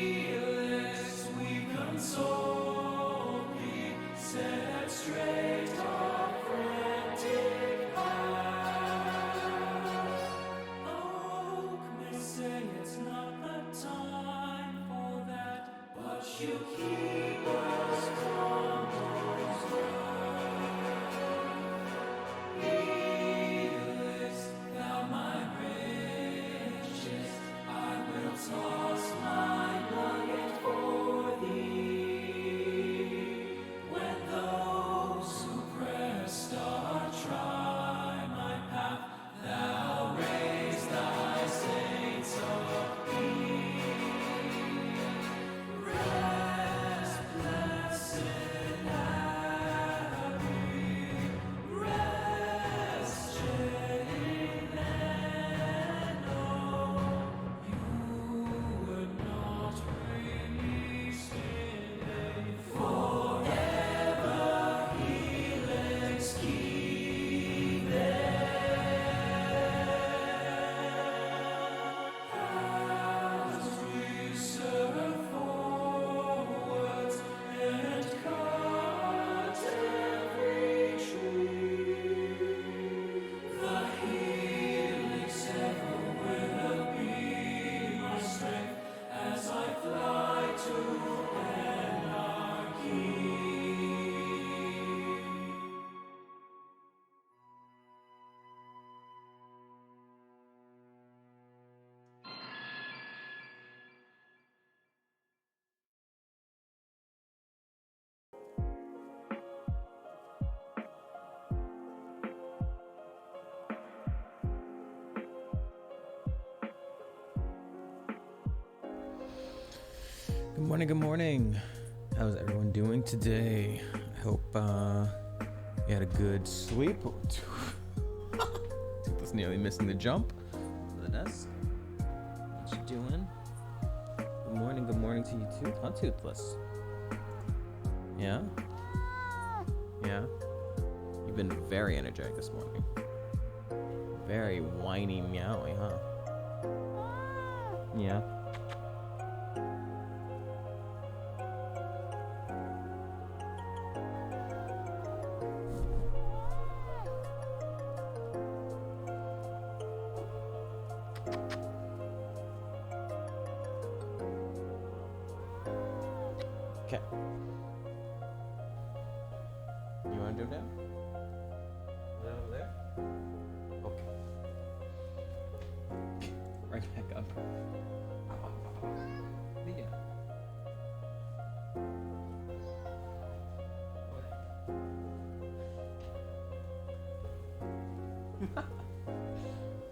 Helix, we console thee, set straight our frantic path. Oak may say it's not the time for that, but you keep us from those wrath. Helix, thou my riches, I will toss my nugget for thee. When those who press start try my path, thou raise thy saints up be. Rest, blessed, happy, rest, shedding and oh, you would not release in forever. Helix keep as we serve forwards and cut every tree. The helix ever will be my strength as I fly to anarchy. Good morning, good morning. How's everyone doing today? I hope you had a good sleep. Toothless nearly missing the jump to the desk. What you doing? Good morning to you too, huh, Toothless? Yeah? Yeah? You've been very energetic this morning. Very whiny meowy, huh? Yeah. Okay. You want to do it now? Is that over there? Okay. Right back up. Yeah.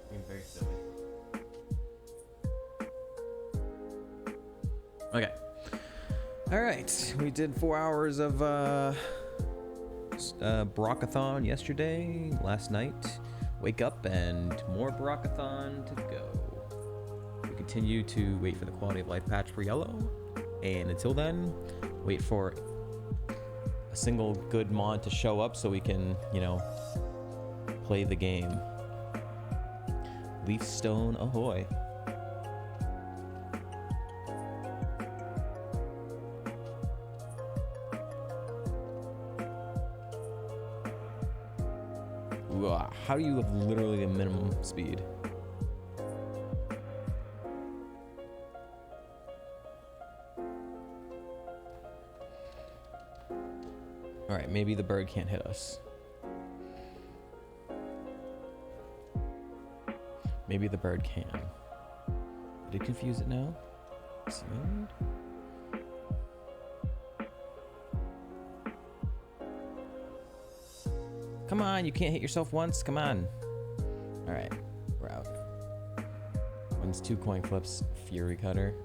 Being very silly. Okay. All right, we did 4 hours of Barakathon yesterday, last night. Wake up and more Barakathon to go. We continue to wait for the quality of life patch for yellow, and until then, wait for a single good mod to show up so we can, you know, play the game. Leafstone ahoy. How do you have literally a minimum speed? Alright, maybe the bird can't hit us. Maybe the bird can. Did it confuse it now? Smooth? Come on, you can't hit yourself once. Come on. All right, we're out. Wins 2 coin flips. Fury cutter.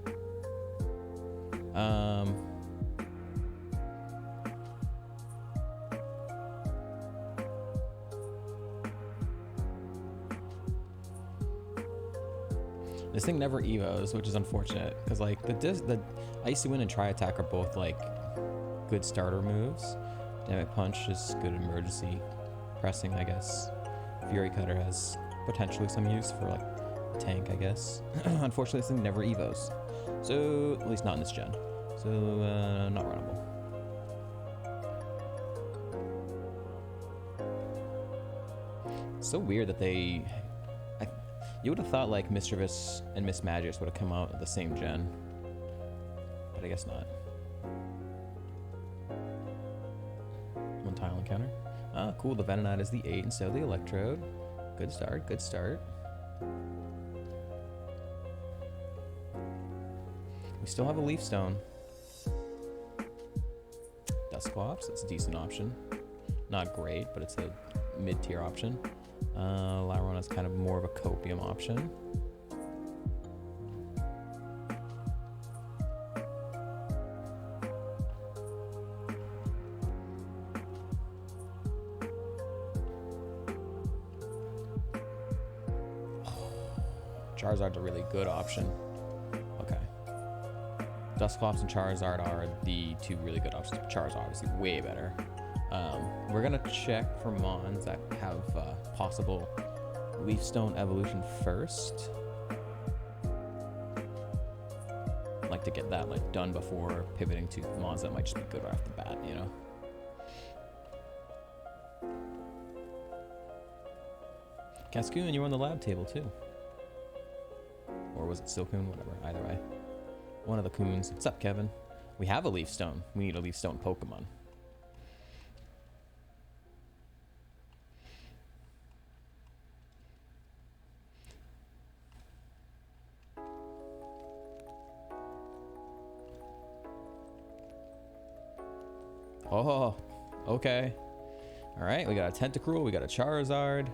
This thing never evos, which is unfortunate because like the Icy Wind and Tri Attack are both like good starter moves. Dynamic Punch is good emergency pressing, I guess. Fury Cutter has potentially some use for like a tank, I guess. Unfortunately, this thing never evos. So, at least not in this gen. So, not runnable. It's so weird that they... you would have thought like Mischievous and Miss Magics would have come out at the same gen. But I guess not. One tile encounter. Ah, cool. The Venonite is the 8 instead of the Electrode. Good start, good start. We still have a Leaf Stone. Dusclops, that's a decent option. Not great, but it's a mid-tier option. Lyrona is kind of more of a copium option. Charizard's a really good option. Okay. Dusclops and Charizard are the two really good options. Charizard obviously way better. We're gonna check for mons that have possible Leaf Stone evolution first. I'd like to get that like done before pivoting to mons that might just be good right off the bat, you know. Cascoon, you're on the lab table too. Or was it Silcoon? Whatever, either way. One of the coons. What's up, Kevin? We have a Leaf Stone. We need a Leaf Stone Pokemon. Oh, okay. All right, we got a Tentacruel, we got a Charizard.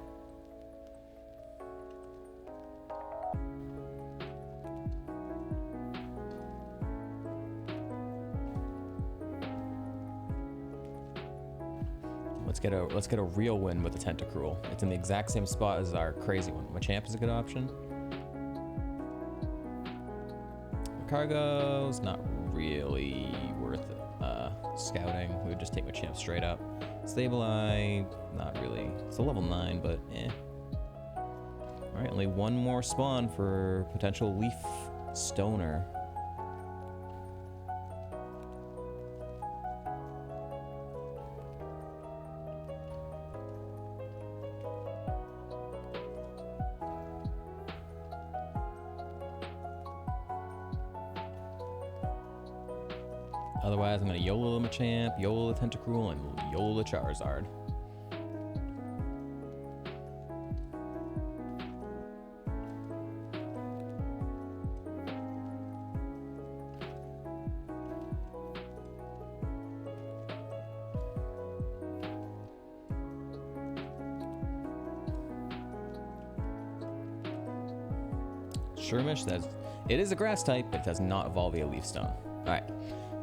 Let's get a real win with the Tentacruel. It's in the exact same spot as our crazy one. Machamp is a good option. Cargo's not really worth scouting. We would just take Machamp straight up. Sableye, not really. It's a level 9, but eh. Alright, only one more spawn for potential Leaf Stoner. Otherwise, I'm going to YOLO the Machamp, YOLO the Tentacruel, and YOLO the Charizard. Shermish says, it is a grass type, but it does not evolve via Leaf Stone. Alright.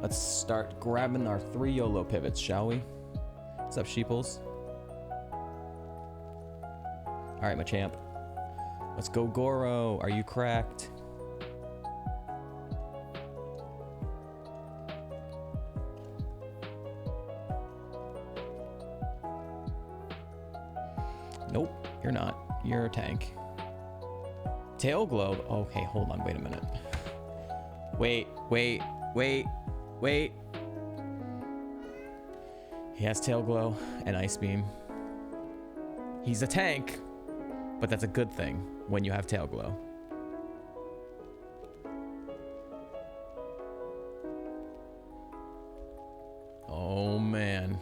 Let's start grabbing our 3 YOLO pivots, shall we? What's up, sheeples? Alright, Machamp. Let's go, Goro. Are you cracked? Nope, you're not. You're a tank. Tail Globe. Okay, hold on. Wait a minute. Wait. He has Tail Glow and Ice Beam. He's a tank, but that's a good thing when you have Tail Glow. Oh man.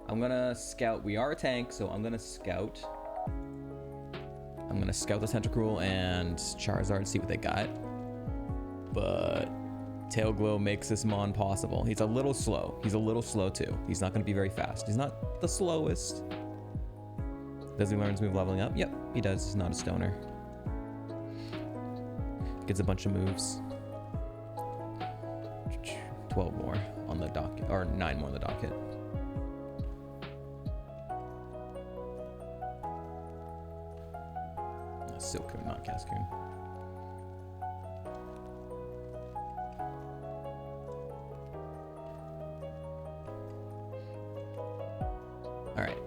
I'm gonna scout. We are a tank, so I'm gonna scout. I'm gonna scout the Tentacruel and Charizard, see what they got. But Tail Glow makes this Mon possible. He's a little slow. He's a little slow too. He's not gonna be very fast. He's not the slowest. Does he learn his move leveling up? Yep, he does. He's not a stoner. Gets a bunch of moves. 12 more on the docket, or 9 more on the docket. Silcoon, not Cascoon. Alright.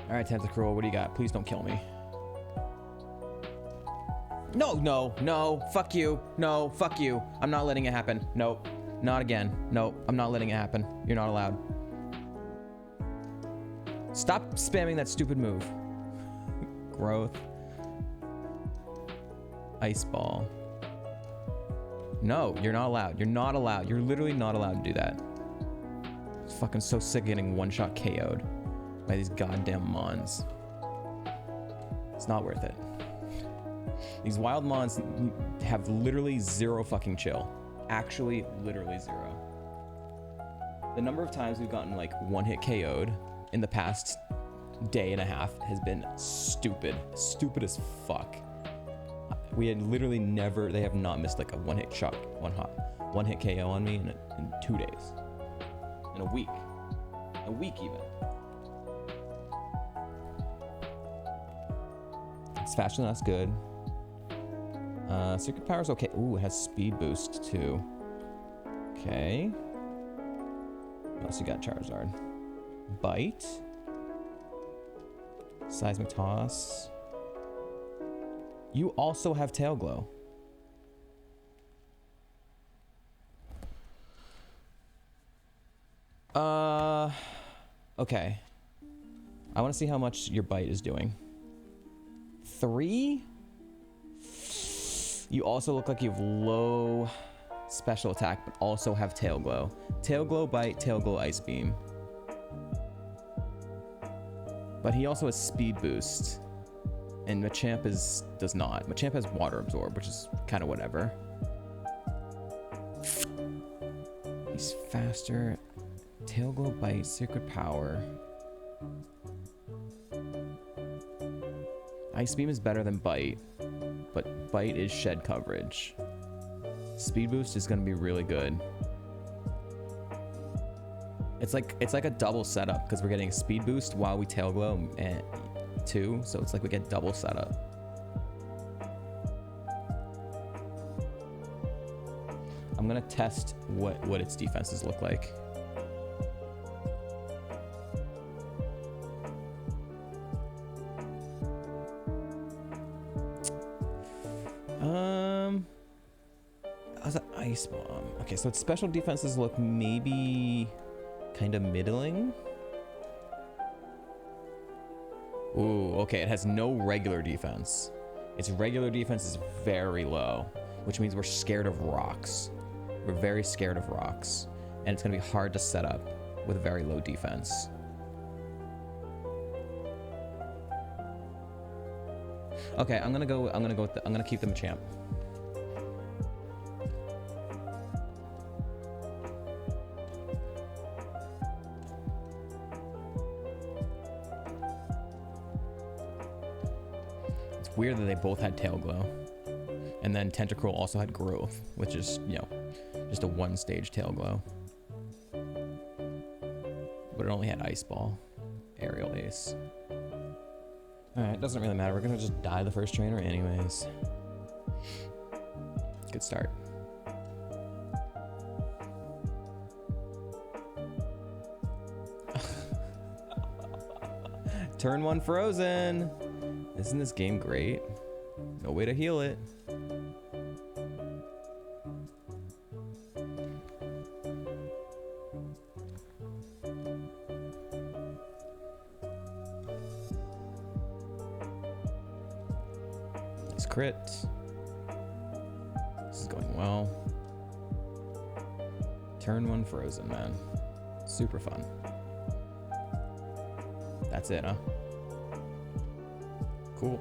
Alright, Tentacruel, what do you got? Please don't kill me. No, no, no, fuck you. No, fuck you. I'm not letting it happen. Nope, not again. Nope, I'm not letting it happen. You're not allowed. Stop spamming that stupid move. Growth. Ice ball. No, you're not allowed. You're not allowed. You're literally not allowed to do that. It's fucking so sick of getting one-shot KO'd by these goddamn mons. It's not worth it. These wild mons have literally zero fucking chill. Actually, literally zero. The number of times we've gotten like one-hit KO'd in the past day and a half has been stupid. Stupid as fuck. We had literally never, they have not missed like a one-hit shot, one-hit KO on me in 2 days. In a week. A week even. It's faster than us, good. Secret power's okay. Ooh, it has speed boost too. Okay. What else you got, Charizard? Bite. Seismic toss. You also have tail glow. Okay. I want to see how much your bite is doing. 3? You also look like you have low special attack, but also have tail glow. Tail glow, bite, tail glow, ice beam. But he also has speed boost. And Machamp does not. Machamp has water absorb, which is kind of whatever. He's faster. Tail glow, bite, secret power. Ice beam is better than bite, but bite is shed coverage. Speed boost is going to be really good. It's like a double setup because we're getting a speed boost while we tail glow and too, so it's like we get double setup. I'm gonna test what its defenses look like. How's an ice bomb? Okay, so its special defenses look maybe kind of middling. Ooh, okay, it has no regular defense. Its regular defense is very low, which means we're scared of rocks. We're very scared of rocks, and it's gonna be hard to set up with very low defense. Okay, I'm gonna keep the Machamp. Weird that they both had tail glow, and then Tentacruel also had growth, which is, you know, just a one-stage tail glow. But it only had ice ball, aerial ace. All right, doesn't really matter. We're gonna just die the first trainer anyways. Good start. Turn 1 frozen. Isn't this game great? No way to heal it. Nice crit. This is going well. Turn 1 frozen, man. Super fun. That's it, huh? Cool.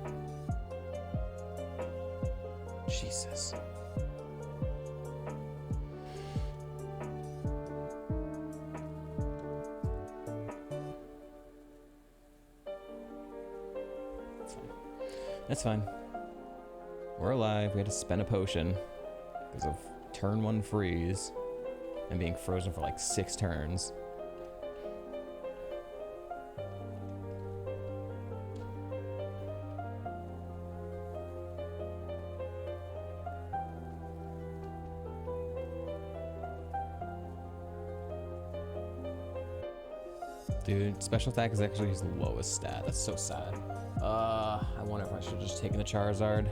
Jesus. That's fine. We're alive. We had to spend a potion because of turn 1 freeze and being frozen for like 6 turns. Dude, special attack is actually his lowest stat. That's so sad. I wonder if I should have just taken the Charizard.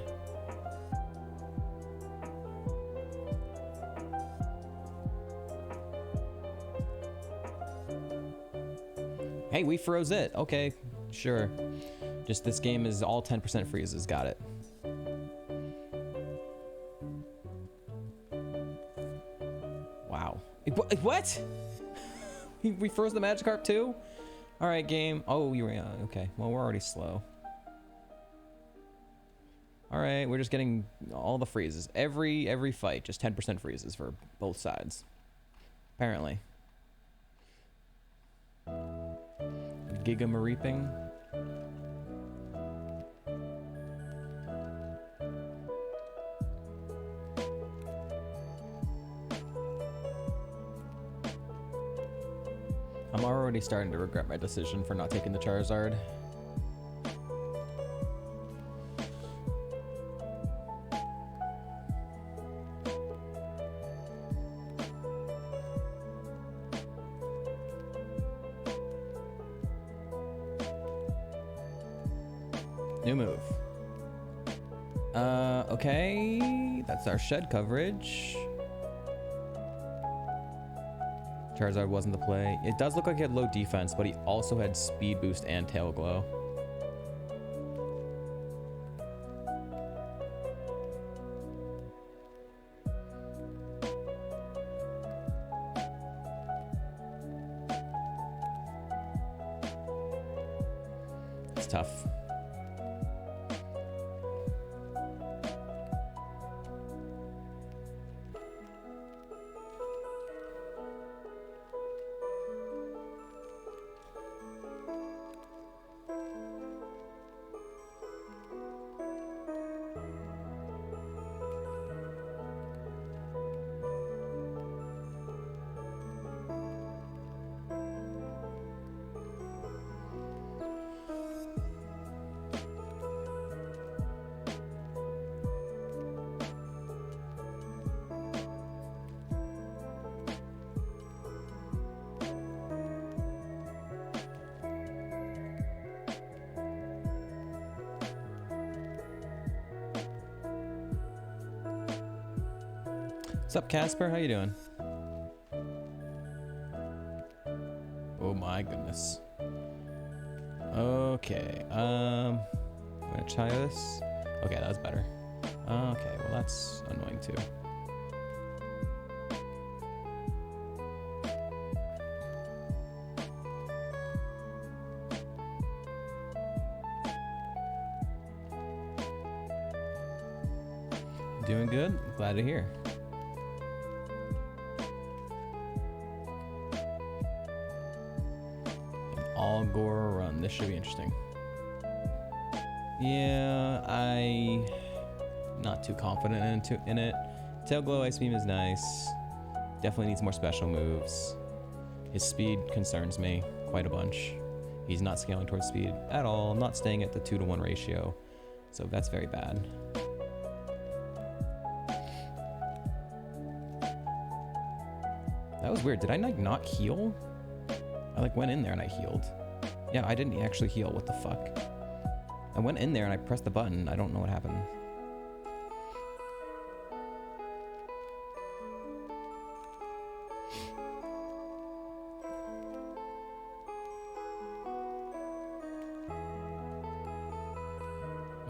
Hey, we froze it. Okay, sure. Just this game is all 10% freezes. Got it. Wow. What? We froze the Magikarp too? All right, game. Oh, you were okay. Well, we're already slow. All right, we're just getting all the freezes. Every fight, just 10% freezes for both sides. Apparently. Giga Mareeping. I'm already starting to regret my decision for not taking the Charizard. New move. Okay. That's our shed coverage. Charizard wasn't the play. It does look like he had low defense, but he also had speed boost and tail glow. It's tough. What's up, Casper? How you doing? Oh my goodness. Okay, I'm gonna try this. Okay, that was better. Okay, well that's annoying too. Doing good? Glad to hear. All Goro run. This should be interesting. Yeah, I'm not too confident in it. Tail Glow Ice Beam is nice. Definitely needs more special moves. His speed concerns me quite a bunch. He's not scaling towards speed at all. Not staying at the 2-to-1 ratio. So that's very bad. That was weird. Did I like not heal? I like went in there and I healed. Yeah, I didn't actually heal. What the fuck? I went in there and I pressed the button. I don't know what happened.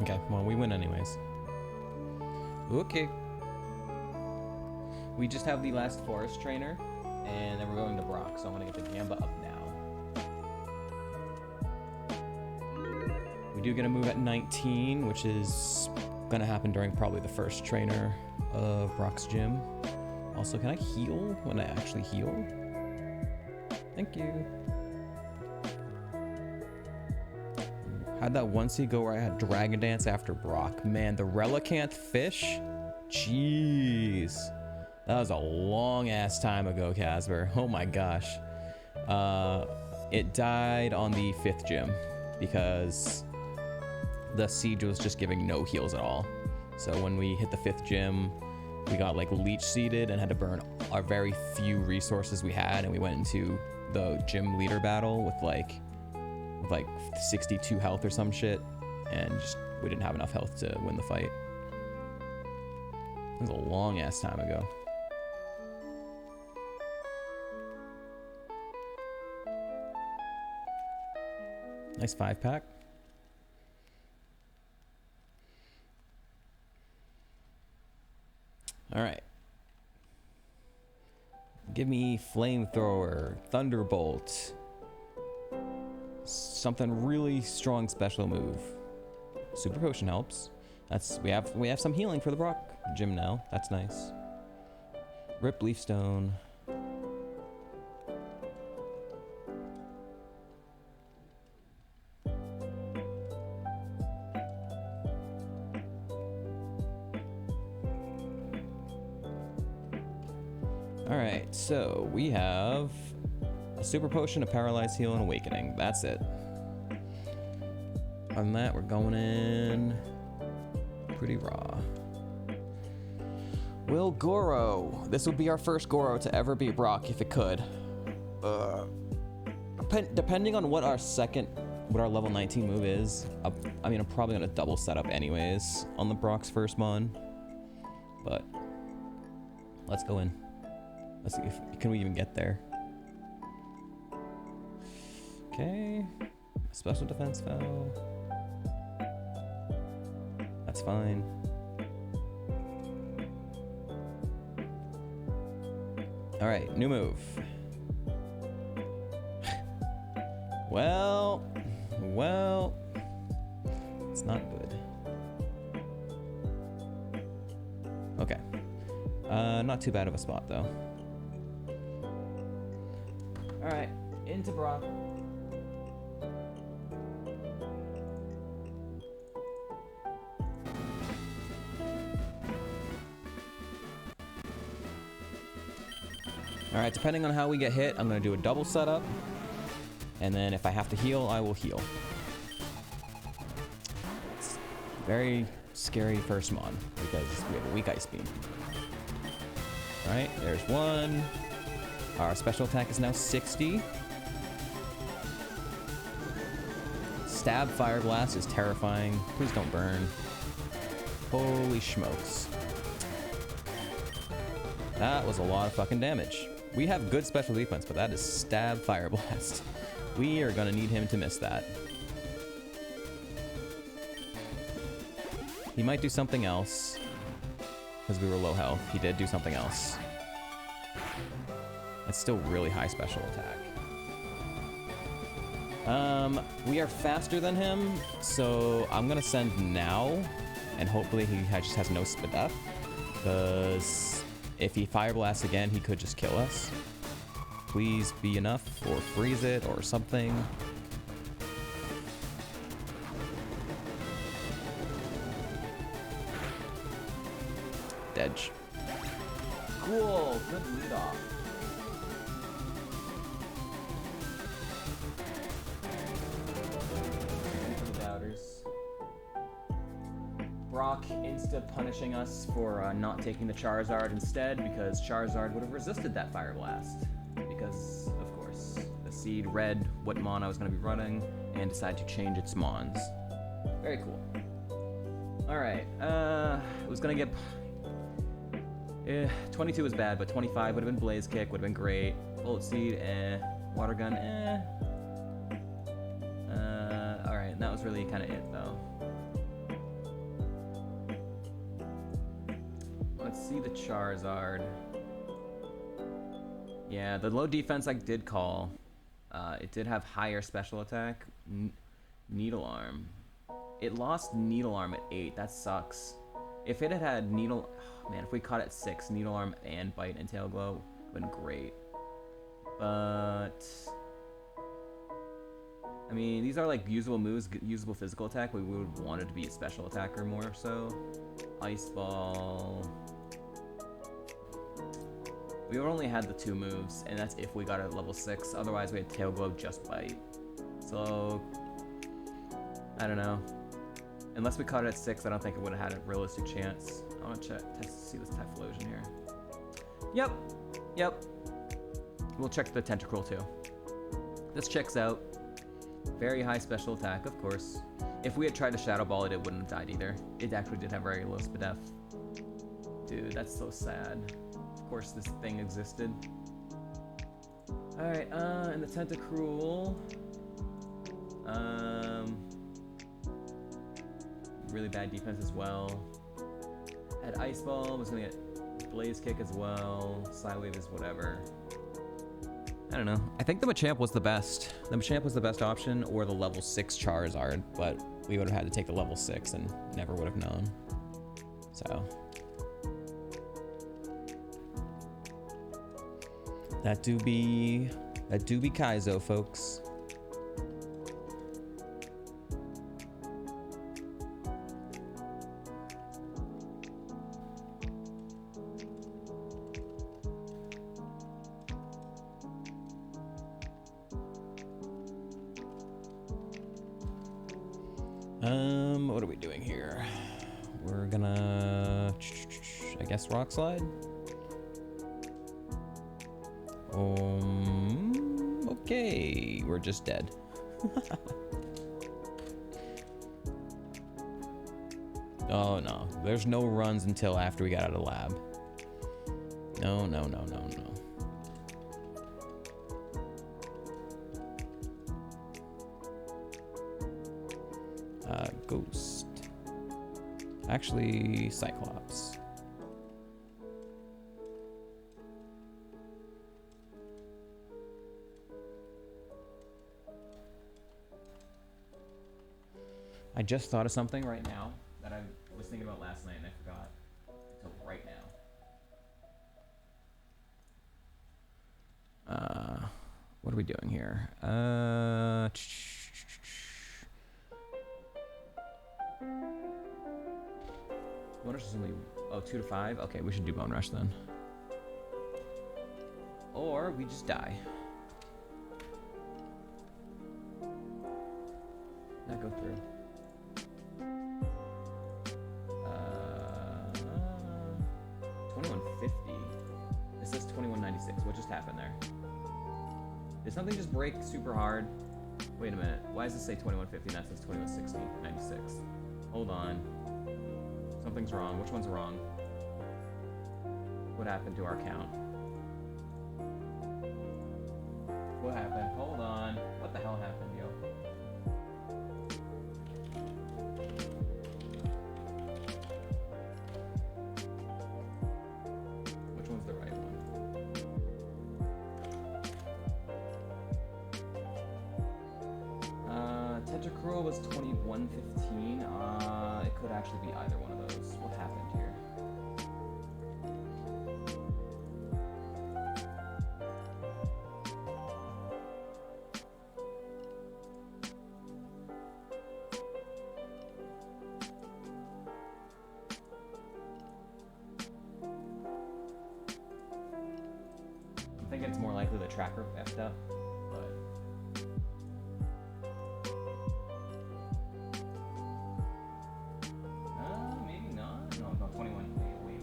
Okay, well, we win anyways. Okay. We just have the last forest trainer, and then we're going to Brock, so I'm gonna get the Gamba up now. We do get a move at 19, which is gonna happen during probably the first trainer of Brock's gym. Also, can I heal when I actually heal? Thank you. How'd that one seed go where I had Dragon Dance after Brock? Man, the Relicanth fish? Jeez. That was a long ass time ago, Casper. Oh my gosh. It died on the 5th gym because the siege was just giving no heals at all. So when we hit the 5th gym, we got like leech seeded and had to burn our very few resources we had, and we went into the gym leader battle with like 62 health or some shit, and just we didn't have enough health to win the fight. It was a long ass time ago. Nice 5-pack. All right. Give me Flamethrower, Thunderbolt. Something really strong special move. Super Potion helps. That's we have some healing for the Brock gym now. That's nice. Rip Leaf Stone. Alright, so we have a Super Potion, a Paralyzed Heal, and Awakening. That's it. On that, we're going in pretty raw. Will Goro. This would be our first Goro to ever beat Brock if it could. Depending on what our level 19 move is, I mean, I'm probably gonna double setup anyways on the Brock's first mon. But let's go in. Let's see can we even get there. Okay. Special defense fell. That's fine. All right, new move. Well, it's not good. Okay. Not too bad of a spot though. All right, into Brock. All right, depending on how we get hit, I'm gonna do a double setup. And then if I have to heal, I will heal. It's very scary first mon because we have a weak ice beam. All right, there's one. Our special attack is now 60. Stab Fire Blast is terrifying. Please don't burn. Holy smokes. That was a lot of fucking damage. We have good special defense, but that is Stab Fire Blast. We are gonna need him to miss that. He might do something else because we were low health. He did do something else. That's still really high special attack. We are faster than him, so I'm gonna send now, and hopefully he just has no SPDF, because if he Fire Blasts again, he could just kill us. Please be enough, or freeze it, or something. Dedge. Cool, good lead off. For the doubters. Brock insta-punishing us for not taking the Charizard instead, because Charizard would have resisted that Fire Blast. Because, of course, the seed read what mon I was going to be running and decided to change its mons. Very cool. Alright, it was going to get... 22 was bad, but 25 would have been Blaze Kick, would have been great. Bullet Seed, Water Gun, alright, that was really kind of it, though. Let's see the Charizard. Yeah, the low defense I did call. It did have higher special attack. Needle Arm. It lost Needle Arm at 8. That sucks. If it had had Needle... Oh, man, if we caught at 6, Needle Arm and Bite and Tail Glow would have been great. But... I mean, these are like usable moves, usable physical attack. We would have wanted to be a special attacker more so. Ice Ball... We only had the 2 moves, and that's if we got it at level 6. Otherwise, we had Tail Glow, just Bite. So, I don't know. Unless we caught it at 6, I don't think it would have had a realistic chance. I want to test to see this Typhlosion here. Yep. We'll check the Tentacruel too. This checks out. Very high special attack, of course. If we had tried to Shadow Ball it, it wouldn't have died either. It actually did have very low SPDF. Dude, that's so sad. Of course this thing existed. Alright, and the Tentacruel. Really bad defense as well. Had Ice Ball, was gonna get Blaze Kick as well. Psywave is whatever. I don't know. I think the Machamp was the best. The Machamp was the best option, or the level 6 Charizard, but we would have had to take the level 6 and never would have known. So. That do be Kaizo, folks. What are we doing here? We're gonna, I guess, Rock Slide. Okay, we're just dead. Oh no, there's no runs until after we got out of the lab. No. Ghost. Actually, Cyclops. I just thought of something right now that I was thinking about last night and I forgot until right now. What are we doing here? Bone Rush is only 2 to 5. Okay, we should do Bone Rush then. Or we just die. Not go through. 2150. It says 2196. What just happened there? Did something just break super hard? Wait a minute. Why does it say 2150 and that says 2160? 96. Hold on. Something's wrong. Which one's wrong? What happened to our count? What happened? Hold on. What the hell happened, yo? Which one's the right one? Tentacruel was 2115. It could actually be either one of those. What happened here? I'm thinking it's more likely the tracker effed up, but maybe not. No, 21.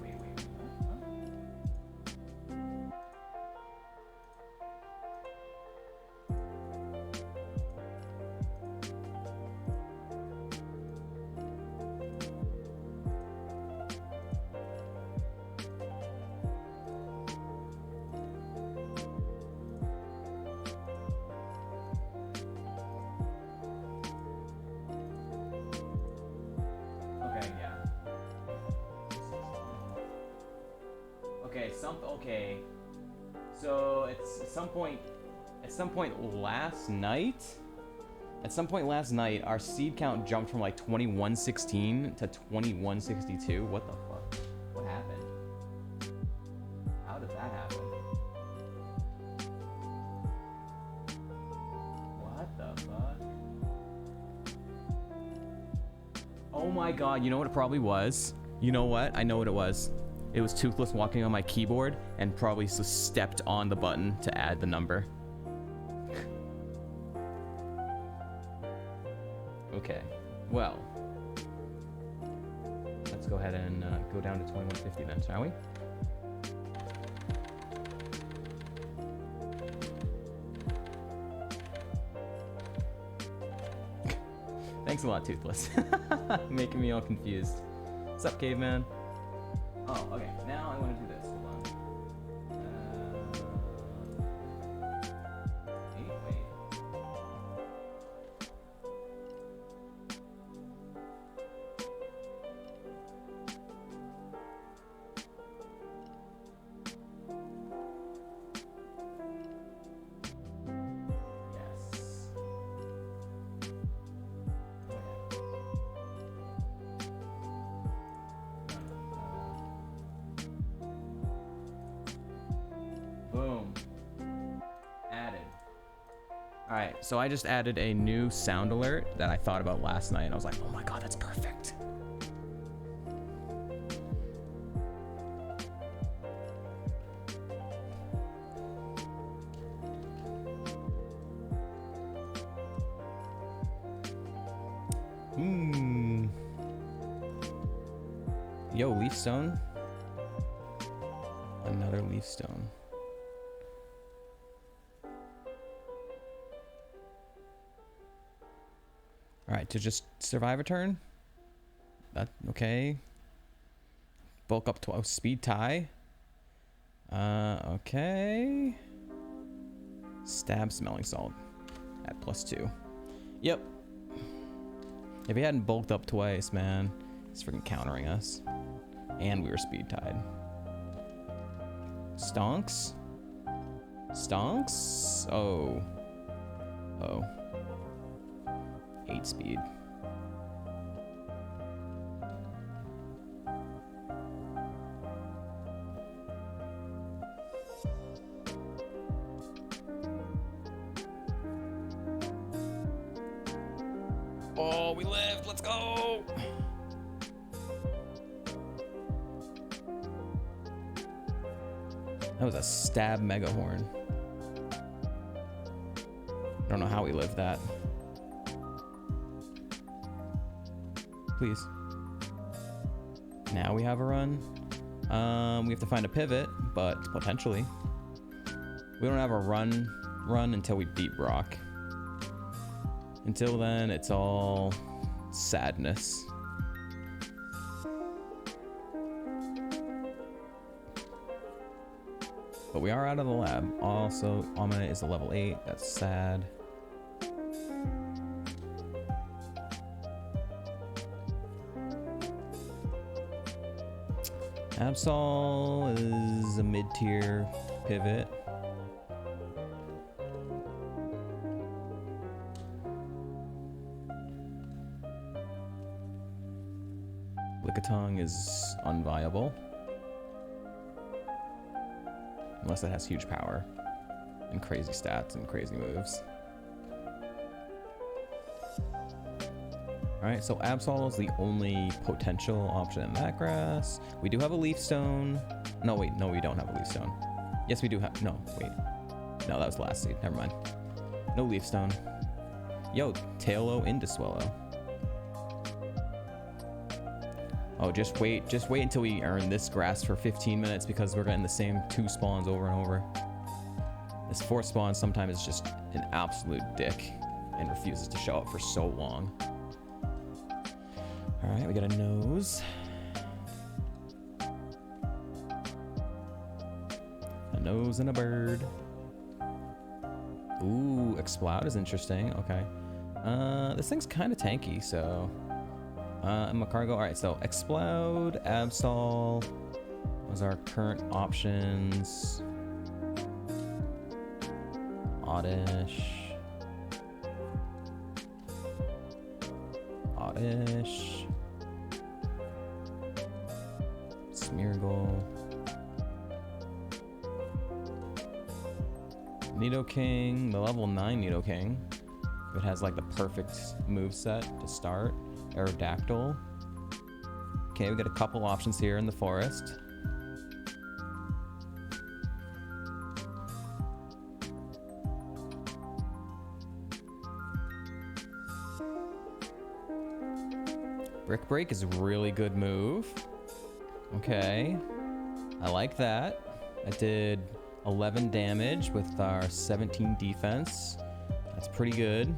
Wait. Huh? Okay, yeah. Okay. So it's at some point last night. At some point last night, our seed count jumped from like 2116 to 2162. What the fuck? What happened? How did that happen? What the fuck? Oh my god, you know what it probably was? You know what? I know what it was. It was Toothless walking on my keyboard and probably just stepped on the button to add the number. Okay, well, let's go ahead and go down to 2150 then, shall we? Thanks a lot, Toothless. Making me all confused. What's up, caveman? Oh, okay. Now I want to do this. Hold on. Wait. So I just added a new sound alert that I thought about last night, and I was like, oh my god, that's perfect. Yo, leaf stone. Another leaf stone. All right, to just survive a turn. That okay. Bulk up to speed tie. Okay. Stab smelling salt at +2. Yep. If he hadn't bulked up twice, man, he's freaking countering us. And we were speed tied. Stonks? Stonks? Oh. Oh. 8 speed. Oh, we lived. Let's go. That was a stab mega horn. I don't know how we lived that. Please. Now we have a run. We have to find a pivot, but potentially. We don't have a run until we beat Brock. Until then, it's all sadness. But we are out of the lab. Also, Amina is a level 8. That's sad. Absol is a mid-tier pivot. Lickitung is unviable. Unless it has huge power and crazy stats and crazy moves. Alright, so Absol is the only potential option in that grass. We do have a leaf stone. No, wait, no, we don't have a leaf stone. Yes, we do have. No, wait. No, that was the last seed. Never mind. No leaf stone. Yo, Tailo into Swellow. Oh, just wait until we earn this grass for 15 minutes because we're getting the same 2 spawns over and over. This 4th spawn sometimes is just an absolute dick and refuses to show up for so long. All right, we got a nose. A nose and a bird. Ooh, Exploud is interesting. Okay. This thing's kind of tanky, so... and Macargo. Alright, so Exploud, Absol was our current options. Oddish. Oddish. Smeargle. Nidoking, the level 9 Nidoking. It has like the perfect move set to start. Aerodactyl. Okay, we got a couple options here in the forest. Brick Break is a really good move. Okay, I like that. I did 11 damage with our 17 defense. That's pretty good.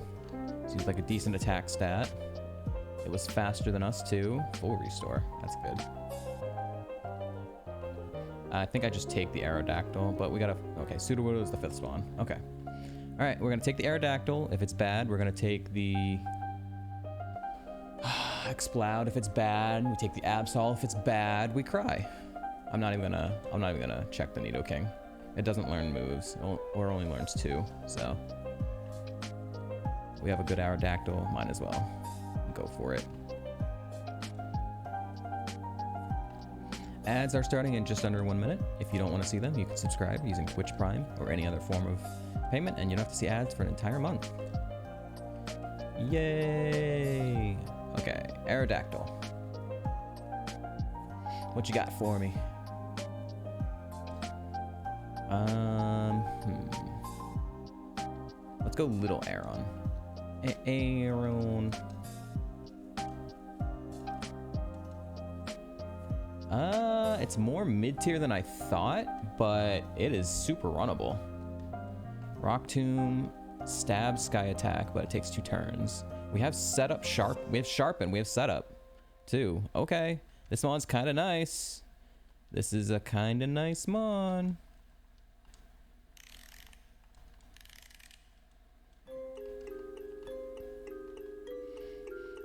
Seems like a decent attack stat. It was faster than us too. Full restore. That's good. I think I just take the Aerodactyl, but we gotta... Okay, Sudowoodo is the 5th spawn. Okay. Alright, we're gonna take the Aerodactyl. If it's bad, we're gonna take the... Exploud. If it's bad, we take the Absol. If it's bad, we cry. I'm not even gonna check the Nidoking. It doesn't learn moves, or only learns 2, so... We have a good Aerodactyl. Might as well go for it. Ads are starting in just under 1 minute. If you don't want to see them, you can subscribe using Twitch Prime or any other form of payment, and you don't have to see ads for an entire month. Yay! Okay, Aerodactyl. What you got for me? Let's go Little Aeron. Aeron. It's more mid-tier than I thought, but it is super runnable. Rock Tomb, Stab, Sky Attack, but it takes 2 turns. We have Setup, we have Sharpen, we have Setup, too. Okay, this mon's kind of nice. This is a kind of nice mon.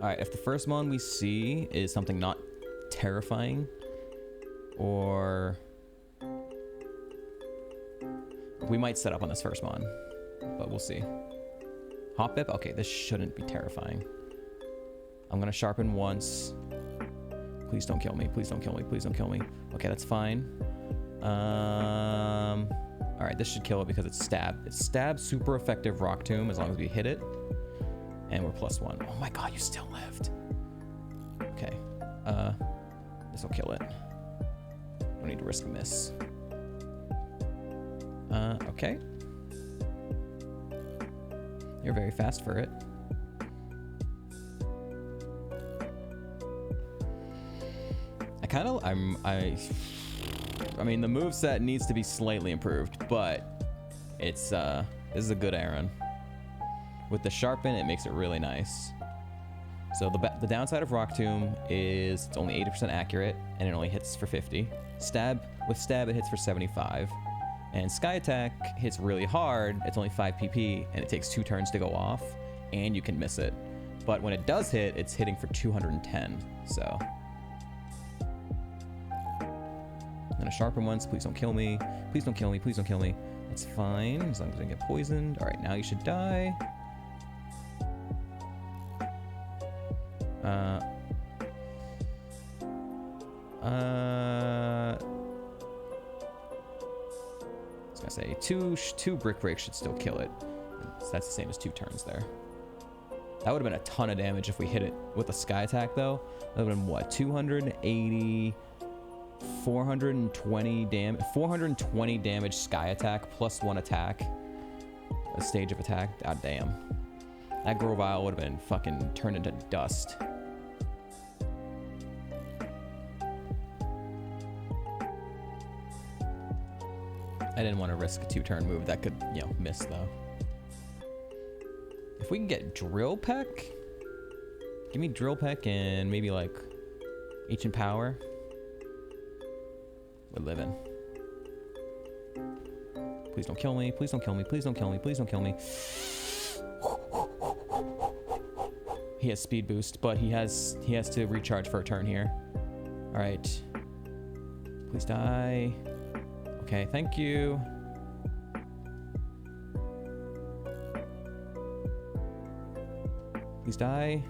Alright, if the first mon we see is something not terrifying, or we might set up on this first mon, but we'll see. Hop-Bip? Okay, this shouldn't be terrifying. I'm gonna Sharpen once. Please don't kill me, please don't kill me, please don't kill me. Okay, that's fine. Alright, this should kill it because it's Stab. It's Stab, super effective Rock Tomb as long as we hit it. And we're +1. Oh my god, you still lived. Okay. This will kill it. Don't need to risk a miss. Okay. You're very fast for it. I mean, the moveset needs to be slightly improved, but it's, this is a good Aeron. With the Sharpen, it makes it really nice. So the downside of Rock Tomb is it's only 80% accurate, and it only hits for 50. With Stab, it hits for 75. And Sky Attack hits really hard, it's only 5 PP, and it takes 2 turns to go off, and you can miss it. But when it does hit, it's hitting for 210, so. I'm gonna Sharpen once, please don't kill me. Please don't kill me, please don't kill me. It's fine, as long as I don't get poisoned. All right, now you should die. I was gonna say two Brick Break should still kill it. So that's the same as 2 turns there. That would have been a ton of damage if we hit it with a Sky Attack though. That would have been what, 280, 420 damage Sky Attack plus 1 attack. A stage of attack. God damn. That Grovyle would have been fucking turned into dust. I didn't want to risk a 2-turn move that could, you know, miss though. If we can get Drill Peck, give me Drill Peck and maybe like Ancient Power. We're living. Please don't kill me. Please don't kill me. Please don't kill me. Please don't kill me. He has speed boost, but he has to recharge for a turn here. All right. Please die. Okay, thank you. Please die.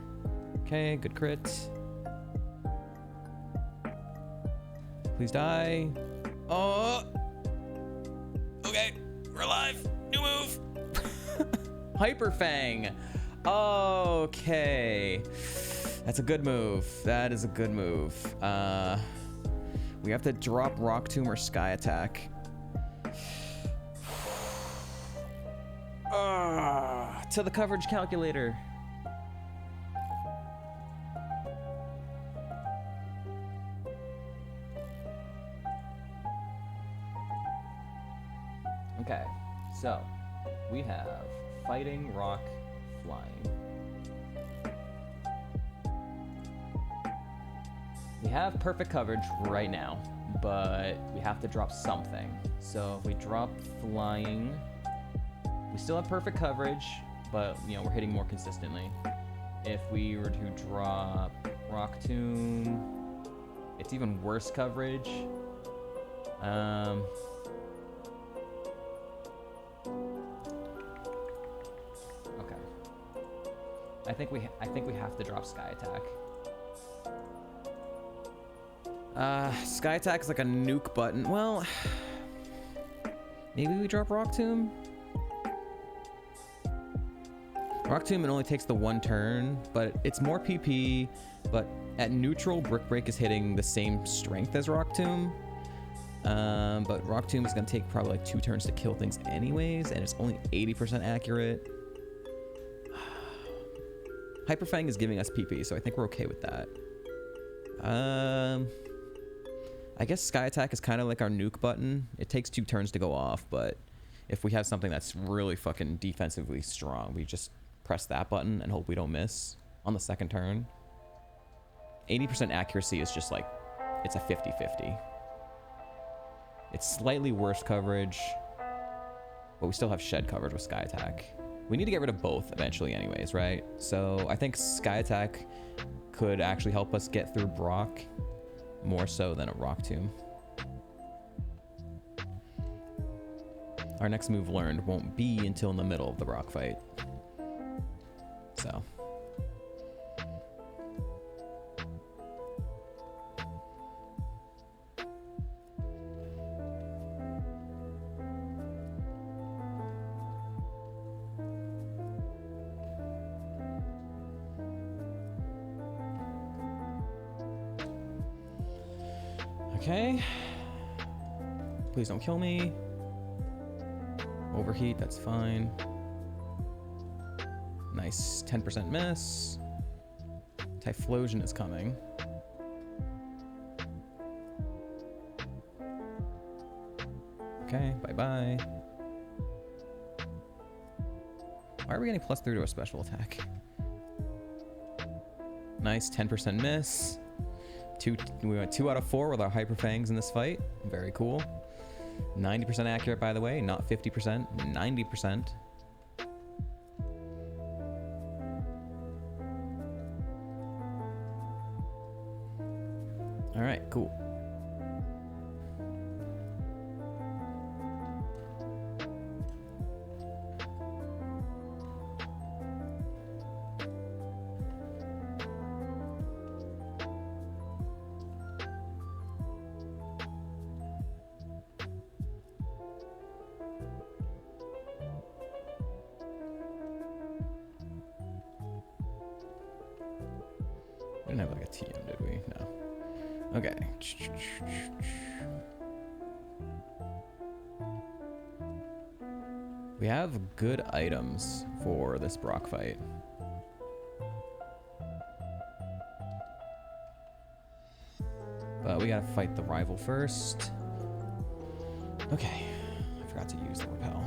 Okay, good crit. Please die. Oh! Okay, we're alive. New move. Hyper Fang. Okay. That's a good move. That is a good move. We have to drop Rock Tomb or Sky Attack. To the coverage calculator. Okay, so we have Fighting, Rock, Flying. We have perfect coverage right now, but we have to drop something. So if we drop Flying, we still have perfect coverage, but you know, we're hitting more consistently. If we were to drop Rock Tomb, it's even worse coverage. Okay. I think we have to drop Sky Attack. Sky Attack is like a nuke button. Well, maybe we drop Rock Tomb? Rock Tomb, it only takes the one turn, but it's more PP, but at neutral, Brick Break is hitting the same strength as Rock Tomb. But Rock Tomb is going to take probably like 2 turns to kill things anyways, and it's only 80% accurate. Hyper Fang is giving us PP, so I think we're okay with that. I guess Sky Attack is kind of like our nuke button. It takes 2 turns to go off, but if we have something that's really fucking defensively strong, we just press that button and hope we don't miss on the second turn. 80% accuracy is just like, it's a 50-50. It's slightly worse coverage, but we still have shed coverage with Sky Attack. We need to get rid of both eventually anyways, right? So I think Sky Attack could actually help us get through Brock more so than a Rock Tomb. Our next move learned won't be until in the middle of the Brock fight. So. Okay. Please don't kill me. Overheat, that's fine. Nice, 10% miss. Typhlosion is coming. Okay, bye-bye. Why are we getting +3 to our special attack? Nice, 10% miss. We went 2 out of 4 with our Hyper Fangs in this fight. Very cool. 90% accurate, by the way, not 50%, 90%. All right, cool. We didn't have like a TM, did we? No. Okay. We have good items for this Brock fight. But we gotta fight the rival first. Okay. I forgot to use the repel.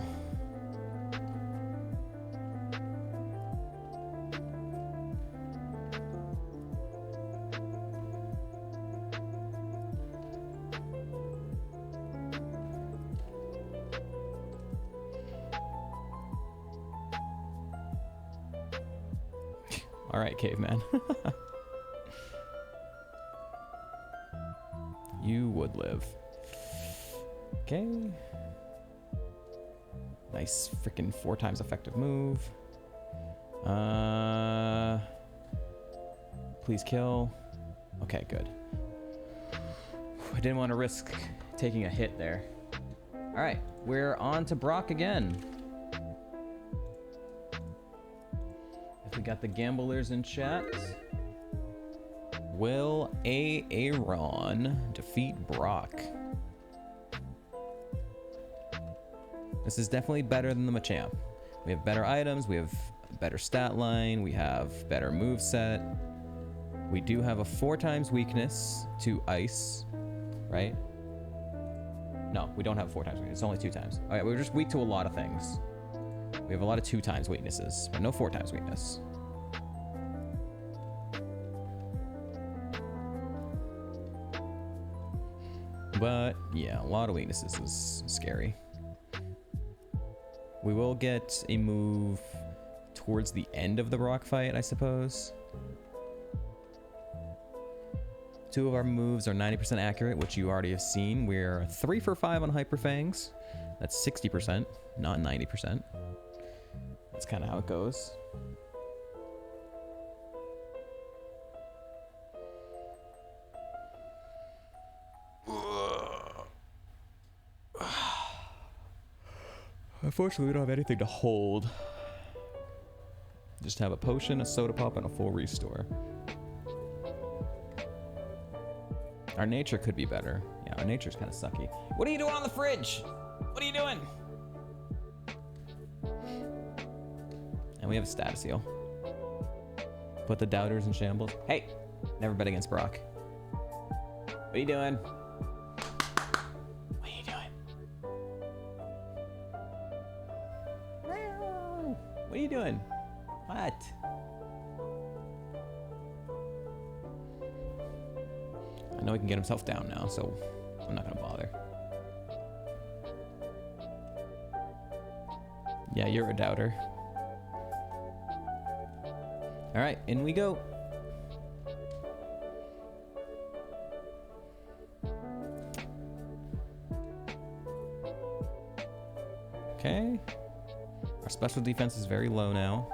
All right, caveman. You would live. Okay. Nice freaking 4 times effective move. Please kill. Okay, good. I didn't want to risk taking a hit there. All right, we're on to Brock again. We got the gamblers in chat. Will Aaron defeat Brock? This is definitely better than the Machamp. We have better items, we have a better stat line, we have better moveset. We do have a 4 times weakness to ice, right? No, we don't have 4 times weakness, it's only 2 times. All right, we're just weak to a lot of things. We have a lot of 2 times weaknesses, but no 4 times weakness. But yeah, a lot of weaknesses is scary. We will get a move towards the end of the Brock fight, I suppose. 2 of our moves are 90% accurate, which you already have seen. We're 3 for 5 on Hyper Fangs. That's 60%, not 90%. That's kind of how it goes. Unfortunately, we don't have anything to hold. Just have a potion, a soda pop, and a full restore. Our nature could be better. Yeah, our nature's kind of sucky. What are you doing on the fridge? What are you doing? And we have a status heal. Put the doubters in shambles. Hey, never bet against Brock. What are you doing? What are you doing? What are you doing? What? I know he can get himself down now, so I'm not gonna bother. Yeah, you're a doubter. All right, in we go. Okay. Our special defense is very low now.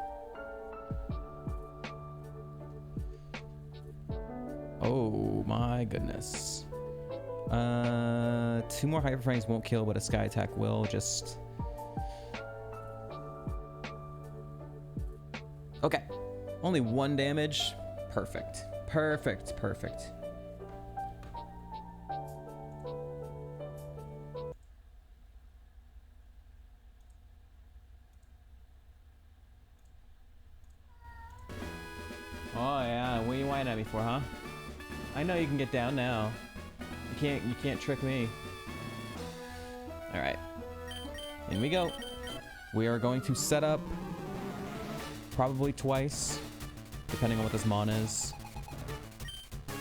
Oh my goodness. 2 more hyper frames won't kill, but a sky attack will. Just... Okay. Only 1 damage. Perfect. Perfect. Perfect. Oh yeah, what are you whining at me for, huh? I know you can get down now. You can't trick me. All right. In we go. We are going to set up probably twice, depending on what this mon is.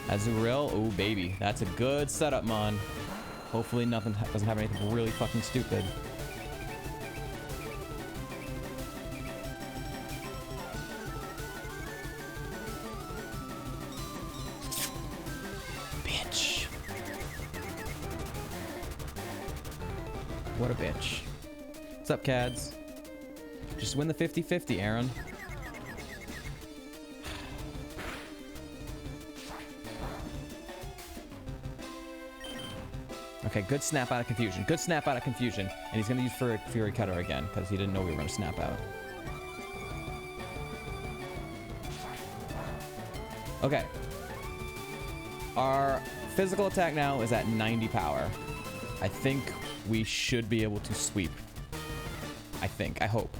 Azurill, oh baby, that's a good setup, mon. Hopefully nothing doesn't have anything really fucking stupid. Bitch. What a bitch. What's up, Cads? Just win the 50-50, Aaron. Okay, good snap out of confusion. Good snap out of confusion. And he's going to use Fury Cutter again, because he didn't know we were going to snap out. Okay. Our physical attack now is at 90 power. I think we should be able to sweep. I think. I hope.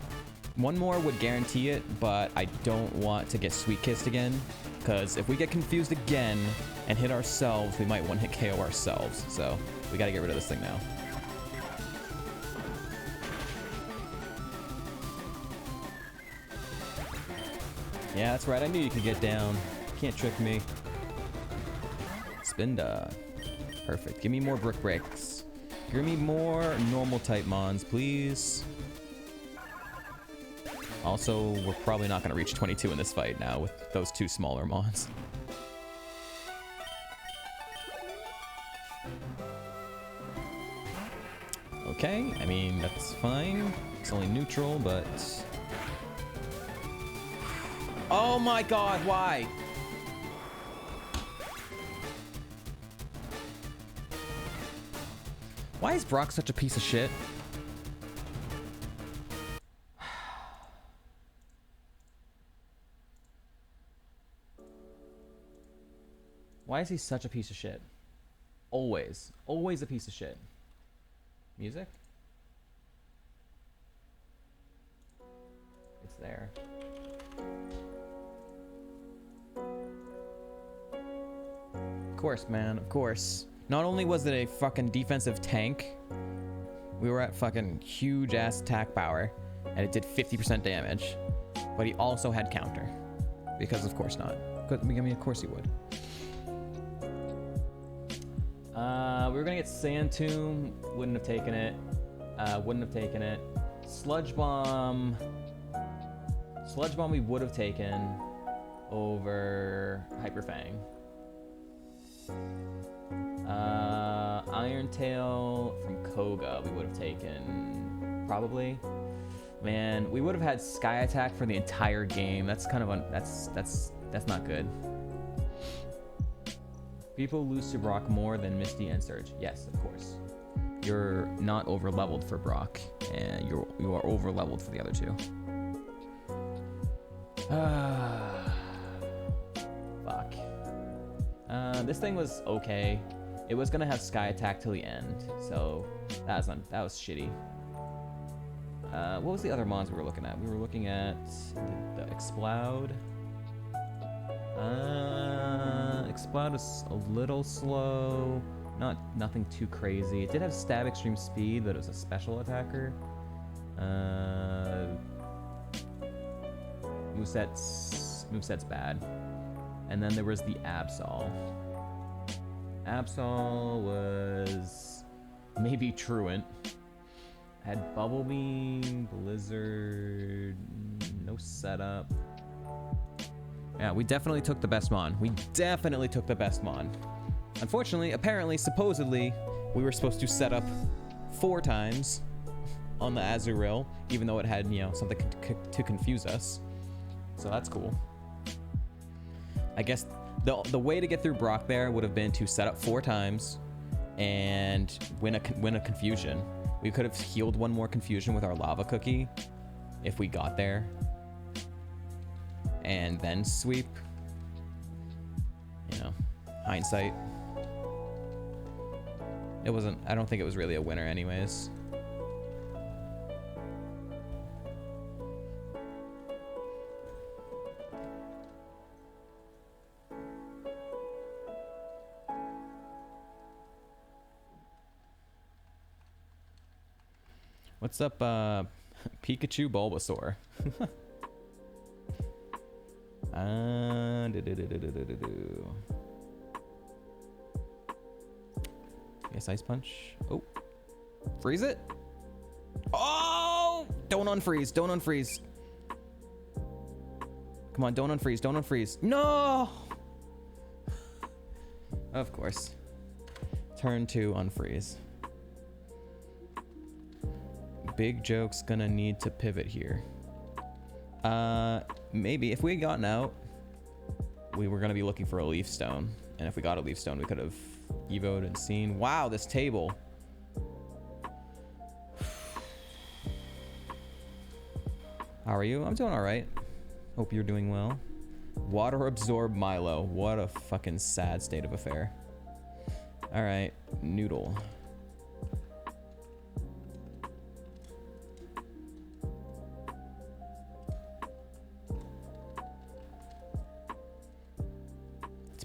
1 more would guarantee it, but I don't want to get sweet kissed again, because if we get confused again and hit ourselves, we might one-hit KO ourselves. So we got to get rid of this thing now. Yeah, that's right. I knew you could get down. Can't trick me. Spinda. Perfect. Give me more brick breaks. Give me more normal type mons, please. Also, we're probably not going to reach 22 in this fight now with those 2 smaller mons. Okay, I mean, that's fine. It's only neutral, but... Oh my god, why? Why is Brock such a piece of shit? Why is he such a piece of shit? Always. Always a piece of shit. Music? It's there. Of course, man. Of course. Not only was it a fucking defensive tank, we were at fucking huge ass attack power, and it did 50% damage, but he also had counter. Because of course not. I mean, of course he would. We were gonna get Sand Tomb. Wouldn't have taken it. Wouldn't have taken it. Sludge Bomb. Sludge Bomb we would have taken over Hyper Fang. Iron Tail from Koga we would have taken probably. Man, we would have had Sky Attack for the entire game. That's kind of that's not good. People lose to Brock more than Misty and Surge. Yes, of course. You're not over leveled for Brock, and you are over leveled for the other two. Fuck. This thing was okay. It was gonna have Sky Attack till the end, so that was shitty. What was the other mons we were looking at? We were looking at the Exploud. Exploud was a little slow. Nothing too crazy. It did have stab extreme speed, but it was a special attacker. Moveset's bad. And then there was the Absol. Absol was maybe Truant. Had Bubble Beam, Blizzard, no setup. Yeah, we definitely took the best mon. Unfortunately, apparently, supposedly, we were supposed to set up 4 times on the Azurill, even though it had, something to confuse us. So that's cool. I guess the way to get through Brock there would have been to set up 4 times and win a confusion. We could have healed one more confusion with our lava cookie if we got there, and then sweep. Hindsight. I don't think it was really a winner anyways. What's up, Pikachu Bulbasaur? Yes, Ice Punch. Oh, freeze it. Oh, don't unfreeze. Come on, don't unfreeze. No. Of course. Turn 2, unfreeze. Big Joke's gonna need to pivot here. Maybe if we had gotten out, we were gonna be looking for a Leaf Stone, and if we got a Leaf Stone, we could have evoed and seen. Wow, this table. How are you? I'm doing all right. Hope you're doing well. Water absorb Milo. What a fucking sad state of affair. All right, Noodle.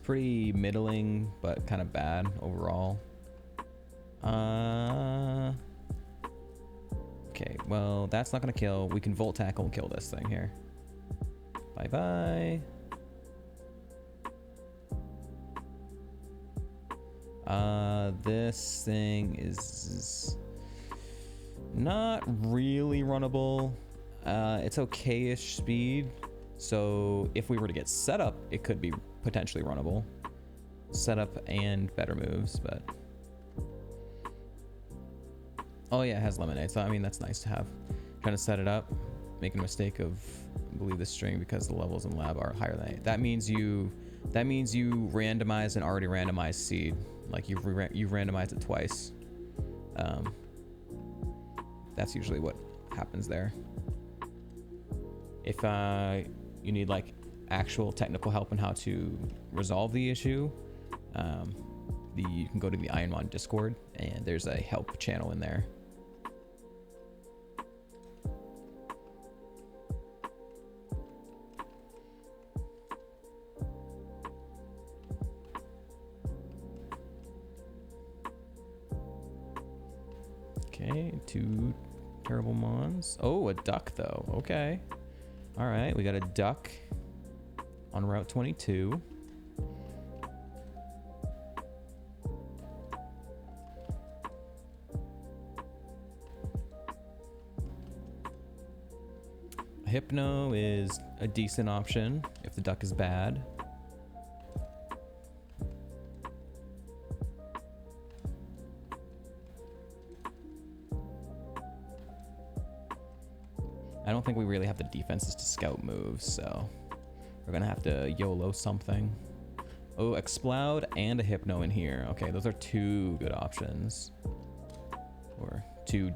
Pretty middling, but kind of bad overall. Okay, well, that's not gonna kill. We can Volt Tackle and kill this thing here. Bye-bye. This thing is not really runnable. It's okay-ish speed. So if we were to get set up, it could be potentially runnable. Setup and better moves, but oh yeah, it has lemonade, so I mean that's nice to have. Trying to set it up, making a mistake of I believe this string because the levels in lab are higher than 8. That means you randomize an already randomized seed, like you've randomized it twice. That's usually what happens there. If you need like actual technical help on how to resolve the issue, you can go to the Ironmon Discord, and there's a help channel in there. Okay, 2 terrible mons. Oh, a duck though. Okay. All right, we got a duck on Route 22. Hypno is a decent option if the duck is bad. I don't think we really have the defenses to scout moves, so we're gonna have to YOLO something. Oh, Exploud and a Hypno in here. Okay, those are 2 good options. Or 2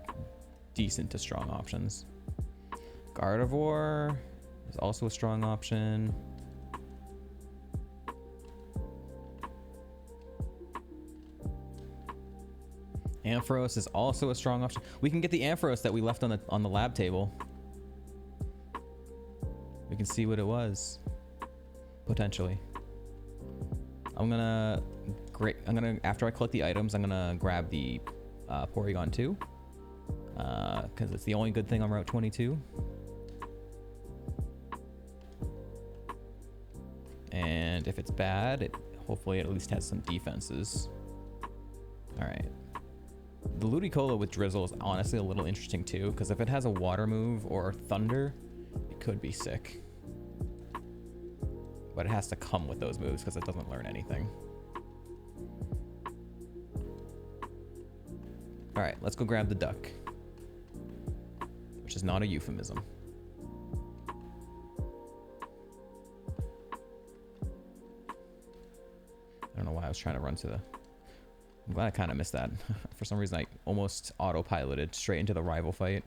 decent to strong options. Gardevoir is also a strong option. Ampharos is also a strong option. We can get the Ampharos that we left on the lab table. We can see what it was, potentially. I'm gonna after I collect the items, I'm gonna grab the Porygon 2, because it's the only good thing on Route 22. And if it's bad, hopefully it at least has some defenses. All right. The Ludicolo with Drizzle is honestly a little interesting too, because if it has a water move or thunder, it could be sick. But it has to come with those moves because it doesn't learn anything. All right, let's go grab the duck, which is not a euphemism. I don't know why I was trying to run to the... I'm glad I kind of missed that. For some reason, I almost autopiloted straight into the rival fight.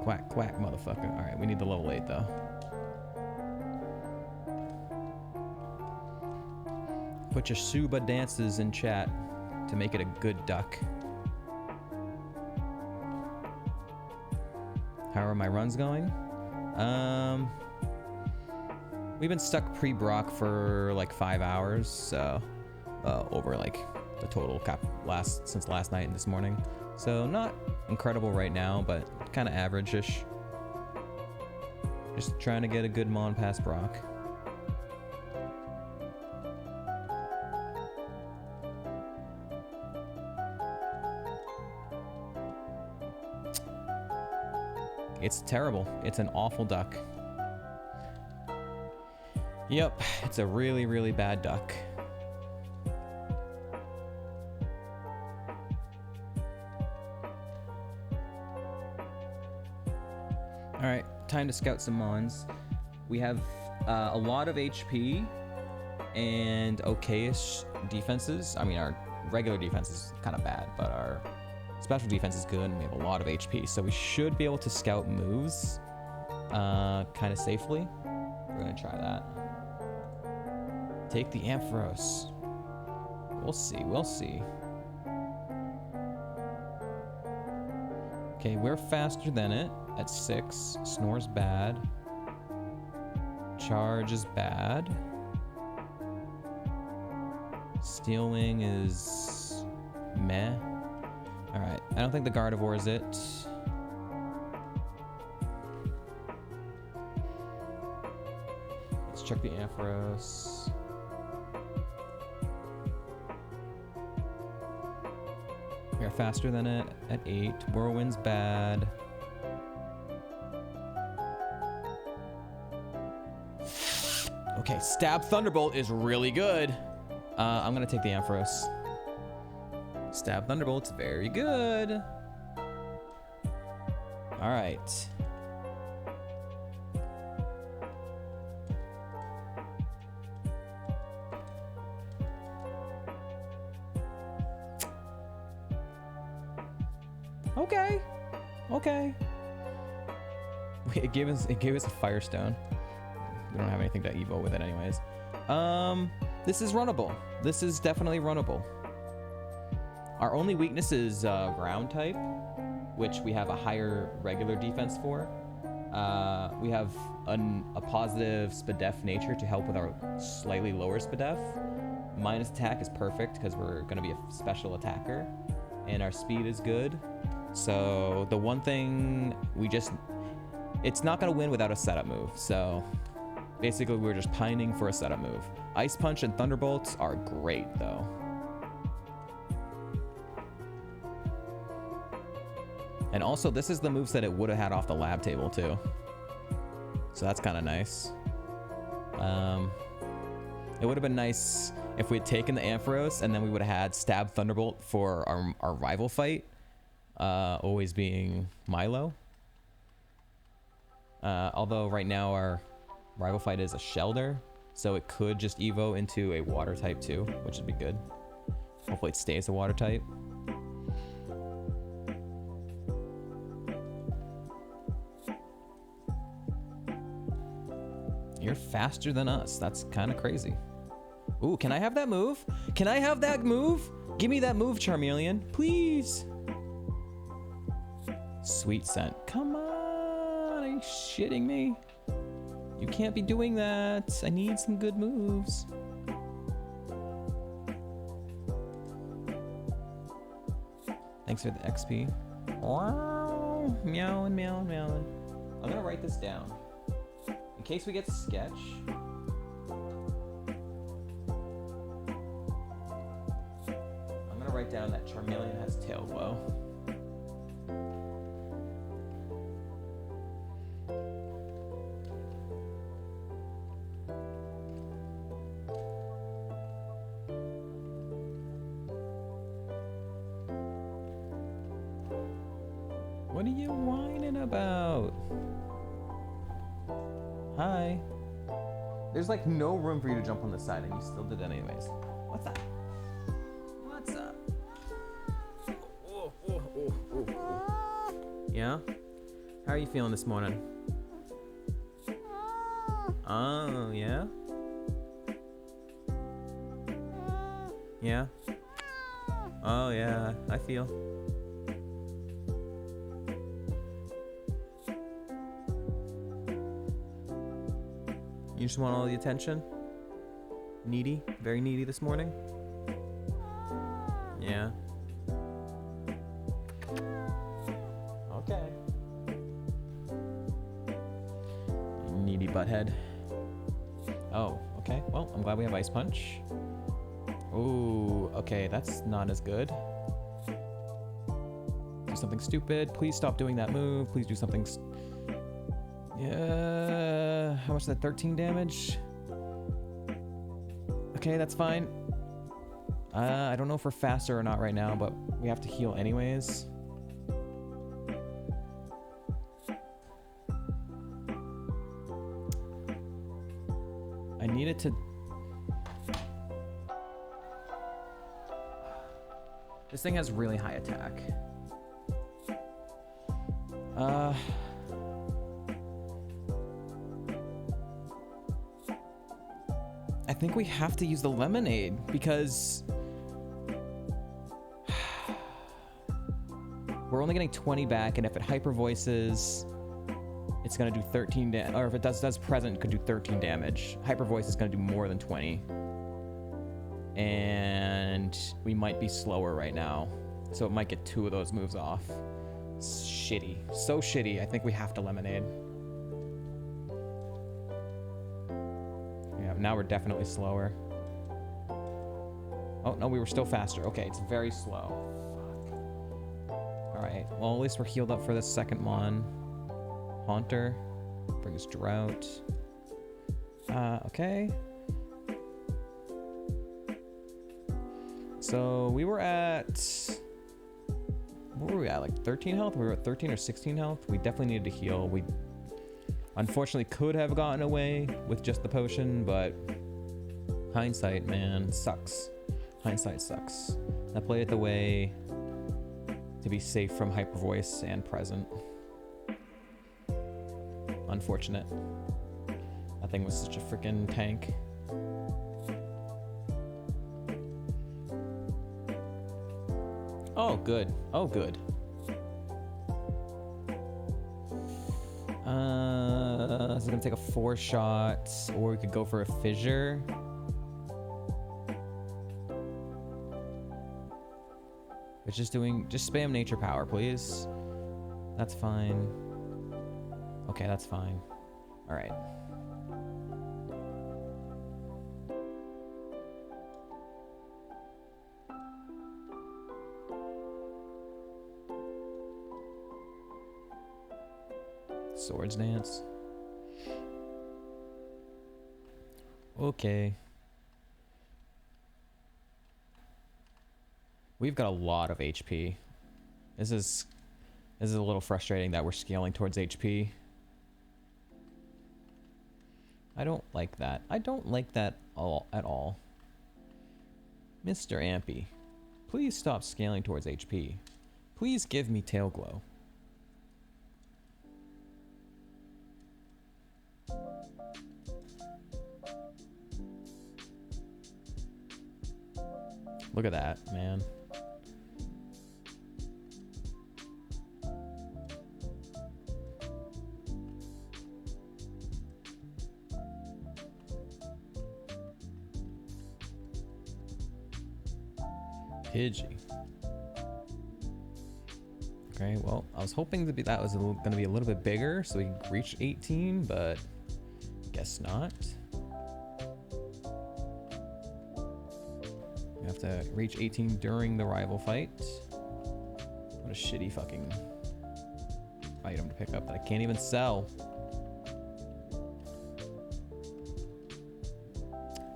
Quack, quack, motherfucker. All right, we need the level 8, though. Put your Suba dances in chat to make it a good duck. How are my runs going? We've been stuck pre-Brock for like 5 hours, so over like the total since last night and this morning. So not incredible right now, but kind of average-ish. Just trying to get a good mon past Brock. It's terrible. It's an awful duck. Yep, it's a really, really bad duck. All right, time to scout some mons. We have a lot of HP and okayish defenses. I mean, our regular defense is kind of bad, but our special defense is good, and we have a lot of HP, so we should be able to scout moves kind of safely. We're gonna try that. Take the Ampharos. We'll see, we'll see. Okay, we're faster than it at 6. Snore's bad. Charge is bad. Steel Wing is meh. Alright, I don't think the Gardevoir is it. Let's check the Ampharos. We are faster than it at 8. Whirlwind's bad. Okay, Stab Thunderbolt is really good. I'm gonna take the Ampharos. Stab Thunderbolt's very good. All right. Okay. Okay. Wait, it gave us a Firestone. We don't have anything to evo with it anyways. This is runnable. This is definitely runnable. Our only weakness is ground type, which we have a higher regular defense for. We have a positive Spadef nature to help with our slightly lower Spadef. Minus attack is perfect because we're going to be a special attacker, and our speed is good. So the one thing it's not going to win without a setup move. So basically we're just pining for a setup move. Ice Punch and Thunderbolts are great though. And also, this is the moves that it would have had off the lab table, too. So that's kind of nice. It would have been nice if we had taken the Ampharos and then we would have had Stab Thunderbolt for our rival fight. Always being Milo. Although right now our rival fight is a Shelder. So it could just evo into a water type too, which would be good. Hopefully it stays a water type. You're faster than us. That's kind of crazy. Ooh, can I have that move? Can I have that move? Give me that move, Charmeleon, please. Sweet scent. Come on, are you shitting me? You can't be doing that. I need some good moves. Thanks for the XP. Wow, meowing, meowing, meowing. I'm gonna write this down. In case we get sketch. I'm gonna write down that Charmeleon has tail glow. What are you whining about? Hi. There's like no room for you to jump on the side and you still did it anyways. What's up? What's up? Yeah? How are you feeling this morning? Oh, yeah? Yeah? Oh, yeah, I feel. You just want all the attention? Needy? Very needy this morning? Yeah. Okay. Needy butthead. Oh, okay. Well, I'm glad we have Ice Punch. Ooh, okay, that's not as good. Do something stupid. Please stop doing that move. Please do something yeah, how much is that? 13 damage? Okay, that's fine. I don't know if we're faster or not right now, but we have to heal anyways. I need it to... This thing has really high attack. I think we have to use the lemonade because we're only getting 20 back, and if it hyper voices, it's gonna do 13 damage, or if it does present, it could do 13 damage. Hyper voice is gonna do more than 20, and we might be slower right now, so it might get 2 of those moves off. Shitty, so shitty. I think we have to lemonade. Now we're definitely slower. Oh, no, we were still faster. Okay, it's very slow. Fuck. Alright, well, at least we're healed up for this second mon. Haunter. Brings Drought. Okay. So, we were at... What were we at? Like 13 health? We were at 13 or 16 health? We definitely needed to heal. We... Unfortunately, could have gotten away with just the potion, but hindsight, man, sucks. Hindsight sucks. I played it the way to be safe from hyper voice and present. Unfortunate. That thing was such a freaking tank. Oh, good. Oh, good. This is gonna take a 4 shot, or we could go for a fissure. It's just spam nature power, please. That's fine. Okay, that's fine. All right. Swords Dance. Okay. We've got a lot of HP. This is a little frustrating that we're scaling towards HP. I don't like that. I don't like that at all. Mr. Ampy, please stop scaling towards HP. Please give me Tail Glow. Look at that, man. Pidgey. Okay, well, I was hoping that was going to be a little bit bigger so we could reach 18, but guess not. We have to reach 18 during the rival fight. What a shitty fucking item to pick up that I can't even sell.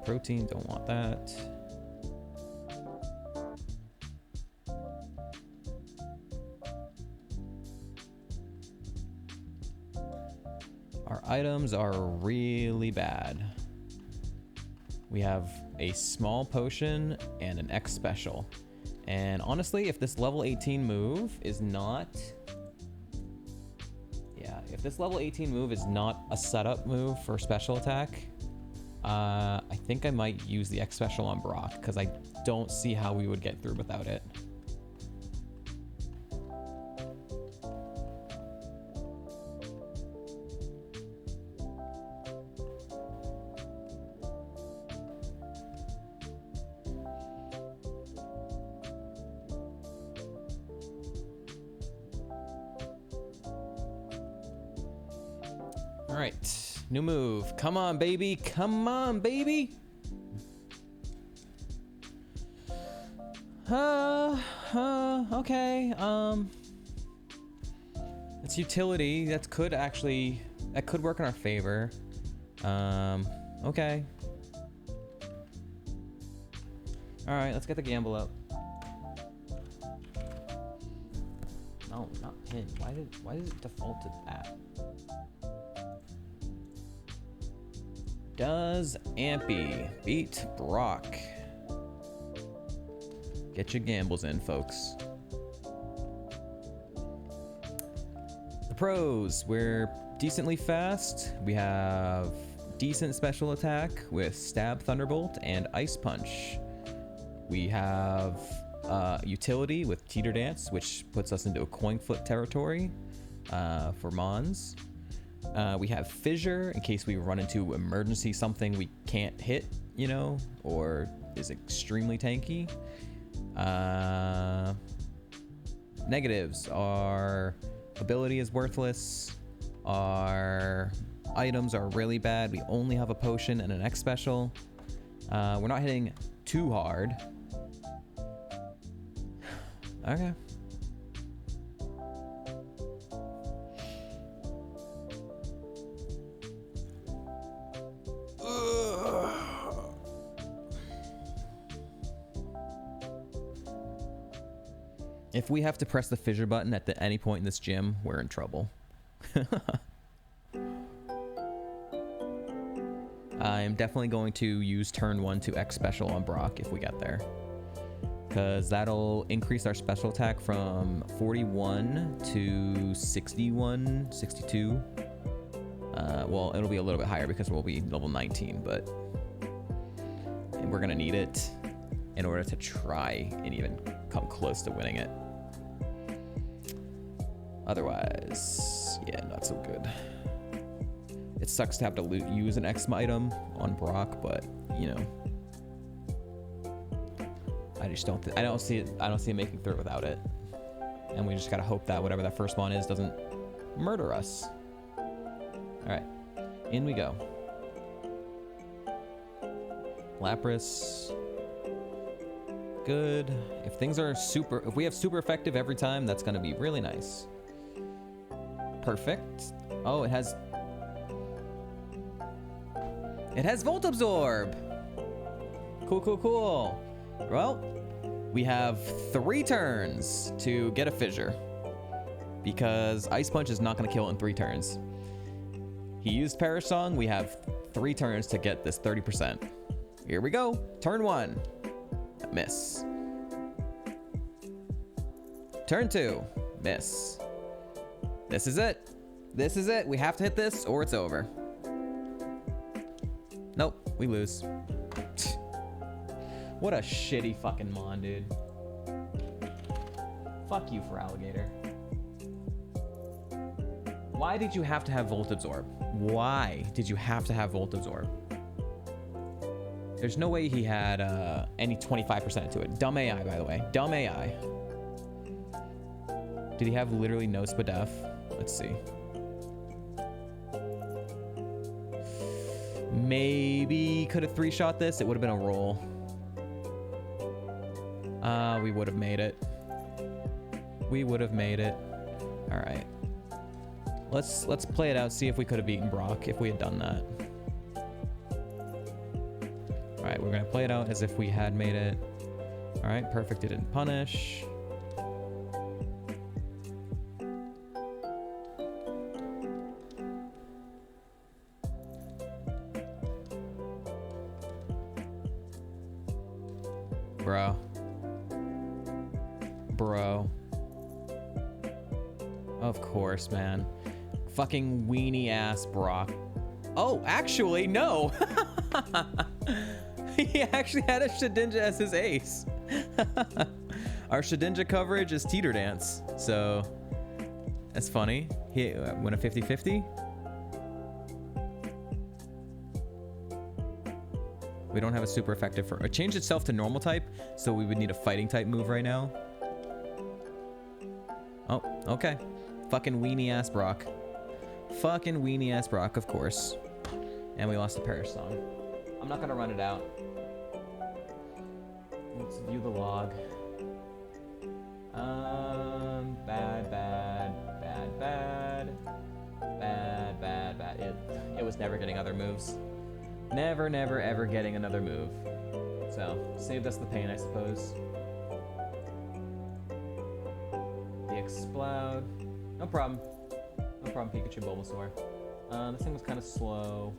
Protein, don't want that. Our items are really bad. We have a small potion and an X special. And honestly, if this level 18 move is not... Yeah, if this level 18 move is not a setup move for special attack, I think I might use the X special on Brock, because I don't see how we would get through without it. Alright, new move. Come on, baby. Come on, baby. Okay. It's utility. That could work in our favor. Okay. Alright, let's get the gamble up. No, not pin. Why did it default to that? Does Ampy beat Brock? Get your gambles in, folks. The pros, we're decently fast. We have decent special attack with Stab, Thunderbolt, and Ice Punch. We have utility with Teeter Dance, which puts us into a coin flip territory for Mons. We have Fissure in case we run into emergency something we can't hit, you know, or is extremely tanky. Negatives, our ability is worthless, our items are really bad, we only have a potion and an X special. We're not hitting too hard. Okay. If we have to press the fissure button at any point in this gym, we're in trouble. I'm definitely going to use turn 1 to X special on Brock if we get there, because that'll increase our special attack from 41 to 61, 62. Well, it'll be a little bit higher because we'll be level 19, but we're gonna need it in order to try and even come close to winning it. Otherwise, yeah, not so good. It sucks to have to use an X item on Brock, but you know, I just don't. I don't see it making through it without it. And we just gotta hope that whatever that first one is doesn't murder us. All right, in we go. Lapras. Good. If we have super effective every time, that's gonna be really nice. Perfect. Oh, it has Volt Absorb. Cool. Well, we have 3 turns to get a fissure, because Ice Punch is not gonna kill it in 3 turns. He used Perish Song. We have 3 turns to get this 30%. Here we go. Turn 1. Miss. Turn 2. Miss. This is it. This is it. We have to hit this or it's over. Nope. We lose. What a shitty fucking mon, dude. Fuck you for alligator. Why did you have to have Volt Absorb? Why did you have to have Volt Absorb? There's no way he had any 25% to it. Dumb AI, by the way. Dumb AI. Did he have literally no Spadef? Let's see. Maybe could have 3-shot this. It would have been a roll. We would have made it. We would have made it. All right. Let's play it out. See if we could have beaten Brock if we had done that. All right, we're gonna play it out as if we had made it. All right, perfect. It didn't punish. Bro. Of course, man. Fucking weenie ass Brock. Oh, actually, no. He actually had a Shedinja as his ace. Our Shedinja coverage is Teeter Dance. So, that's funny. He went a 50-50. We don't have a super effective for... It changed itself to normal type, so we would need a fighting type move right now. Oh, okay. Fucking weenie ass Brock. Fucking weenie ass Brock, of course. And we lost the Perish Song. I'm not gonna run it out. Let's view the log. Bad. It was never getting other moves. Never, ever getting another move. So, saved us the pain, I suppose. The Explode. No problem. No problem, Pikachu Bulbasaur. This thing was kind of slow.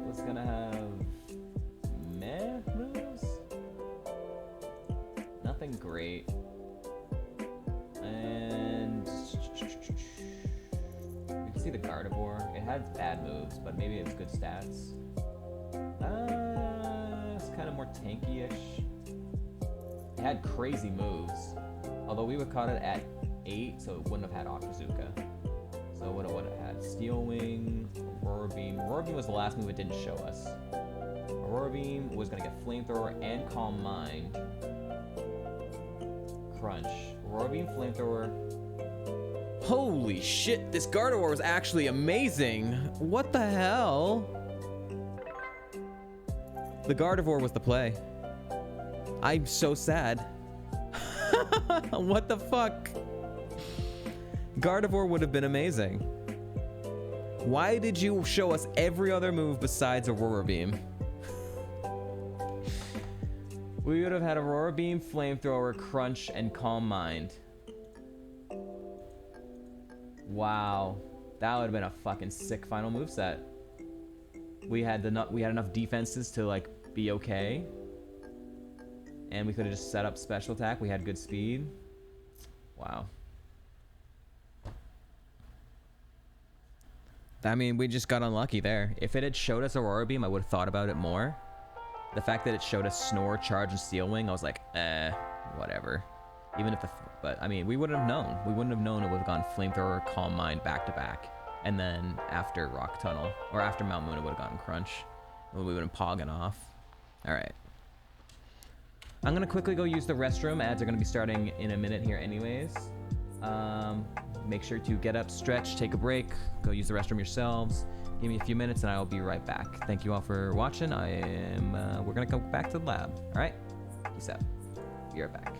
Was gonna have meh moves? Nothing great. And you can see the Gardevoir. It had bad moves, but maybe it's good stats. It's kind of more tanky-ish. It had crazy moves. Although we would caught it at 8, so it wouldn't have had Okazuka. So what it would have had? Steel Wing, Aurora Beam. Aurora Beam was the last move it didn't show us. Aurora Beam was going to get Flamethrower and Calm Mind. Crunch. Aurora Beam, Flamethrower. Holy shit, this Gardevoir was actually amazing. What the hell? The Gardevoir was the play. I'm so sad. What the fuck? Gardevoir would have been amazing. Why did you show us every other move besides Aurora Beam? We would have had Aurora Beam, Flamethrower, Crunch, and Calm Mind. Wow. That would have been a fucking sick final moveset. We had enough defenses to like be okay. And we could have just set up special attack. We had good speed. Wow. I mean, we just got unlucky there. If it had showed us Aurora Beam, I would have thought about it more. The fact that it showed us Snore, Charge, and Steel Wing, I was like, whatever. Even if but I mean, we wouldn't have known. We wouldn't have known it would have gone Flamethrower, Calm Mind back to back. And then after Rock Tunnel, or after Mount Moon, it would have gotten Crunch. We would have pogging off. All right. I'm gonna quickly go use the restroom. Ads are gonna be starting in a minute here anyways. Make sure to get up, stretch, take a break, go use the restroom yourselves. Give me a few minutes and I will be right back. Thank you all for watching. We're gonna go back to the lab. All right, peace out. Be right back.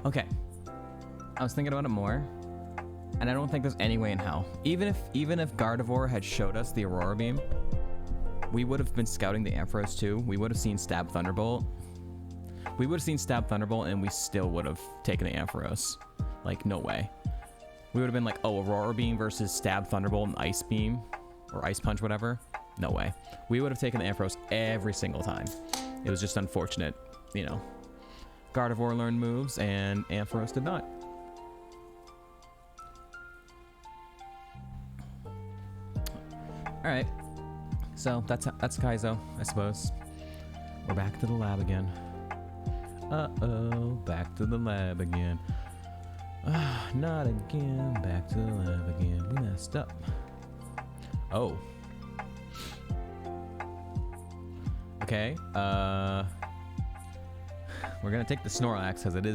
Okay. I was thinking about it more, and I don't think there's any way in hell. Even if Gardevoir had showed us the Aurora Beam, we would have been scouting the Ampharos too. We would have seen Stab Thunderbolt. We would have seen Stab Thunderbolt, and we still would have taken the Ampharos. Like, no way. We would have been like, oh, Aurora Beam versus Stab Thunderbolt and Ice Beam, or Ice Punch, whatever. No way. We would have taken the Ampharos every single time. It was just unfortunate, you know. Gardevoir learned moves, and Ampharos did not. All right. So that's Kaizo, I suppose. We're back to the lab again. Uh-oh, back to the lab again. Not again, back to the lab again. We messed up. Oh. Okay, we're gonna take the Snorlax because it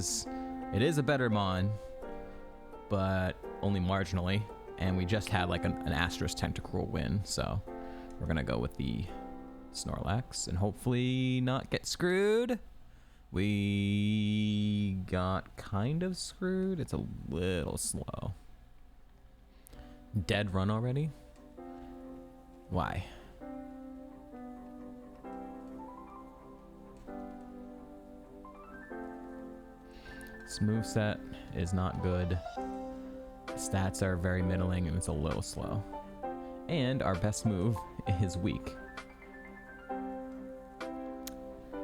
is a better mon, but only marginally, and we just had like an Asterisk Tentacruel win, so we're gonna go with the Snorlax and hopefully not get screwed. We got kind of screwed. It's a little slow. Dead run already? Why? This moveset is not good. Stats are very middling and it's a little slow. And our best move is weak.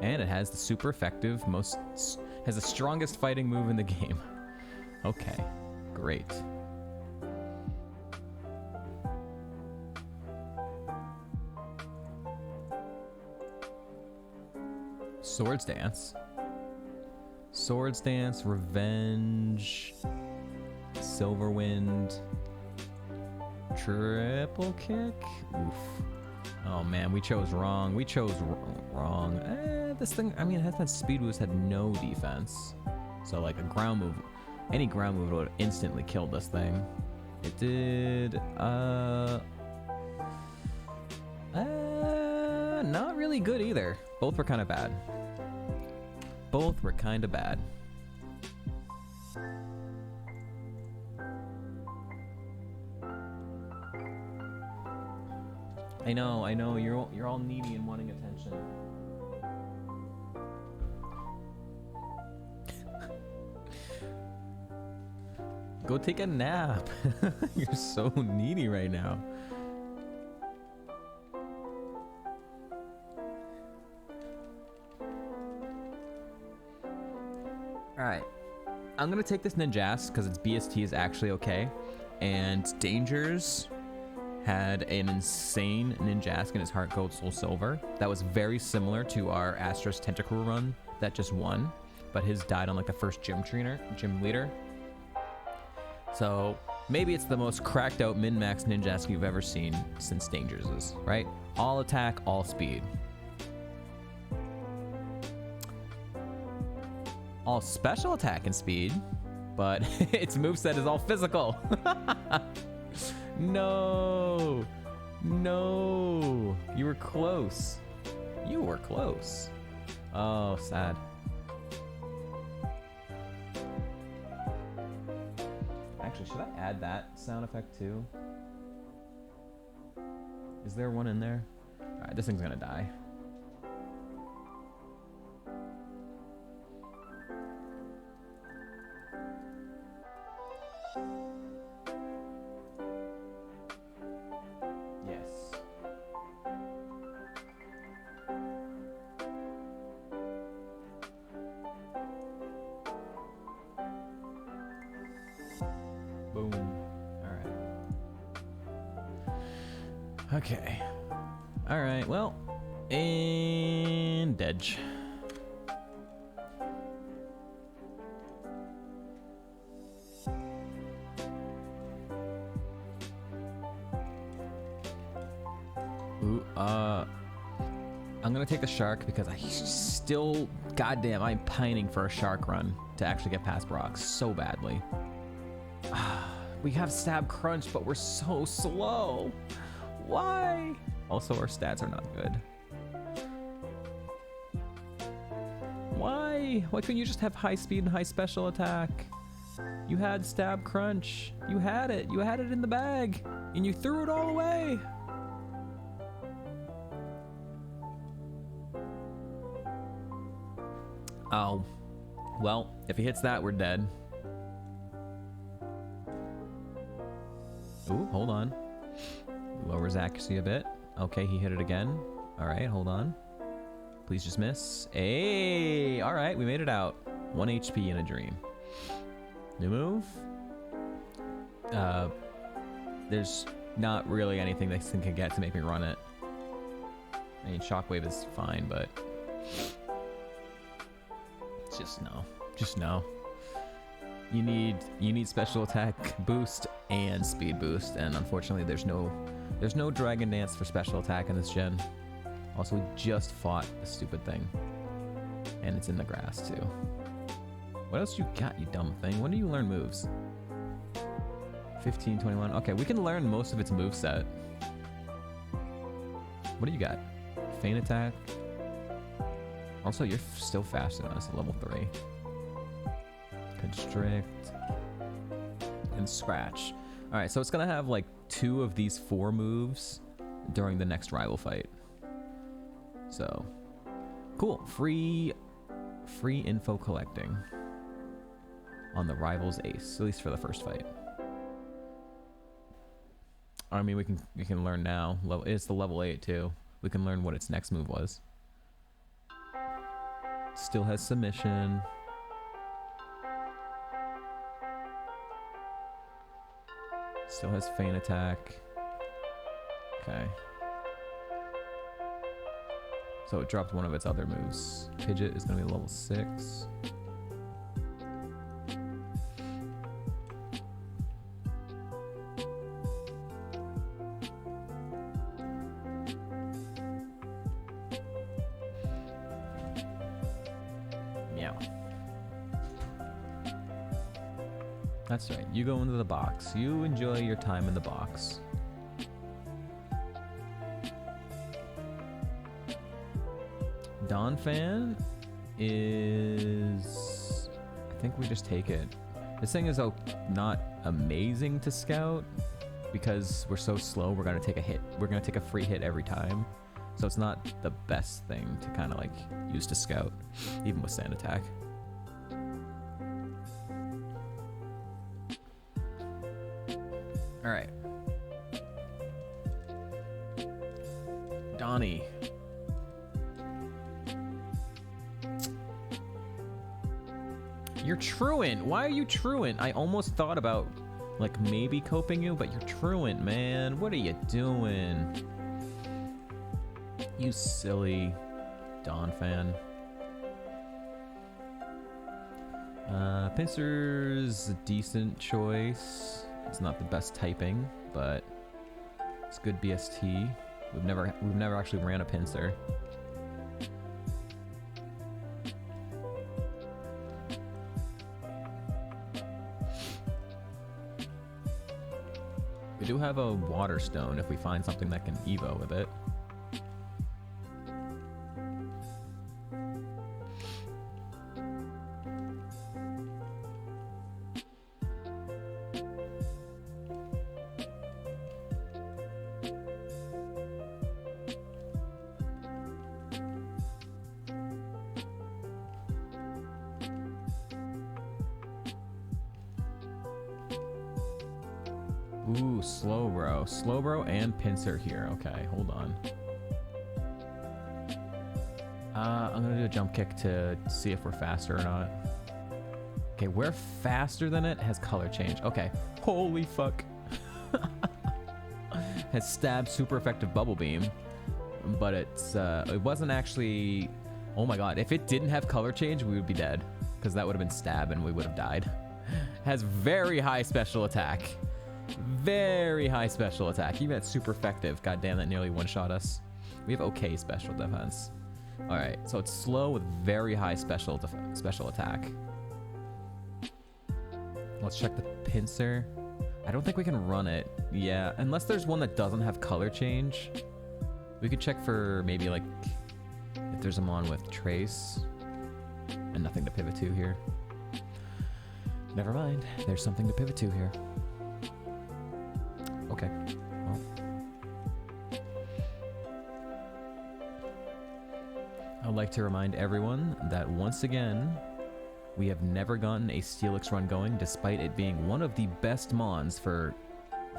And it has the super effective, has the strongest fighting move in the game. Okay, great. Swords Dance. Swords Dance, Revenge, Silverwind, Triple Kick. Oof. Oh man, we chose wrong. We chose wrong. This thing, I mean, it has that speed boost, had no defense. So like a ground move, any ground move would have instantly killed this thing. It did, not really good either. Both were kind of bad. Both were kind of bad. I know, you're all needy and wanting attention. Go take a nap. You're so needy right now. Alright. I'm gonna take this Ninjask because its BST is actually okay. And Dangers had an insane Ninjask in his Heart Gold Soul Silver. That was very similar to our Asterisk Tentacruel run that just won. But his died on like the first gym leader. So maybe it's the most cracked out min-max Ninjask you've ever seen since Dangers', right? All attack, all speed. All special attack and speed, but its moveset is all physical. No, you were close. You were close. Oh, sad. Actually, should I add that sound effect too? Is there one in there? All right, this thing's gonna die. Okay. Alright, well. And Dedge. Ooh, I'm gonna take the Shark because I still, goddamn, I'm pining for a Shark run to actually get past Brock so badly. We have Stab Crunch, but we're so slow. Why? Also, our stats are not good. Why? Why? Why couldn't you just have high speed and high special attack? You had stab crunch. You had it. You had it in the bag. And you threw it all away. Oh. Well, if he hits that, we're dead. Ooh, hold on. Lowers accuracy a bit. Okay, he hit it again. Alright, hold on. Please just miss. Hey! Alright, we made it out. 1 HP in a dream. New move. There's not really anything this thing can get to make me run it. I mean, Shockwave is fine, but... just no. Just no. You need special attack boost and speed boost, and unfortunately there's no Dragon Dance for special attack in this gen. Also, we just fought the stupid thing. And it's in the grass too. What else you got, you dumb thing? When do you learn moves? 15, 21. Okay, we can learn most of its moveset. What do you got? Feint attack. Also, you're still faster than us at level 3. Constrict. And scratch. Alright, so it's gonna have like 2 of these 4 moves during the next rival fight. So, cool. Free info collecting on the rival's ace, at least for the first fight. I mean, we can learn now. It's the level 8 too. We can learn what its next move was. Still has submission. Still has feint attack. Okay. So it dropped one of its other moves. Pidgeot is going to be level 6. Meow. That's right. You go into the box. You enjoy your time in the box. Donphan is... I think we just take it. This thing is not amazing to scout because we're so slow. We're going to take a hit. We're going to take a free hit every time. So it's not the best thing to kind of like use to scout, even with sand attack. All right. Donnie. You're truant. Why are you truant? I almost thought about like maybe coping you, but you're truant, man. What are you doing? You silly Donphan. Pinsir's a decent choice. It's not the best typing, but it's good BST. We've never actually ran a Pinsir. We do have a water stone if we find something that can evo with it. Ooh, Slowbro. Slowbro and Pinsir here. Okay, hold on. I'm gonna do a jump kick to see if we're faster or not. Okay, we're faster than it. Has color change. Okay. Holy fuck. Has stab, super effective bubble beam. But it wasn't actually... Oh my god, if it didn't have color change, we would be dead. Because that would have been stab and we would have died. Has very high special attack. Very high special attack. Even at super effective. God damn, that nearly one-shot us. We have okay special defense. Alright, so it's slow with very high special attack. Let's check the Pinsir. I don't think we can run it. Yeah, unless there's one that doesn't have color change. We could check for maybe like if there's a mon with trace. And nothing to pivot to here. Never mind. There's something to pivot to here. Okay. Well. I would like to remind everyone that once again, we have never gotten a Steelix run going, despite it being one of the best mons for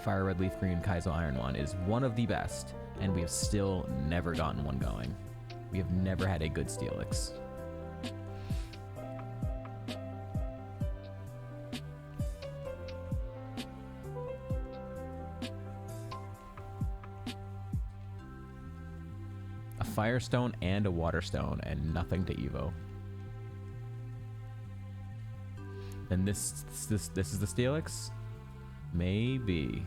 FireRed, Leaf Green, Kaizo Ironmon. Is one of the best, and we have still never gotten one going. We have never had a good Steelix. A Firestone and a Waterstone, and nothing to Evo. And this is the Steelix? Maybe.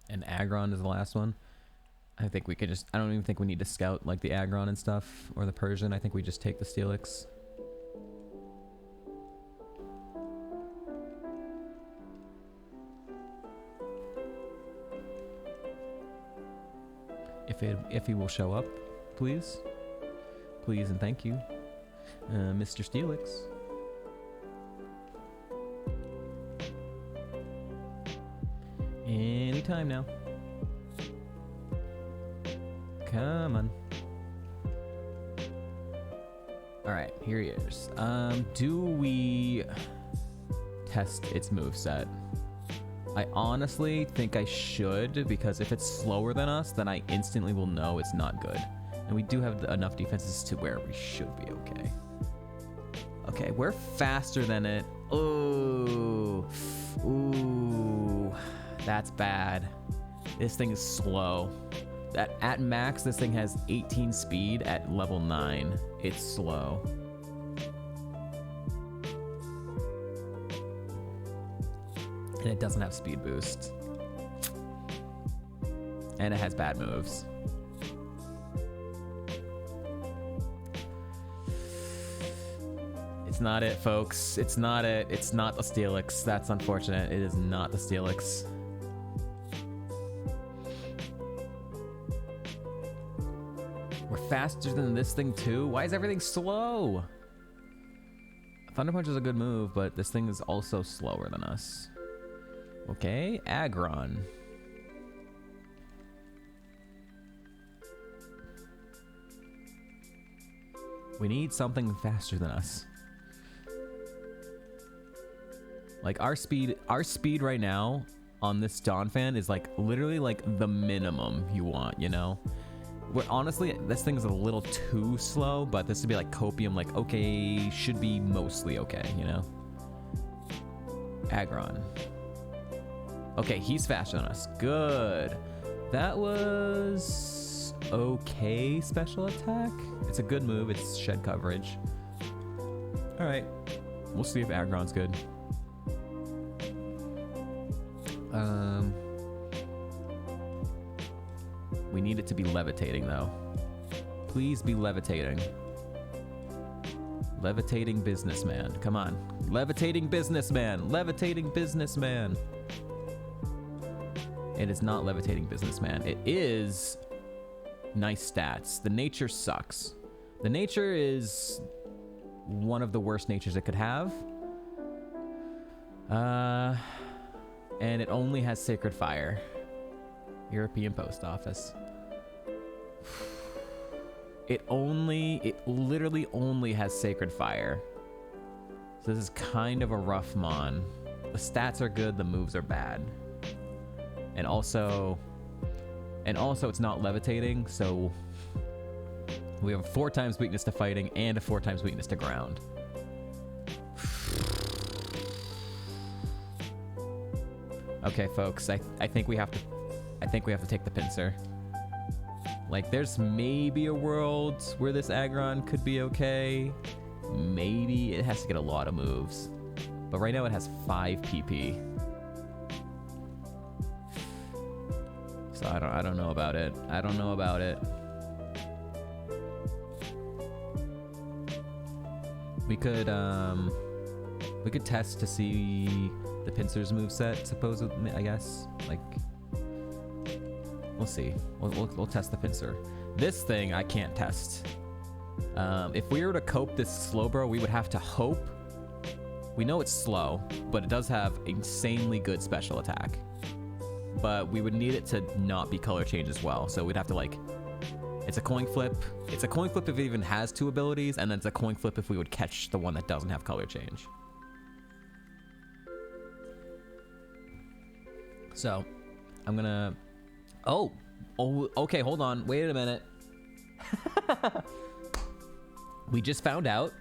And Aggron is the last one. I think we could just, I don't even think we need to scout like the Aggron and stuff, or the Persian. I think we just take the Steelix. If he will show up, please. Please and thank you, Mr. Steelix. Anytime now. Come on. Alright, here he is. Do we test its moveset? I honestly think I should, because if it's slower than us, then I instantly will know it's not good. And we do have enough defenses to where we should be okay. Okay, we're faster than it. Ooh. Ooh. That's bad. This thing is slow. At max, this thing has 18 speed at level 9. It's slow. And it doesn't have speed boost. And it has bad moves. It's not it, folks. It's not it. It's not the Steelix. That's unfortunate. It is not the Steelix. We're faster than this thing too? Why is everything slow? Thunder Punch is a good move, but this thing is also slower than us. Okay, Aggron. We need something faster than us. Like our speed right now on this Donphan is like literally like the minimum you want, you know? Where honestly, this thing is a little too slow, but this would be like Copium, like okay, should be mostly okay, you know? Aggron. Okay, he's faster than us. Good. That was okay special attack. It's a good move. It's shed coverage. All right. We'll see if Aggron's good. We need it to be levitating though. Please be levitating. Levitating businessman. Come on. Levitating businessman. Levitating businessman. It is not levitating businessman. It is nice stats. The nature sucks. The nature is one of the worst natures it could have. And it only has Sacred Fire. European Post Office. It literally only has Sacred Fire. So this is kind of a rough mon. The stats are good, the moves are bad. And also it's not levitating, so we have a 4 times weakness to fighting and a 4 times weakness to ground. Okay, folks, I think we have to take the pincer. Like, there's maybe a world where this Aggron could be okay. Maybe it has to get a lot of moves. But right now it has 5 PP. So I don't know about it. I don't know about it. We could test to see the Pinsir's moveset, supposedly, I guess. Like, we'll see. We'll test the Pinsir. This thing I can't test. If we were to cope this Slowbro, we would have to hope. We know it's slow, but it does have insanely good special attack. But we would need it to not be color change as well. So we'd have to like, it's a coin flip. It's a coin flip if it even has 2 abilities, and then it's a coin flip if we would catch the one that doesn't have color change. So I'm gonna, oh, okay, hold on. Wait a minute. We just found out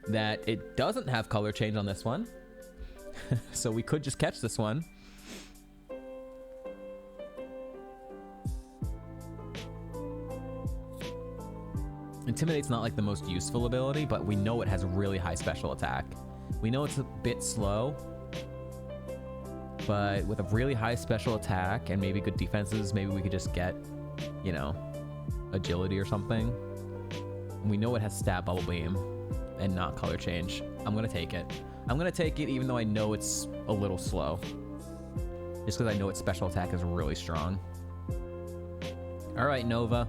that it doesn't have color change on this one. So we could just catch this one. Intimidate's not like the most useful ability, but we know it has really high special attack. We know it's a bit slow, but with a really high special attack and maybe good defenses, maybe we could just get, you know, agility or something. We know it has stab bubble beam and not color change. I'm gonna take it. I'm gonna take it even though I know it's a little slow. Just because I know its special attack is really strong. All right, Nova.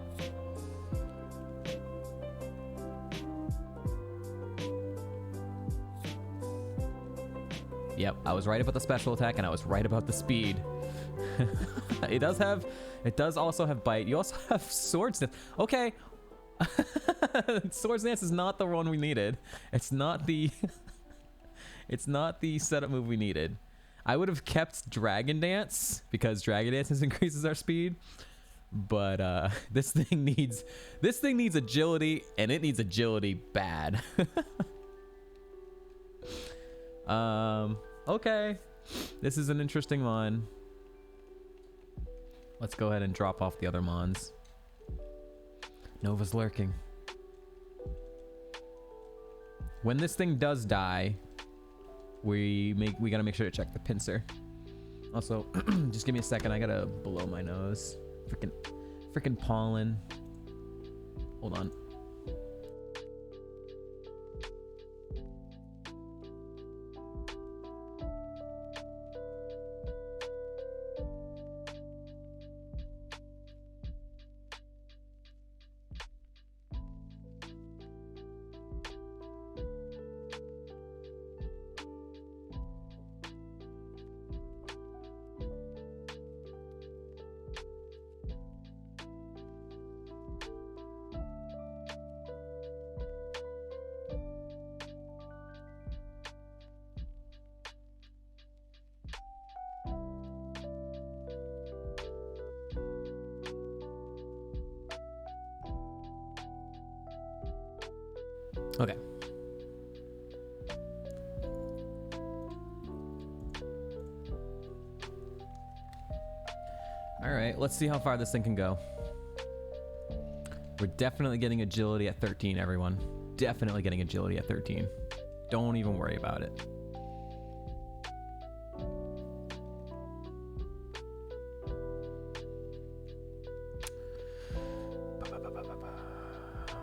Yep, I was right about the special attack and I was right about the speed. It does also have bite. You also have sword stance. Okay. Sword stance is not the one we needed. It's not the it's not the setup move we needed. I would have kept Dragon Dance because Dragon Dance increases our speed. But this thing needs agility, and it needs agility bad. Okay. This is an interesting one. Let's go ahead and drop off the other mons. Nova's lurking. When this thing does die, we gotta make sure to check the Pinsir. Also, just give me a second. I gotta blow my nose. Freaking pollen. Hold on. Okay. All right, let's see how far this thing can go. We're definitely getting agility at 13, everyone. Definitely getting agility at 13. Don't even worry about it.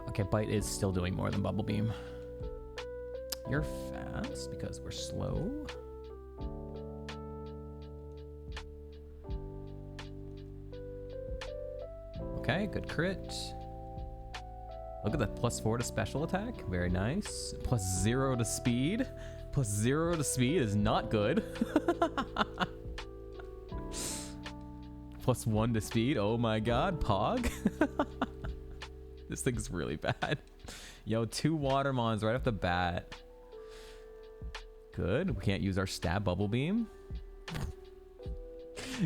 Okay, Bite is still doing more than Bubble Beam. You're fast because we're slow. Okay, good crit. Look at that, +4 to special attack. Very nice. +0 to speed. +0 to speed is not good. +1 to speed. Oh my god, Pog. This thing's really bad. Yo, 2 water mons right off the bat. Good. We can't use our stab bubble beam.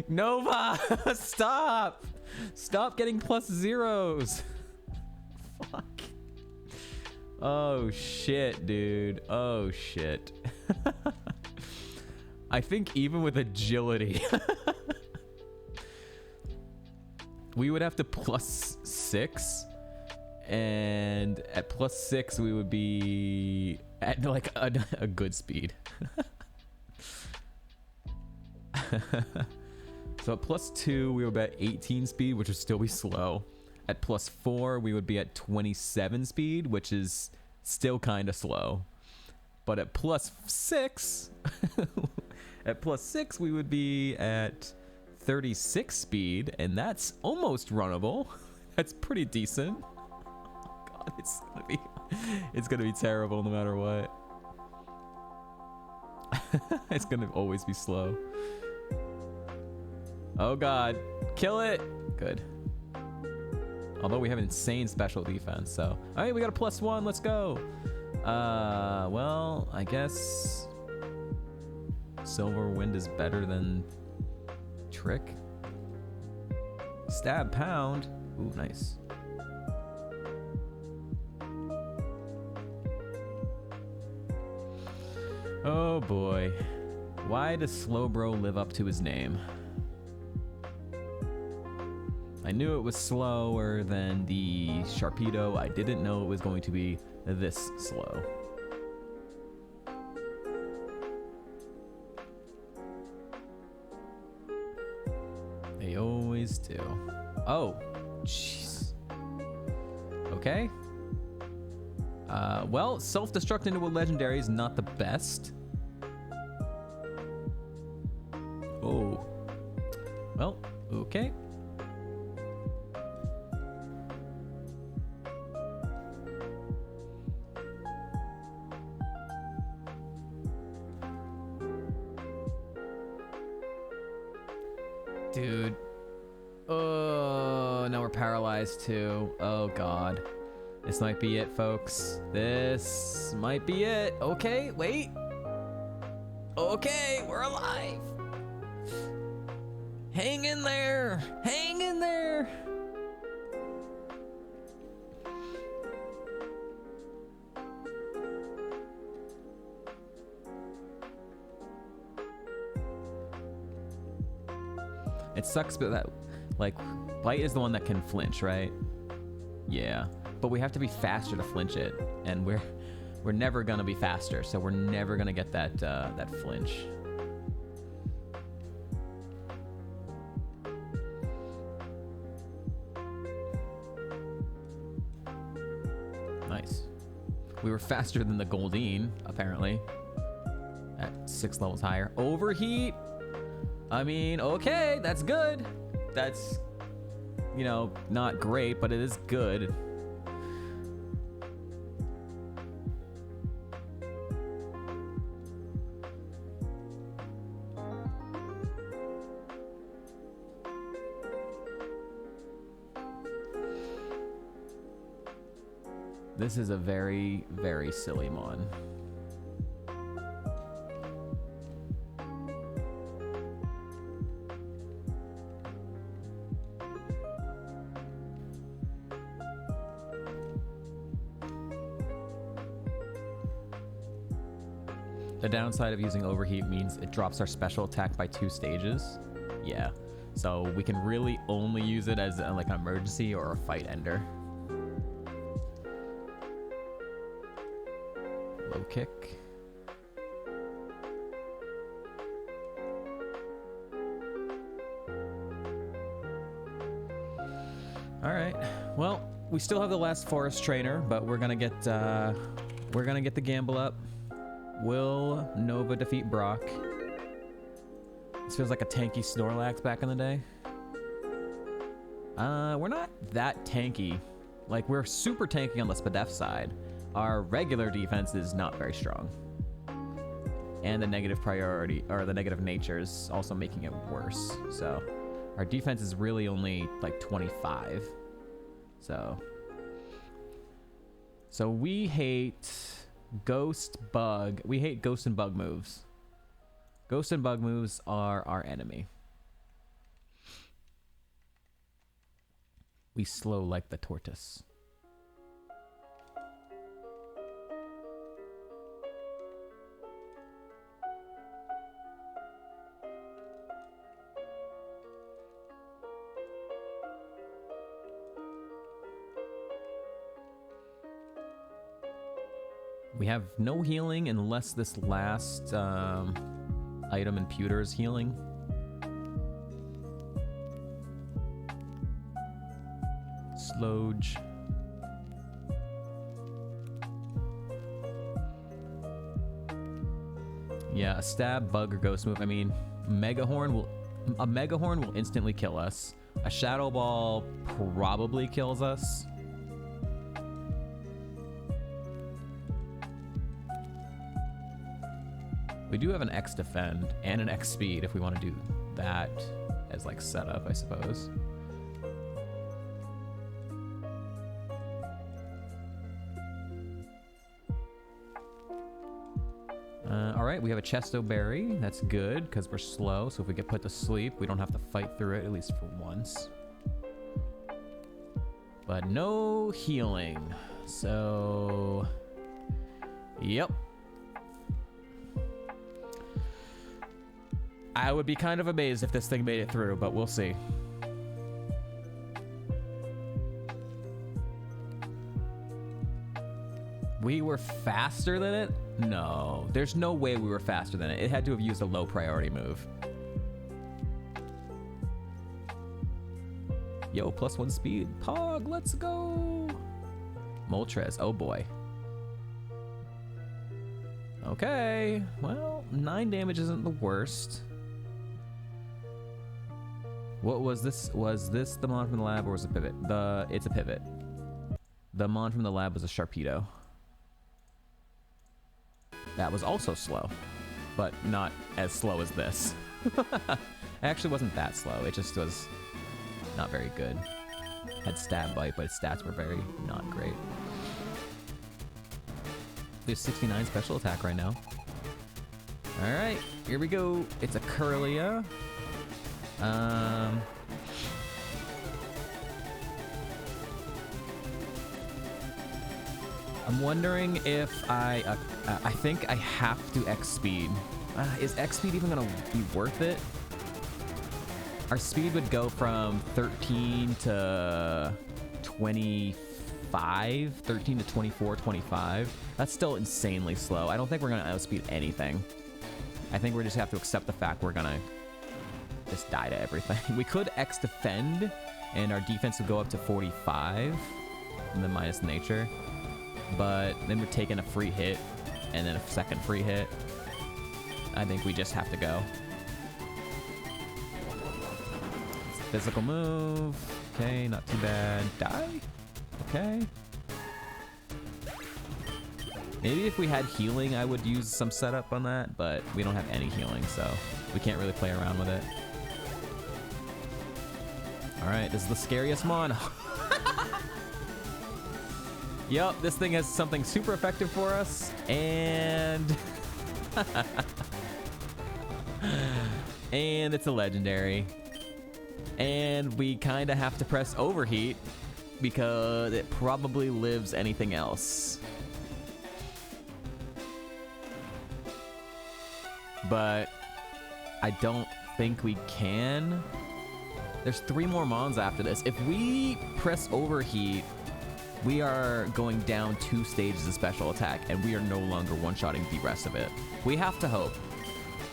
Nova! Stop! Stop getting +0s. Fuck. Oh shit, dude. Oh shit. I think even with agility, we would have to +6. And at +6 we would be at like a good speed. So at +2 we would be at 18 speed, which would still be slow. At +4 we would be at 27 speed, which is still kind of slow. But at +6 At +6, we would be at 36 speed, and that's almost runnable. That's pretty decent. Oh God, it's gonna be terrible no matter what. It's gonna always be slow. Oh God, kill it! Good. Although we have insane special defense, so. All right, we got a +1, let's go. Well, I guess Silver Wind is better than Trick. Stab Pound. Ooh, nice. Oh boy. Why does Slowbro live up to his name? I knew it was slower than the Sharpedo. I didn't know it was going to be this slow. They always do. Oh, jeez. Okay. Well, self-destruct into a legendary is not the best. Oh. Well, okay. Dude. Oh, now we're paralyzed too. Oh God. This might be it, folks. This might be it. Okay, wait. Okay, we're alive. Hang in there. Hang in there. It sucks, but that, like, Bite is the one that can flinch, right? Yeah, but we have to be faster to flinch it, and we're never gonna be faster, so we're never gonna get that that flinch. Nice. We were faster than the Goldeen, apparently. At 6 levels higher. Overheat. I mean, okay, that's good. That's, you know, not great, but it is good. This is a very, very silly mon. The downside of using Overheat means it drops our special attack by 2 stages. Yeah, so we can really only use it as like an emergency or a fight ender. Low kick. All right. Well, we still have the last forest trainer, but we're gonna get the gamble up. Will Nova defeat Brock? This feels like a tanky Snorlax back in the day. We're not that tanky. Like, we're super tanky on the Spadef side. Our regular defense is not very strong. And the negative priority, or the negative nature, is also making it worse. So, our defense is really only like 25. So we hate Ghost, Bug. We hate Ghost and Bug moves. Ghost and Bug moves are our enemy. We slow like the tortoise. We have no healing unless this last item in pewter is healing. Slowge. Yeah, a stab, bug, or ghost move. I mean, a Mega Horn will instantly kill us. A Shadow Ball probably kills us. We do have an X defend and an X speed if we want to do that as like setup, I suppose. All right, we have a Chesto Berry. That's good because we're slow. So if we get put to sleep, we don't have to fight through it, at least for once. But no healing. So, yep. I would be kind of amazed if this thing made it through, but we'll see. We were faster than it? No, there's no way we were faster than it. It had to have used a low priority move. Yo, +1 speed. Pog, let's go. Moltres, oh boy. Okay, well, 9 damage isn't the worst. What was this? Was this the Mon from the lab or was it pivot? It's a pivot. The Mon from the lab was a Sharpedo. That was also slow, but not as slow as this. It actually wasn't that slow. It just was not very good. Had stab bite, but its stats were very not great. There's 69 special attack right now. All right, here we go. It's a Curlia. I'm wondering if I think I have to X speed. Is X speed even gonna be worth it? Our speed would go from 13 to 25, 13 to 24, 25. That's still insanely slow. I don't think we're gonna outspeed anything. I think we just have to accept the fact we're gonna just die to everything. We could X defend, and our defense would go up to 45, and then minus nature. But then we're taking a free hit, and then a second free hit. I think we just have to go. It's a physical move. Okay, not too bad. Die? Okay. Maybe if we had healing, I would use some setup on that, but we don't have any healing, so we can't really play around with it. Alright, this is the scariest Mon. Yep, this thing has something super effective for us, and... and it's a legendary. And we kind of have to press overheat, because it probably lives anything else. But I don't think we can. There's 3 more Mons after this. If we press overheat, we are going down 2 stages of special attack, and we are no longer one-shotting the rest of it. We have to hope.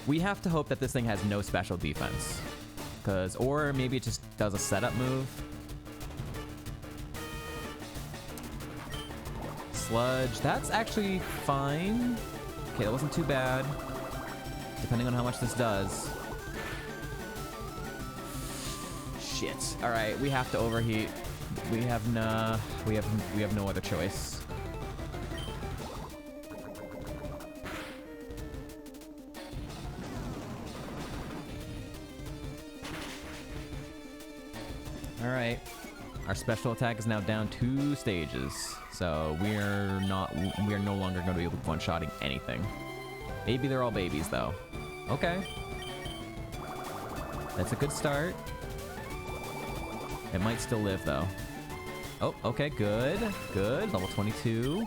We have to hope that this thing has no special defense. Or maybe it just does a setup move. Sludge, that's actually fine. Okay, that wasn't too bad. Depending on how much this does. Shit. All right, we have to overheat. We have no other choice. All right. Our special attack is now down 2 stages. So we are no longer going to be one-shotting anything. Maybe they're all babies though. Okay. That's a good start. It might still live though. Oh, okay, good. Good. Level 22.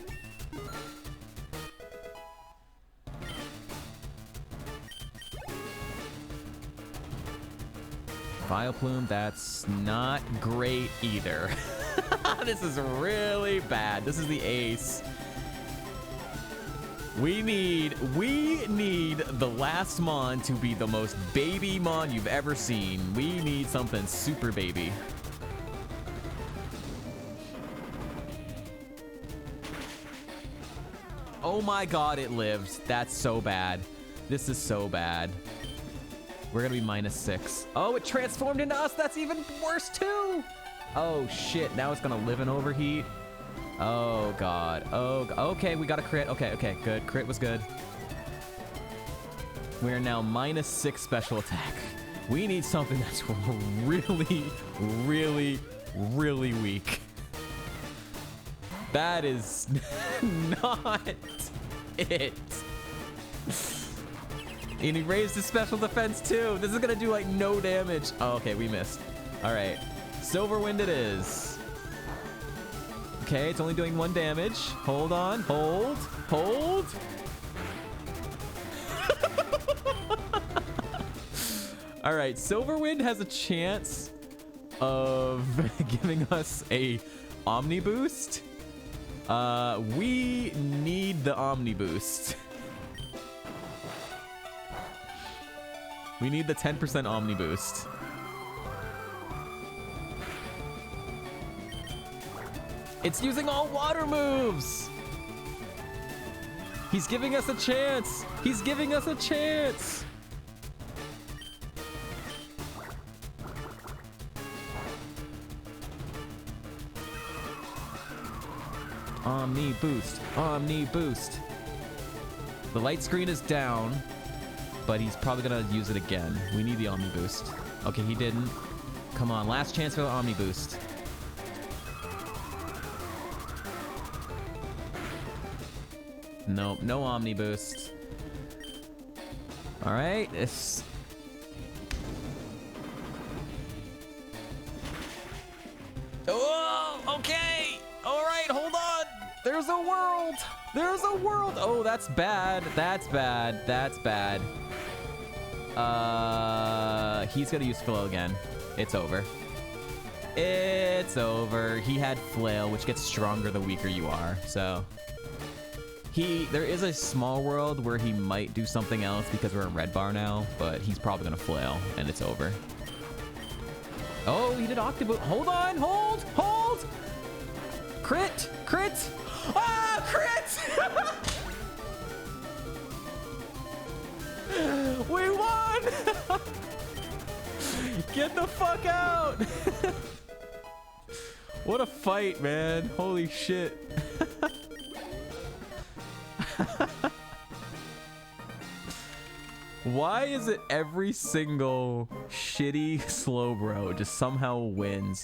Vileplume, that's not great either. This is really bad. This is the ace. We need the last Mon to be the most baby Mon you've ever seen. We need something super baby. Oh my god, it lived. That's so bad. This is so bad. We're gonna be -6. Oh, it transformed into us. That's even worse too. Oh shit, now it's gonna live and overheat. Oh god. Oh, okay, we got a crit. Okay, good. Crit was good. We're now -6 special attack. We need something that's really, really, really weak. That is not it. And he raised his special defense too. This is gonna do like no damage. Oh, okay, we missed. All right, Silver Wind it is. Okay, it's only doing 1 damage. Hold on, hold. All right, Silver Wind has a chance of giving us a Omni boost. We need the Omni boost. We need the 10% Omni boost. It's using all water moves. He's giving us a chance. He's giving us a chance. Omni boost. Omni boost. The light screen is down, but he's probably gonna use it again. We need the Omni boost. Okay, he didn't. Come on, last chance for the Omni boost. Nope, no Omni boost. All right, it's... Oh, okay. All right, hold on. There's a world. There's a world. Oh, that's bad. That's bad. That's bad. He's gonna use Flail again. It's over. It's over. He had Flail, which gets stronger the weaker you are. So there is a small world where he might do something else because we're in red bar now, but he's probably gonna Flail and it's over. Oh, he did Octoboot. Hold on, hold. Crit. Ah, crit! We won! Get the fuck out! What a fight, man. Holy shit. Why is it every single shitty Slowbro just somehow wins?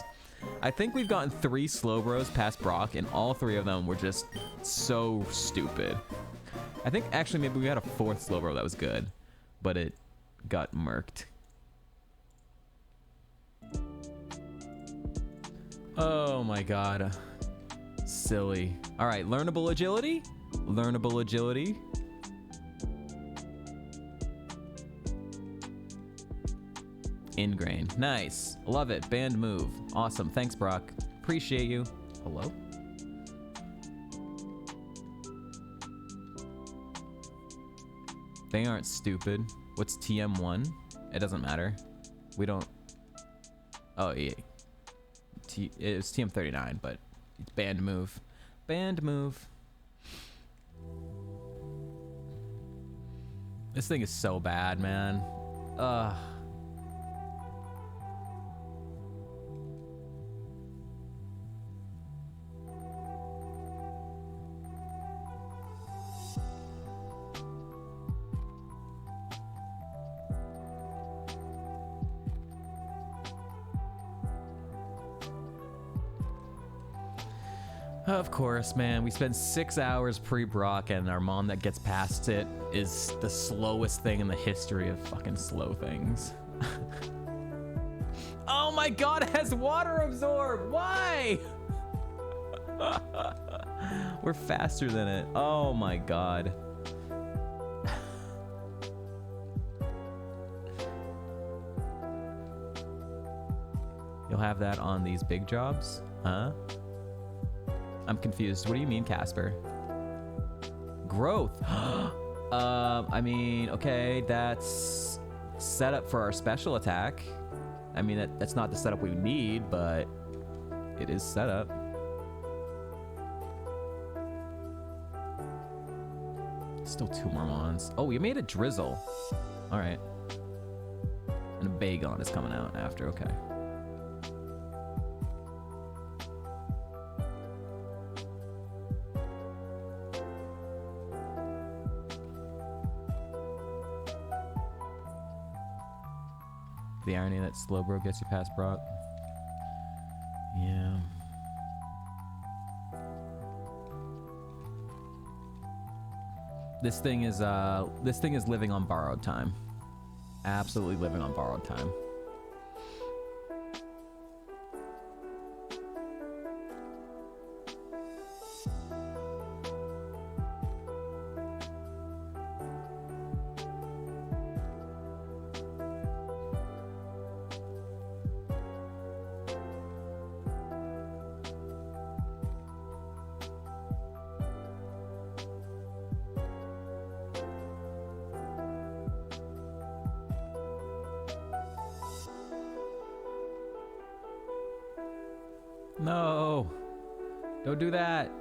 I think we've gotten 3 Slowbros past Brock, and all 3 of them were just so stupid. I think actually maybe we had a 4th Slowbro that was good, but it got murked. Oh my god. Silly. All right, learnable agility. Learnable agility. Ingrain. Nice. Love it. Band move. Awesome. Thanks, Brock. Appreciate you. Hello? They aren't stupid. What's TM1? It doesn't matter. We don't... Oh, yeah. It was TM39, but it's band move. Band move. This thing is so bad, man. Ugh. Of course, man. We spend 6 hours pre-Brock, and our mom that gets past it is the slowest thing in the history of fucking slow things. Oh my god, it has water absorb! Why? We're faster than it. Oh my god. You'll have that on these big jobs? Huh? I'm confused. What do you mean, Casper? Growth. I mean, okay, that's set up for our special attack. I mean, that's not the setup we need, but it is set up. Still 2 more mons. Oh, we made a drizzle. All right. And a Bagon is coming out after. Okay. The irony that Slowbro gets you past Brock. Yeah. This thing is living on borrowed time. Absolutely living on borrowed time. No, don't do that.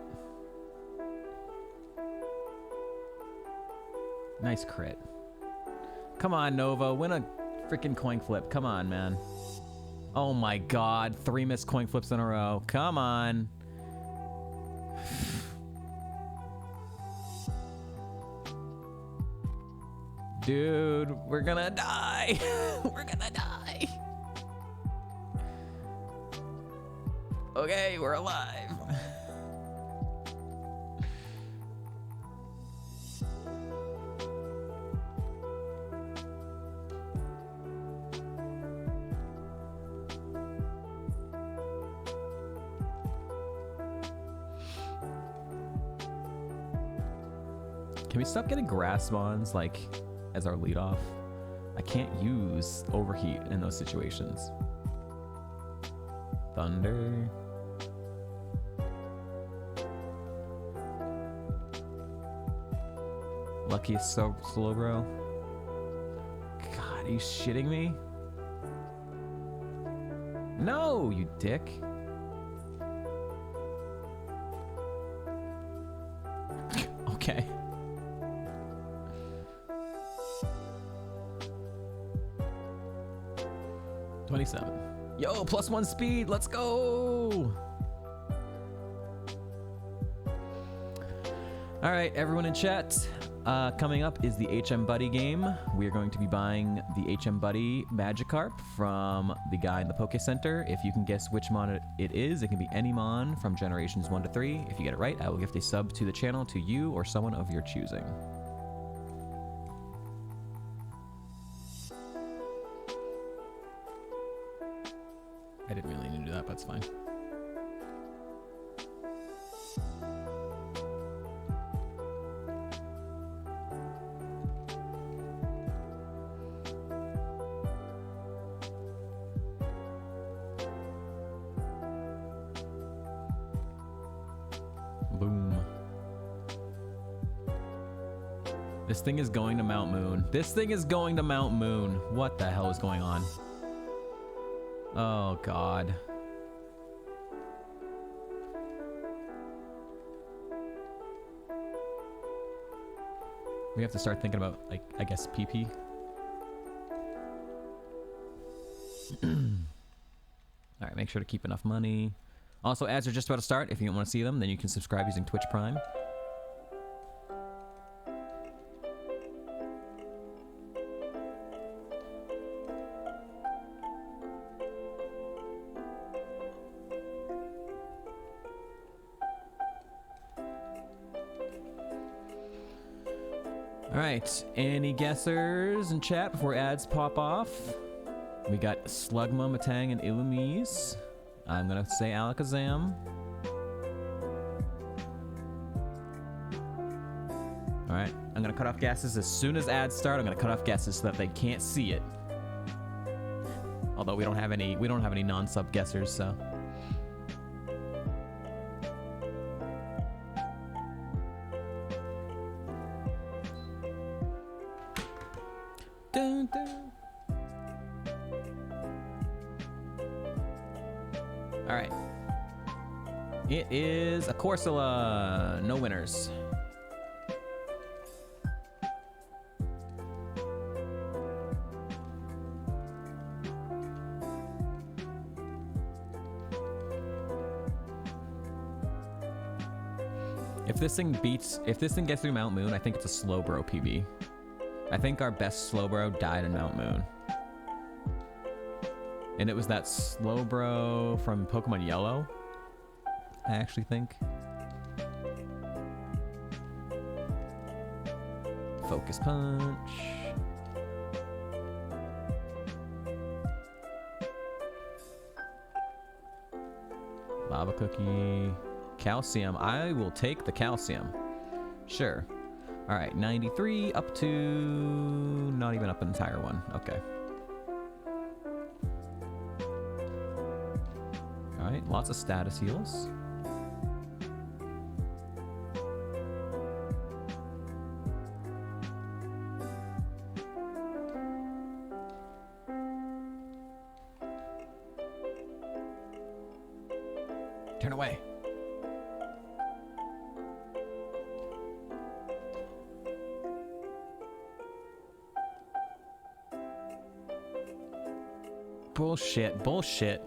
Nice crit. Come on, Nova, win a freaking coin flip. Come on, man. Oh my god, 3 missed coin flips in a row. Come on. Dude, we're gonna die. We're gonna die. Okay, we're alive. Can we stop getting grass mons like as our lead off? I can't use overheat in those situations. Thunder. Luckiest slow bro. God, are you shitting me? No, you dick. Okay. $27. Yo, +1 speed. Let's go. All right, everyone in chat. Coming up is the HM Buddy game. We're going to be buying the HM Buddy Magikarp from the guy in the Poke Center. If you can guess which mon it is, it can be any mon from generations 1 to 3. If you get it right, I will gift a sub to the channel to you or someone of your choosing. I didn't really need to do that, but it's fine. Boom. This thing is going to Mount Moon. This thing is going to Mount Moon. What the hell is going on? Oh, God. We have to start thinking about, like, I guess, PP. Alright, make sure to keep enough money. Also, ads are just about to start. If you don't want to see them, then you can subscribe using Twitch Prime. Alright, any guessers in chat before ads pop off? We got Slugma, Matang, and Illumise. I'm gonna say Alakazam. Alright, I'm gonna cut off guesses as soon as ads start. I'm gonna cut off guesses so that they can't see it. Although we don't have any non-sub guessers, so. Dun, dun. All right. It is a Corsola. No winners. If this thing gets through Mount Moon, I think it's a Slowbro PB. I think our best Slowbro died in Mount Moon. And it was that Slowbro from Pokemon Yellow, I actually think. Focus Punch. Lava Cookie. Calcium. I will take the calcium. Sure. Alright, 93 up to... not even up an entire one. Okay. Alright, lots of status heals. Turn away. Bullshit, bullshit.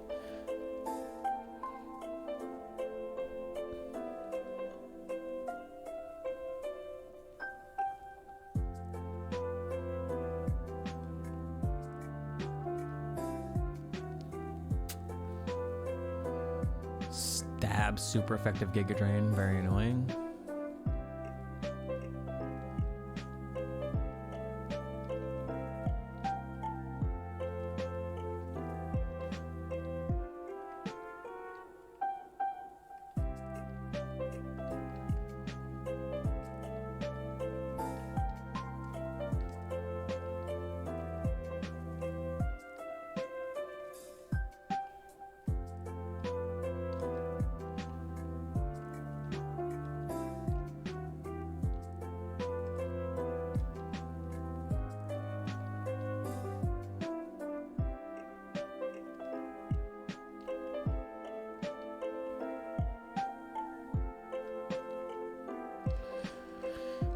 Stab, super effective Giga Drain, very annoying.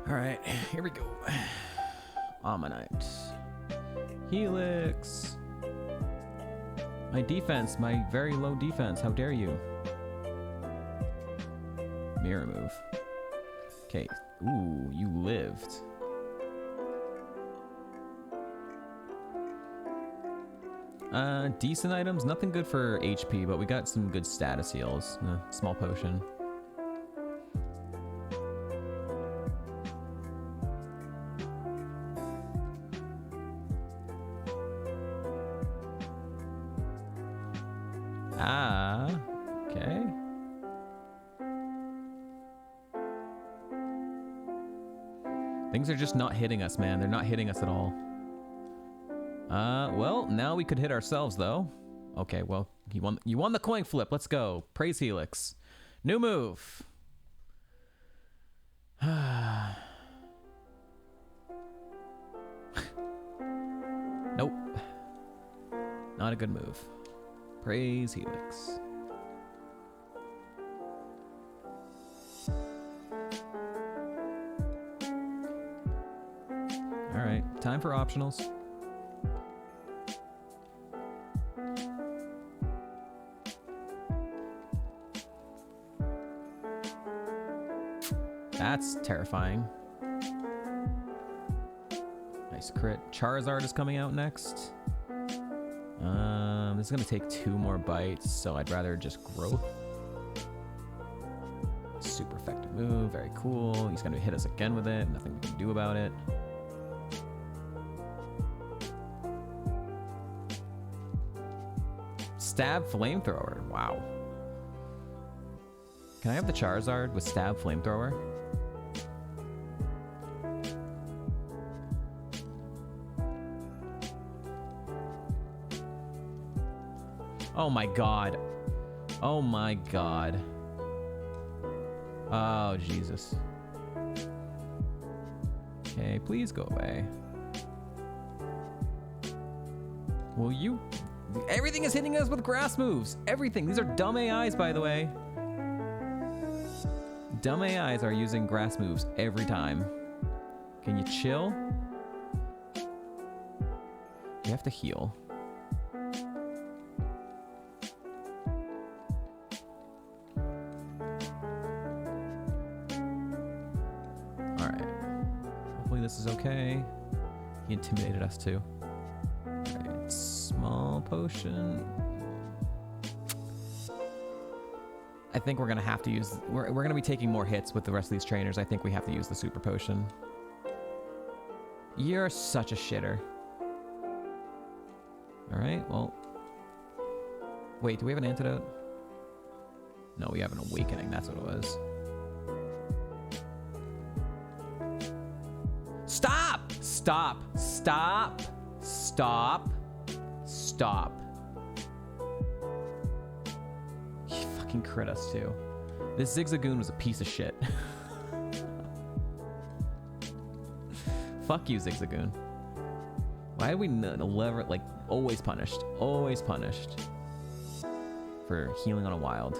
Alright, here we go. Ammonite. Helix. My defense, my very low defense. How dare you? Mirror move. Okay. Ooh, you lived. Decent items. Nothing good for HP, but we got some good status heals. Small potion. Ah, okay. Things are just not hitting us, man. They're not hitting us at all. Well, now we could hit ourselves, though. Okay, well, you won the coin flip. Let's go. Praise Helix. New move. Nope. Not a good move. Praise Helix. Alright, time for optionals. That's terrifying. Nice crit. Charizard is coming out next. This is gonna take 2 more bites, so I'd rather just growth. Super effective move, very cool. He's gonna hit us again with it, nothing we can do about it. Stab Flamethrower, wow. Can I have the Charizard with Stab Flamethrower? Oh my god. Oh my god. Oh, Jesus. Okay, please go away. Will you... Everything is hitting us with grass moves. Everything. These are dumb AIs, by the way. Dumb AIs are using grass moves every time. Can you chill? You have to heal. Alright. Hopefully this is okay. He intimidated us too. Alright, small potion. I think we're gonna have to use... We're gonna be taking more hits with the rest of these trainers. I think we have to use the super potion. You're such a shitter. Alright, well... Wait, do we have an antidote? No, we have an awakening. That's what it was. Stop! Stop! Stop! Stop! Stop. He fucking crit us too. This Zigzagoon was a piece of shit. Fuck you, Zigzagoon. Why are we never, like, always punished? Always punished. For healing on a wild.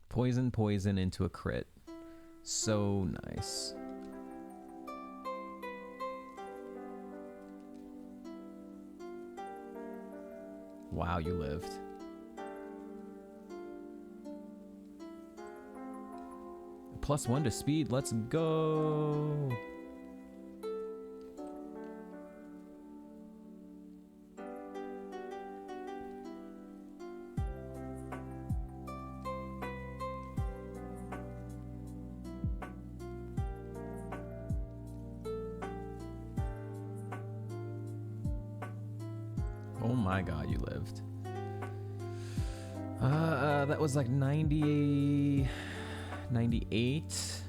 Poison, poison into a crit. So nice. Wow, you lived. +1 to speed, let's go. Oh my god, you lived. That was like 90, 98.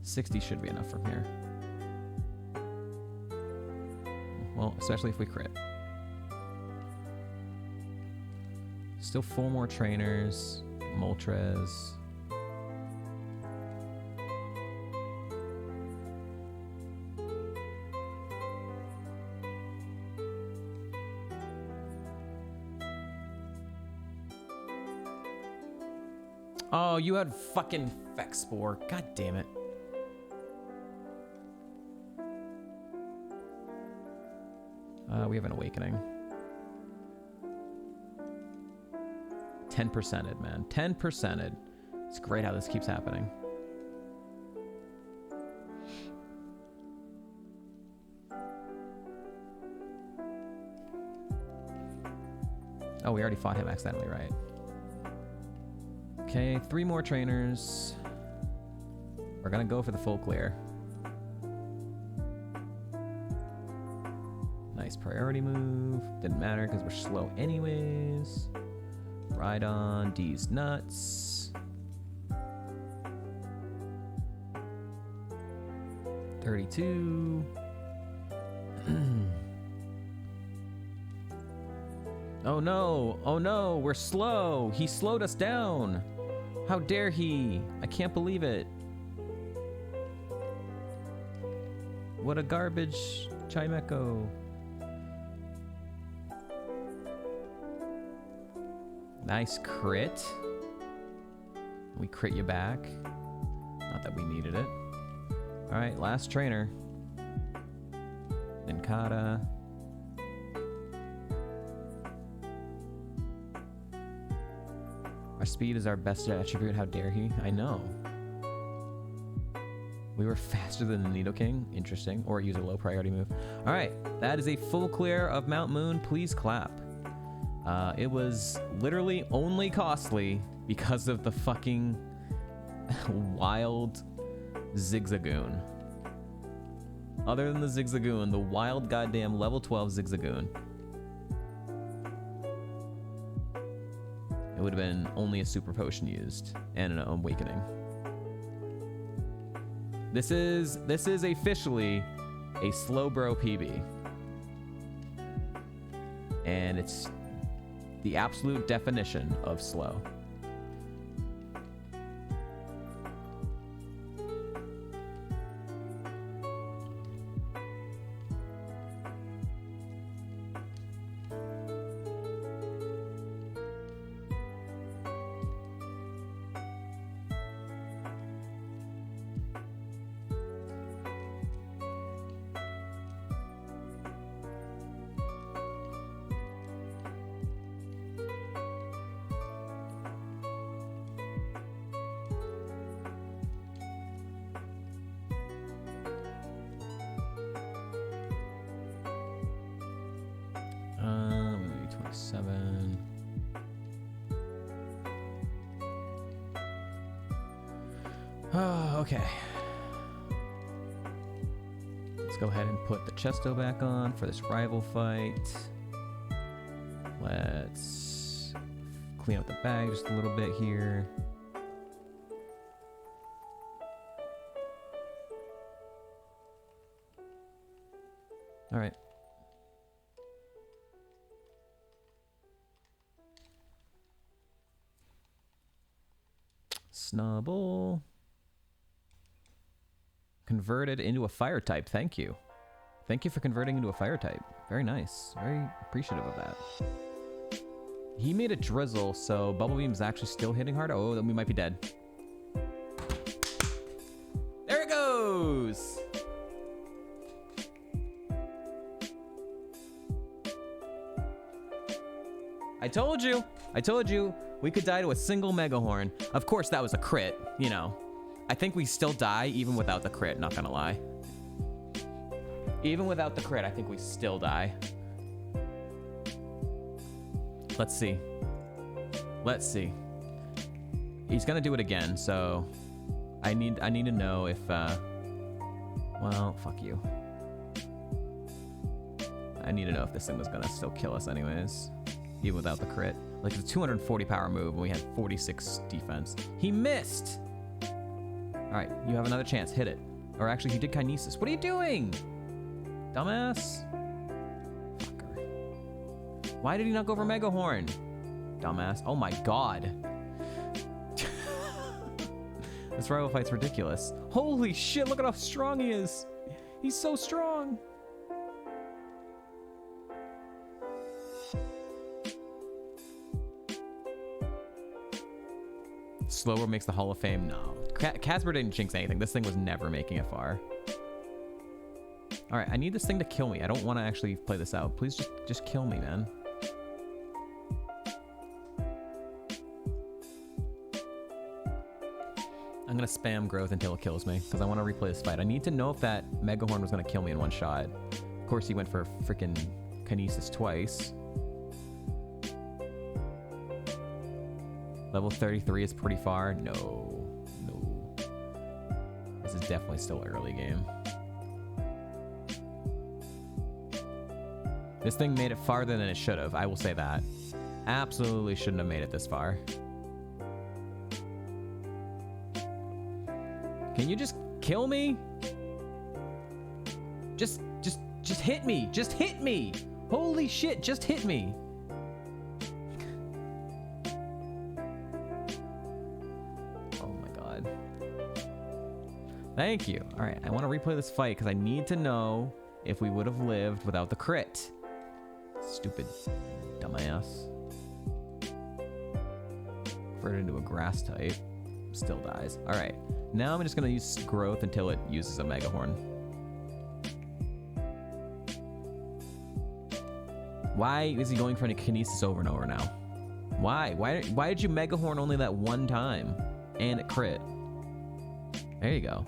60 should be enough from here. Well, especially if we crit. Still 4 more trainers. Moltres. Oh, you had fucking Fexspore. God damn it. We have an awakening. 10%ed, man. 10%ed. It's great how this keeps happening. Oh, we already fought him accidentally, right? Okay, 3 more trainers. We're gonna go for the full clear. Nice priority move. Didn't matter because we're slow anyways. Ride on D's nuts. 32. Oh no, oh no, we're slow. He slowed us down. How dare he? I can't believe it. What a garbage Chimeco. Nice crit. We crit you back. Not that we needed it. All right, last trainer. Ninkata. Our speed is our best attribute. How dare he? I know. We were faster than the Nidoking. Interesting. Or use a low priority move. All right, that is a full clear of Mount Moon. Please clap. It was literally only costly because of the fucking wild Zigzagoon. Other than the Zigzagoon, the wild goddamn level 12 Zigzagoon. It would have been only a super potion used and an awakening. This is officially a slow bro PB. And it's the absolute definition of slow. 7. Oh, okay. Let's go ahead and put the Chesto back on for this rival fight. Let's clean up the bag just a little bit here. All right. Snubble. Converted into a fire type. Thank you. Thank you for converting into a fire type. Very nice. Very appreciative of that. He made a drizzle, so Bubble Beam's actually still hitting hard. Oh, then we might be dead. There it goes! I told you. I told you we could die to a single Mega Horn. Of course, that was a crit, you know. I think we still die even without the crit, not gonna lie. Even without the crit, I think we still die. Let's see. Let's see. He's gonna do it again, so I need to know if well, fuck you. I need to know if this thing was gonna still kill us anyways, even without the crit. Like, it's a 240 power move and we had 46 defense. He missed! Alright, you have another chance. Hit it. Or actually, he did Kinesis. What are you doing? Dumbass. Fucker. Why did he not go for Mega Horn? Dumbass. Oh my god. This rival fight's ridiculous. Holy shit, look at how strong he is. He's so strong. Slower makes the Hall of Fame? No. Casper didn't jinx anything. This thing was never making it far. Alright, I need this thing to kill me. I don't want to actually play this out. Please just kill me, man. I'm gonna spam growth until it kills me, because I want to replay this fight. I need to know if that Mega Horn was gonna kill me in one shot. Of course, he went for freaking Kinesis twice. Level 33 is pretty far. No. No. This is definitely still early game. This thing made it farther than it should have. I will say that. Absolutely shouldn't have made it this far. Can you just kill me? Just hit me. Just hit me. Holy shit, just hit me. Thank you. All right, I want to replay this fight because I need to know if we would have lived without the crit. Stupid dumbass. Converted into a grass type. Still dies. All right, now I'm just going to use growth until it uses a Mega Horn. Why is he going for any Kinesis over and over now? Why? Why did you Mega Horn only that one time? And it crit. There you go.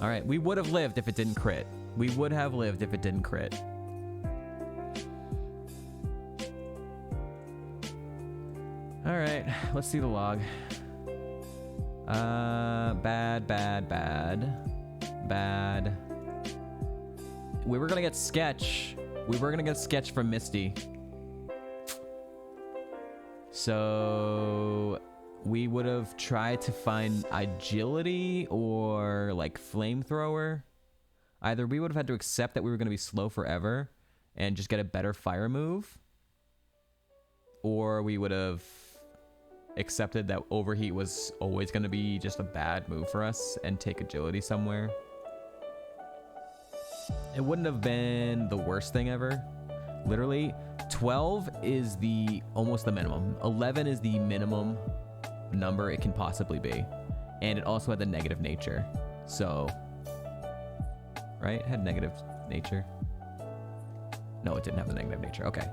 All right, we would have lived if it didn't crit. We would have lived if it didn't crit. All right, let's see the log. Bad. We were gonna get Sketch. We were gonna get Sketch from Misty. So we would have tried to find agility or like flamethrower. Either we would have had to accept that we were going to be slow forever and just get a better fire move, or we would have accepted that overheat was always going to be just a bad move for us and take agility somewhere. It wouldn't have been the worst thing ever. Literally 12 is almost the minimum. 11 is the minimum number it can possibly be, and it also had the negative nature, so right, it had negative nature. No, it didn't have the negative nature. Okay,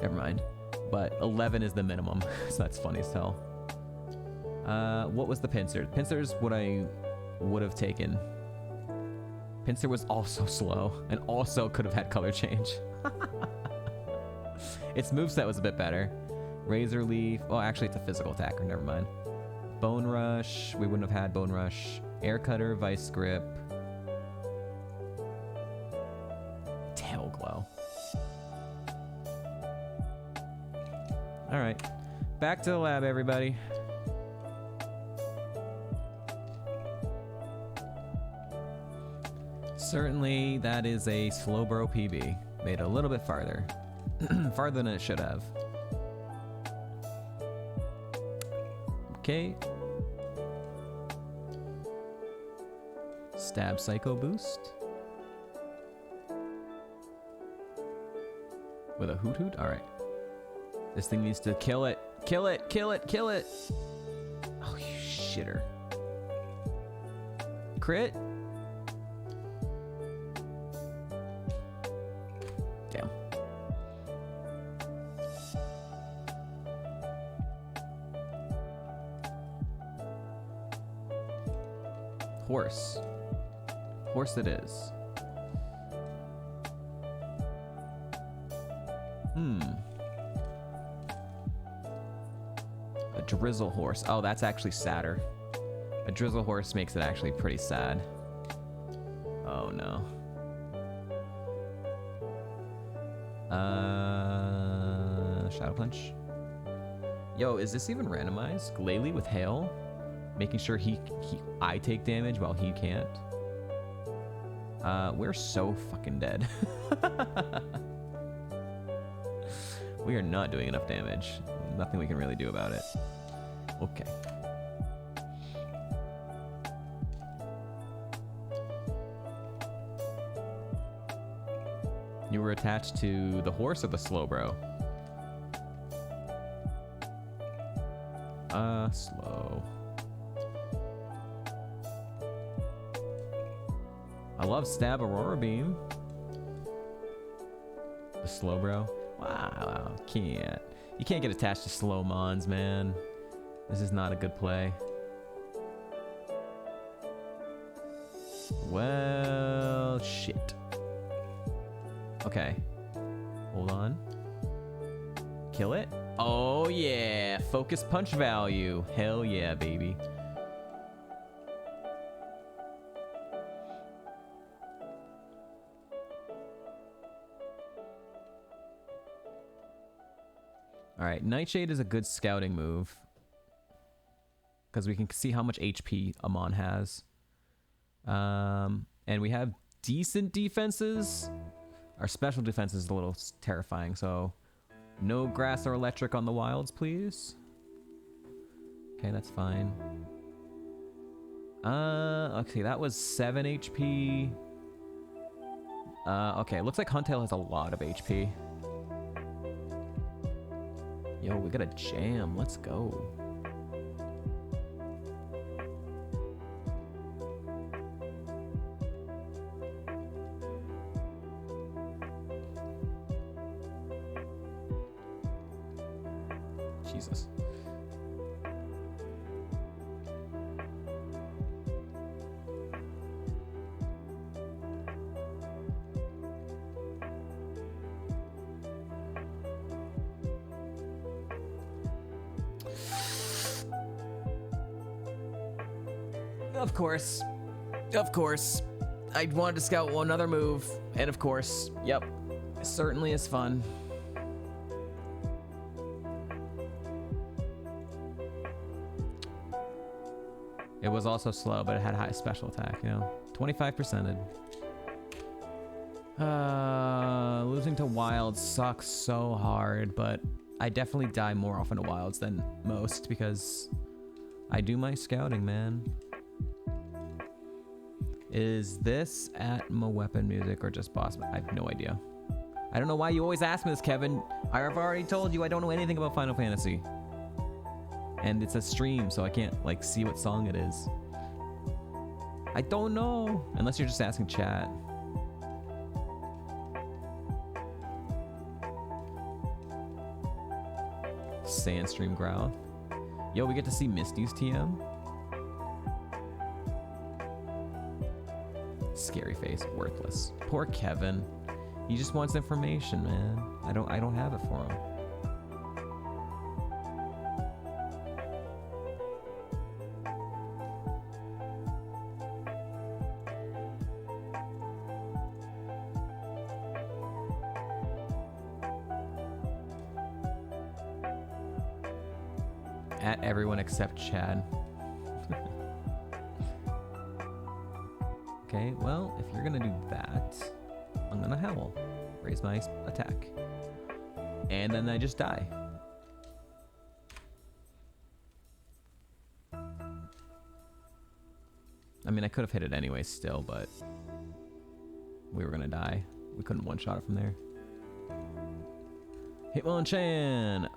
never mind. But 11 is the minimum. So that's funny as hell. What was the Pinsir? Pinsir's what I would have taken. Pinsir was also slow and also could have had color change. Its moveset was a bit better. Razor Leaf. Oh, actually, it's a physical attacker. Never mind. Bone Rush. We wouldn't have had Bone Rush. Air Cutter, Vice Grip. Tail Glow. Alright. Back to the lab, everybody. Certainly, that is a Slowbro PB. Made it a little bit farther. Farther than it should have. Okay. Stab Psycho Boost. With a Hoot Hoot? Alright. This thing needs to kill it. Kill it, kill it, kill it! Oh, you shitter. Crit? Damn. Horse. Horse it is. A Drizzle Horse. Oh, that's actually sadder. A Drizzle Horse makes it actually pretty sad. Oh no. Shadow Punch. Yo, is this even randomized? Glalie with Hail? Making sure I take damage while he can't. We're so fucking dead. We are not doing enough damage. Nothing we can really do about it. Okay. You were attached to the horse or the Slowbro? Slow. I love Stab Aurora Beam. The Slowbro. Wow, can't. You can't get attached to slow mons, man. This is not a good play. Well, shit. Okay. Hold on. Kill it. Oh, yeah. Focus punch value. Hell yeah, baby. Alright, Nightshade is a good scouting move. Because we can see how much HP Amon has. And we have decent defenses. Our special defense is a little terrifying, so no grass or electric on the wilds, please. Okay, that's fine. Okay, that was 7 HP. Okay, it looks like Huntail has a lot of HP. Yo, we got a jam. Let's go. Jesus. Of course. Of course. I wanted to scout one other move. And of course, yep. It certainly is fun. It was also slow, but it had high special attack, you know. 25%. Losing to wilds sucks so hard, but I definitely die more often to wilds than most because I do my scouting, man. Is this Atma weapon music or just boss? I have no idea. I don't know why you always ask me this, Kevin. I've already told you I don't know anything about Final Fantasy. And it's a stream, so I can't, like, see what song it is. I don't know. Unless you're just asking chat. Sandstream Growth. Yo, we get to see Misty's TM. Scary face, worthless. Poor Kevin. He just wants information, man. I don't have it for him. At everyone except Chad. Okay, well, if you're gonna do that, I'm gonna howl. Raise my attack. And then I just die. I mean, I could have hit it anyway still, but we were gonna die. We couldn't one-shot it from there. Hitmonchan!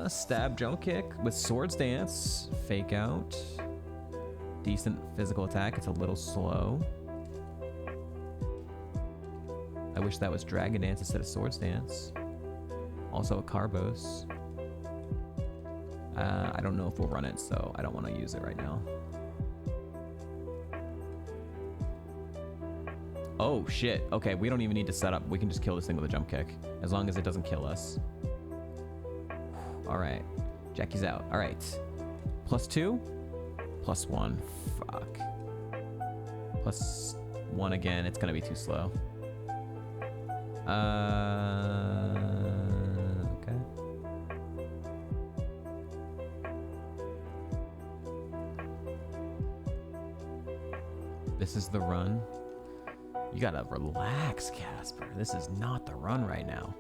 Stab, jump kick with Swords Dance. Fake out. Decent physical attack. It's a little slow. I wish that was Dragon Dance instead of Swords Dance. Also a Carbos. I don't know if we'll run it, so I don't want to use it right now. Oh, shit. Okay, we don't even need to set up. We can just kill this thing with a jump kick. As long as it doesn't kill us. Alright. Jackie's out. Alright. +2? +1. Fuck. +1 again. It's gonna be too slow. Okay. This is the run. You gotta relax, Casper. This is not the run right now.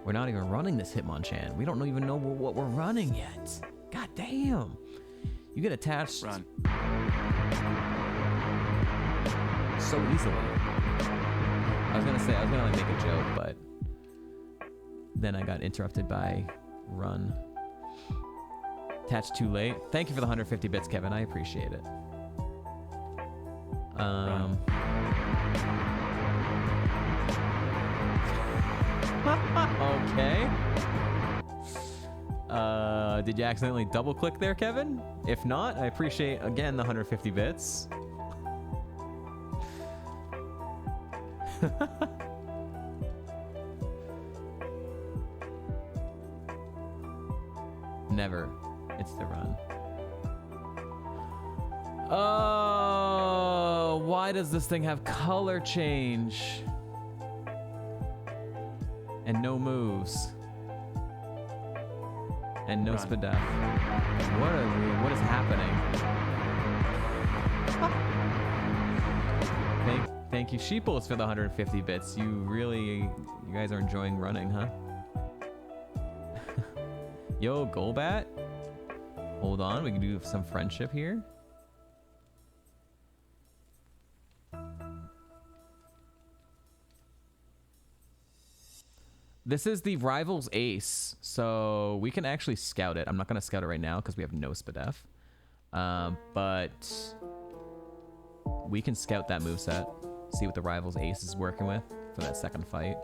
We're not even running this Hitmonchan. We don't even know what we're running yet. God damn. You get attached Run. so easily. I was gonna like make a joke, but then I got interrupted by run. Attached too late. Thank you for the 150 bits, Kevin. I appreciate it. Okay. Did you accidentally double click there, Kevin? If not, I appreciate again the 150 bits. Never. It's the run. Oh, why does this thing have color change? And no moves. And no spadef. What is happening? Thank you, Sheeples, for the 150 bits. You guys are enjoying running, huh? Yo, Golbat. Hold on, we can do some friendship here. This is the Rival's Ace, so we can actually scout it. I'm not going to scout it right now because we have no spadef. But we can scout that moveset, see what the Rival's Ace is working with for that second fight.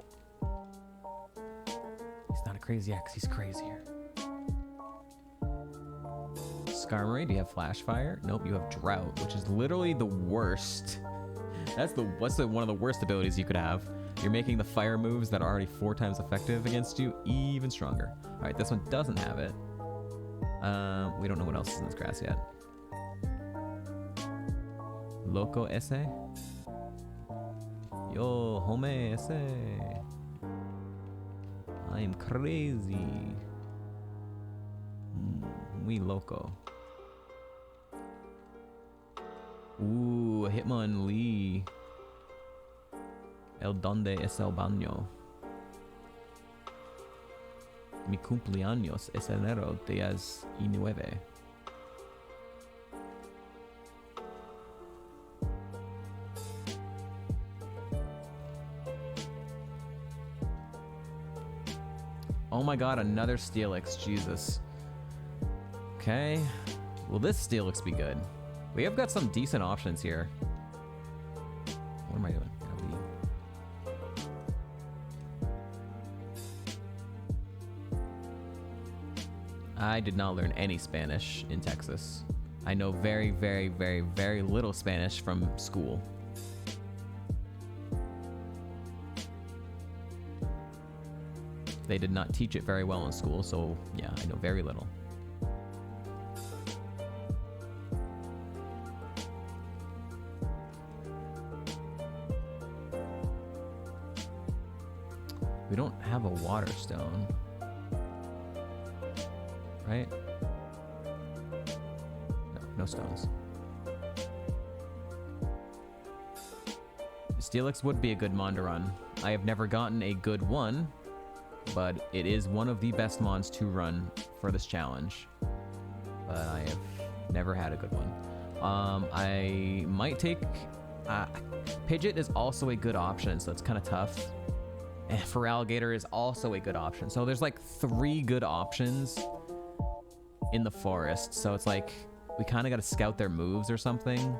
He's not a crazy X, he's crazier. Skarmory, do you have Flash Fire? Nope, you have Drought, which is literally the worst. That's one of the worst abilities you could have. You're making the fire moves that are already 4 times effective against you even stronger. All right, this one doesn't have it. We don't know what else is in this grass yet. Loco ese? Yo, home ese. I'm crazy. We loco. Ooh, Hitmonlee. El donde es el baño. Mi cumpleaños es enero 19. Oh my god, another Steelix, Jesus. Okay. Will this Steelix be good? We have got some decent options here. What am I doing? I did not learn any Spanish in Texas. I know very, very, very, very little Spanish from school. They did not teach it very well in school, so yeah, I know very little. We don't have a water stone, right? No, no stones. Steelix would be a good mon to run. I have never gotten a good one, but it is one of the best mons to run for this challenge. But I have never had a good one. I might take... Pidgeot is also a good option, so it's kind of tough. And Feraligatr is also a good option. So there's like 3 good options in the forest. So it's like, we kind of got to scout their moves or something.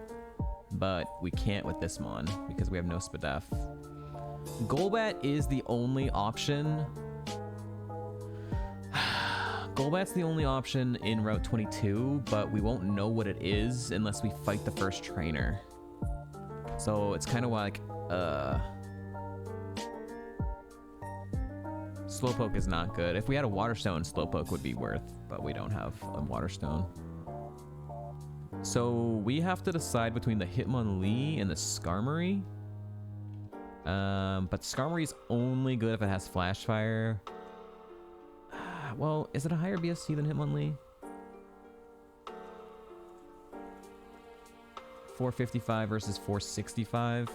But we can't with this mon because we have no Spadef. Golbat is the only option. Golbat's the only option in Route 22, but we won't know what it is unless we fight the first trainer. So it's kind of like, Slowpoke is not good. If we had a Water Stone, Slowpoke would be worth, but we don't have a Water Stone. So we have to decide between the Hitmonlee and the Skarmory. But Skarmory's only good if it has Flash Fire. Well, is it a higher BSC than Hitmonlee? 455 versus 465.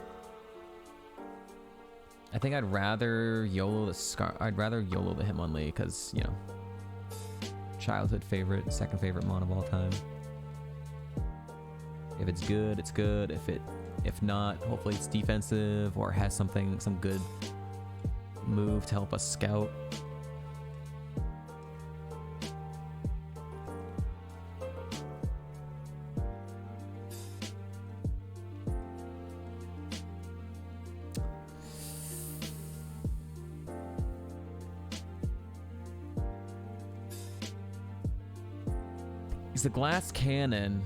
I think I'd rather YOLO the Hitmonlee because, you know, childhood favorite, second favorite mon of all time. If it's good, it's good. If not, hopefully it's defensive or has some good move to help us scout. He's a glass cannon.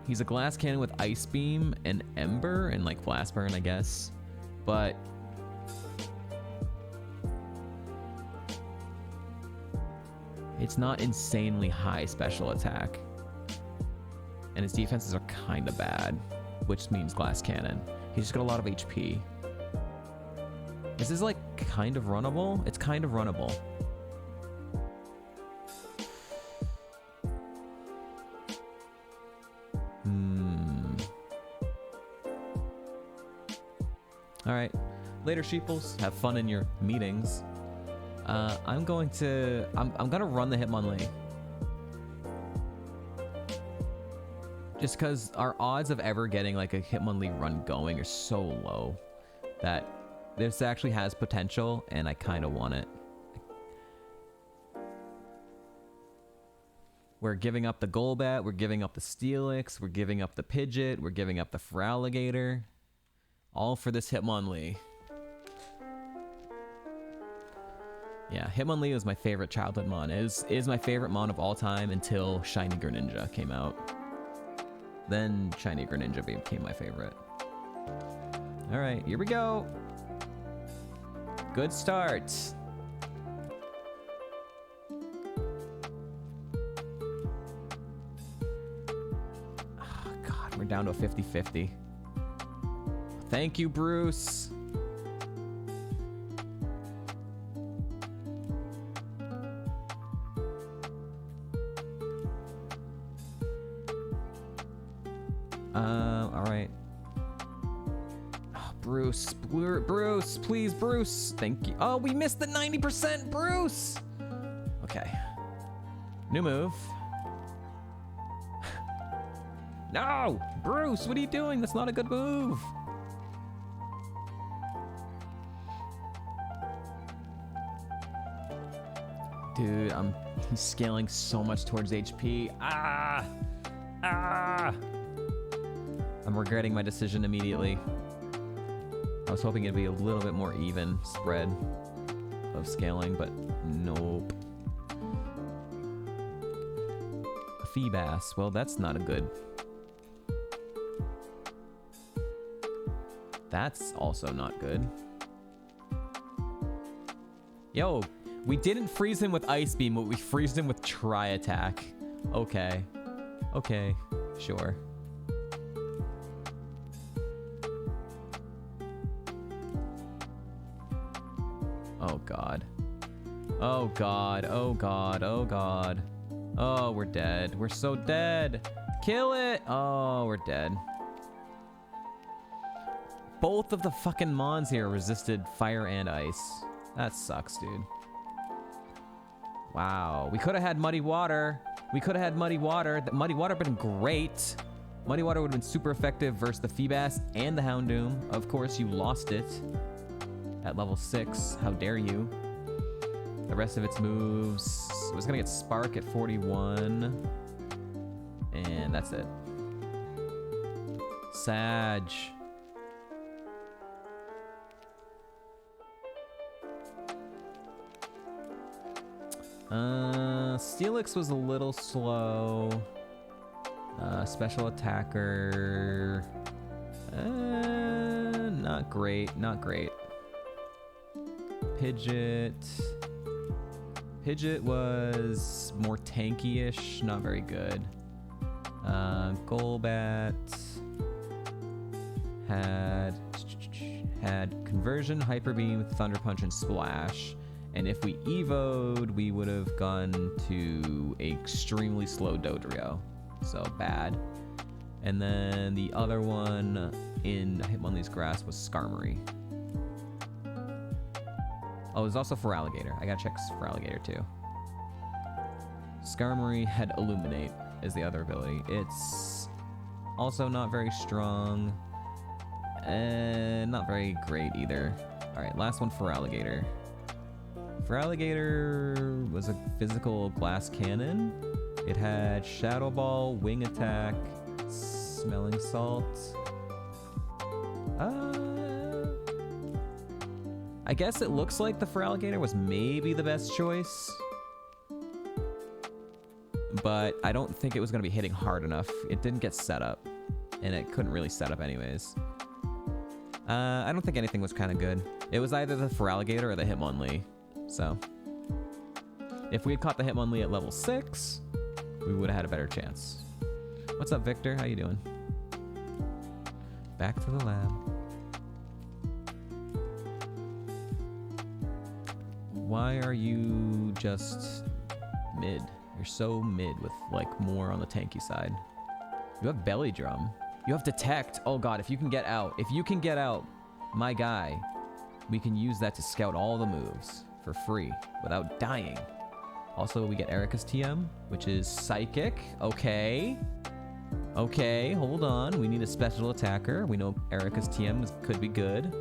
He's a glass cannon with Ice Beam and Ember and like Blast Burn, I guess. But it's not insanely high special attack. And his defenses are kind of bad, which means glass cannon. He's just got a lot of HP. This is like kind of runnable. It's kind of runnable. All right, later sheeples, have fun in your meetings. I'm gonna run the Hitmonlee. Just because our odds of ever getting like a Hitmonlee run going are so low that this actually has potential and I kind of want it. We're giving up the Golbat, we're giving up the Steelix, we're giving up the Pidgeot, we're giving up the Feraligatr. All for this Hitmonlee. Yeah, Hitmonlee was my favorite childhood mon. It is my favorite mon of all time until Shiny Greninja came out. Then Shiny Greninja became my favorite. Alright, here we go. Good start. Oh, God, we're down to a 50-50. Thank you, Bruce. All right. Oh, Bruce, please, Bruce. Thank you. Oh, we missed the 90%, Bruce. Okay. New move. No, Bruce, what are you doing? That's not a good move. Dude, he's scaling so much towards HP. Ah! I'm regretting my decision immediately. I was hoping it'd be a little bit more even spread of scaling, but nope. A Feebas. Well, that's not a good. That's also not good. Yo, We didn't freeze him with Ice Beam, but we freezed him with Tri-Attack. Okay. Okay, sure. Oh god. Oh god, oh god, oh god. Oh, we're dead. We're so dead. Kill it! Oh, we're dead. Both of the fucking mons here resisted fire and ice. That sucks, dude. Wow. We could have had Muddy Water. We could have had Muddy Water. That Muddy Water would have been great. Muddy Water would have been super effective versus the Feebas and the Houndoom. Of course, you lost it at level 6. How dare you? The rest of its moves. It was going to get Spark at 41. And that's it. Sag. Steelix was a little slow. Special attacker. Not great, not great. Pidgeot. Pidgeot was more tanky-ish, not very good. Golbat had Conversion, Hyper Beam, Thunder Punch, and Splash. And if we evoed, we would have gone to extremely slow Dodrio. So bad. And then the other one in Hitmonlee's Grass was Skarmory. Oh, there's also Feraligatr. I gotta check Feraligatr too. Skarmory had Illuminate as the other ability. It's also not very strong. And not very great either. Alright, last one, Feraligatr. Feraligatr was a physical glass cannon. It had Shadow Ball, Wing Attack, Smelling Salt. I guess it looks like the Feraligatr was maybe the best choice. But I don't think it was going to be hitting hard enough. It didn't get set up. And it couldn't really set up anyways. I don't think anything was kind of good. It was either the Feraligatr or the Hitmonlee. So, if we had caught the Hitmonlee at level 6, we would have had a better chance. What's up, Victor? How you doing? Back to the lab. Why are you just mid? You're so mid with, like, more on the tanky side. You have Belly Drum. You have Detect. Oh, God, if you can get out. If you can get out, my guy, we can use that to scout all the moves for free without dying. Also, we get Erica's TM, which is Psychic. Okay. Okay, hold on. We need a special attacker. We know Erica's TM could be good.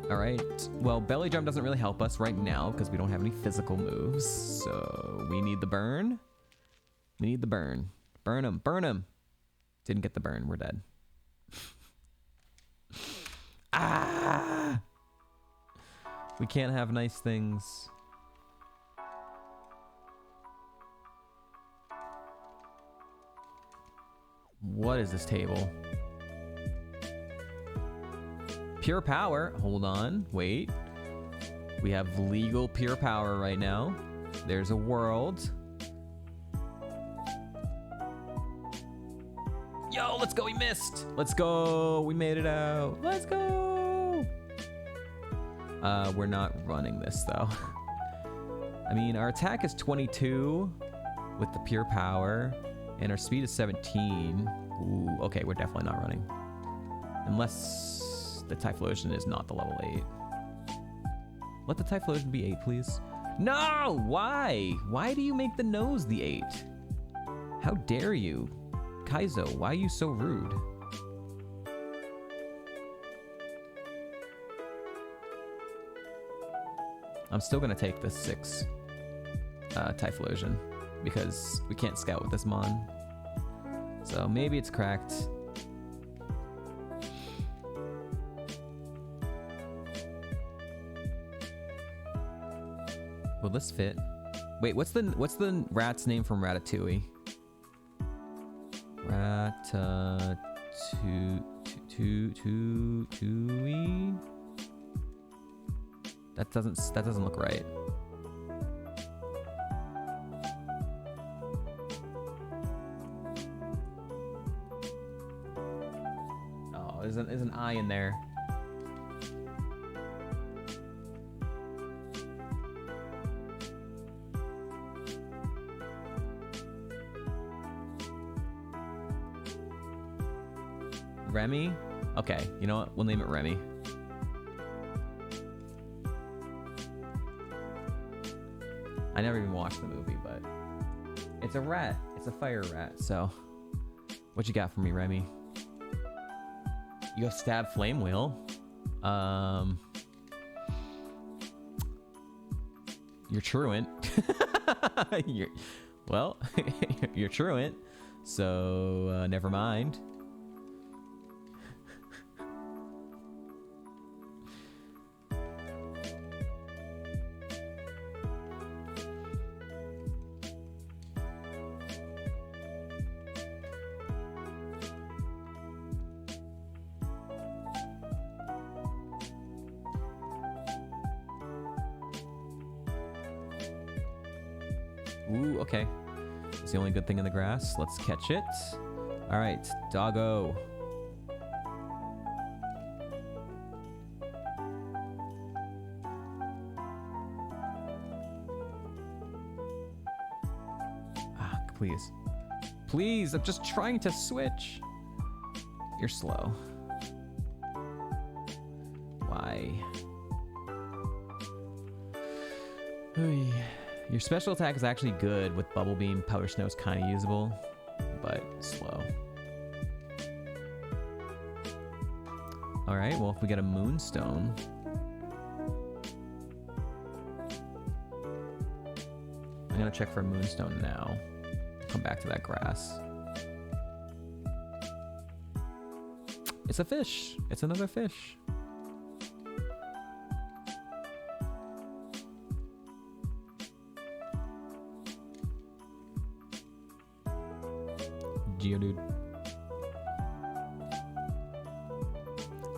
All right. Well, Belly Drum doesn't really help us right now because we don't have any physical moves. So we need the burn. We need the burn. Burn him. Burn him. Didn't get the burn. We're dead. Ah! We can't have nice things. What is this table? Pure Power. Hold on. Wait. We have legal Pure Power right now. There's a world. Yo, let's go. We missed. Let's go. We made it out. Let's go. We're not running this, though. I mean, our attack is 22 with the Pure Power, and our speed is 17. Ooh, okay, we're definitely not running. Unless the Typhlosion is not the level 8. Let the Typhlosion be 8, please. No! Why? Why do you make the nose the 8? How dare you? Kaizo, why are you so rude? I'm still gonna take the 6 Typhlosion because we can't scout with this Mon. So maybe it's cracked. Will this fit? Wait, what's the rat's name from Ratatouille? Ratatouille. That doesn't look right. Oh, there's an eye in there. Remy? Okay, you know what? We'll name it Remy. I never even watched the movie, but it's a rat. It's a fire rat. So, what you got for me, Remy? You have stab flame wheel. You're truant. You're truant. So, never mind. Ooh, okay. It's the only good thing in the grass. Let's catch it. All right, doggo. Ah, please. Please, I'm just trying to switch. You're slow. Why? Oy. Your special attack is actually good with Bubble Beam. Powder Snow is kind of usable, but slow. All right, well, if we get a Moonstone. I'm gonna check for a Moonstone now. Come back to that grass. It's a fish. It's another fish. Geodude.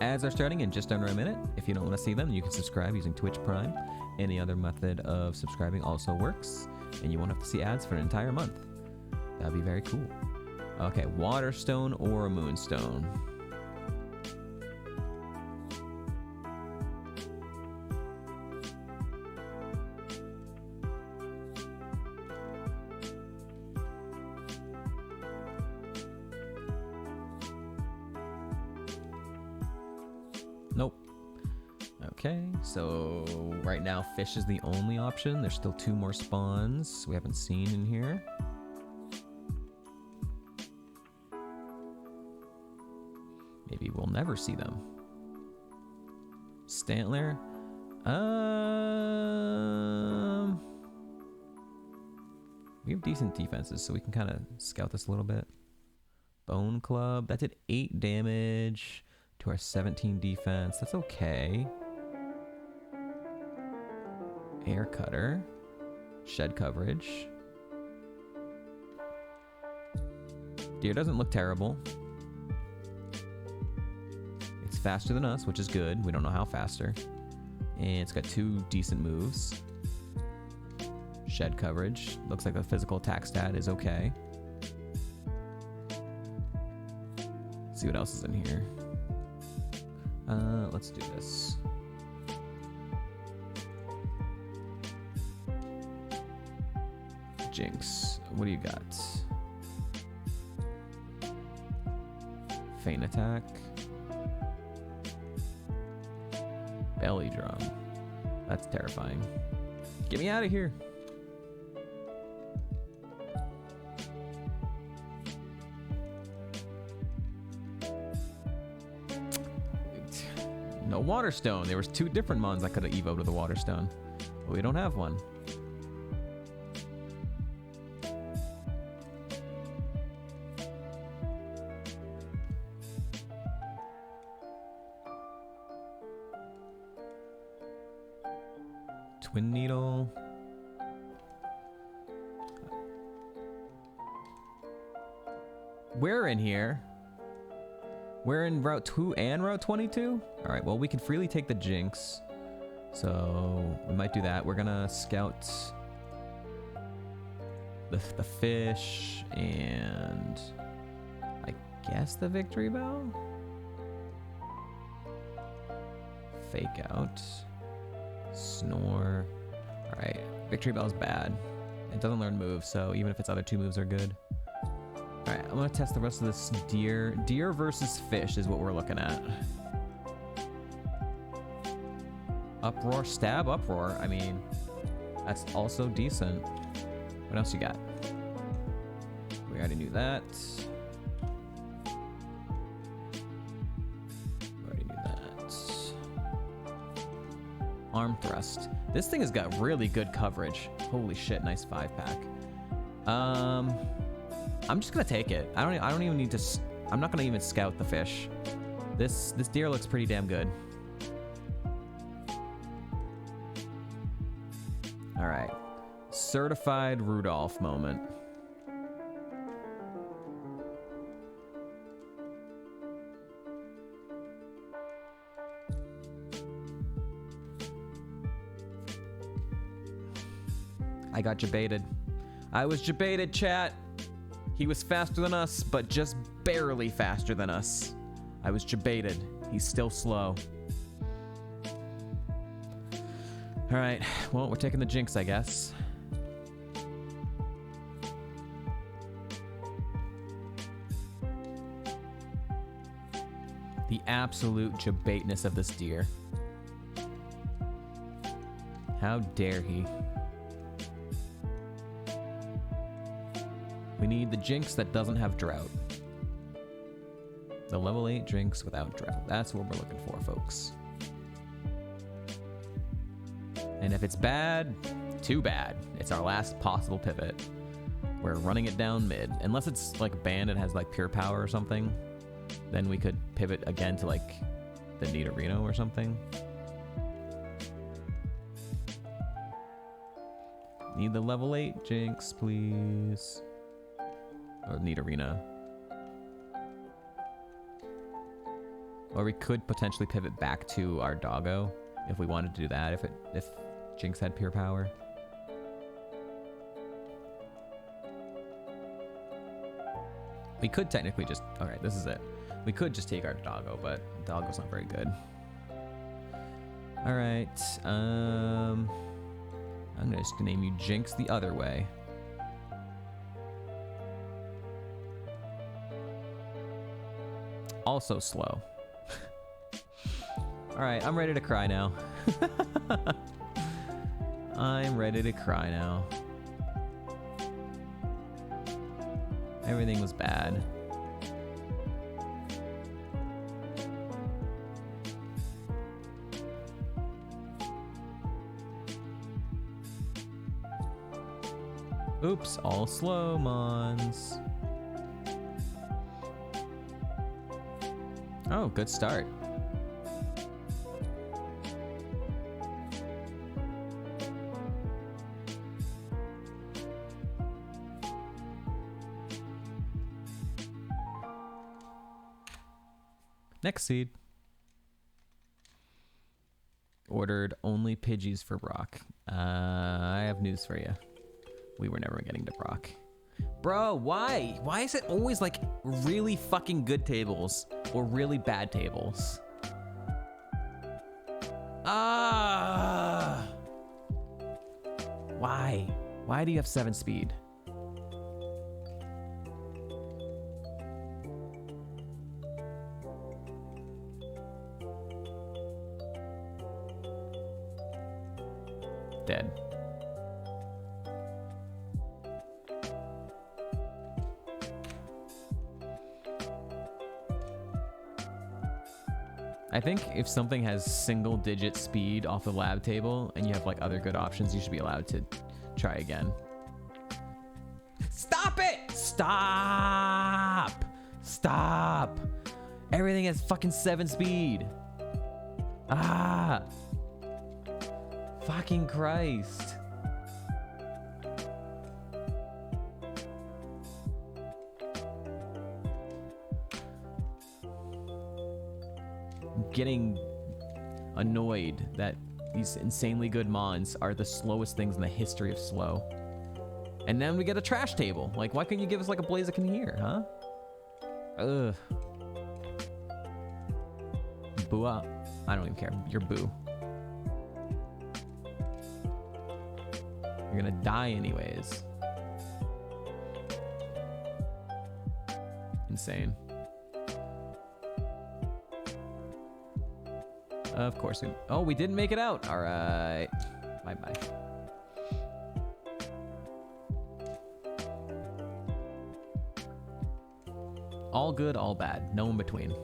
Ads are starting in just under a minute. If you don't want to see them, you can subscribe using Twitch Prime. Any other method of subscribing also works, and you won't have to see ads for an entire month. That'd be very cool. Okay, Waterstone or a Moonstone? Nope. Okay, so right now fish is the only option. There's still 2 more spawns we haven't seen in here. Maybe we'll never see them. Stantler? We have decent defenses, so we can kind of scout this a little bit. Bone Club, that did 8 damage to our 17 defense. That's okay. Air Cutter. Shed coverage. Deer doesn't look terrible. It's faster than us, which is good. We don't know how faster. And it's got 2 decent moves. Shed coverage. Looks like the physical attack stat is okay. Let's see what else is in here. Let's do this. Jinx, what do you got? Feint attack. Belly drum. That's terrifying. Get me out of here. No Waterstone. There was 2 different mons I could have evoed with a Waterstone. But we don't have one. Twin Needle. We're in here. We're in Route 2 and Route 22? Alright, well, we can freely take the Jinx. So we might do that. We're gonna scout the fish and I guess the victory bell? Fake out. Snore. Alright, victory bell's bad. It doesn't learn moves, so even if its other 2 moves are good. Alright, I'm gonna test the rest of this deer. Deer versus fish is what we're looking at. Uproar, stab, uproar. I mean, that's also decent. What else you got? We already knew that. We already knew that. Arm thrust. This thing has got really good coverage. Holy shit, nice 5-pack. I'm just gonna take it. I don't even need to. I'm not gonna even scout the fish. This deer looks pretty damn good. All right, certified Rudolph moment. I got jebaited. I was jebaited, chat. He was faster than us, but just barely faster than us. I was jebaited. He's still slow. All right, well, we're taking the jinx, I guess. The absolute jebaitness of this deer. How dare he? We need the jinx that doesn't have drought. The level 8 jinx without drought. That's what we're looking for, folks. And if it's bad, too bad. It's our last possible pivot. We're running it down mid. Unless it's like banned and has like pure power or something, then we could pivot again to like the Nidorino or something. Need the level 8 jinx, please. Or Nidorino. Or we could potentially pivot back to our doggo if we wanted to do that, if Jinx had pure power. We could technically just, alright, this is it. We could just take our doggo, but doggo's not very good. Alright, I'm just gonna name you Jinx the other way. Also slow. Alright, I'm ready to cry now. I'm ready to cry now. Everything was bad. Oops, all slow, mons. Oh, good start. Next seed. Ordered only Pidgeys for Brock. I have news for you. We were never getting to Brock. Bro, why? Why is it always like really fucking good tables or really bad tables? Ah! Why? Why do you have 7 speed? Dead. I think if something has single digit speed off the lab table and you have like other good options, you should be allowed to try again. Stop it! Stop! Stop! Everything has fucking 7 speed. Ah! Fucking Christ. I'm getting annoyed that these insanely good mons are the slowest things in the history of slow. And then we get a trash table. Like, why couldn't you give us like a Blaziken here, huh? Ugh. Boo up. I don't even care. You're boo. You're gonna die anyways. Insane. Of course we... Oh, we didn't make it out. All right. Bye-bye. All good, all bad. No in between.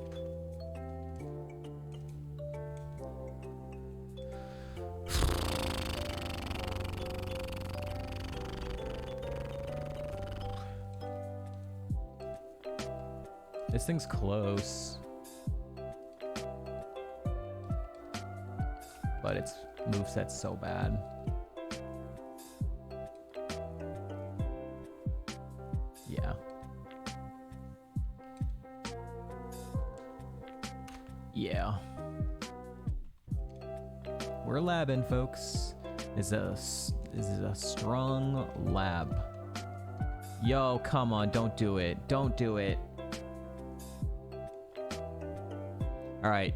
This thing's close. But its moveset's so bad. Yeah. Yeah. We're labbing, folks. This is a strong lab. Yo, come on, don't do it. Don't do it. All right.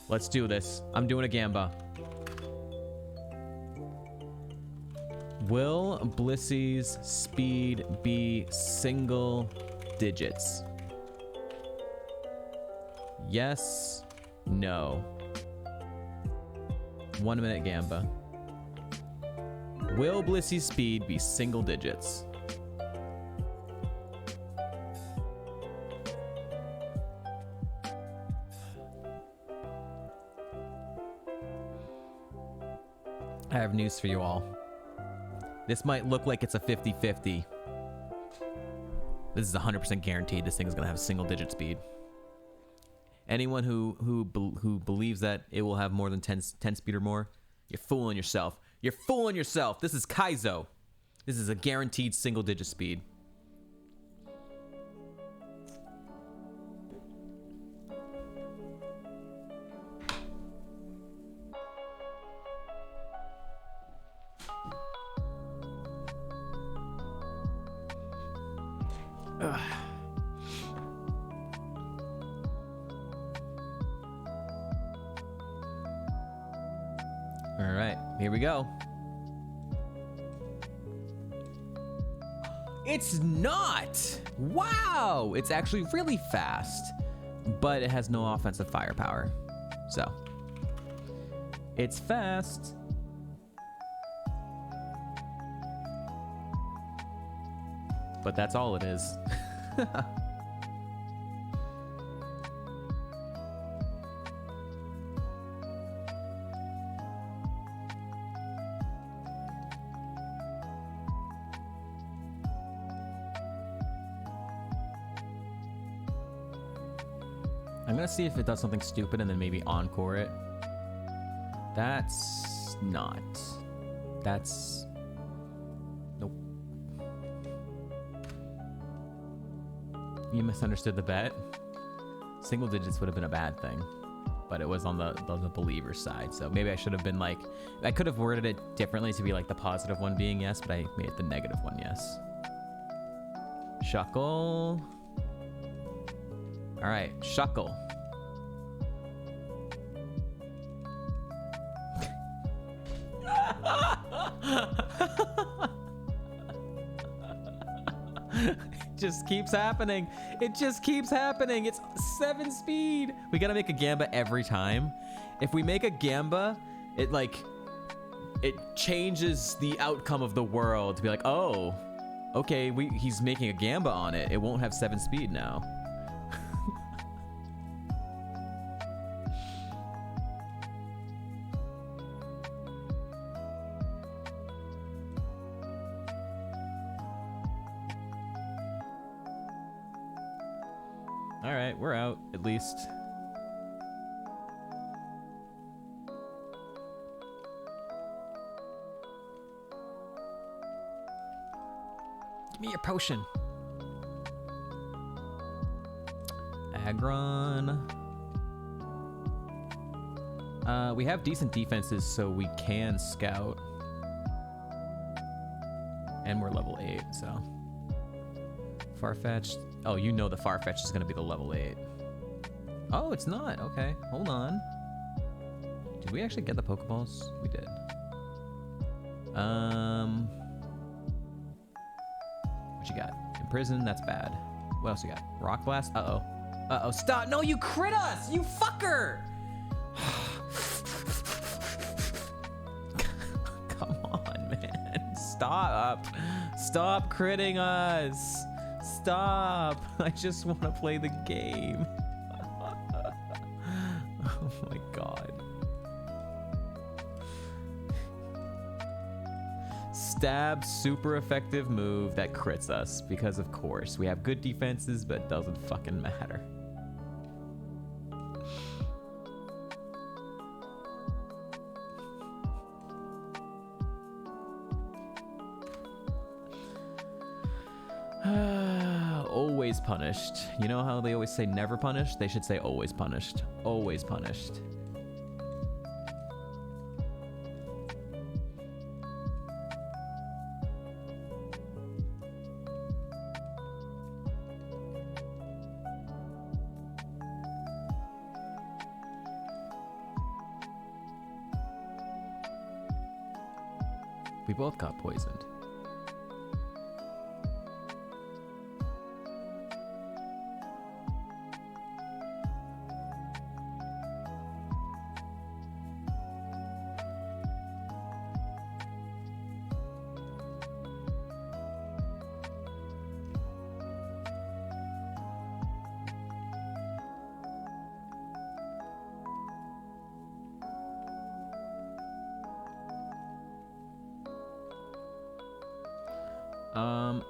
Let's do this. I'm doing a Gamba. Will Blissy's speed be single digits? Yes. No. 1 minute Gamba. Will Blissy's speed be single digits? I have news for you all. This might look like it's a 50-50. This is 100% guaranteed this thing is going to have single digit speed. Anyone who believes that it will have more than 10 speed or more, you're fooling yourself. You're fooling yourself. This is Kaizo. This is a guaranteed single digit speed. Ugh. All right, here we go. It's not! Wow! It's actually really fast, but it has no offensive firepower. So, it's fast. But that's all it is. I'm gonna see if it does something stupid and then maybe encore it. That's not. That's... Nope. You misunderstood the bet. Single digits would have been a bad thing, but it was on the believer side. So maybe I should have been like, I could have worded it differently to be like the positive one being yes, but I made it the negative one yes. Shuckle. All right, Shuckle. It just keeps happening. It just keeps happening. It's 7 speed. We gotta make a Gamba every time. If we make a Gamba, it changes the outcome of the world to be like, oh, okay, he's making a Gamba on it. It won't have 7 speed now. All right, we're out, at least. Give me your potion. Aggron. We have decent defenses, so we can scout. And we're level 8, so. Farfetch'd. Oh, you know the Farfetch'd is going to be the level 8. Oh, it's not. Okay, hold on. Did we actually get the Pokeballs? We did. What you got? Imprison, that's bad. What else you got? Rock Blast? Uh-oh. Uh-oh, stop! No, you crit us! You fucker! Come on, man. Stop. Stop critting us. Stop. I just want to play the game. Oh my god. Stab, super effective move that crits us because of course we have good defenses, but it doesn't fucking matter. Always punished. You know how they always say never punished? They should say always punished. Always punished. We both got poisoned.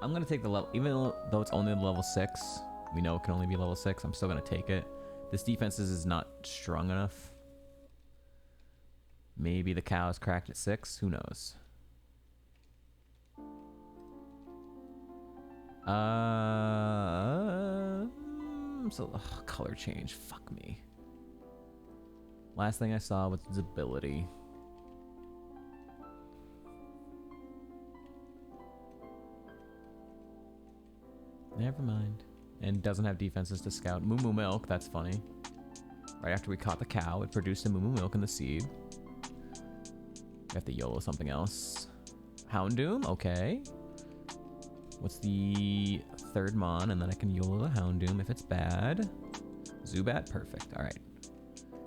I'm gonna take the level, even though it's only level 6. We know it can only be level 6. I'm still gonna take it. This defense is not strong enough. Maybe the cow is cracked at 6. Who knows? Color change. Fuck me. Last thing I saw was his ability. Never mind. And doesn't have defenses to scout. Moo Moo Milk, that's funny. Right after we caught the cow, it produced a Moo Moo Milk in the seed. We have to YOLO something else. Houndoom, okay. What's the third mon? And then I can YOLO the Houndoom if it's bad. Zubat, perfect. All right.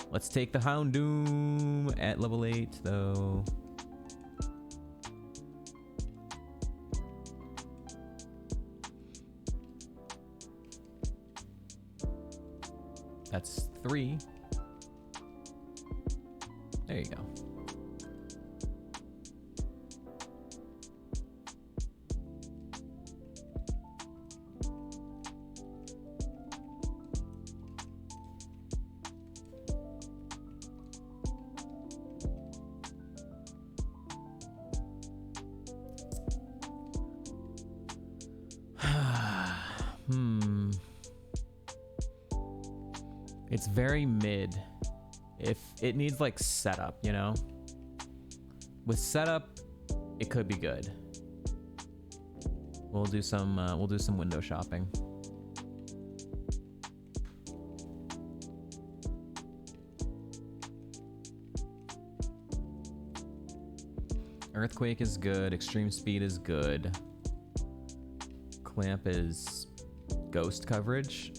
Let's take the Houndoom at level 8, though. That's 3. There you go. It's very mid. If it needs like setup, you know? With setup, it could be good. We'll do some window shopping. Earthquake is good. Extreme speed is good. Clamp is ghost coverage.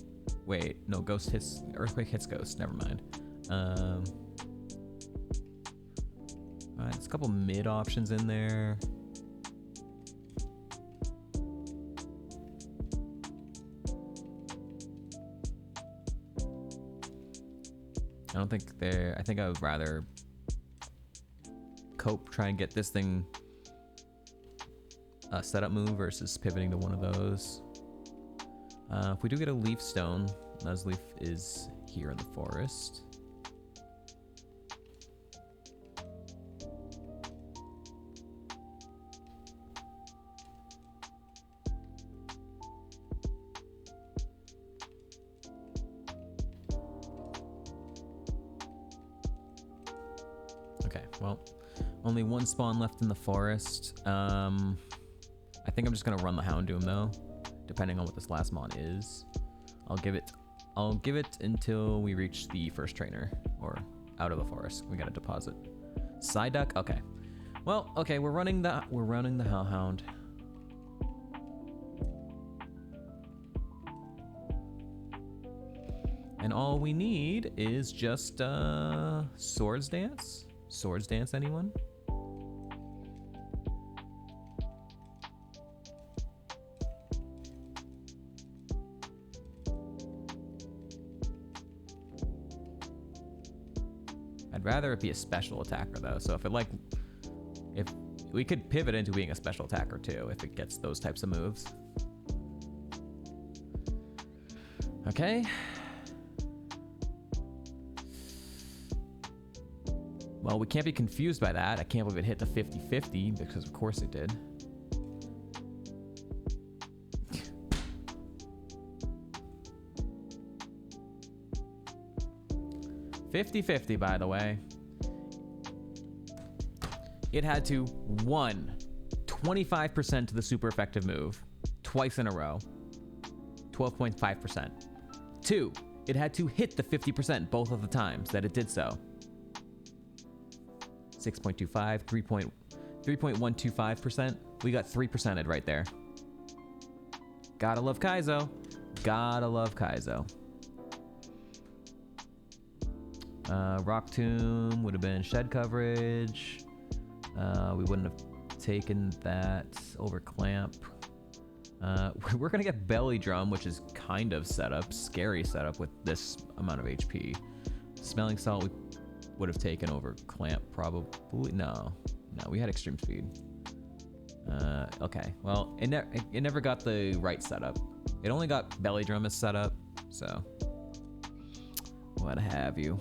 Wait, no, ghost hits, earthquake hits ghost, never mind. Alright, there's a couple mid options in there. I don't think they're, I think I would rather cope, try and get this thing setup move versus pivoting to one of those. If we do get a leaf stone, Nuzleaf is here in the forest. Okay, well, only one spawn left in the forest. I think I'm just gonna run the Houndoom though, depending on what this last mon is. I'll give it until we reach the first trainer or out of the forest. We got a deposit. Psyduck. Okay. Well, okay, we're running the Hellhound. And all we need is just Swords Dance. Swords Dance, anyone? I'd rather it be a special attacker though. So if we could pivot into being a special attacker too, if it gets those types of moves. Okay. Well, we can't be confused by that. I can't believe it hit the 50-50 because of course it did. $50-50, by the way. It had to 25% to the super effective move twice in a row. 12.5%. 2, it had to hit the 50% both of the times that it did so. 6.25, 3.125%. We got 3%ed right there. Gotta love Kaizo. Gotta love Kaizo. Rock Tomb would have been shed coverage. We wouldn't have taken that over Clamp. We're gonna get Belly Drum, which is kind of setup, scary setup with this amount of HP. Smelling Salt we would have taken over Clamp probably. No, we had Extreme Speed. Okay, well, it never got the right setup. It only got Belly Drum as setup, so what have you.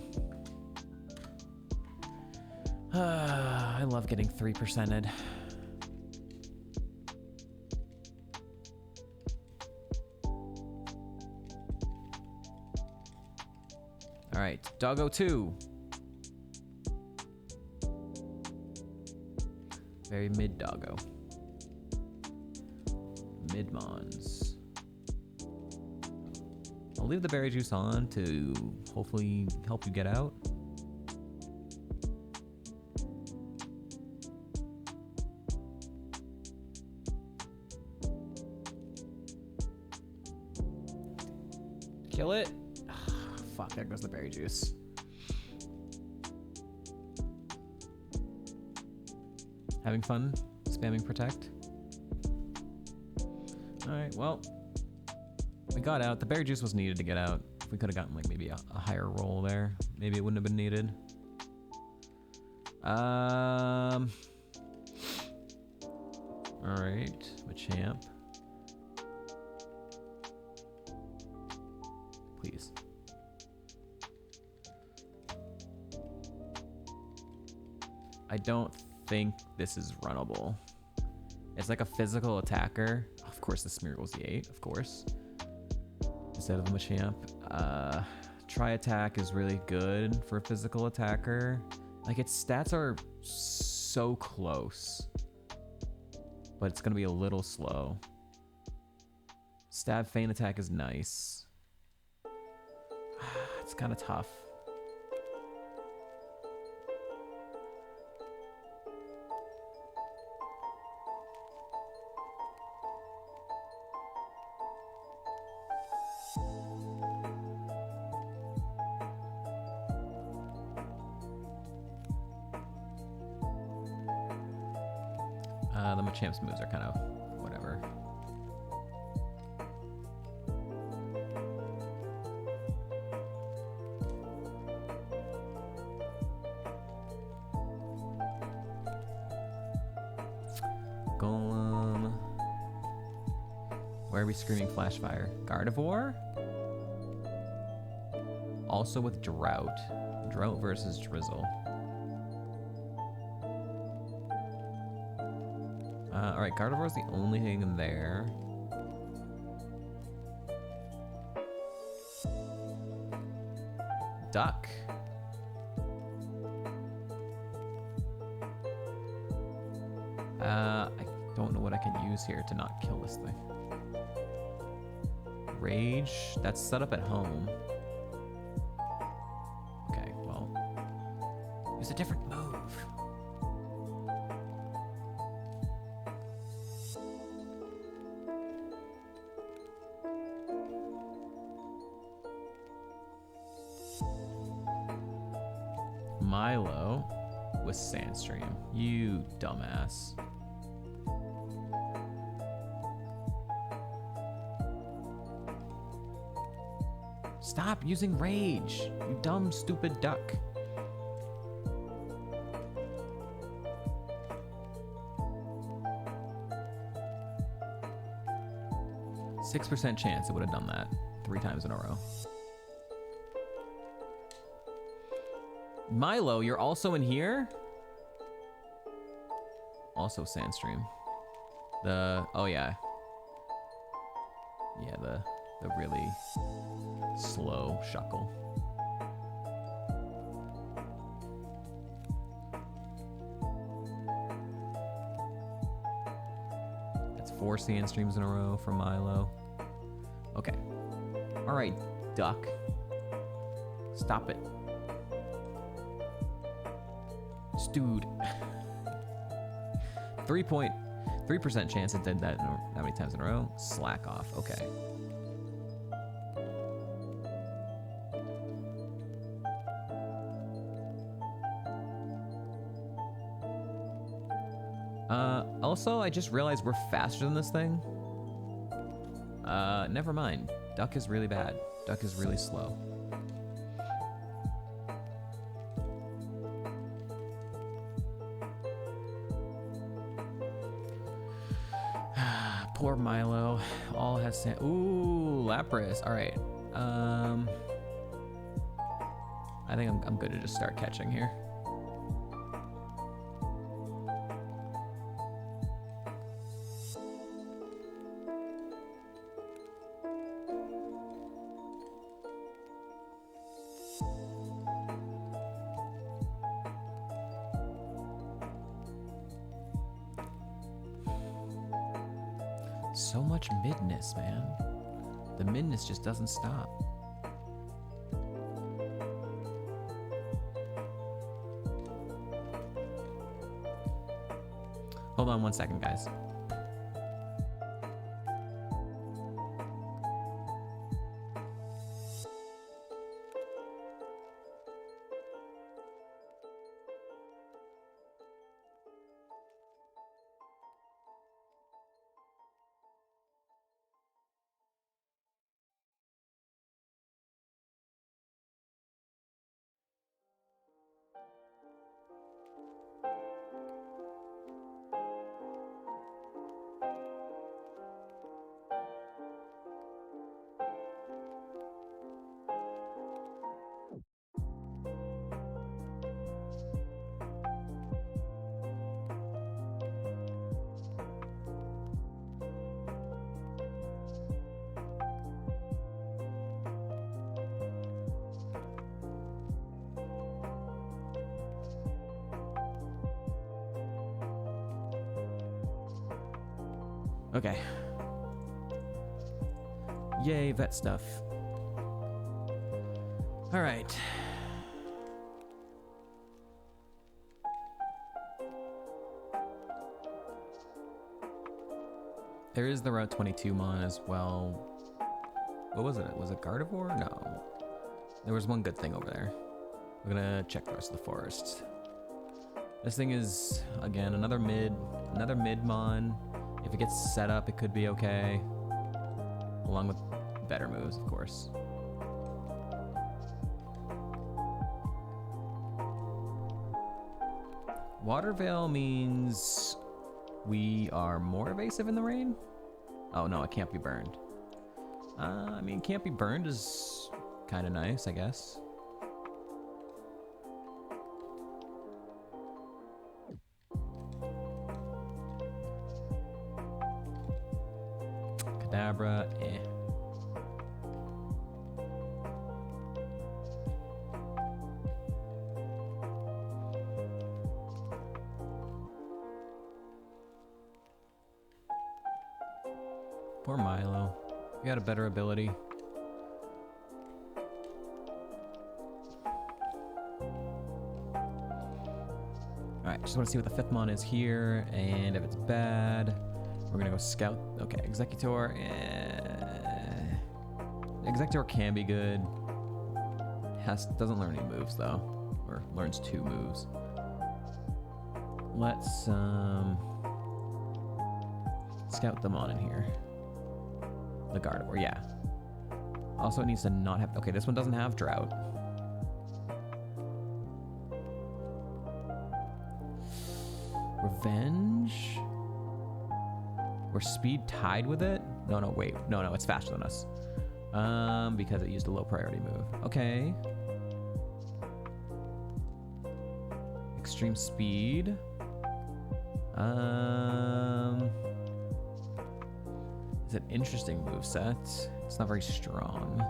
I love getting 3%ed. All right, Doggo 2. Very mid Doggo. Mid Mons. I'll leave the berry juice on to hopefully help you get out. Kill it. Fuck, there goes the berry juice. Having fun spamming protect? Alright, well, we got out. The berry juice was needed to get out. If we could have gotten like maybe a higher roll there, maybe it wouldn't have been needed. Alright, Machamp. Please. I don't think this is runnable. It's like a physical attacker. Of course, the Smeargle's the 8, of course. Instead of the Machamp. Tri-attack is really good for a physical attacker. Like, its stats are so close. But it's gonna be a little slow. Stab Feint attack is nice. It's kind of tough. The Machamp's moves are kind of whatever. Golem. Where are we screaming Flash Fire? Gardevoir? Also with Drought. Drought versus Drizzle. Alright, Gardevoir's the only thing in there. Duck. I don't know what I can use here to not kill this thing. Rage, that's set up at home. Okay, well, use a different move. Milo with Sandstream. You dumbass. Stop using rage, you dumb, stupid duck. %6 chance it would have done that 3 times in a row. Milo, you're also in here? Also Sandstream. Oh yeah. Yeah, the really slow shuckle. That's 4 Sandstreams in a row for Milo. Okay. All right, duck. Stop it. Dude. 3% chance it did that that many times in a row. Slack off. Okay. Also, I just realized we're faster than this thing. Never mind. Duck is really bad. Duck is really slow. Poor Milo. All has sand. Ooh, Lapras. All right. I think I'm good to just start catching here. So much midness, man. The midness just doesn't stop. Hold on 1 second, guys. Okay. Yay, vet stuff. All right. There is the Route 22 mon as well. What was it? Was it Gardevoir? No. There was one good thing over there. We're gonna check the rest of the forest. This thing is, again, another mid mon. If it gets set up, it could be okay. Along with better moves, of course. Water Veil means we are more evasive in the rain? Oh no, it can't be burned. I mean, can't be burned is kind of nice, I guess. Kadabra, eh. Poor Milo. You had a better ability. Alright, just want to see what the fifth mon is here, and if it's bad, we're gonna go scout. Okay, Executor. Executor can be good. Doesn't learn any moves though, or learns 2 moves. Let's scout them on in here. The Gardevoir, yeah. Also, it needs to not have. Okay, this one doesn't have Drought. Revenge? Or Speed tied with it? No, wait. No, it's faster than us. Because it used a low priority move. Okay. Extreme Speed. It's an interesting moveset. It's not very strong.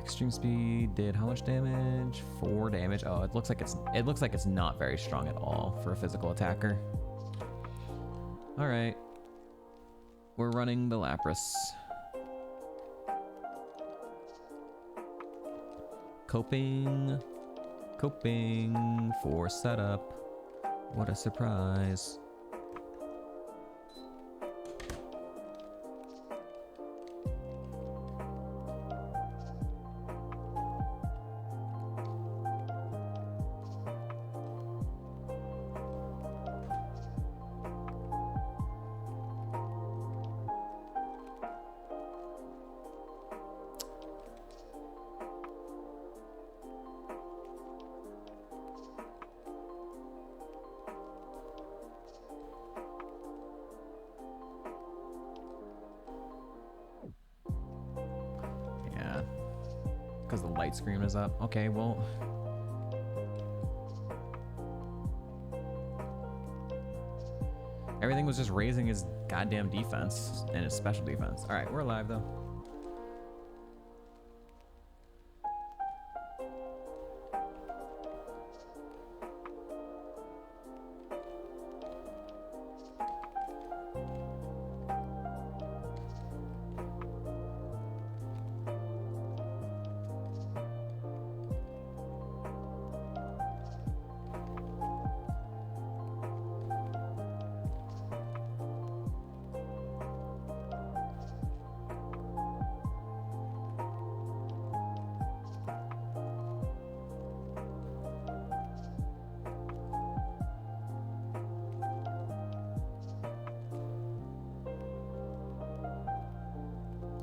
Extreme Speed did how much damage? 4 damage. Oh, it looks like it's not very strong at all for a physical attacker. All right. We're running the Lapras. Coping for setup. What a surprise. Because the light screen is up. Okay, well. Everything was just raising his goddamn defense and his special defense. Alright, we're alive though.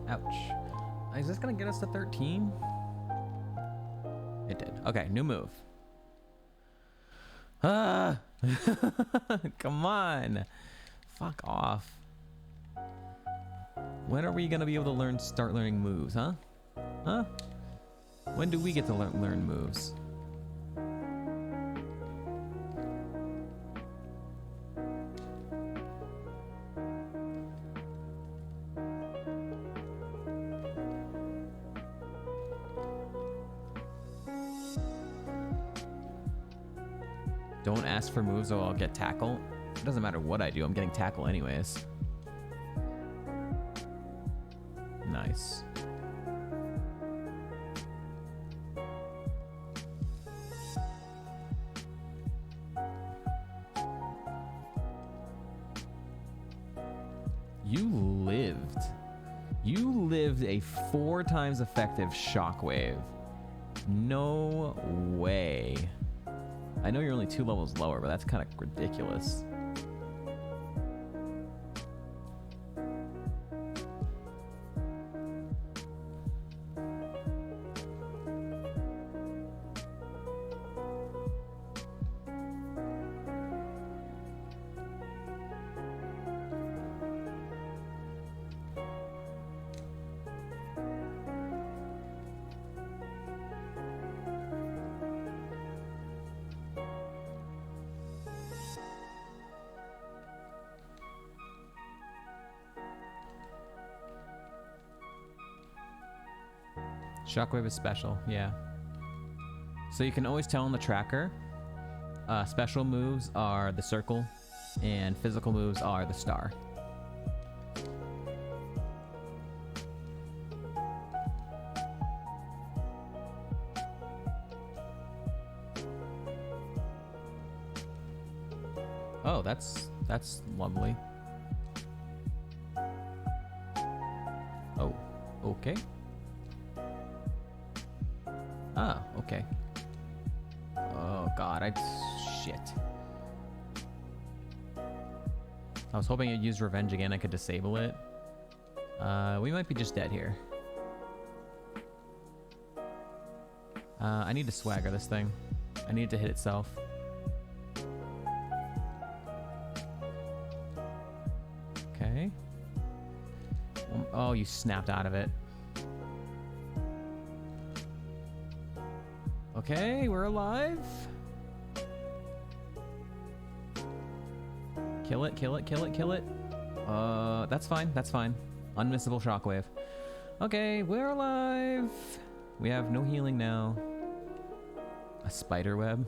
Ouch. Is this gonna get us to 13? It did. Okay, new move. Ah! Come on. Fuck off. When are we gonna be able to start learning moves, huh? Huh? When do we get to learn moves? Don't ask for moves or I'll get tackle. It doesn't matter what I do, I'm getting tackle anyways. Nice. You lived a 4 times effective shockwave. No way. I know you're only 2 levels lower, but that's kind of ridiculous. Shockwave is special, yeah. So you can always tell on the tracker. Special moves are the circle And physical moves are the star. Oh, that's lovely. Oh, okay. Ah, okay. Oh god, shit. I was hoping I'd use revenge again. I could disable it. We might be just dead here. I need to swagger this thing. I need it to hit itself. Okay. Oh, you snapped out of it. Okay, we're alive. Kill it, kill it, kill it, kill it. That's fine, that's fine. Unmissable shockwave. Okay, we're alive. We have no healing now. A spider web.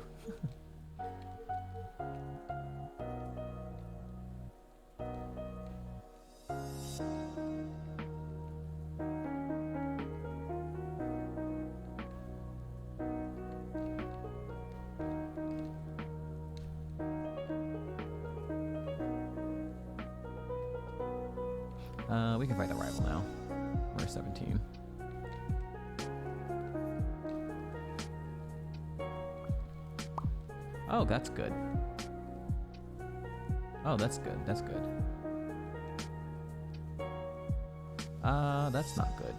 We can fight the rival now. We're 17. Oh, that's good. Oh, that's good. That's good. That's not good.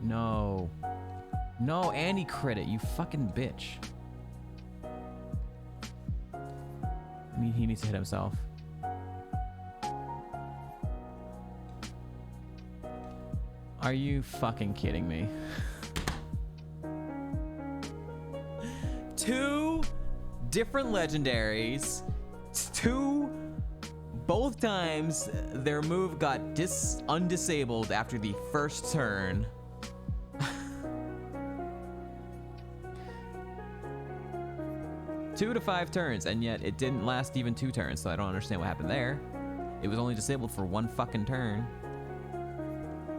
No. No, and he crit it, you fucking bitch. He needs to hit himself. Are you fucking kidding me? Two different legendaries. Both times their move got undisabled after the first turn. 2 to 5 turns, and yet it didn't last even 2 turns, so I don't understand what happened there. It was only disabled for 1 fucking turn.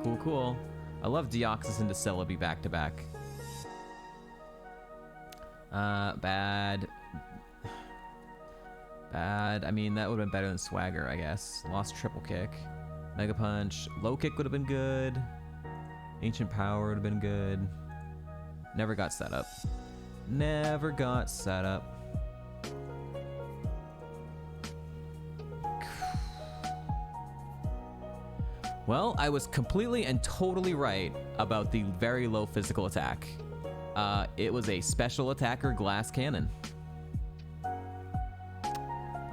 Cool, cool. I love Deoxys and Celebi back to back. Bad. Bad. I mean, that would have been better than Swagger, I guess. Lost triple kick. Mega Punch. Low kick would have been good. Ancient Power would have been good. Never got set up. Never got set up. Well, I was completely and totally right about the very low physical attack. It was a special attacker glass cannon.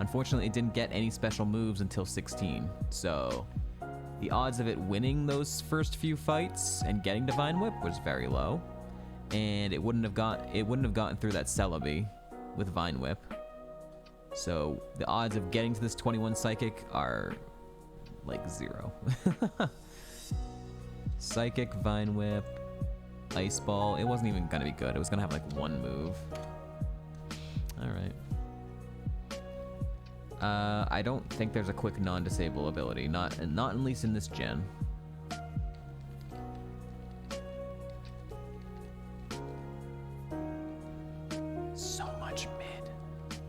Unfortunately, it didn't get any special moves until 16, so the odds of it winning those first few fights and getting Divine Whip was very low, and it wouldn't have gotten through that Celebi with Vine Whip. So the odds of getting to this 21 Psychic are like 0. Psychic, Vine Whip, Ice Ball. It wasn't even gonna be good. It was gonna have like 1 move. All right. I don't think there's a quick non-disable ability. Not at least in this gen. So much mid.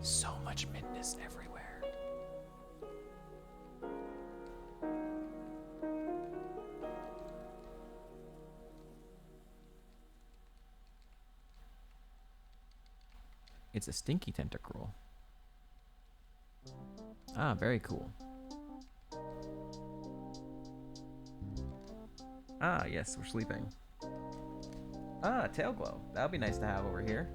So much midness everywhere. It's a stinky tentacruel. Ah, very cool. Ah, yes, we're sleeping. Ah, tail glow. That would be nice to have over here.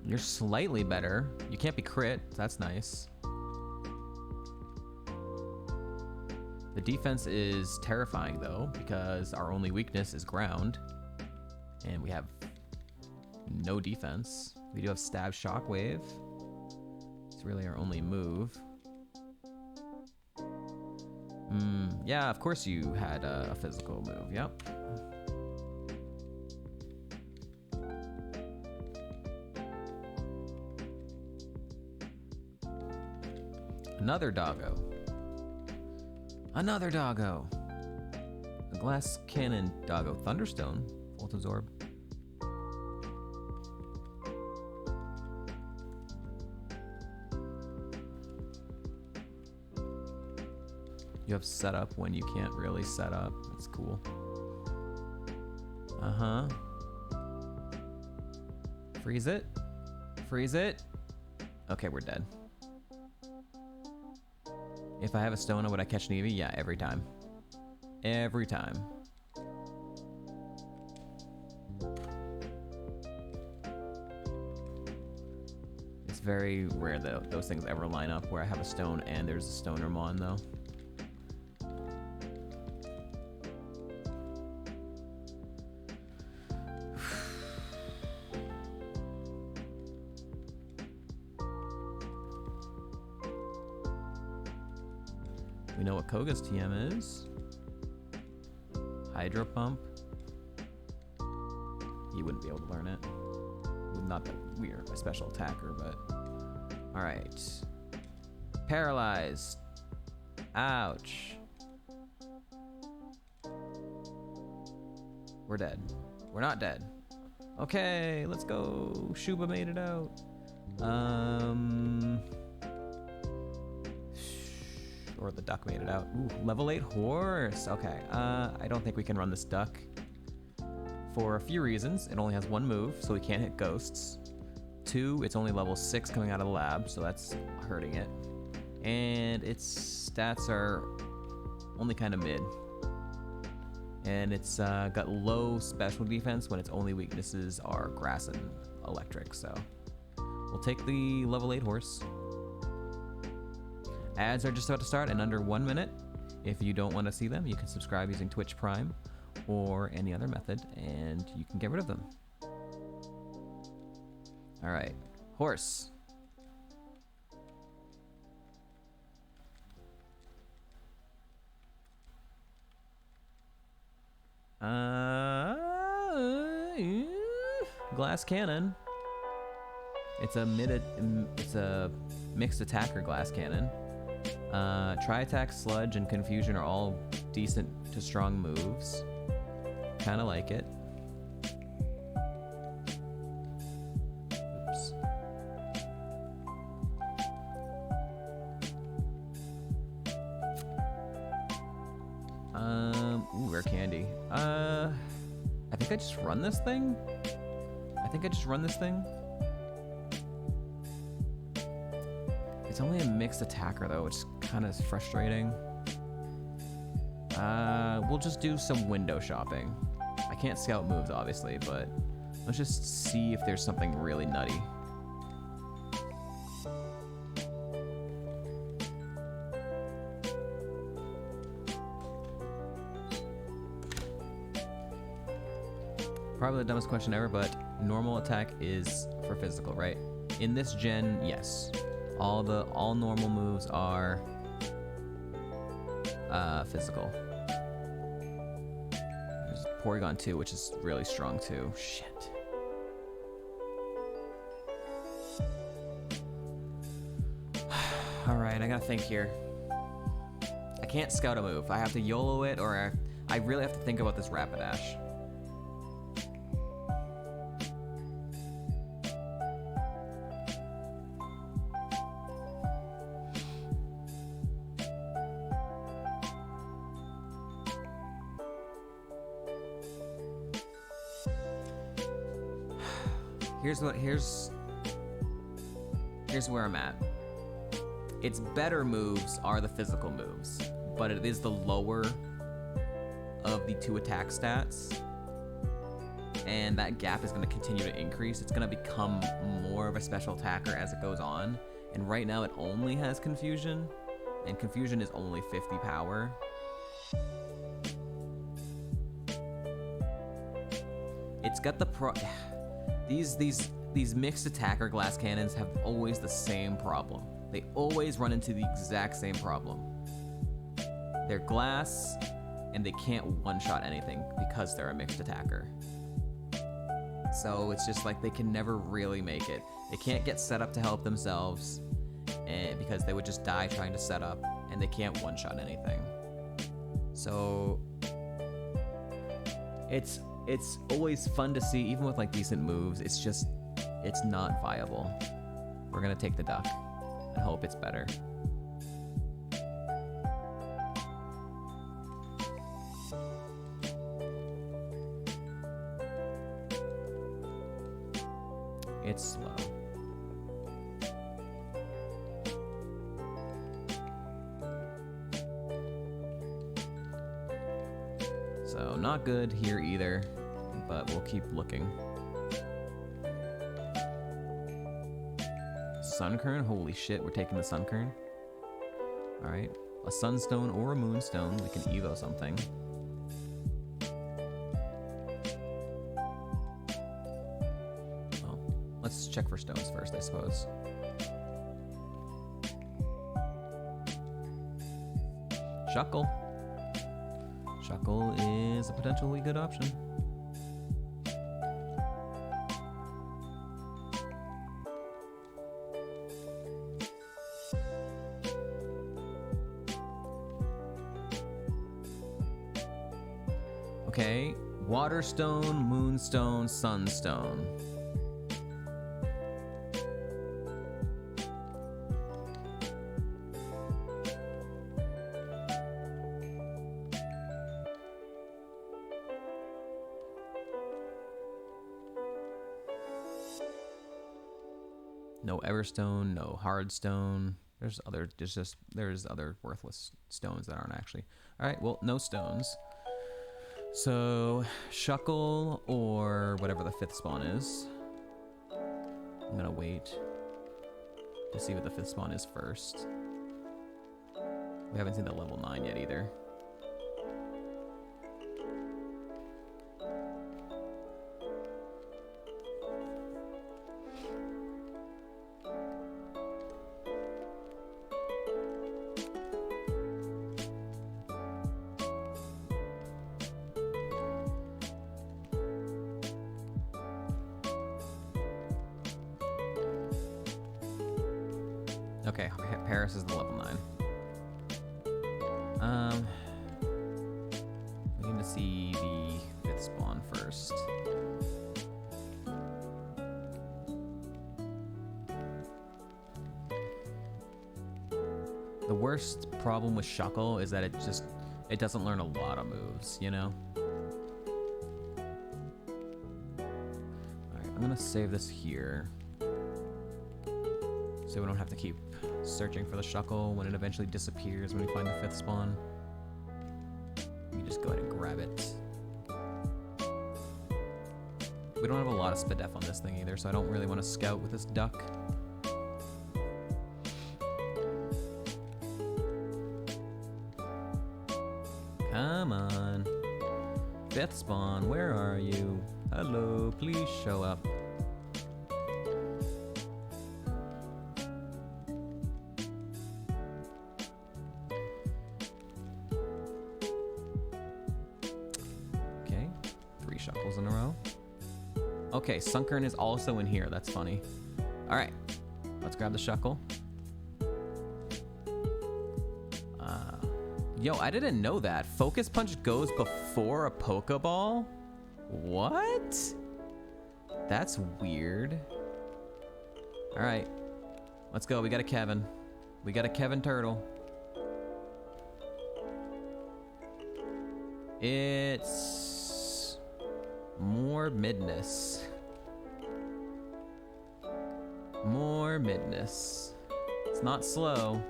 You're slightly better. You can't be crit. That's nice. The defense is terrifying though, because our only weakness is ground, and we have no defense. We do have stab shockwave. It's really our only move. Yeah, of course you had a physical move. Yep. Another doggo. Another doggo. A glass cannon doggo. Thunderstone. Volt absorb. You have setup when you can't really set up. That's cool. Uh-huh. Freeze it. Freeze it. Okay, we're dead. If I have a Stona, would I catch an Eevee? Yeah, every time. Every time. It's very rare that those things ever line up where I have a Stone and there's a Stoner Mon, though. We know what Koga's TM is. Hydro Pump. He wouldn't be able to learn it. Not that we're a special attacker, but... Alright. Paralyzed. Ouch. We're dead. We're not dead. Okay, let's go. Shuba made it out. Or the duck made it out. Ooh, level 8 horse. Okay, I don't think we can run this duck for a few reasons. It only has one move, so we can't hit ghosts. 2, it's only level 6 coming out of the lab, so that's hurting it. And its stats are only kind of mid. And it's got low special defense when its only weaknesses are grass and electric, so we'll take the level 8 horse. Ads are just about to start in under 1 minute. If you don't want to see them, you can subscribe using Twitch Prime or any other method, and you can get rid of them. All right, horse. Glass cannon. It's a mixed attacker glass cannon. Tri-attack, sludge, and confusion are all decent to strong moves. Kind of like it. Oops. Ooh, rare candy. I think I just run this thing? It's only a mixed attacker though, which is kind of frustrating. We'll just do some window shopping. I can't scout moves obviously, but let's just see if there's something really nutty. Probably the dumbest question ever, but normal attack is for physical, right? In this gen, yes. All normal moves are physical. There's Porygon 2, which is really strong too. Shit. Alright, I gotta think here. I can't scout a move. I have to YOLO it, or I really have to think about this Rapidash. Here's where I'm at. Its better moves are the physical moves, but it is the lower of the 2 attack stats, and that gap is going to continue to increase. It's going to become more of a special attacker as it goes on, and right now it only has confusion, and confusion is only 50 power, It's got the these mixed attacker glass cannons have always the same problem. They always run into the exact same problem. They're glass, and they can't one-shot anything because they're a mixed attacker. So it's just like they can never really make it. They can't get set up to help themselves, and because they would just die trying to set up, and they can't one-shot anything. So it's always fun to see, even with like decent moves. It's not viable. We're gonna take the duck and hope it's better. It's slow. So not good here either, but we'll keep looking. Sunkern? Holy shit, we're taking the Sunkern. Alright, a Sunstone or a Moonstone. We can Evo something. Well, let's check for stones first, I suppose. Shuckle. Shuckle is a potentially good option. Okay, Waterstone, Moonstone, Sunstone. No Everstone, no Hardstone. There's other worthless stones that aren't actually. All right, well, no stones. So, Shuckle or whatever the 5th spawn is. I'm gonna wait to see what the 5th spawn is first. We haven't seen the level 9 yet either. Okay, Paris is the level 9. We need to see the 5th spawn first. The worst problem with Shuckle is that it doesn't learn a lot of moves, you know? Alright, I'm gonna save this here, so we don't have to keep searching for the Shuckle when it eventually disappears when we find the 5th spawn. We can just go ahead and grab it. We don't have a lot of Spadef on this thing either, so I don't really want to scout with this duck. Come on. 5th spawn, where are you? Hello, please show up. Shuckles in a row. Okay, Sunkern is also in here. That's funny. All right, let's grab the Shuckle. Yo, I didn't know that. Focus Punch goes before a Pokeball? What? That's weird. All right, let's go. We got a Kevin. We got a Kevin Turtle. It's more midness. More midness. It's not slow,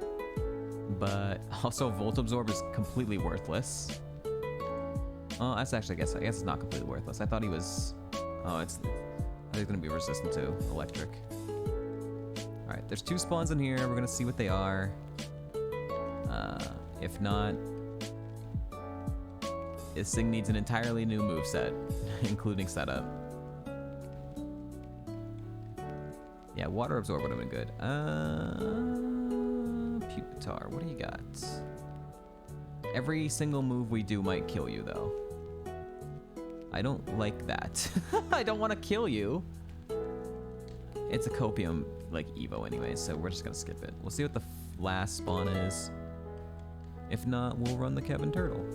but also Volt Absorb is completely worthless. Oh, that's actually, I guess it's not completely worthless. I thought he was. Oh, I think he's gonna be resistant to electric. All right, there's 2 spawns in here. We're gonna see what they are. If not, This thing needs an entirely new moveset, including setup. Yeah, water absorb would have been good. Pupitar, what do you got? Every single move we do might kill you, though. I don't like that. I don't want to kill you. It's a copium, like, Evo anyway, so we're just gonna skip it. We'll see what the last spawn is. If not, we'll run the Kevin Turtle.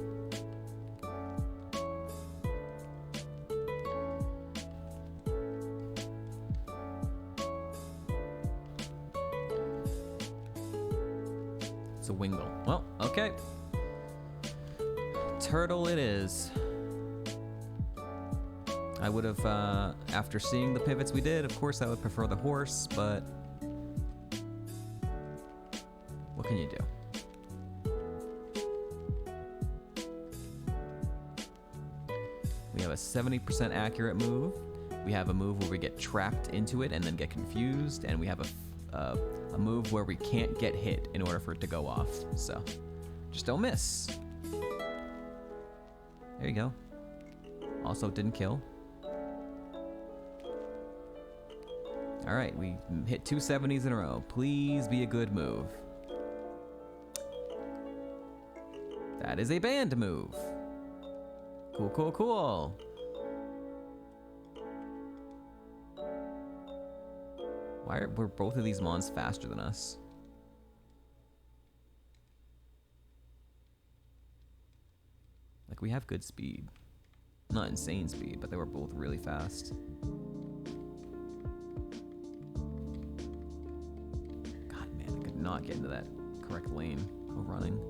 It's a Wingull. Well, okay. Turtle it is. I would have, after seeing the pivots we did, of course I would prefer the horse, but what can you do? We have a 70% accurate move. We have a move where we get trapped into it and then get confused, and we have a move where we can't get hit in order for it to go off. So, just don't miss. There you go. Also didn't kill. All right, we hit 2 70s in a row. Please be a good move. That is a banned move. Cool, cool, cool. Why were both of these mons faster than us? Like, we have good speed. Not insane speed, but they were both really fast. God, man, I could not get into that correct lane of running.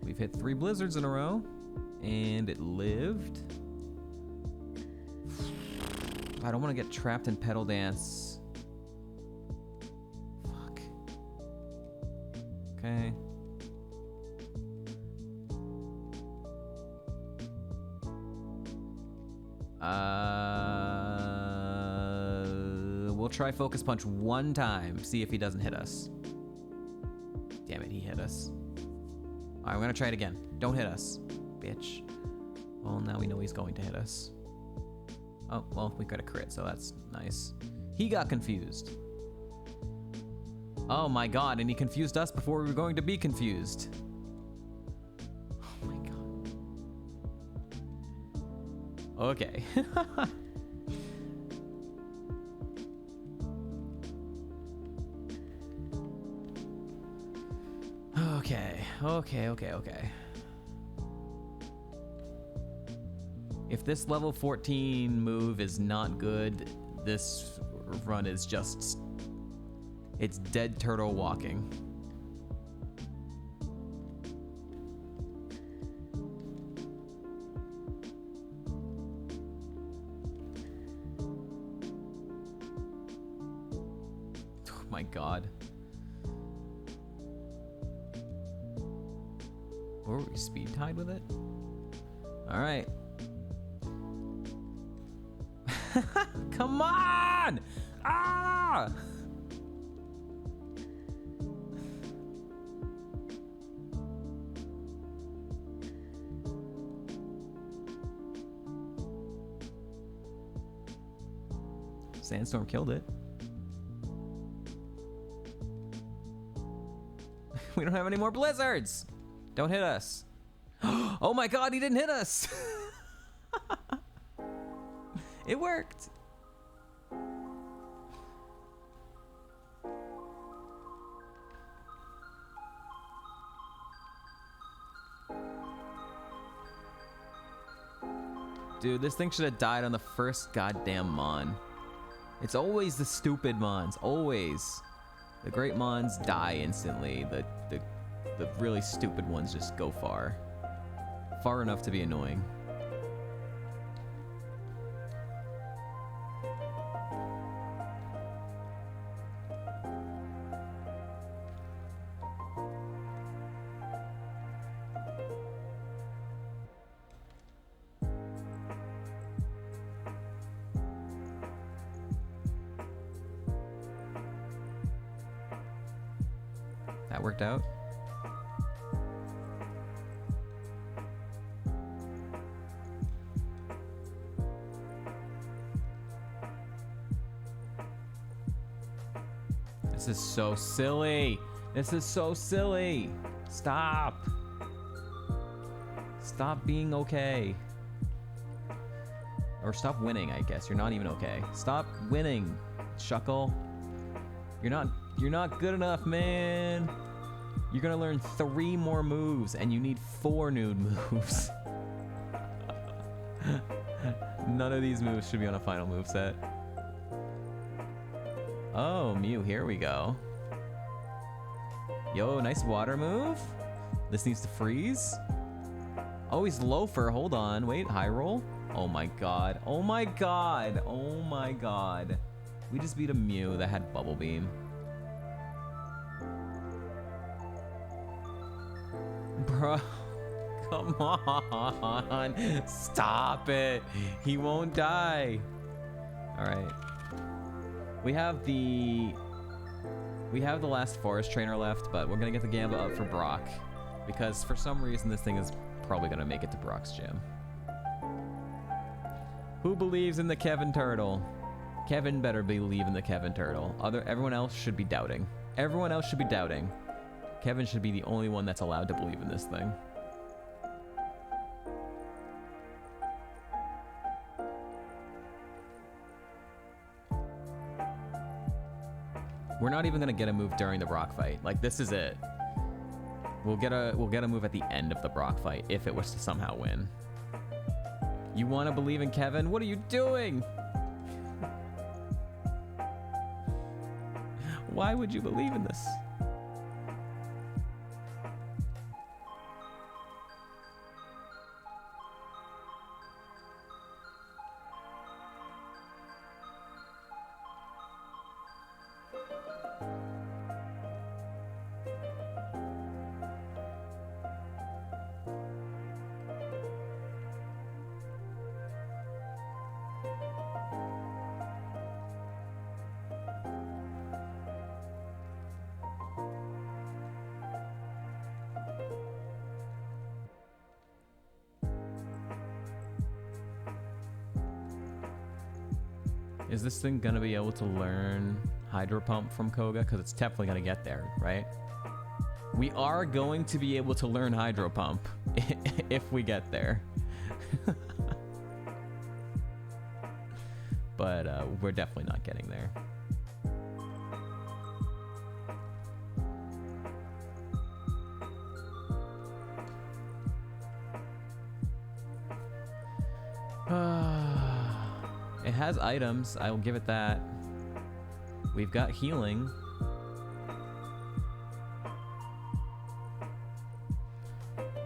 We've hit 3 blizzards in a row, and it lived. I don't want to get trapped in Petal Dance. Fuck. Okay. We'll try Focus Punch one time, see if he doesn't hit us. Damn it, he hit us. Alright, we're gonna try it again. Don't hit us, bitch. Well, now we know he's going to hit us. Oh, well, we got a crit, so that's nice. He got confused. Oh my god, and he confused us before we were going to be confused. Oh my god. Okay. Okay. If this level 14 move is not good, this run is just... it's dead turtle walking. Oh my god. Or were we speed tied with it? Alright. Come on! Ah! Sandstorm killed it. We don't have any more blizzards! Don't hit us. Oh my god, he didn't hit us! It worked. Dude, this thing should have died on the first goddamn mon. It's always the stupid mons, always. The great mons die instantly. The really stupid ones just go far. Far enough to be annoying. That worked out. This is so silly. This is so silly. Stop. Stop being okay. Or stop winning, I guess. You're not even okay. Stop winning, Shuckle. You're not good enough, man. You're gonna learn 3 more moves, and you need 4 new moves. None of these moves should be on a final move set. Oh, Mew, here we go. Yo, nice water move. This needs to freeze. Oh, he's Loafer. Hold on. Wait, high roll. Oh my god. Oh my god. Oh my god. We just beat a Mew that had Bubble Beam. Bro. Come on. Stop it. He won't die. Alright. We have the last forest trainer left, but we're gonna get the Gamba up for Brock. Because for some reason this thing is probably gonna make it to Brock's gym. Who believes in the Kevin Turtle? Kevin better believe in the Kevin Turtle. Everyone else should be doubting. Everyone else should be doubting. Kevin should be the only one that's allowed to believe in this thing. We're not even gonna get a move during the Brock fight. Like, this is it. We'll get a move at the end of the Brock fight if it was to somehow win. You want to believe in Kevin? What are you doing? Why would you believe in this? Is this thing gonna be able to learn Hydro Pump from Koga? Because it's definitely gonna get there, right? We are going to be able to learn Hydro Pump if we get there. But we're definitely not getting there. It has items, I will give it that. We've got healing.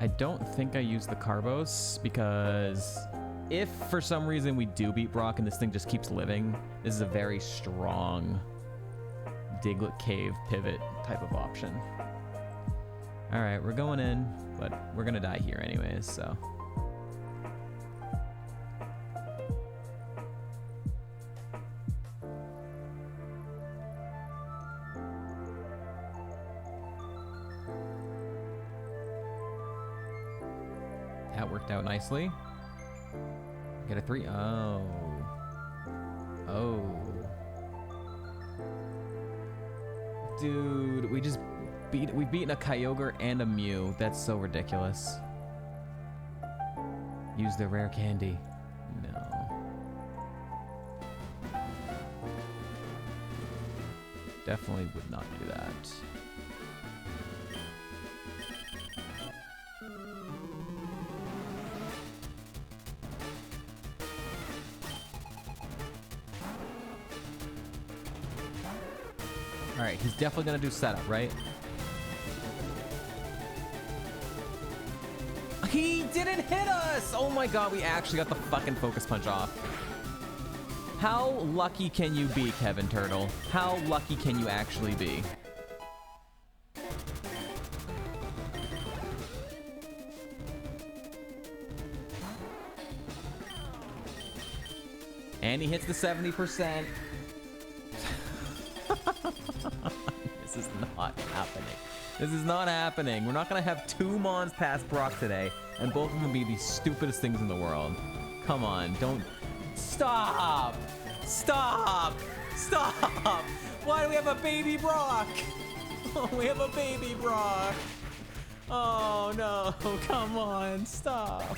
I don't think I used the Carbos because if for some reason we do beat Brock and this thing just keeps living, this is a very strong Diglett Cave pivot type of option. Alright, we're going in, but we're gonna die here anyways, so. That worked out nicely. Get a 3. Oh. Oh. Dude, we've beaten a Kyogre and a Mew. That's so ridiculous. Use the rare candy. No. Definitely would not do that. Alright, he's definitely gonna do setup, right? He didn't hit us! Oh my god, we actually got the fucking focus punch off. How lucky can you be, Kevin Turtle? How lucky can you actually be? And he hits the 70%. This is not happening. This is not happening. We're not gonna have 2 Mons past Brock today, and both of them be the stupidest things in the world. Come on, don't... Stop! Stop! Stop! Why do we have a baby Brock? Oh, we have a baby Brock. Oh no, come on, stop.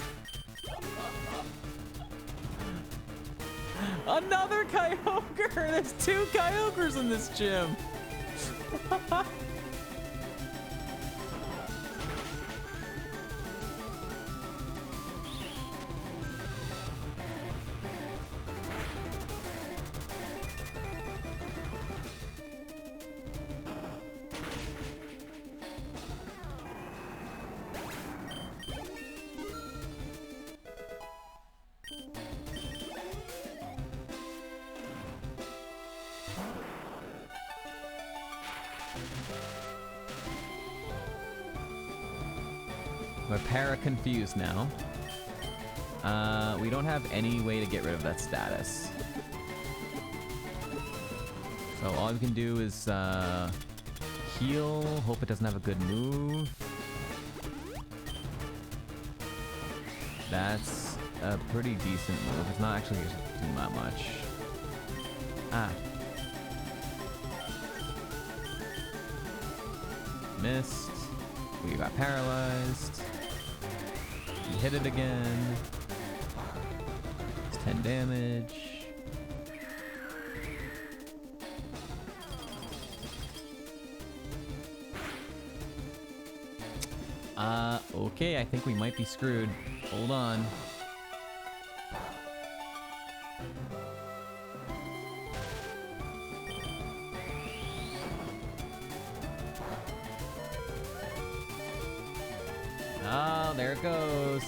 Another Kyogre! There's 2 Kyogres in this gym. We're para-confused now. We don't have any way to get rid of that status. So all we can do is heal, hope it doesn't have a good move. That's a pretty decent move. It's not actually doing that much. Ah. Missed. We got paralyzed. We hit it again. It's 10 damage. Okay, I think we might be screwed. Hold on. Oh, there it goes.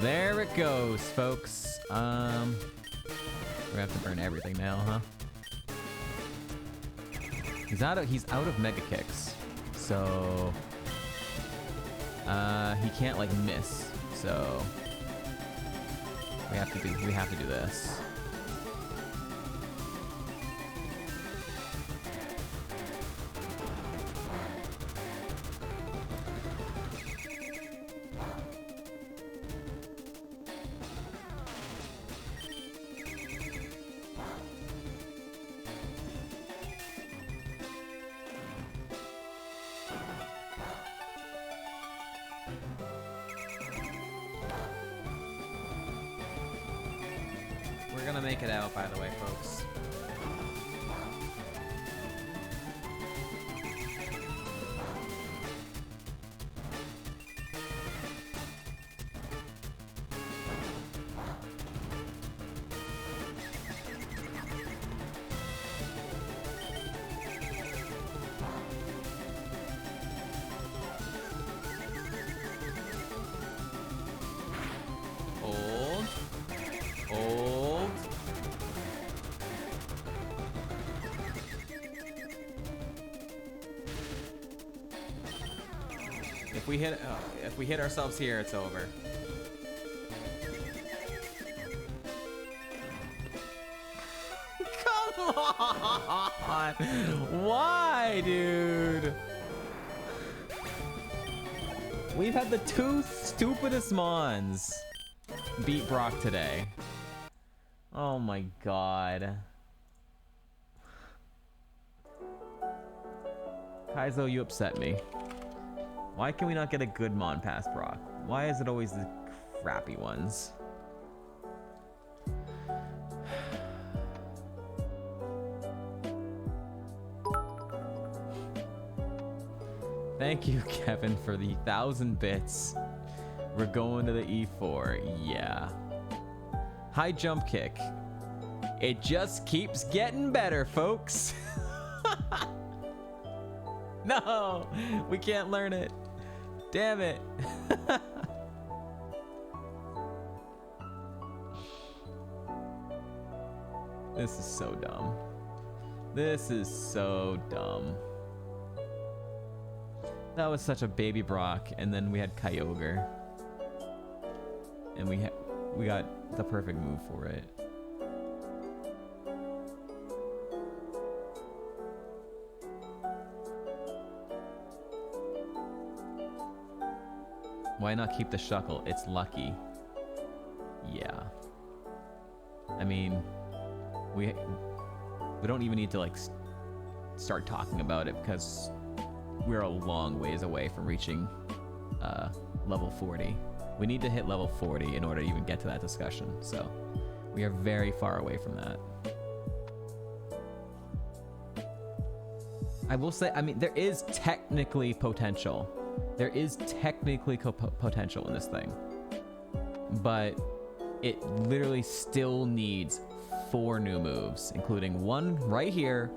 There it goes, folks. We're gonna have to burn everything now, huh? He's out of Mega Kicks. So he can't like miss. So we have to do this. We're gonna make it out, by the way, folks. Hold. Hold. If we hit ourselves here, it's over. Come on! Why, dude? We've had the 2 stupidest Mons beat Brock today. Oh my god. Kaizo, you upset me. Why can we not get a good Mon past Brock? Why is it always the crappy ones? Thank you, Kevin, for the 1,000 bits. We're going to the E4. Yeah. High jump kick. It just keeps getting better, folks. No, we can't learn it. Damn it. This is so dumb. This is so dumb. That was such a baby Brock, and then we had Kyogre. And we got the perfect move for it. Why not keep the Shuckle? It's lucky. Yeah. I mean, we don't even need to like start talking about it because we're a long ways away from reaching level 40. We need to hit level 40 in order to even get to that discussion. So we are very far away from that. I will say, I mean, there is technically potential. There is technically potential in this thing. But it literally still needs 4 new moves, including one right here.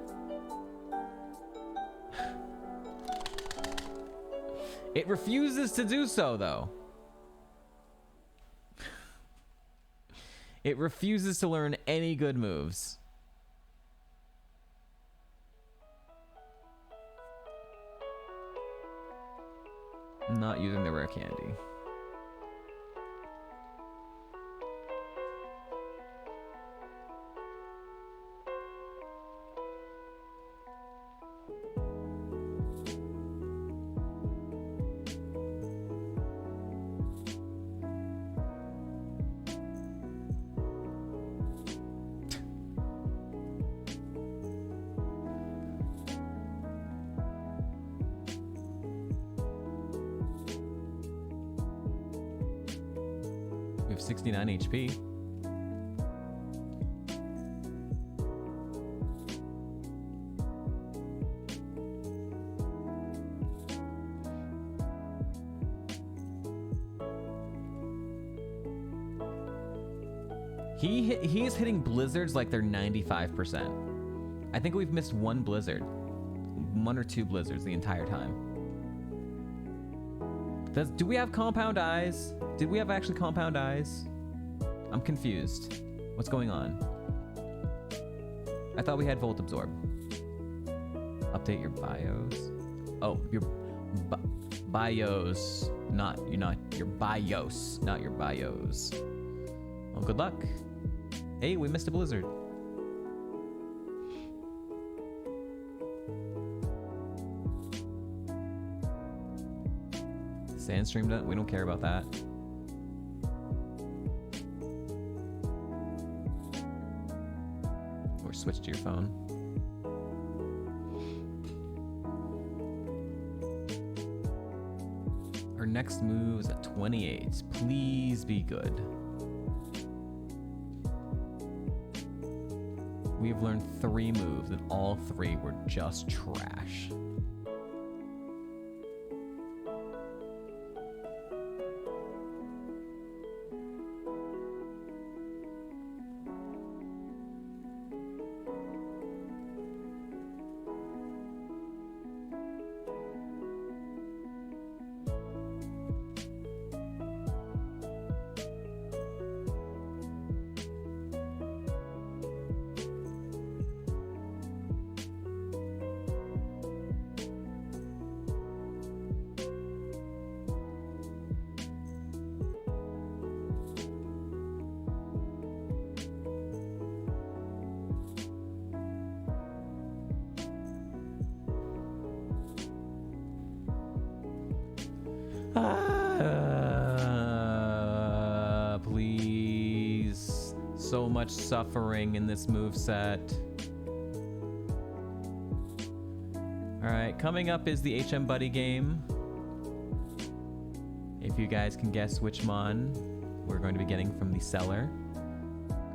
It refuses to do so, though. It refuses to learn any good moves. I'm not using the rare candy. We have 69 HP. He is hitting blizzards like they're 95%. I think we've missed one blizzard. 1 or 2 blizzards the entire time. Do we have compound eyes? Did we have actually compound eyes? I'm confused. What's going on? I thought we had Volt Absorb. Update your bios. Oh, your bios. Your bios, not your bios. Well, good luck. Hey, we missed a blizzard. Sandstream, we don't care about that. Or switch to your phone. Our next move is at 28. Please be good. We've learned 3 moves, and all 3 were just trash. Please. So much suffering in this moveset. Alright, coming up is the HM Buddy game. If you guys can guess which mon we're going to be getting from the seller.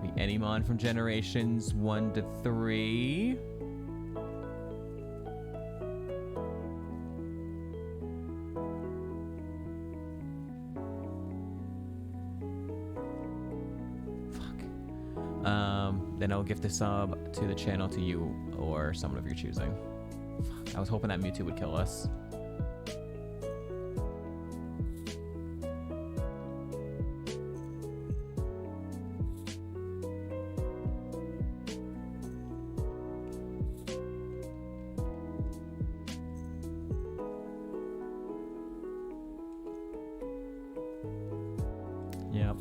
The Anymon from generations 1 to 3. Then I'll gift a sub to the channel to you or someone of your choosing. Fuck, I was hoping that Mewtwo would kill us. Yep.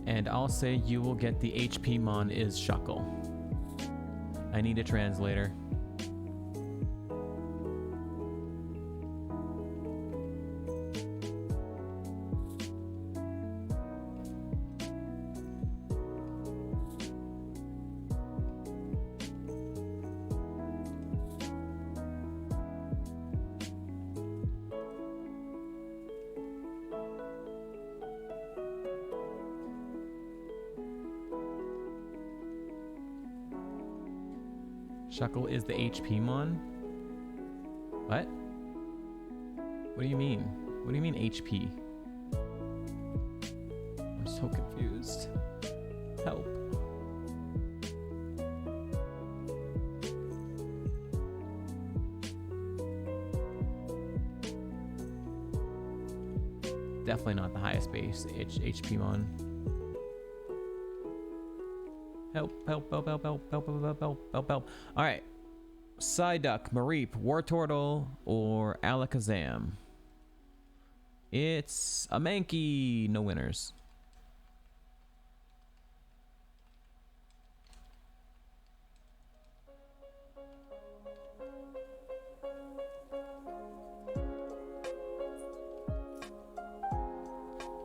And I'll say you will get the HP mon is Shuckle. I need a translator. Shuckle is the HP mon? What? What do you mean? What do you mean HP? I'm so confused. Help. Definitely not the highest base HP mon. Help, help, help, help, help, help, help, help, help, help, help. Alright. Psyduck, Mareep, Wartortle, or Alakazam. It's a Mankey. No winners.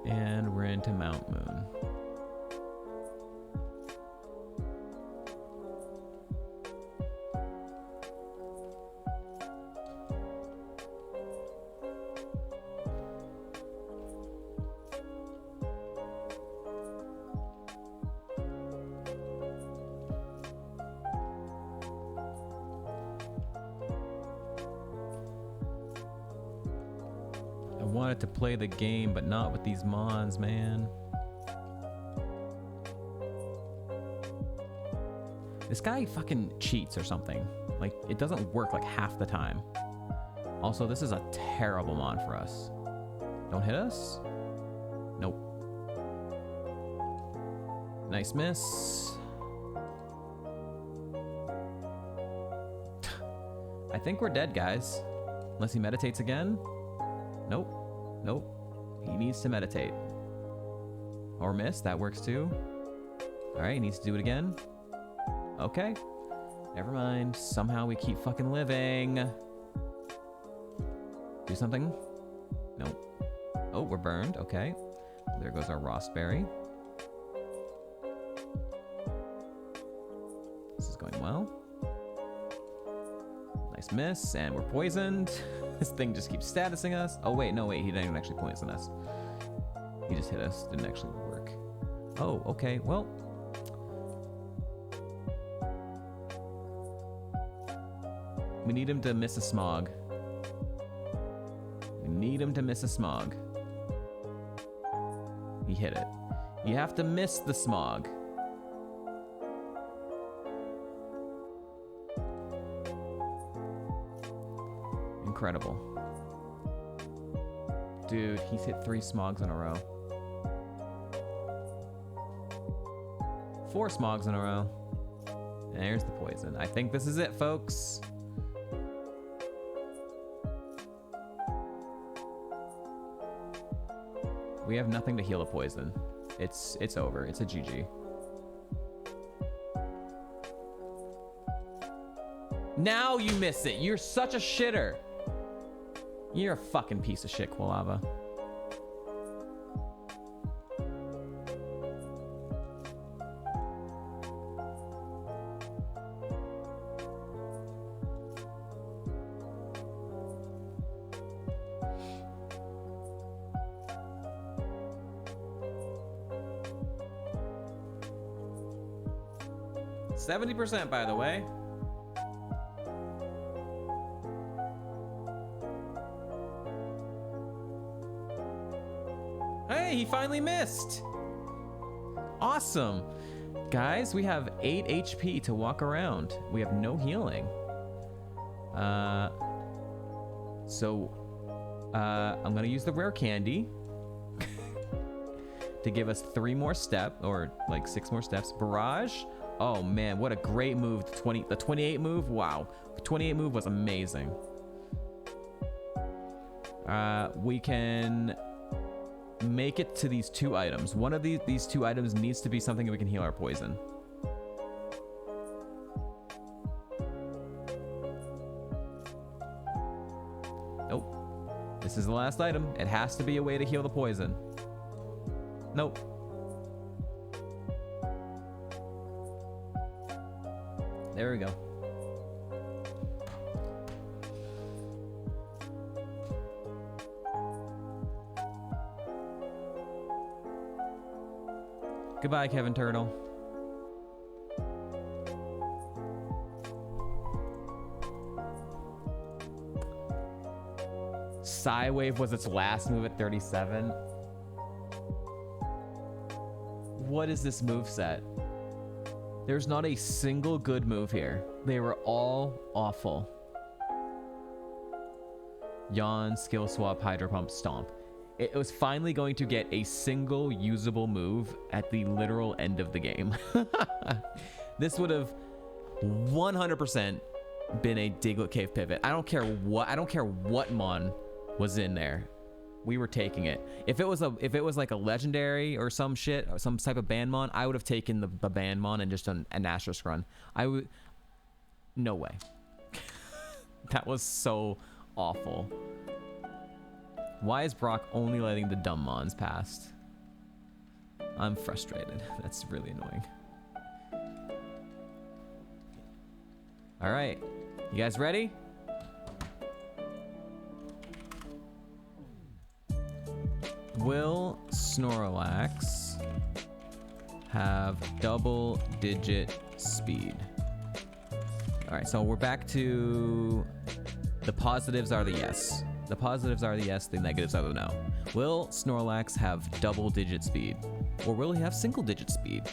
And we're into Mount Moon. I wanted to play the game, but not with these mons, man. This guy fucking cheats or something. Like, it doesn't work like half the time. Also, this is a terrible mon for us. Don't hit us? Nope. Nice miss. I think we're dead, guys. Unless he meditates again. Nope. Nope. He needs to meditate. Or miss. That works too. Alright, he needs to do it again. Okay. Never mind. Somehow we keep fucking living. Do something. Nope. Oh, we're burned. Okay. There goes our Rossberry. This is going well. Nice miss. And we're poisoned. This thing just keeps statusing us. Oh, wait. No, wait. He didn't even actually poison us. He just hit us. Didn't actually work. Oh, okay. Well. We need him to miss a smog. We need him to miss a smog. He hit it. You have to miss the smog. Incredible. Dude, he's hit 3 smogs in a row. 4 smogs in a row. And there's the poison. I think this is it, folks. We have nothing to heal the poison. It's over. It's a GG. Now you miss it. You're such a shitter. You're a fucking piece of shit, Quilava. %, by the way. Hey, he finally missed. Awesome. Guys, we have 8 HP to walk around. We have no healing. I'm gonna use the rare candy to give us 3 more steps, or like 6 more steps. Barrage. Oh man, what a great move. The 28 move. Wow. The 28 move was amazing. We can make it to these 2 items. One of these 2 items needs to be something that we can heal our poison. Nope. This is the last item. It has to be a way to heal the poison. Nope. There we go. Goodbye, Kevin Turtle. Psywave was its last move at 37. What is this move set? There's not a single good move here. They were all awful. Yawn, skill swap, hydro pump, stomp. It was finally going to get a single usable move at the literal end of the game. This would have 100% been a Diglett Cave pivot. I don't care what mon was in there. We were taking it. If it was like a legendary or some shit, or some type of bandmon, I would have taken the bandmon and just done an asterisk run. I would. No way. That was so awful. Why is Brock only letting the dumb mons past? I'm frustrated. That's really annoying. All right, you guys ready? Will Snorlax have double-digit speed? All right, so we're back to the positives are the yes. The positives are the yes, the negatives are the no. Will Snorlax have double-digit speed? Or will he have single-digit speed?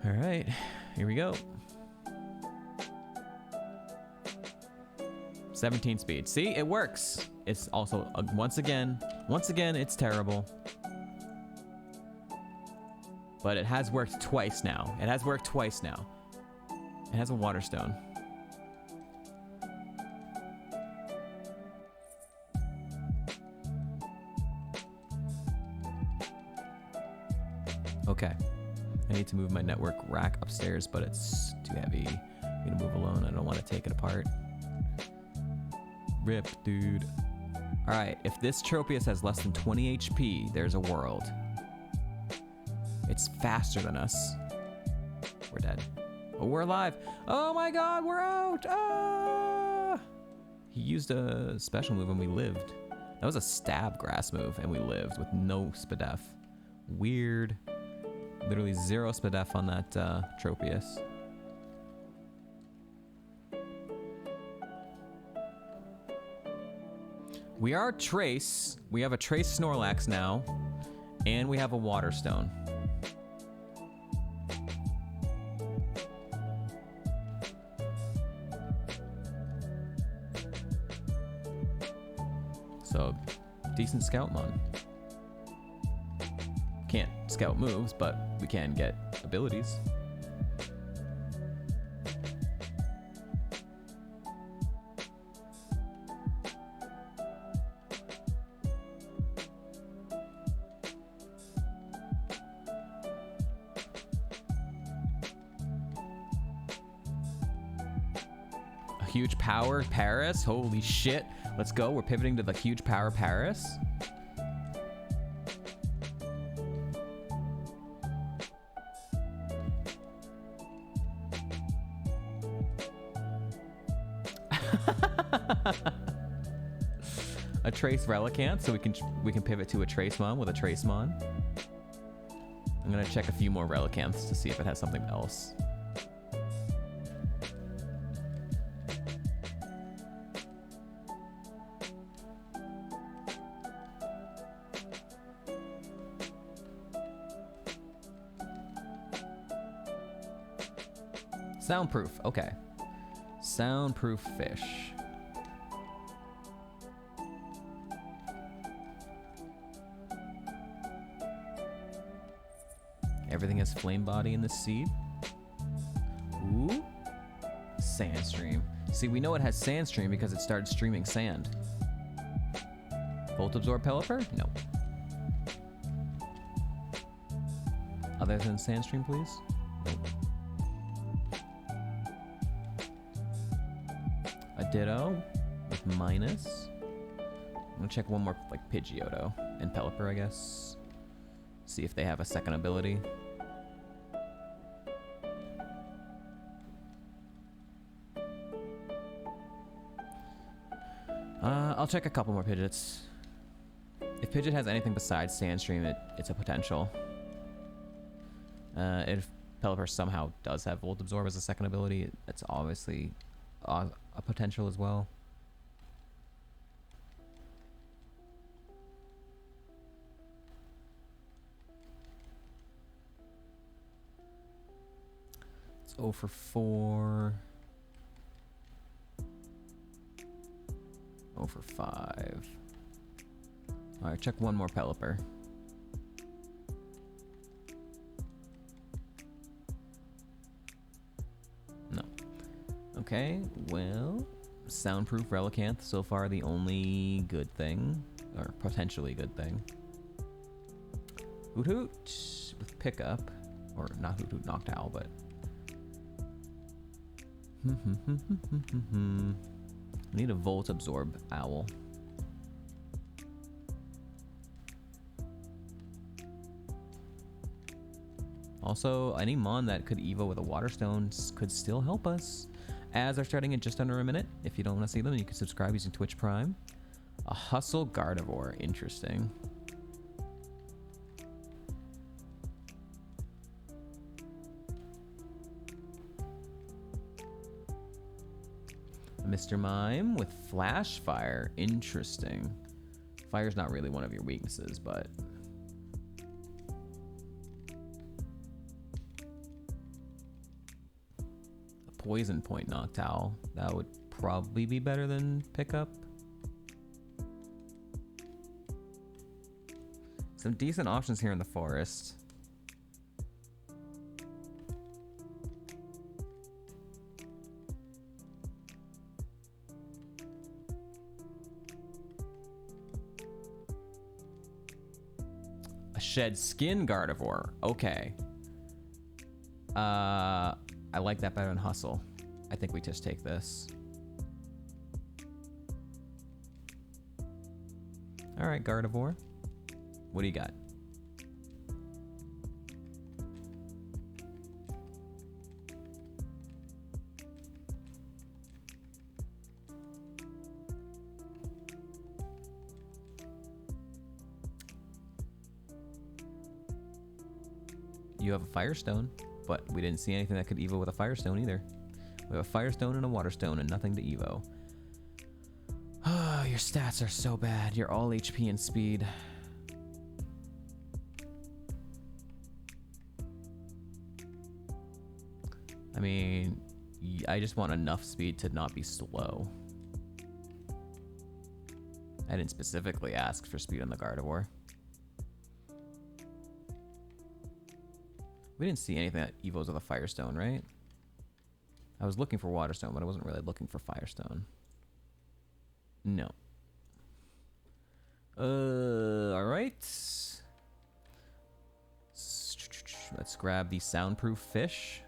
All right, here we go. 17 speed. See, it works. It's also, once again, it's terrible. But it has worked twice now. It has worked twice now. It has a water stone. Okay. I need to move my network rack upstairs, but it's too heavy. I'm gonna move alone. I don't want to take it apart. Rip, dude. All right, if this Tropius has less than 20 HP, there's a world. It's faster than us. We're dead. Oh, we're alive. Oh my God, we're out. Ah! He used a special move and we lived. That was a stab grass move and we lived with no Spadef. Weird. Literally 0 Spadef on that Tropius. We are Trace. We have a Trace Snorlax now. And we have a Water Stone. So, decent Scoutmon. Can't scout moves, but we can get abilities. A huge power Paris. Holy shit. Let's go. We're pivoting to the huge power Paris. A Trace Relicanth, so we can pivot to a Tracemon with a Tracemon. I'm gonna check a few more Relicanths to see if it has something else. Soundproof, okay. Soundproof fish. Everything has flame body in the seed. Ooh. Sandstream. See, we know it has Sandstream because it started streaming sand. Volt Absorb Pelipper? No. Other than Sandstream, please? Nope. A Ditto with minus. I'm gonna check one more, like Pidgeotto and Pelipper, I guess. See if they have a second ability. I'll check a couple more Pidgeots. If Pidgeot has anything besides Sandstream, it's a potential. If Pelipper somehow does have Volt Absorb as a second ability, it's obviously a potential as well. It's 0 for 4. 0 for 5. Alright, check one more Pelipper. No. Okay, well, soundproof Relicanth, so far the only good thing, or potentially good thing. Hoot Hoot with pickup, or not Hoot Hoot Noctowl, but I need a Volt Absorb Owl. Also, any Mon that could Evo with a Water Stone could still help us. Ads are starting in just under a minute. If you don't want to see them, you can subscribe using Twitch Prime. A Hustle Gardevoir. Interesting. Mr. Mime with Flash Fire. Interesting. Fire's not really one of your weaknesses, but a Poison Point Noctowl. That would probably be better than pickup. Some decent options here in the forest. Shed Skin Gardevoir. Okay. I like that better than Hustle. I think we just take this. All right, Gardevoir. What do you got? You have a Firestone, but we didn't see anything that could Evo with a Firestone either. We have a Firestone and a Water Stone and nothing to Evo. Oh, your stats are so bad. You're all HP and speed. I mean, I just want enough speed to not be slow. I didn't specifically ask for speed on the Gardevoir. We didn't see anything that Evos with a Firestone, right? I was looking for Waterstone, but I wasn't really looking for Firestone. No. Alright. Let's grab the soundproof fish.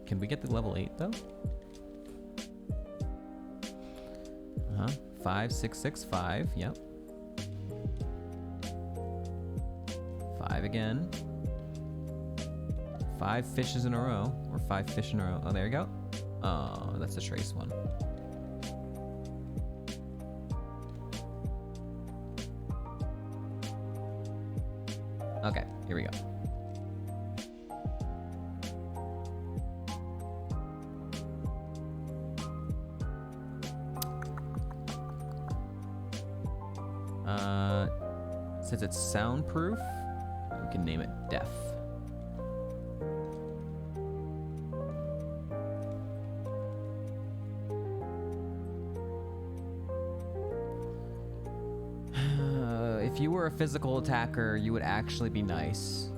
Can we get the level 8 though? 5, 6, 6, 5. Yep. 5 again. 5 fishes in a row, or 5 fish in a row. Oh, there you go. Oh, that's a trace one. Okay, here we go. Since it's soundproof, we can name it Deaf. you were a physical attacker, you would actually be nice.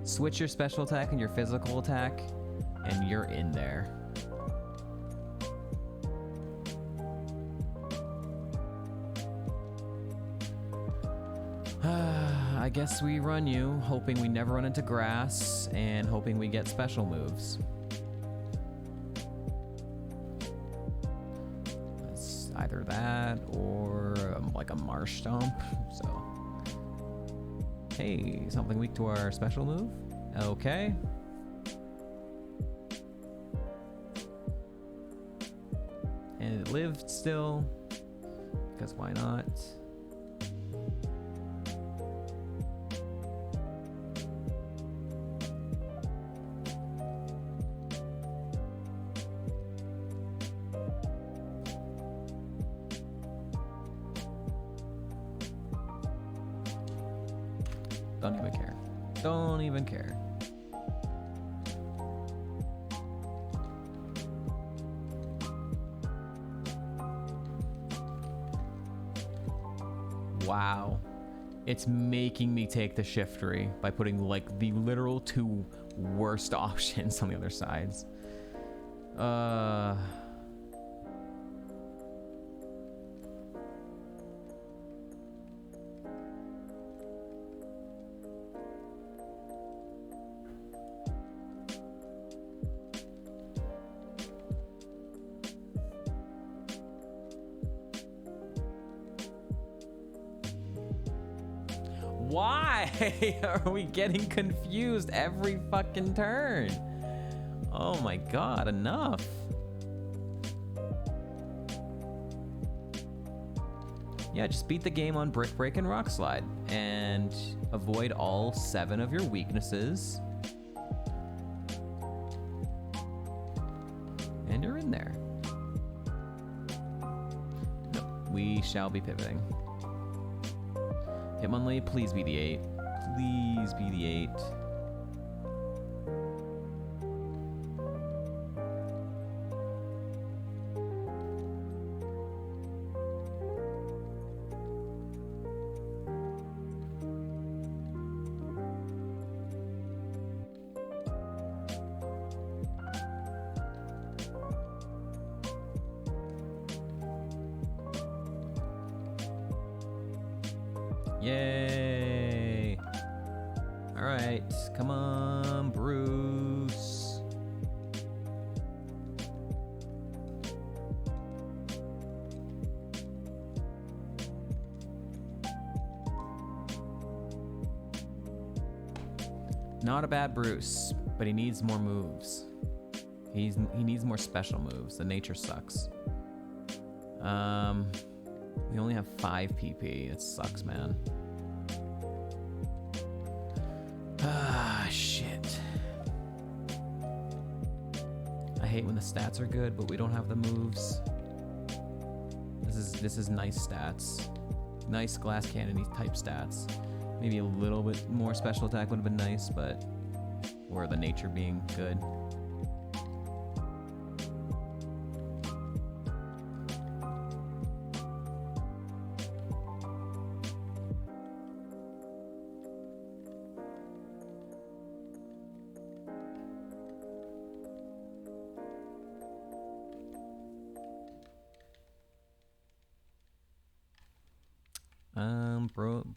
Switch your special attack and your physical attack, and you're in there. I guess we run you, hoping we never run into grass, and hoping we get special moves. It's either that or like a marsh stomp, so. Hey, something weak to our special move? Okay. And it lived still, because why not? Don't even care. Don't even care. Wow. It's making me take the Shiftry by putting like the literal 2 worst options on the other sides. Why are we getting confused every fucking turn? Oh my god, enough. Yeah, just beat the game on Brick Break and Rock Slide and avoid all 7 of your weaknesses. And you're in there. No, we shall be pivoting. Hitmonlee, please be the 8. Please be the 8. Yay! Alright, come on, Bruce. Not a bad Bruce, but he needs more moves. He needs more special moves. The nature sucks. We only have 5 PP. It sucks, man. Ah, shit. I hate when the stats are good, but we don't have the moves. This is nice stats. Nice glass cannon type stats. Maybe a little bit more special attack would have been nice, but or the nature being good.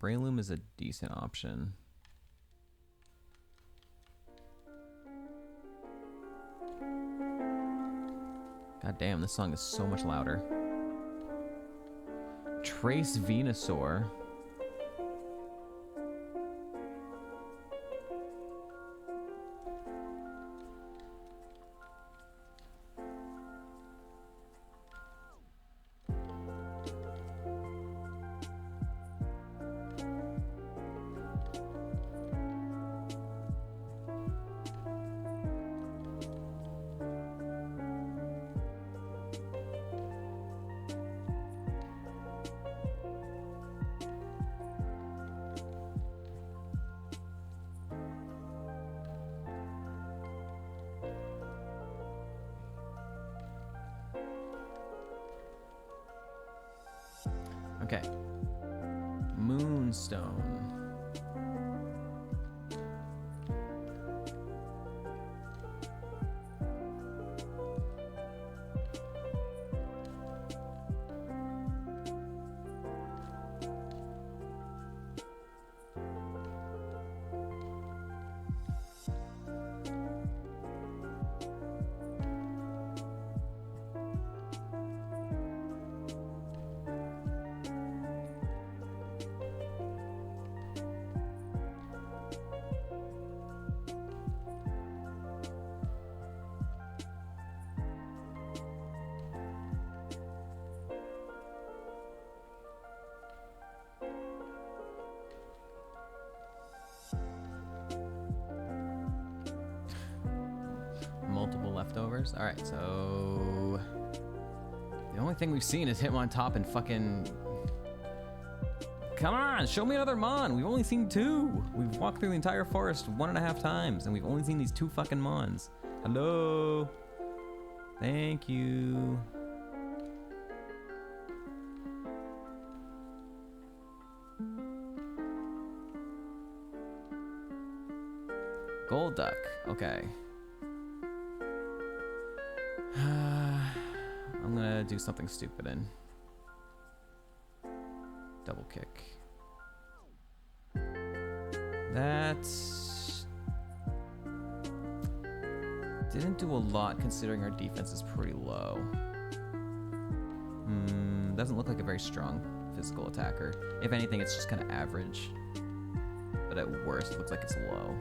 Breloom is a decent option. God damn, this song is so much louder. Trace Venusaur. Okay. Moon Moonstone. Multiple leftovers. All right, so the only thing we've seen is Hitmontop and fucking. Come on, show me another Mon. We've only seen 2. We've walked through the entire forest 1.5 times, and we've only seen these 2 fucking Mons. Hello. Thank you. Gold duck. Okay. I'm gonna do something stupid and double kick. That's didn't do a lot considering our defense is pretty low. Doesn't look like a very strong physical attacker. If anything, it's just kind of average. But at worst, it looks like it's low.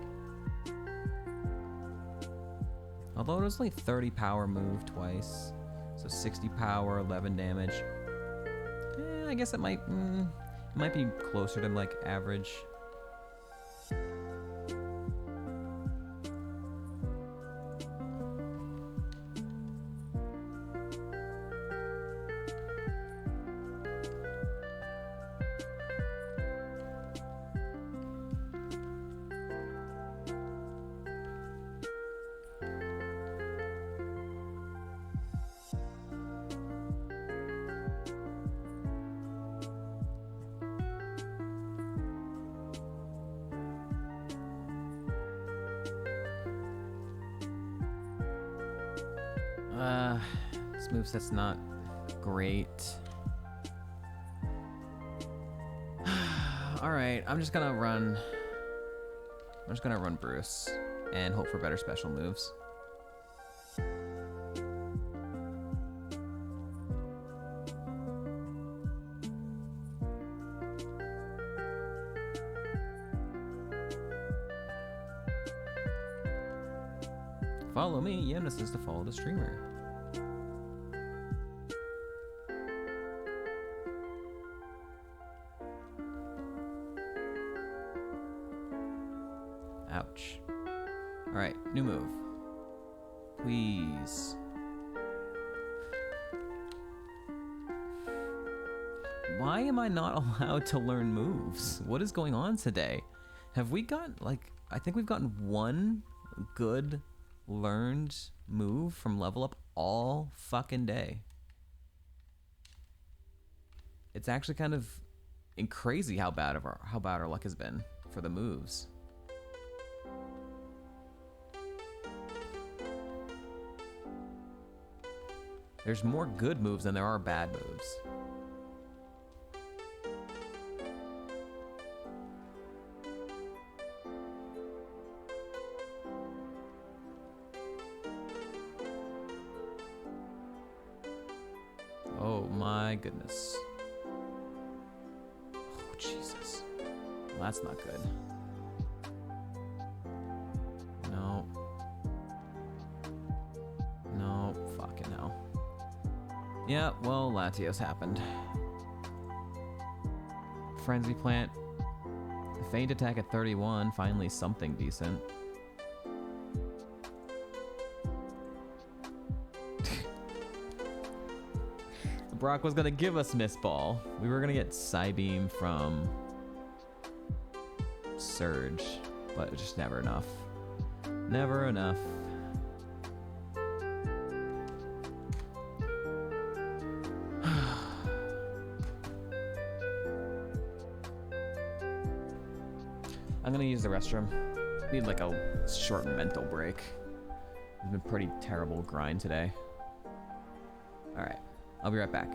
Although it was only 30 power move twice. So 60 power, 11 damage. I guess it might be closer to like average. This moveset's not great. Alright, I'm just gonna run Bruce and hope for better special moves. Follow me, Yemnis is to follow the streamer. Ouch. Alright, new move. Please. Why am I not allowed to learn moves? What is going on today? Have we got, like, I think we've gotten one good learned move from level up all fucking day. It's actually kind of crazy how bad our luck has been for the moves. There's more good moves than there are bad moves. Oh my goodness. Oh Jesus. Well, that's not good. No. No, fucking hell. Yeah, well, Latios happened. Frenzy Plant. Feint attack at 31, finally something decent. Brock was gonna give us Miss Ball. We were gonna get Psybeam from Surge, but it's just never enough. Never enough. the restroom. Need like a short mental break. It's been pretty terrible grind today. Alright, I'll be right back.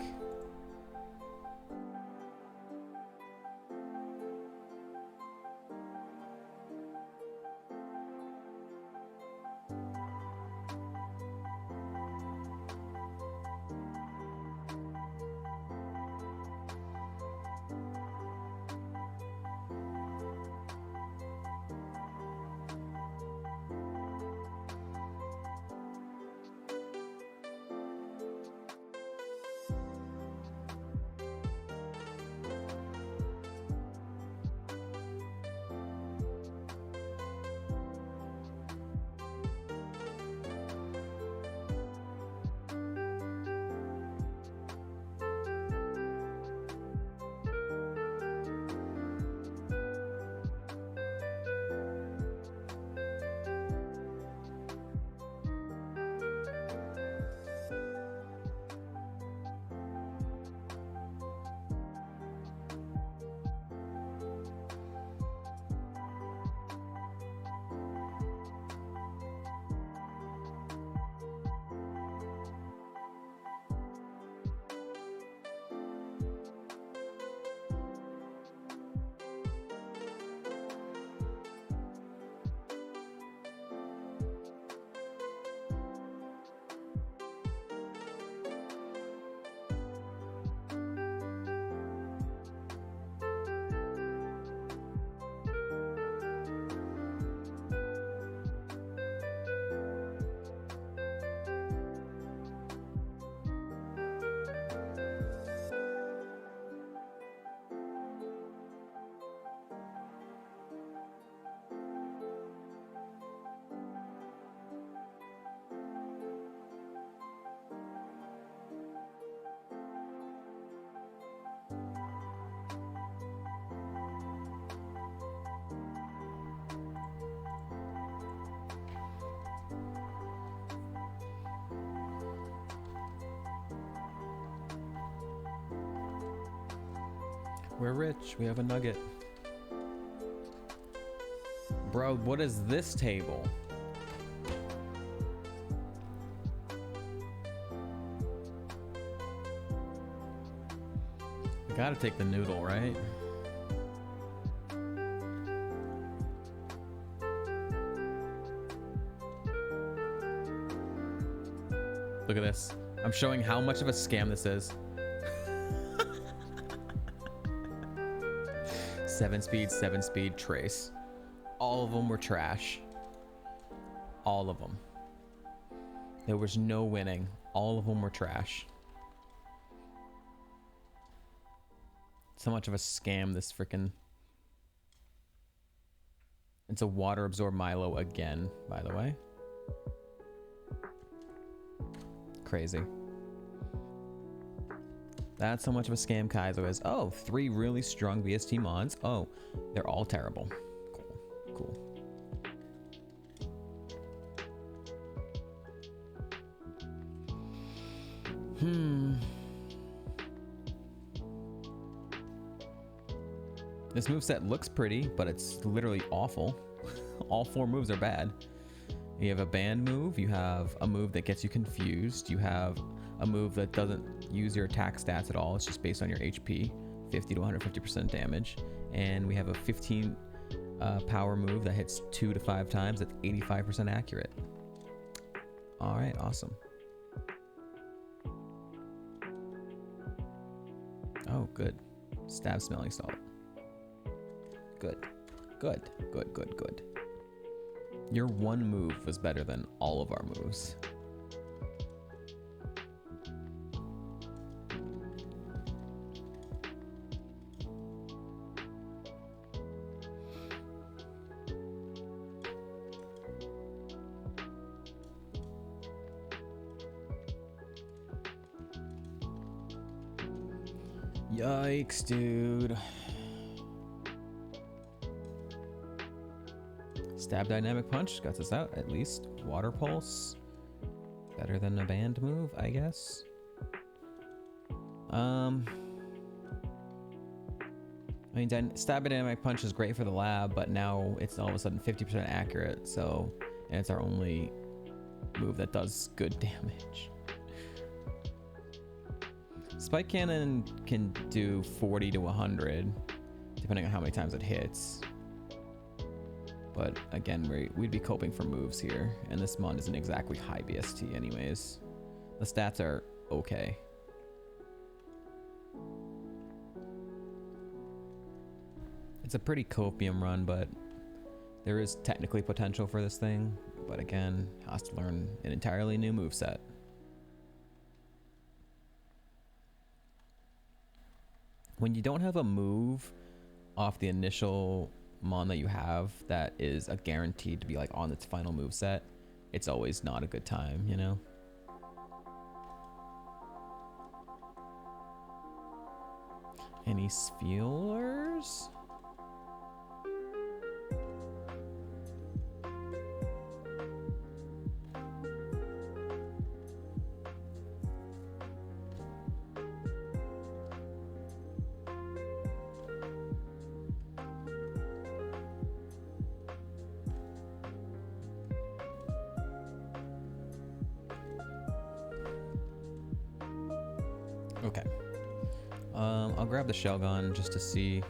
We're rich. We have a nugget. Bro, what is this table? I gotta take the noodle, right? Look at this. I'm showing how much of a scam this is. 7 speed trace. All of them were trash. All of them. There was no winning. All of them were trash. So much of a scam, this freaking... It's a water absorbed Milo again, by the way. Crazy. That's how much of a scam Kaizo is. Oh, 3 really strong VST mods. Oh, they're all terrible. Cool. This moveset looks pretty, but it's literally awful. All 4 moves are bad. You have a banned move, you have a move that gets you confused, you have a move that doesn't use your attack stats at all, it's just based on your HP, 50 to 150% damage, and we have a 15 power move that hits 2 to 5 times, that's 85% accurate. Alright, awesome. Oh, good. Stab smelling salt. Good. Your one move was better than all of our moves. Yikes, dude. Stab dynamic punch got us out at least. Water pulse, better than a banned move, I guess. I mean, stab dynamic punch is great for the lab, but now it's all of a sudden 50% accurate. So, and it's our only move that does good damage. Spike cannon can do 40 to 100, depending on how many times it hits. But again, we'd be coping for moves here, and this mon isn't exactly high BST anyways. The stats are okay. It's a pretty copium run, but there is technically potential for this thing. But again, has to learn an entirely new moveset. When you don't have a move off the initial mon that you have that is a guaranteed to be like on its final moveset, it's always not a good time, you know? Any sphealers? Okay. I'll grab the shell gun just to see.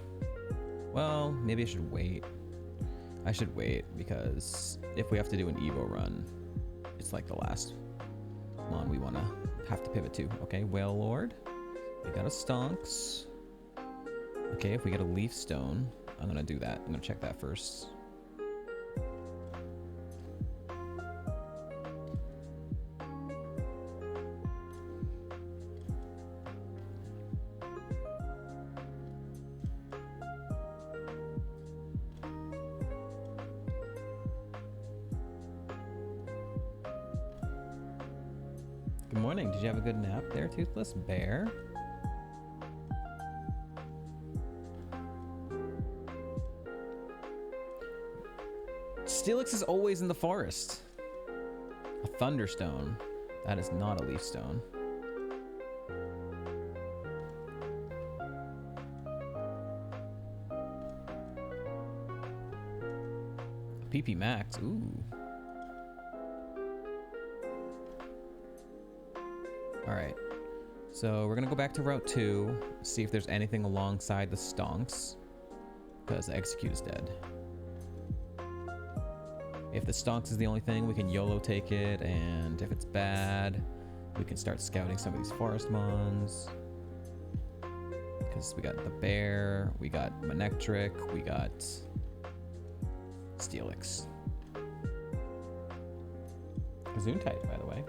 Well, maybe I should wait. I should wait because if we have to do an Evo run, it's like the last one we want to have to pivot to. Okay, Whale Lord. We got a Stonks. Okay, if we get a Leaf Stone, I'm going to do that. I'm going to check that first. Good morning. Did you have a good nap there, Toothless Bear? Steelix is always in the forest. A Thunderstone. That is not a Leaf Stone. A PP Max. Ooh. Alright, so we're gonna go back to Route 2, see if there's anything alongside the Stonks, because the Execute is dead. If the Stonks is the only thing, we can YOLO take it, and if it's bad, we can start scouting some of these Forest Mons. Because we got the Bear, we got Manectric, we got Steelix. Gesundheit, by the way.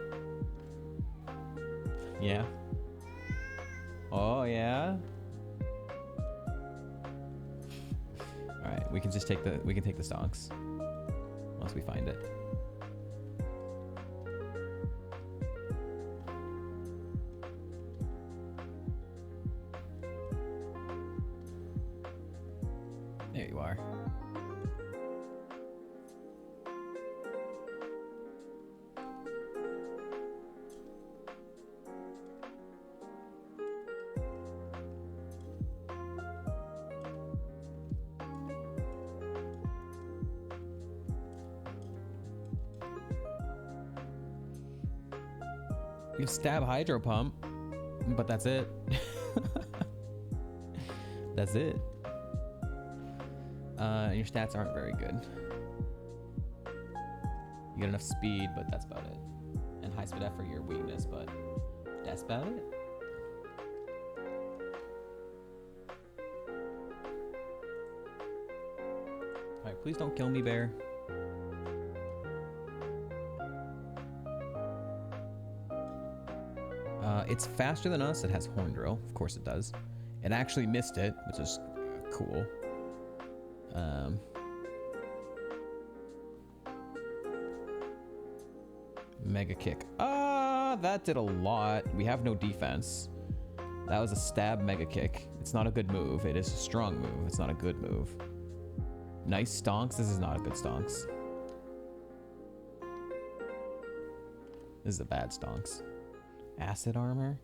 Yeah. Oh yeah. All right, we can just take the Stonks once we find it. There you are. You stab Hydro Pump, but that's it. That's it. Your stats aren't very good. You get enough speed, but that's about it. And high speed F for your weakness, but that's about it. Alright, please don't kill me, Bear. It's faster than us. It has Horn Drill. Of course it does. It actually missed it, which is cool. Mega Kick. That did a lot. We have no defense. That was a stab Mega Kick. It's not a good move. It is a strong move. It's not a good move. Nice Stonks. This is not a good Stonks. This is a bad Stonks. Acid Armor.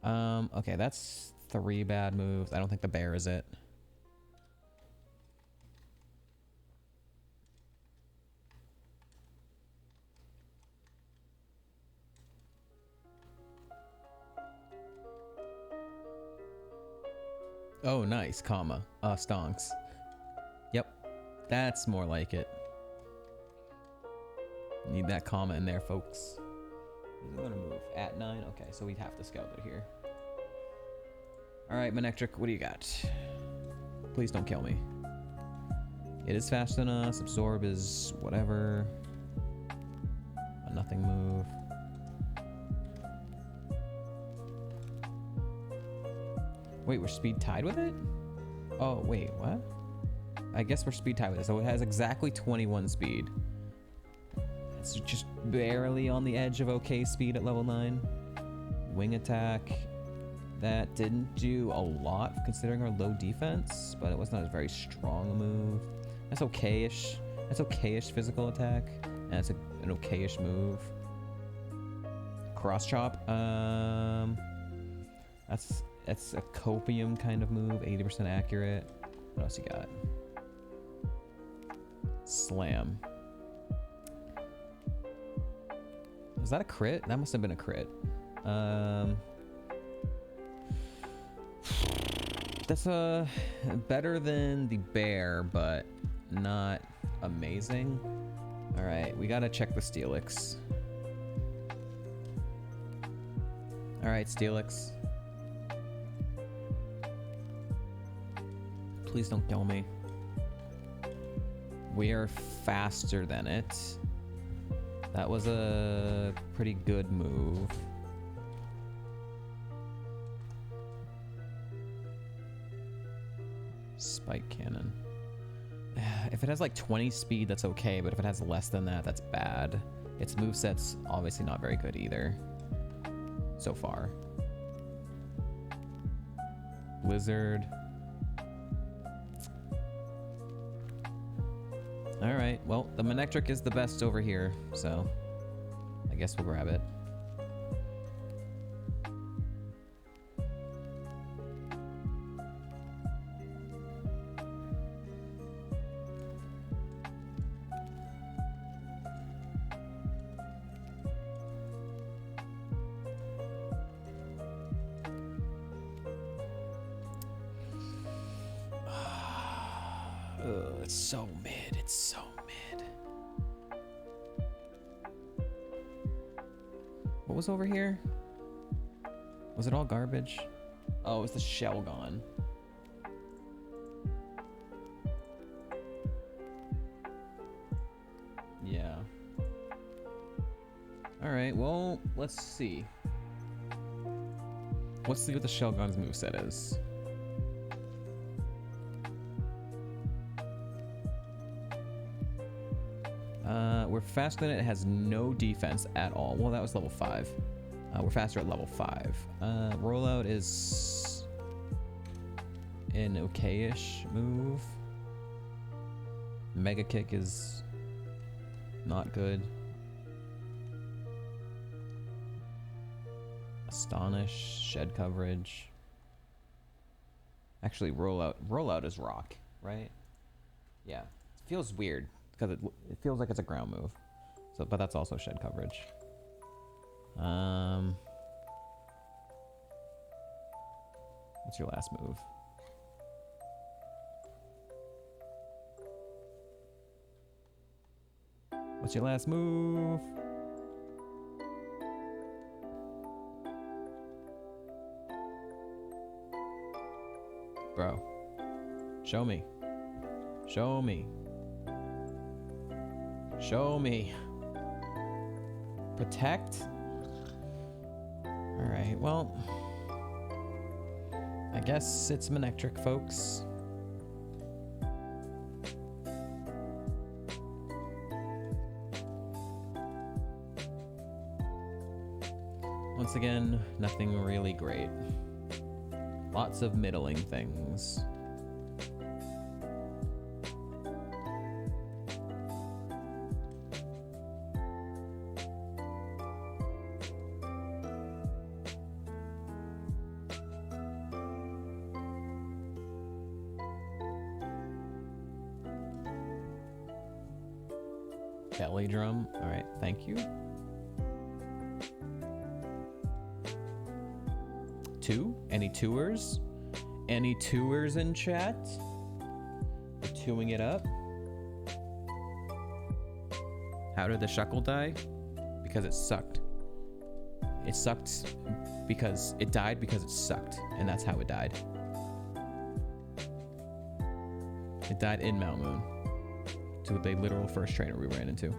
Okay, that's 3 bad moves. I don't think the Bear is it. Oh, nice, comma. Stonks. Yep, that's more like it. Need that comma in there, folks. I'm gonna move at 9. Okay, so we'd have to scout it here. All right, Manectric, what do you got? Please don't kill me. It is faster than us. Absorb is whatever. A nothing move. Wait, we're speed tied with it? Oh, wait, what? I guess we're speed tied with it. So it has exactly 21 speed. It's just barely on the edge of okay speed at level 9. Wing attack. That didn't do a lot considering our low defense, but it was not a very strong a move. That's okay-ish. That's okay-ish physical attack. And it's an okay-ish move. Cross chop. That's a copium kind of move. 80% accurate. What else you got? Slam. Was that a crit? That must have been a crit. That's better than the bear, but not amazing. All right, we gotta check the Steelix. All right, Steelix. Please don't kill me. We are faster than it. That was a pretty good move. Spike cannon. If it has like 20 speed, that's okay, but if it has less than that, that's bad. Its moveset's obviously not very good either. So far. Blizzard. Alright, well, the Manectric is the best over here, so I guess we'll grab it. It's so mid. It's so mid. What was over here? Was it all garbage? Oh, it was the shell gone. Yeah. Alright, well, let's see. Let's see what the Shelgon's moveset is. We're faster than it. It has no defense at all. Well, that was level 5. We're faster at level 5. Rollout is an okay-ish move. Mega Kick is not good. Astonish, shed coverage. Actually, rollout is rock, right? Yeah, it feels weird because it feels like it's a ground move. So, but that's also shed coverage. What's your last move? What's your last move? Bro, show me. Show me. Show me. Protect? Alright, well, I guess it's Manectric, folks. Once again, nothing really great. Lots of middling things. Belly drum. All right, thank you. 2? Any tours? Any tours in chat? We're twoing it up. How did the Shuckle die? Because it sucked. It sucked because it died because it sucked, and that's how it died. It died in Mount Moon. To the literal first trainer we ran into.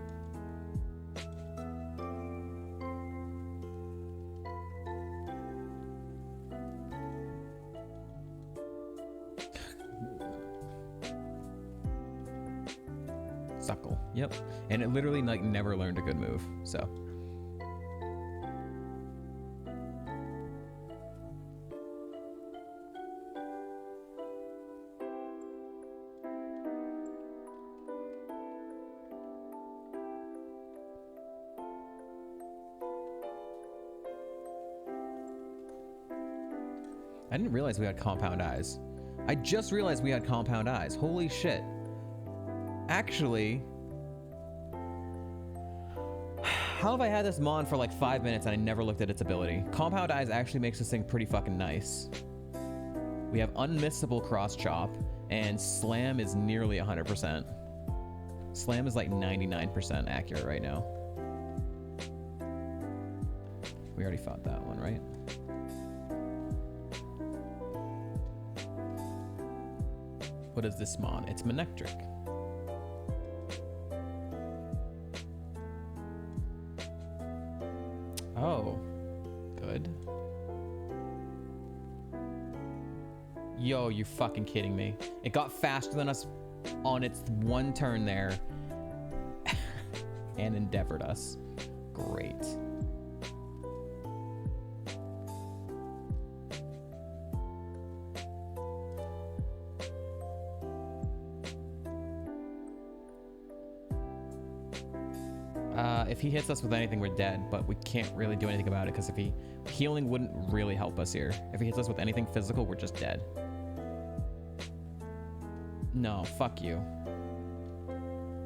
Suckle. Yep. And it literally like never learned a good move, so. I didn't realize we had compound eyes. I just realized we had compound eyes. Holy shit. Actually, how have I had this mon for like 5 minutes and I never looked at its ability? Compound eyes actually makes this thing pretty fucking nice. We have unmissable cross chop, and slam is nearly 100%. Slam is like 99% accurate right now. We already fought that one, right? What is this mon? It's Manectric. Oh, good. Yo, you fucking kidding me. It got faster than us on its one turn there and endeavored us. Great. If he hits us with anything, we're dead, but we can't really do anything about it because if healing wouldn't really help us here. If he hits us with anything physical, we're just dead. No, fuck you.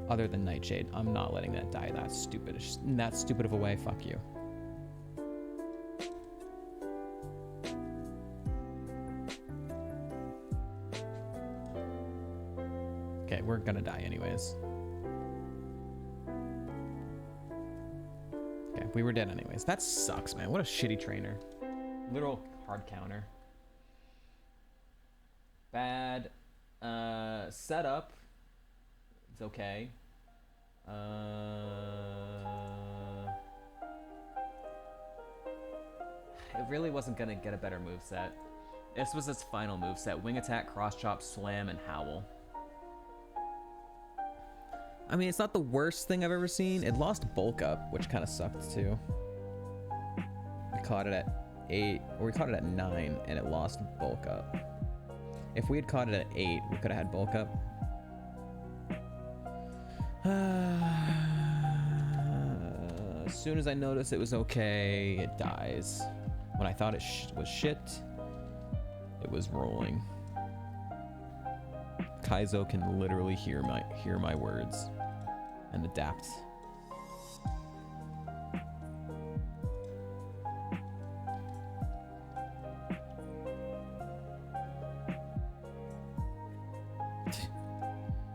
Other than Nightshade, I'm not letting that die. That's stupid. That stupid of a way. Fuck you. Okay, we're gonna die anyways. We were dead anyways. That sucks, man. What a shitty trainer. Literal hard counter. Bad. Setup. It's okay. It really wasn't gonna get a better moveset. This was its final moveset. Wing attack, cross chop, slam, and howl. I mean, it's not the worst thing I've ever seen. It lost bulk up, which kind of sucked too. We caught it at 8, or we caught it at 9, and it lost bulk up. If we had caught it at 8, we could have had bulk up. As soon as I noticed it was okay, it dies. When I thought it was shit, it was rolling. Kaizo can literally hear my words and adapt.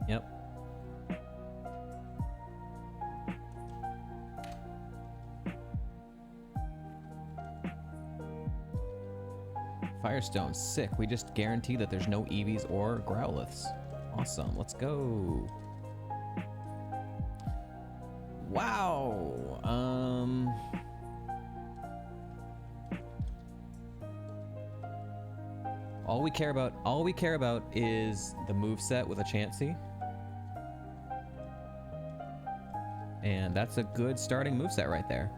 Yep. Firestone, sick. We just guarantee that there's no Eevees or Growliths. Awesome, let's go. Wow. All we care about is the moveset with a Chansey. And that's a good starting moveset right there.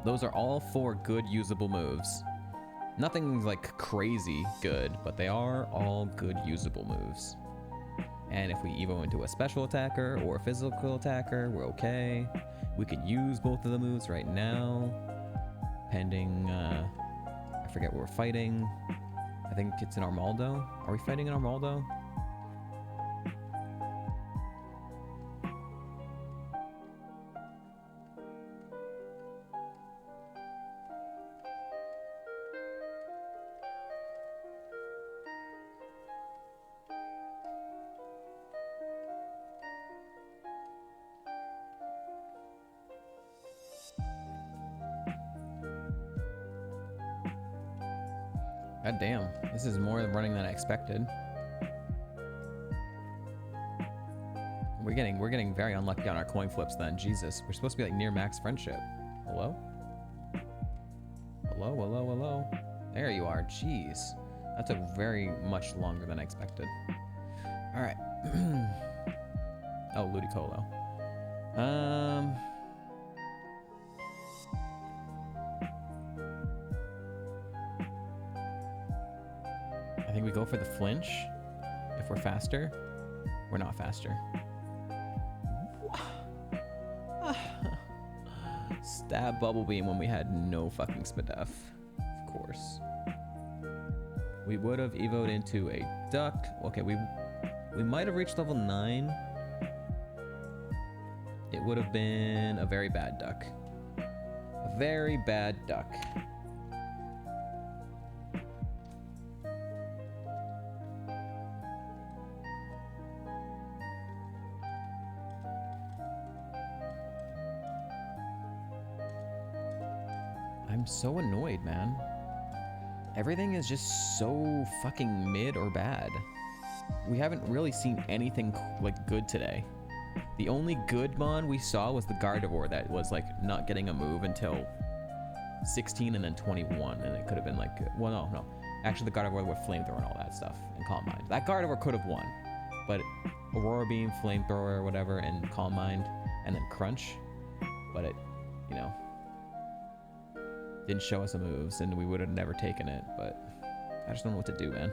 Those are all 4 good usable moves. Nothing's like crazy good, but they are all good usable moves. And if we evo into a special attacker or a physical attacker, we're okay. We could use both of the moves right now, pending, I forget what we're fighting. I think it's an Armaldo. Are we fighting an Armaldo? God damn. This is more running than I expected. We're getting very unlucky on our coin flips then. Jesus. We're supposed to be like near max friendship. Hello? Hello, hello, hello. There you are. Jeez. That took very much longer than I expected. Alright. Oh, Ludicolo. I think we go for the flinch. If we're faster. We're not faster. Stab Bubble Beam when we had no fucking Spadef. Of course. We would have evoed into a duck. Okay, we might have reached level 9. It would have been a very bad duck. A very bad duck. I'm so annoyed, man. Everything is just so fucking mid or bad. We haven't really seen anything like good today. The only good mon we saw was the Gardevoir that was like not getting a move until 16 and then 21, and it could have been like, well, no. Actually, the Gardevoir with Flamethrower and all that stuff and Calm Mind. That Gardevoir could have won, but Aurora Beam, Flamethrower, whatever, and Calm Mind, and then Crunch, but it, you know, didn't show us the moves, and we would have never taken it, but I just don't know what to do, man.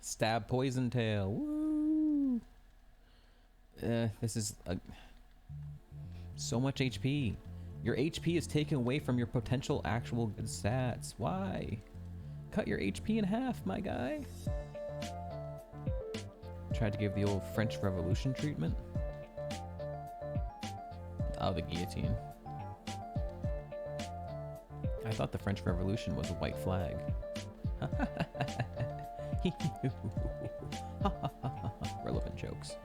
Stab Poison Tail. Woo! This is so much HP. Your HP is taken away from your potential actual good stats. Why? Cut your HP in half, my guy. Tried to give the old French Revolution treatment. Oh, the guillotine. I thought the French Revolution was a white flag. Relevant jokes.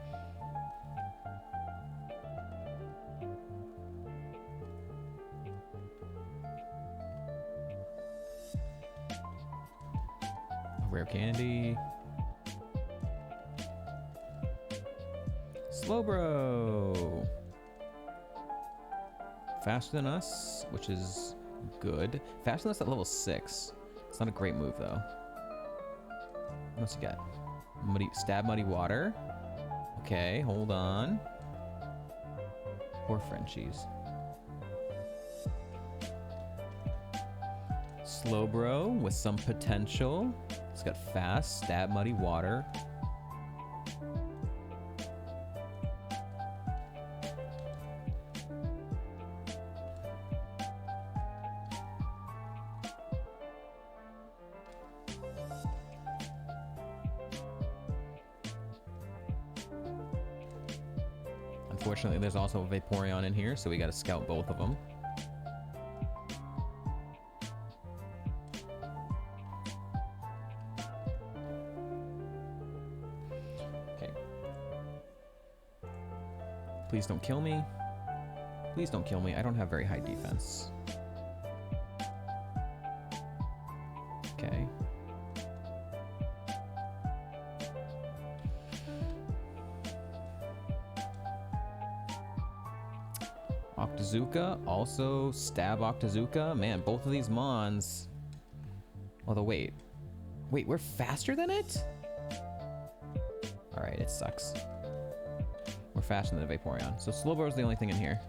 Rare candy. Slowbro. Faster than us, which is good. Faster than us at level 6. It's not a great move though. What else you got? Stab Muddy Water. Okay, hold on. Poor Frenchies. Slowbro with some potential. It's got fast, Stab Muddy Water. Unfortunately, there's also a Vaporeon in here, so we gotta scout both of them. Okay. Please don't kill me. Please don't kill me. I don't have very high defense. Okay. Octazooka, also Stab Octazooka. Man, both of these mons. Although, wait, we're faster than it? Alright, it sucks. We're faster than the Vaporeon. So Slowbro is the only thing in here.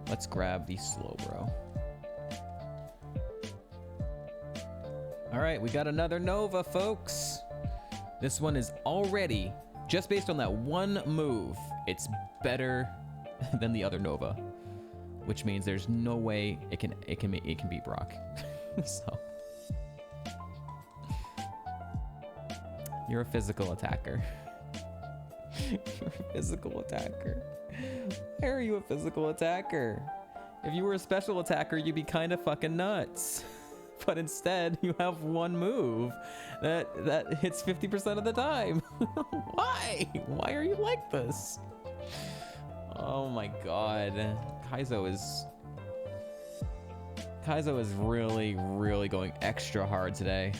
Let's grab the Slowbro. Alright, we got another Nova, folks. This one is already, just based on that one move, it's better than the other Nova. Which means there's no way it can beat Brock. So you're a physical attacker. You're a physical attacker. Why are you a physical attacker? If you were a special attacker, you'd be kind of fucking nuts. but instead you have one move that hits 50% of the time. Why? Why are you like this? Oh my god. Kaizo is really, really going extra hard today.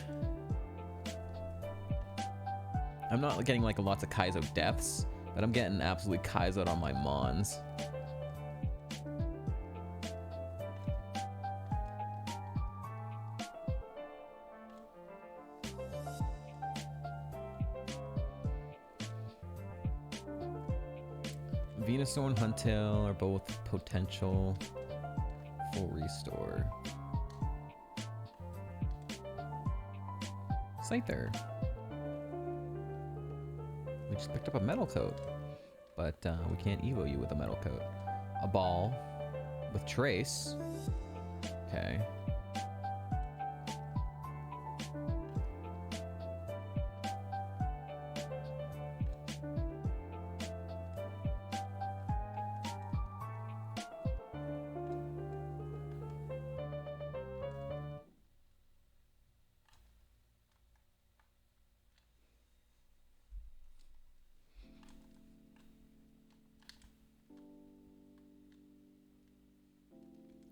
I'm not getting like lots of Kaizo deaths, but I'm getting absolutely Kaizoed on my mons. Venusaur and Huntail are both potential full restore. Scyther. We just picked up a metal coat, but we can't evo you with a metal coat. A ball with trace. Okay.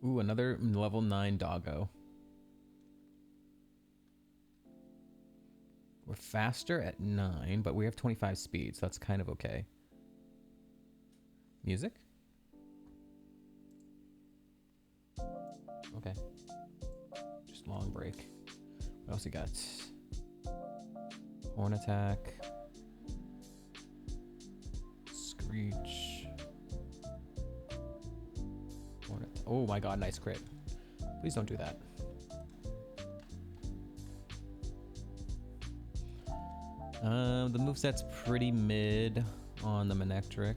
Ooh, another level 9 doggo. We're faster at 9, but we have 25 speed, so that's kind of okay. Music? Okay. Just long break. What else you got? Horn attack. Screech. Oh my god, nice crit. Please don't do that. The moveset's pretty mid on the Manectric.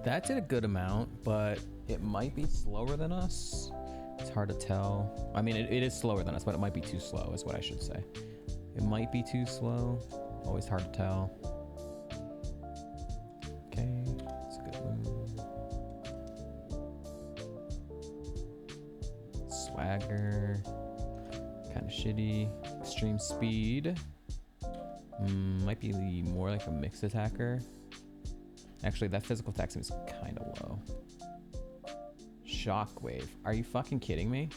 That did a good amount, but it might be slower than us. It's hard to tell. I mean, it is slower than us, but it might be too slow is what I should say. It might be too slow. Always hard to tell. Okay, that's a good move. Swagger. Kind of shitty. Extreme speed. Might be more like a mixed attacker. Actually, that physical attack seems kind of low. Shockwave. Are you fucking kidding me?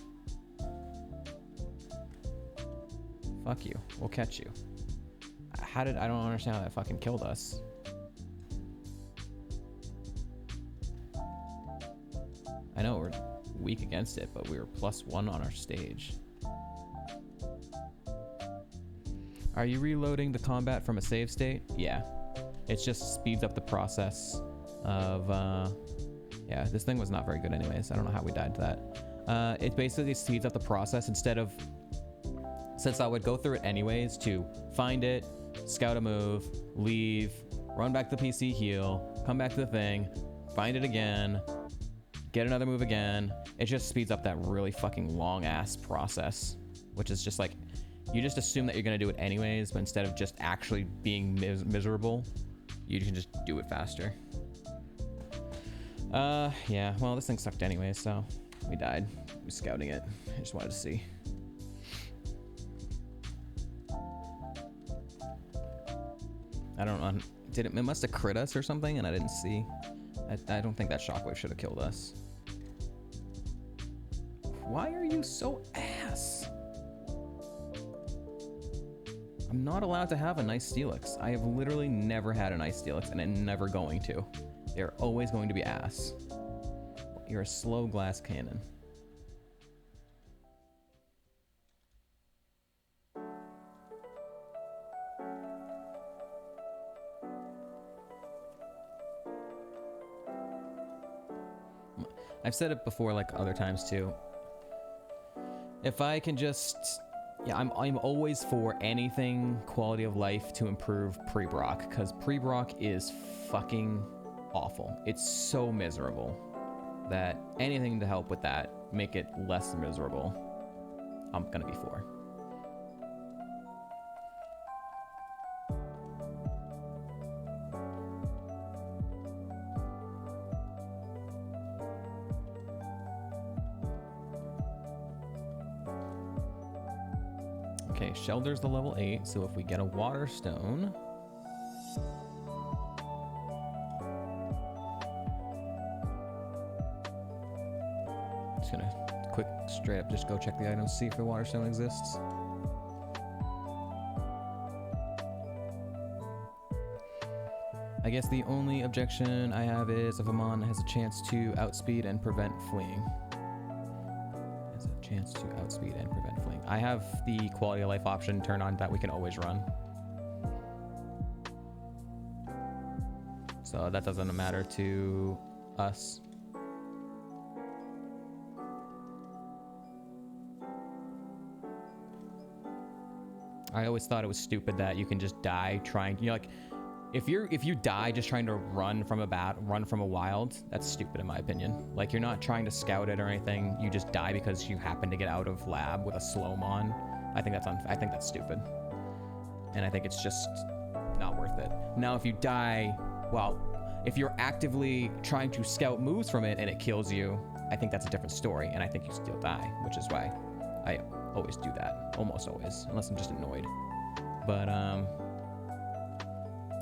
Fuck you. We'll catch you. I don't understand how that fucking killed us. I know we're weak against it, but we were +1 on our stage. Are you reloading the combat from a save state? Yeah. It just speeds up the process of, yeah, this thing was not very good anyways. I don't know how we died to that. It basically speeds up the process instead of, since I would go through it anyways to find it, scout a move, leave, run back to the PC, heal, come back to the thing, find it again, get another move again. It just speeds up that really fucking long ass process, which is just like, you just assume that you're gonna do it anyways, but instead of just actually being miserable, you can just do it faster. Yeah, well, this thing sucked anyway, so we died. We were scouting it. I just wanted to see. I don't know. It must have crit us or something, and I didn't see. I don't think that shockwave should have killed us. Why are you so ass? I'm not allowed to have a nice Steelix. I have literally never had a nice Steelix, and I'm never going to. They're always going to be ass. You're a slow glass cannon. I've said it before, like other times too. If I can just, yeah, I'm always for anything quality of life to improve pre-Brock, because pre-Brock is fucking awful. It's so miserable that anything to help with that, make it less miserable, I'm gonna be for. Okay, Shelter's the level 8, so if we get a Water Stone... Just gonna quick, straight up, just go check the items, see if the Water Stone exists. I guess the only objection I have is if a mon has a chance to outspeed and prevent fleeing. Has a chance to outspeed and prevent fleeing. I have the quality of life option turned on that we can always run. So that doesn't matter to us. I always thought it was stupid that you can just die trying, you know, like if you die just trying to run from a wild, that's stupid in my opinion. Like you're not trying to scout it or anything, you just die because you happen to get out of lab with a slow mon. I think that's stupid. And I think it's just not worth it. Now if you die, well, if you're actively trying to scout moves from it and it kills you, I think that's a different story, and I think you still die, which is why I always do that. Almost always, unless I'm just annoyed. But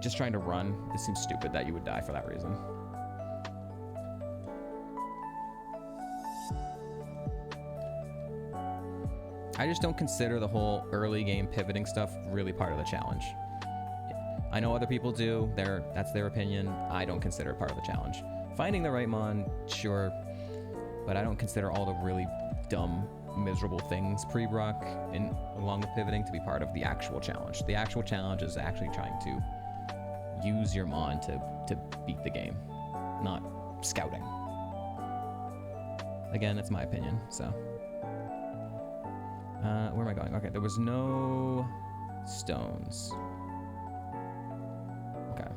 just trying to run, it seems stupid that you would die for that reason. I just don't consider the whole early game pivoting stuff really part of the challenge. I know other people do, that's their opinion. I don't consider it part of the challenge. Finding the right mon, sure, but I don't consider all the really dumb, miserable things pre-Brock and along with pivoting to be part of the actual challenge. The actual challenge is actually trying to use your mon to beat the game, not scouting. Again, that's my opinion, so. Where am I going? Okay, there was no stones. Okay.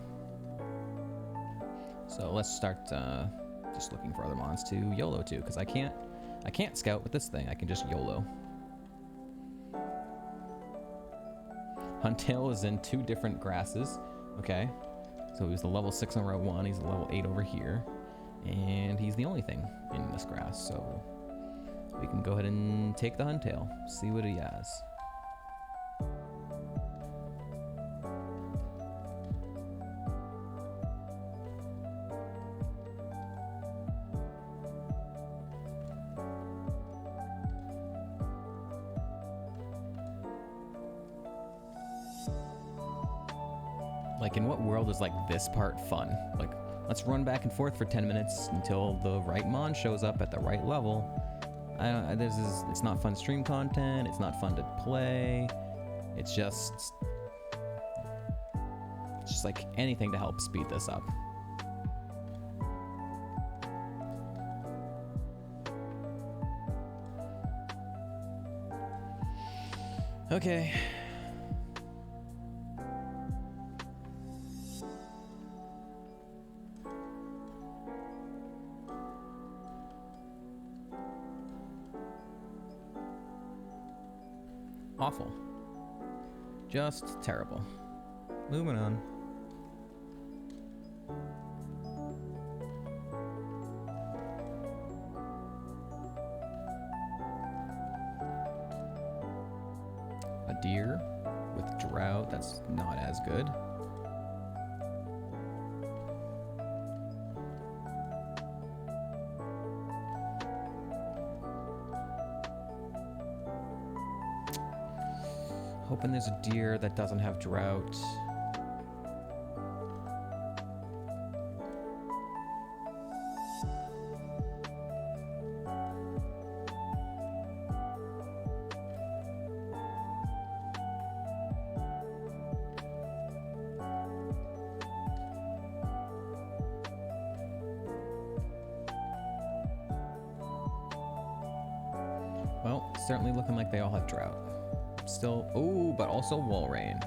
So let's start just looking for other mons to YOLO to, because I can't scout with this thing. I can just YOLO. Huntail is in 2 different grasses. Okay. So he's the level 6 on row 1. He's the level 8 over here. And he's the only thing in this grass. So we can go ahead and take the Huntail. See what he has. Like, in what world is, like, this part fun? Like, let's run back and forth for 10 minutes until the right mon shows up at the right level. It's not fun stream content, it's not fun to play. It's just like anything to help speed this up. Okay. Awful. Just terrible. Moving on. A deer with drought, that's not as good. Hoping there's a deer that doesn't have drought. Well, certainly looking like they all have drought. Still, oh, but also wall rain.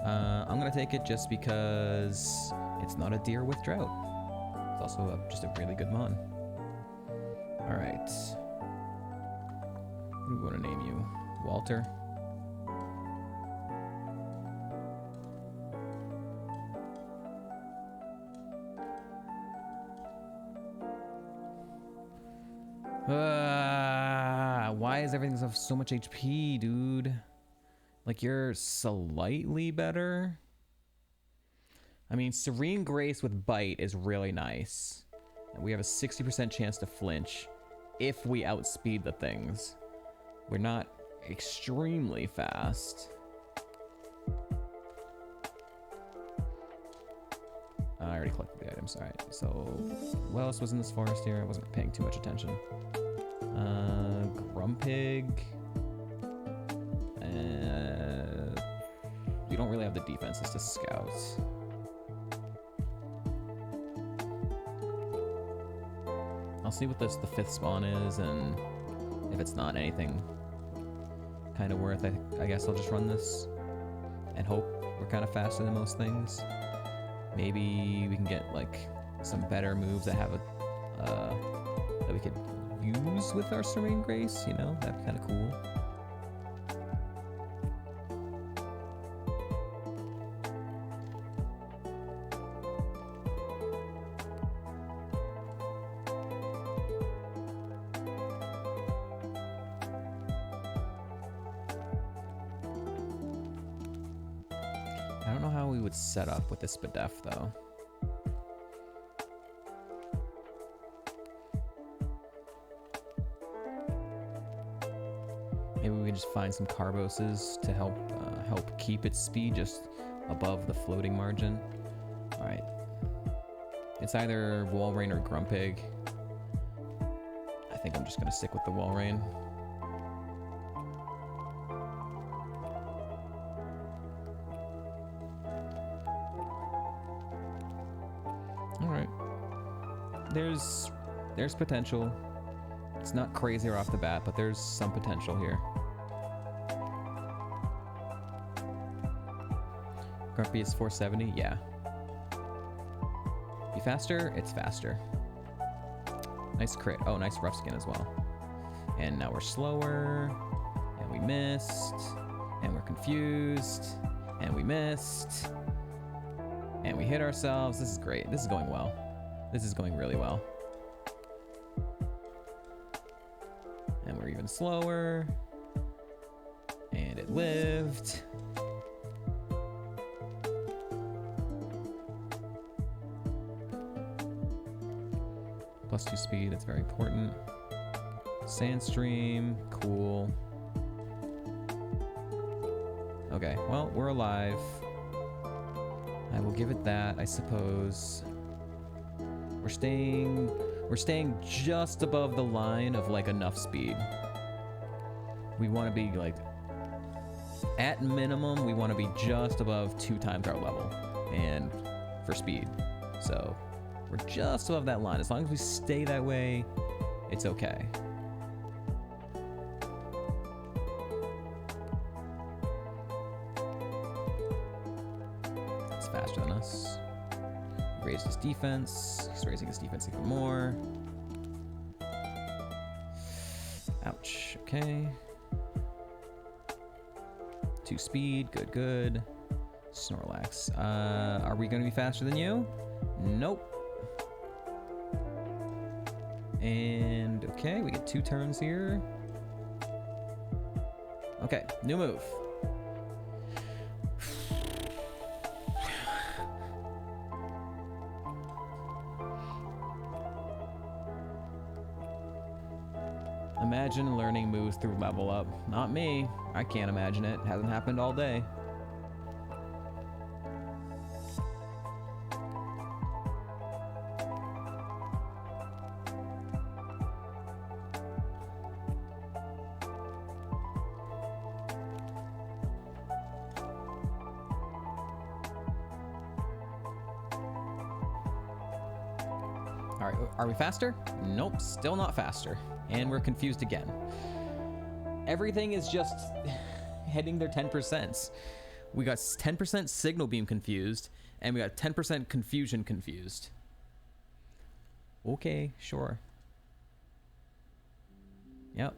I'm gonna take it just because it's not a deer with drought. It's also just a really good mon. All right. What do we want to name you? Walter? Why is everything so much HP, dude? Like, you're slightly better? I mean, Serene Grace with Bite is really nice. And we have a 60% chance to flinch if we outspeed the things. We're not extremely fast. I already collected the items. Alright, so what else was in this forest here? I wasn't paying too much attention. Grumpig. We don't really have the defenses to scout. I'll see what the fifth spawn is, and if it's not anything kind of worth, I guess I'll just run this and hope we're kind of faster than most things. Maybe we can get like some better moves that have that we could use with our Serene Grace, you know? That'd be kind of cool. I don't know how we would set up with this Spadef though. Maybe we can just find some Carboses to help keep its speed just above the floating margin. All right, it's either Walrein or Grumpig. I think I'm just gonna stick with the Walrein. All right, there's potential. It's not crazy right off the bat, but there's some potential here. Grumpy is 470, yeah. Be faster? It's faster. Nice crit. Oh, nice rough skin as well. And now we're slower, and we missed, and we're confused, and we missed, and we hit ourselves. This is great. This is going well. This is going really well. And we're even slower. And it lived. +2 speed, that's very important. Sandstream, cool. Okay, well, we're alive. I will give it that, I suppose. We're staying just above the line of like enough speed. We want to be like, at minimum, we want to be just above 2 times our level, and for speed. So we're just above that line. As long as we stay that way, it's okay. It's faster than us. Raised his defense. He's raising his defense even more. Ouch. Okay. 2 speed. Good, good. Snorlax. Are we going to be faster than you? Nope. And okay, we get 2 turns here. Okay, new move. imagine learning moves through level up. Not me. I can't imagine it. Hasn't happened all day. All right, are we faster? Nope, still not faster. And we're confused again. Everything is just heading their 10%. We got 10% signal beam confused, and we got 10% confusion confused. Okay, sure. Yep.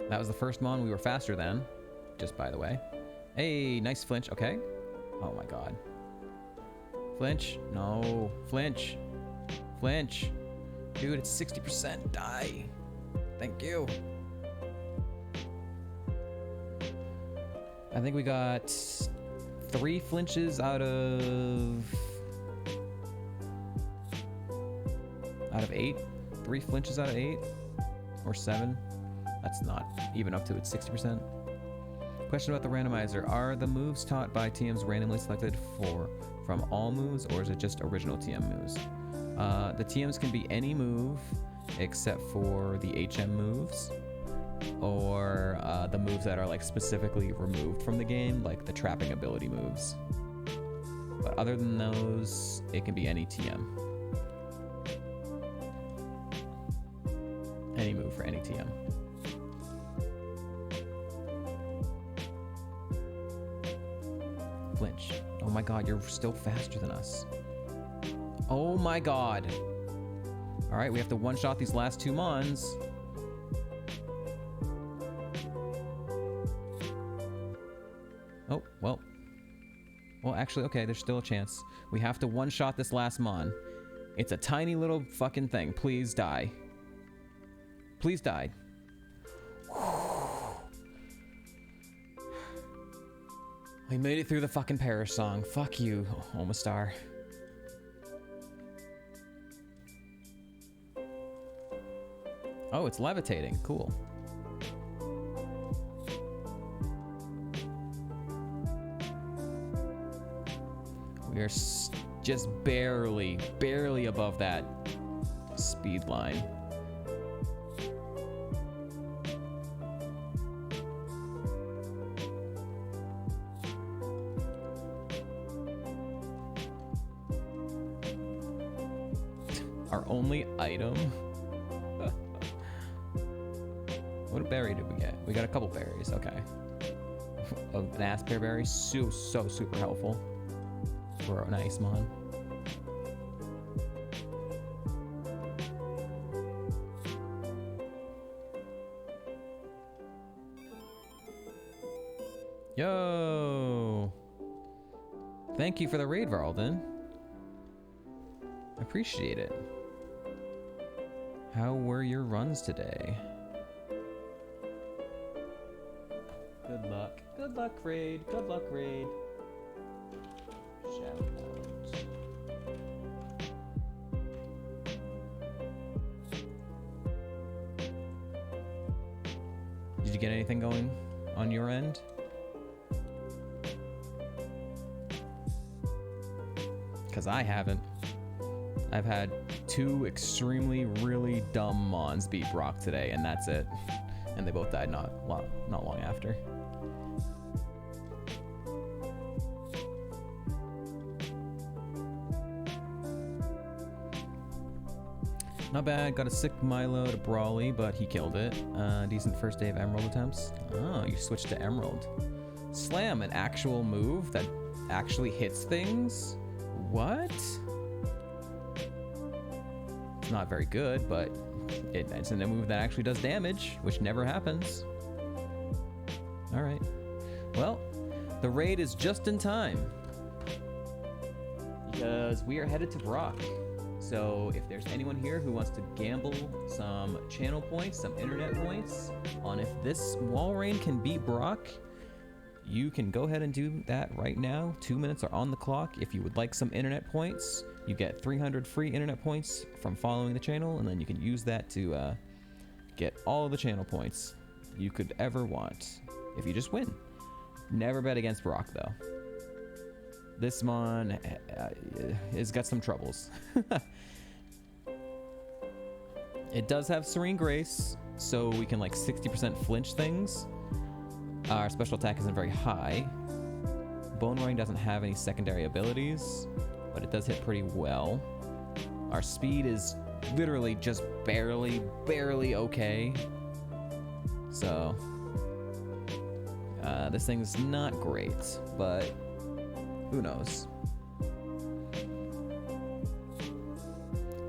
That was the first mon we were faster than, just by the way. Hey, nice flinch. Okay. Oh my god. Flinch. No. Flinch. Flinch. Dude, it's 60%. Die. Thank you. I think we got 3 flinches out of 8. 3 flinches out of 8. Or 7. That's not even up to its 60%. Question about the randomizer. Are the moves taught by TMs randomly selected from all moves, or is it just original TM moves? The TMs can be any move except for the HM moves, or the moves that are like specifically removed from the game, like the trapping ability moves. But other than those, it can be any TM. Any move for any TM. Flinch. Oh my god, you're still faster than us. Oh my god. Alright, we have to one-shot these last 2 mons. Oh, well. Well, actually, okay, there's still a chance. We have to one-shot this last mon. It's a tiny little fucking thing. Please die. Please die. We made it through the fucking Parish song. Fuck you, Omastar. Oh, it's levitating. Cool. We are just barely above that speed line. Our only item? What berry did we get? We got a couple berries, okay. An Asper berry, so super helpful for an ice mon. Yo! Thank you for the raid, Varlden. Appreciate it. How were your runs today? Good luck. Good luck, raid. Good luck, raid. Shout out. Did you get anything going on your end? Because I haven't. I've had 2 extremely really dumb mons beat Brock today, and that's it. And they both died not long after. Not bad. Got a sick Milo to Brawly, but he killed it. Decent first day of Emerald attempts. Oh, you switched to Emerald. Slam, an actual move that actually hits things? What? It's not very good, but it's a move that actually does damage, which never happens. Alright. Well, the raid is just in time, because we are headed to Brock. So if there's anyone here who wants to gamble some channel points, some internet points, on if this Walrein can beat Brock, you can go ahead and do that right now. 2 minutes are on the clock. If you would like some internet points, you get 300 free internet points from following the channel, and then you can use that to get all of the channel points you could ever want if you just win. Never bet against Brock, though. This mon has got some troubles. It does have Serene Grace, so we can like 60% flinch things. Our special attack isn't very high. Bone Ring doesn't have any secondary abilities, but it does hit pretty well. Our speed is literally just barely okay. So, this thing's not great, but who knows?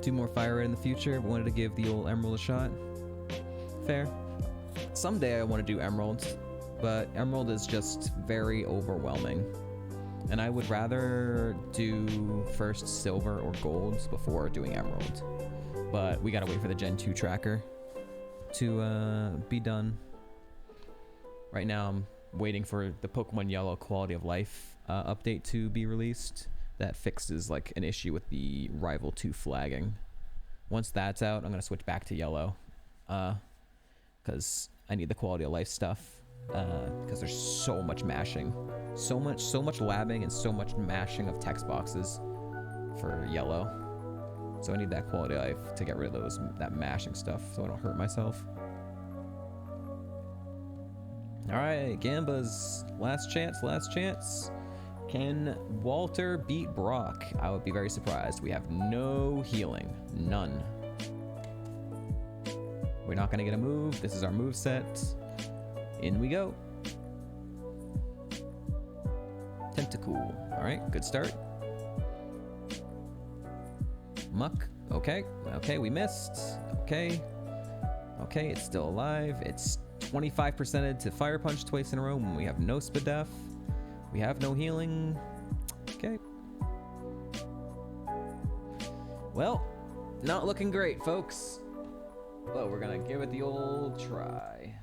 2 more FireRed in the future. Wanted to give the old Emerald a shot. Fair. Someday I want to do Emerald, but Emerald is just very overwhelming. And I would rather do first Silver or Gold before doing Emerald. But we gotta wait for the Gen 2 tracker to be done. Right now I'm waiting for the Pokemon Yellow Quality of Life update to be released. That fixes like an issue with the Rival 2 flagging. Once that's out, I'm gonna switch back to Yellow, because I need the quality of life stuff. Because there's so much mashing, so much labbing, and so much mashing of text boxes for Yellow. So I need that quality of life to get rid of that mashing stuff, so I don't hurt myself. All right, Gamba's last chance. Can Walter beat Brock? I would be very surprised. We have no healing. None. We're not gonna get a move. This is our move set. In we go. Tentacool. Alright, good start. Muck. Okay. Okay, we missed. Okay. Okay, it's still alive. It's 25%ed to Fire Punch twice in a row when we have no Spadef. We have no healing. Okay. Well, not looking great, folks. But we're gonna give it the old try.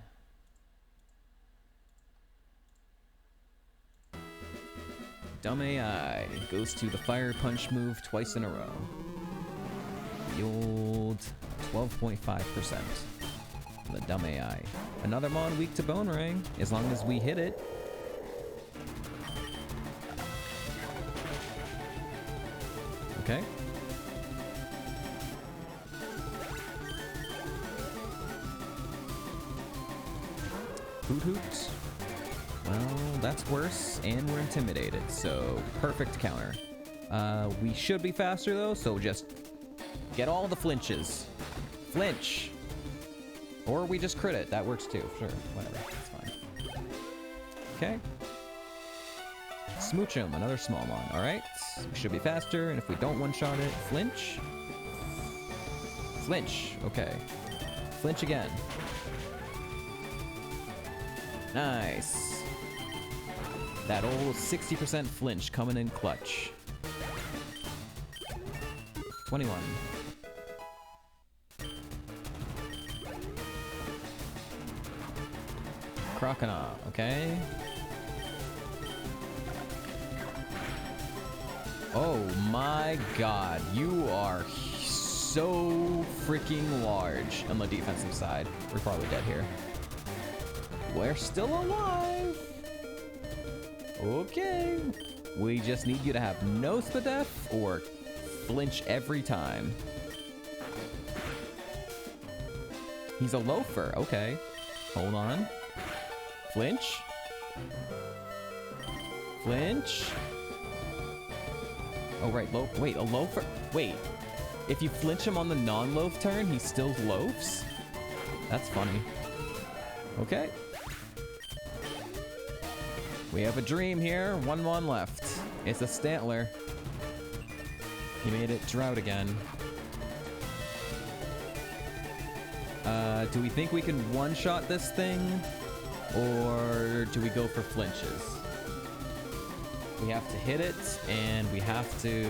Dumb AI goes to the Fire Punch move twice in a row. The old 12.5%. The dumb AI. Another mon weak to Bone Ring, as long as we hit it. Okay. Hoot hoot. Well, that's worse, and we're intimidated, so perfect counter. We should be faster though, so just get all the flinches. Flinch! Or we just crit it, that works too, sure, whatever, that's fine. Okay. Smooch him, another small mon, alright. We should be faster, and if we don't one-shot it, flinch. Flinch, okay. Flinch again. Nice. That old 60% flinch coming in clutch. 21. Croconaw, okay. Oh my god, you are so freaking large on the defensive side. We're probably dead here. We're still alive. Okay. We just need you to have no Spadef or flinch every time. He's a loafer, okay. Hold on. Flinch. Flinch. Oh, right, wait, a loafer? Wait, if you flinch him on the non-loaf turn, he still loafs? That's funny. Okay. We have a dream here, 1-1 left. It's a Stantler. He made it drought again. Do we think we can one-shot this thing? Or do we go for flinches? We have to hit it, and we have to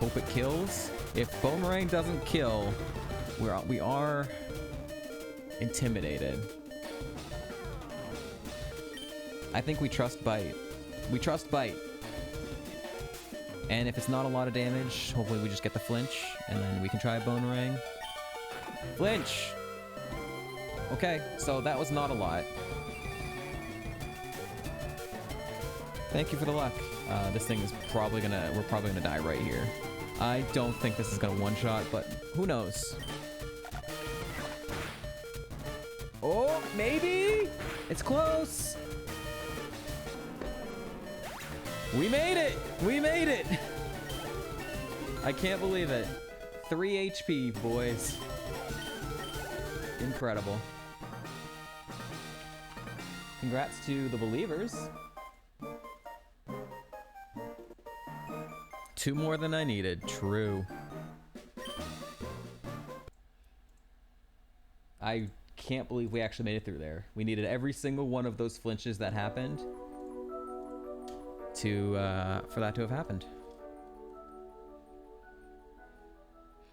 hope it kills. If Boomerang doesn't kill, we are intimidated. I think we trust Bite. We trust Bite. And if it's not a lot of damage, hopefully we just get the flinch, and then we can try a Boomerang. Flinch! Okay, so that was not a lot. Thank you for the luck. This thing is probably gonna, we're probably gonna die right here. I don't think this is gonna one-shot, but who knows? Oh, maybe? It's close! We made it! We made it! I can't believe it. 3 HP, boys. Incredible. Congrats to the believers. 2 more than I needed. True. I can't believe we actually made it through there. We needed every single one of those flinches that happened to for that to have happened.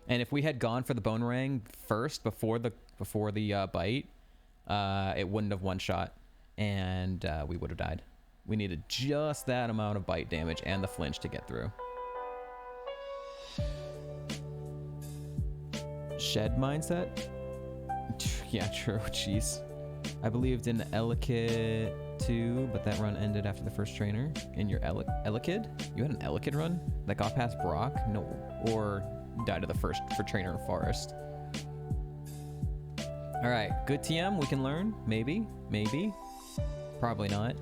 And if we had gone for the Boomerang first before the bite, it wouldn't have one-shot, and we would have died. We needed just that amount of bite damage and the flinch to get through. Shed mindset? Yeah, true. Jeez. I believed in Elekid too, but that run ended after the first trainer. In your Elekid? You had an Elekid run that got past Brock? No. Or died to the first for trainer in Forest. Alright, good TM. We can learn. Maybe. Maybe. Probably not.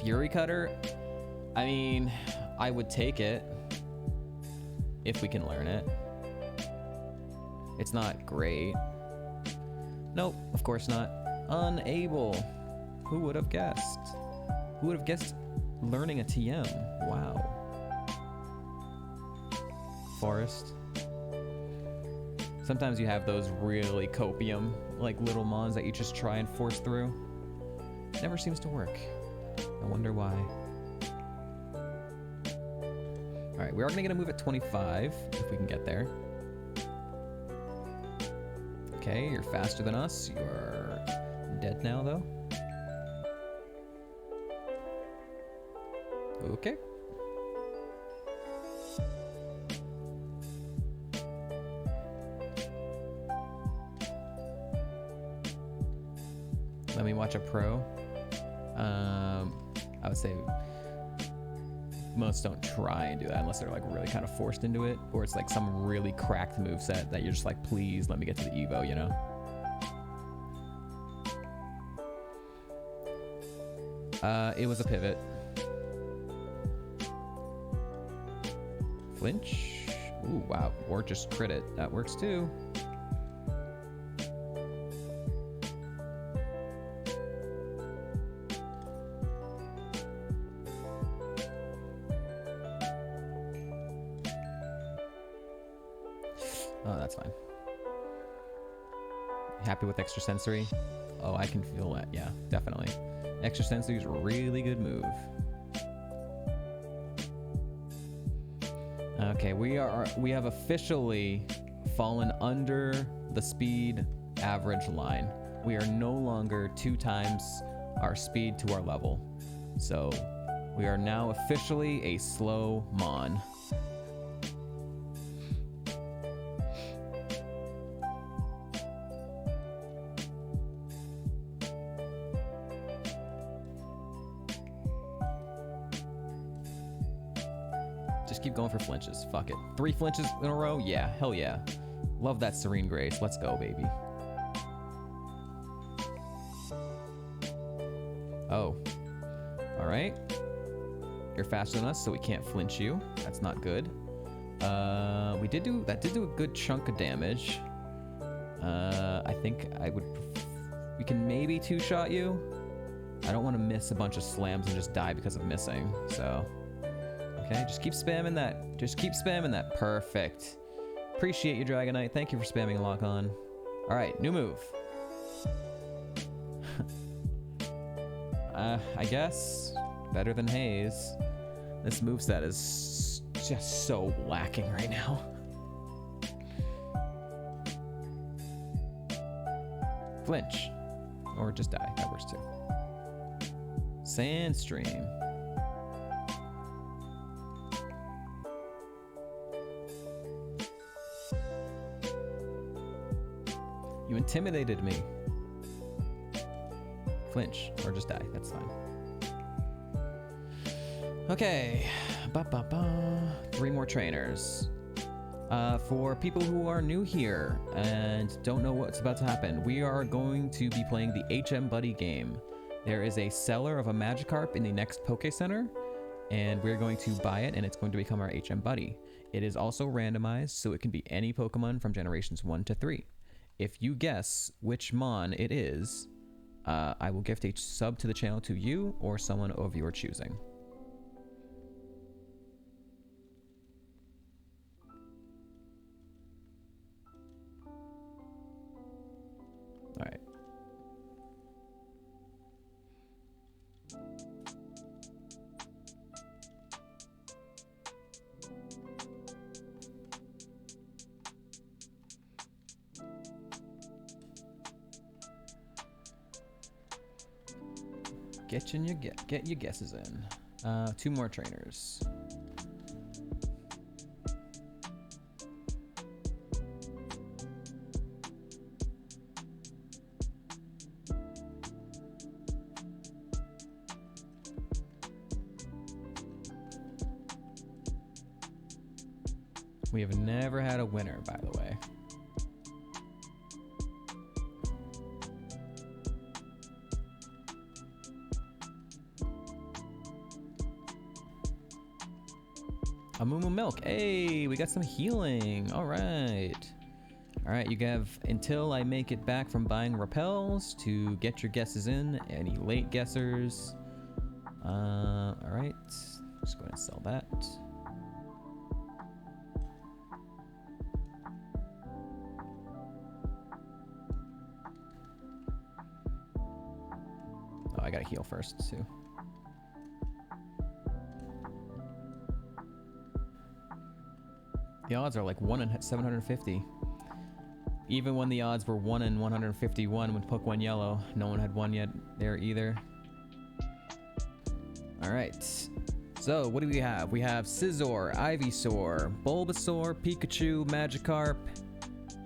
Fury Cutter? I mean, I would take it if we can learn it. It's not great. Nope, of course not. Unable. Who would have guessed? Who would have guessed learning a TM? Wow. Forest. Sometimes you have those really copium, like little mons that you just try and force through. It never seems to work. I wonder why. Alright, we are gonna move at 25, if we can get there. Okay, you're faster than us. You're dead now, though. Okay. Let me watch a pro. I would say most don't try and do that unless they're like really kind of forced into it, or it's like some really cracked moveset that you're just like, please let me get to the Evo, you know? It was a pivot. Flinch. Ooh, wow. Or just crit it. That works too. Oh, that's fine. Happy with extra sensory? Oh, I can feel that. Yeah, definitely. Extra sensory is a really good move. Okay, we have officially fallen under the speed average line. We are no longer 2 times our speed to our level. So we are now officially a slow mon. Keep going for flinches. Fuck it. 3 flinches in a row? Yeah, hell yeah. Love that Serene Grace. Let's go, baby. Oh. Alright. You're faster than us, so we can't flinch you. That's not good. That did do a good chunk of damage. I think we can maybe 2-shot you. I don't want to miss a bunch of slams and just die because of missing, so... Okay, just keep spamming that. Just keep spamming that. Perfect. Appreciate you, Dragonite. Thank you for spamming Lock On. Alright, new move. I guess Better than Haze. This moveset is just so lacking right now. Flinch. Or just die. That works too. Sandstream. You intimidated me. Flinch. Or just die. That's fine. Okay. Ba-ba-ba. 3 more trainers. For people who are new here and don't know what's about to happen, we are going to be playing the HM Buddy game. There is a seller of a Magikarp in the next Poké Center, and we're going to buy it, and it's going to become our HM Buddy. It is also randomized, so it can be any Pokemon from generations 1 to 3. If you guess which Mon it is, I will gift a sub to the channel to you or someone of your choosing. All right. Get your guesses in. 2 more trainers. We have never had a winner, by the way. Amumu Milk. Hey, we got some healing. All right. All right, you have until I make it back from buying repels to get your guesses in. Any late guessers? All right. Just going to sell that. Oh, I gotta heal first too. The odds are like 1 in 750. Even when the odds were 1 in 151 with Pokemon Yellow, no one had won yet there either. All right. So what do we have? We have Scizor, Ivysaur, Bulbasaur, Pikachu, Magikarp.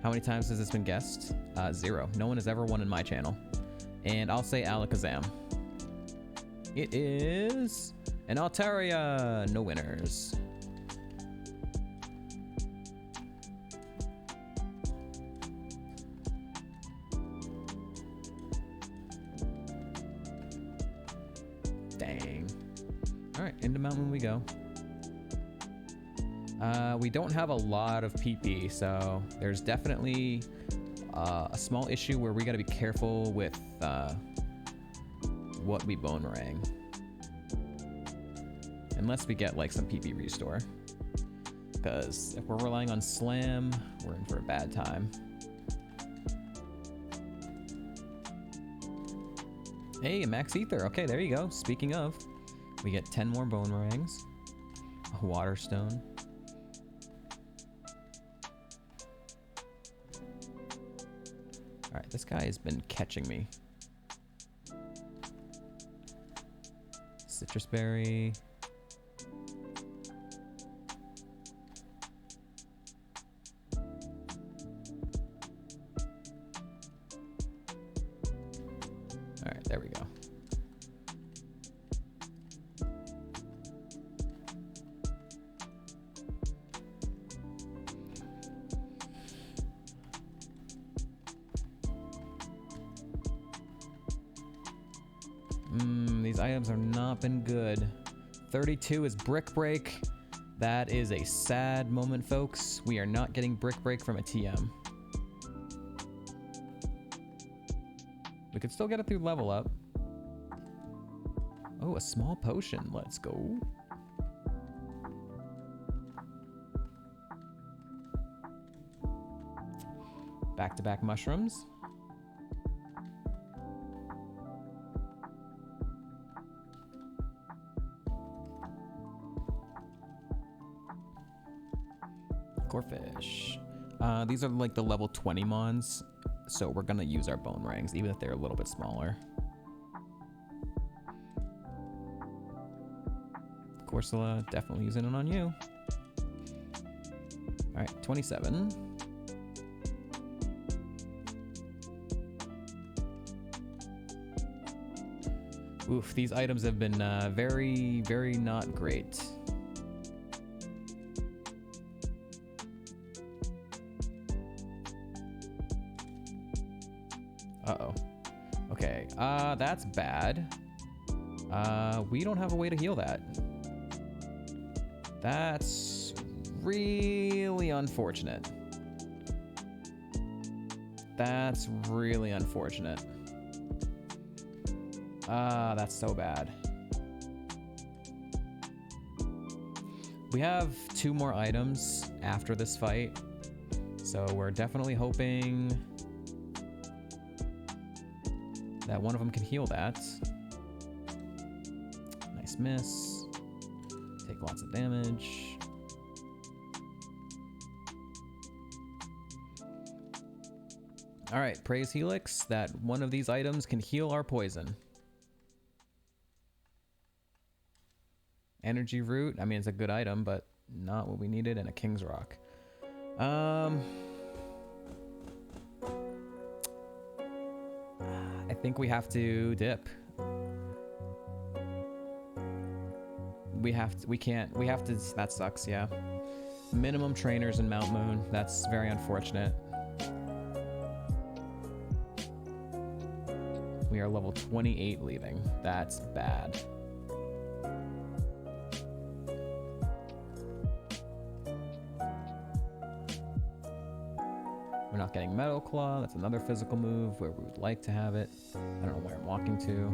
How many times has this been guessed? 0. No one has ever won in my channel. And I'll say Alakazam. It is an Altaria. No winners. Dang. All right, into Mountain we go. We don't have a lot of PP, so there's definitely a small issue where we got to be careful with what we Boomerang. Unless we get like some PP restore. Because if we're relying on Slam, we're in for a bad time. Hey, Max Ether. Okay, there you go. Speaking of, we get 10 more Boomerangs. A Waterstone. Alright, this guy has been catching me. Citrus Berry. Alright, there we go. These items have not been good. 32 is Brick Break. That is a sad moment, folks. We are not getting Brick Break from a TM. We could still get it through level up. Oh, a small potion. Let's go. Back-to-back mushrooms. Gorefish. These are like the level 20 mons, so we're gonna use our bone rings, even if they're a little bit smaller. Corsola, definitely using it on you. All right, 27. Oof, these items have been very, very not great. Uh-oh. Okay, that's bad. We don't have a way to heal that. That's really unfortunate. That's really unfortunate. That's so bad. We have 2 more items after this fight, so we're definitely hoping that one of them can heal that. Nice miss. Take lots of damage. All right, praise Helix that one of these items can heal our poison. Energy root, I mean, it's a good item, but not what we needed, and a King's Rock. I think we have to dip. We have to, that sucks, yeah. Minimum trainers in Mount Moon, that's very unfortunate. We are level 28 leaving, that's bad. We're not getting Metal Claw, that's another physical move where we would like to have it. I don't know where I'm walking to.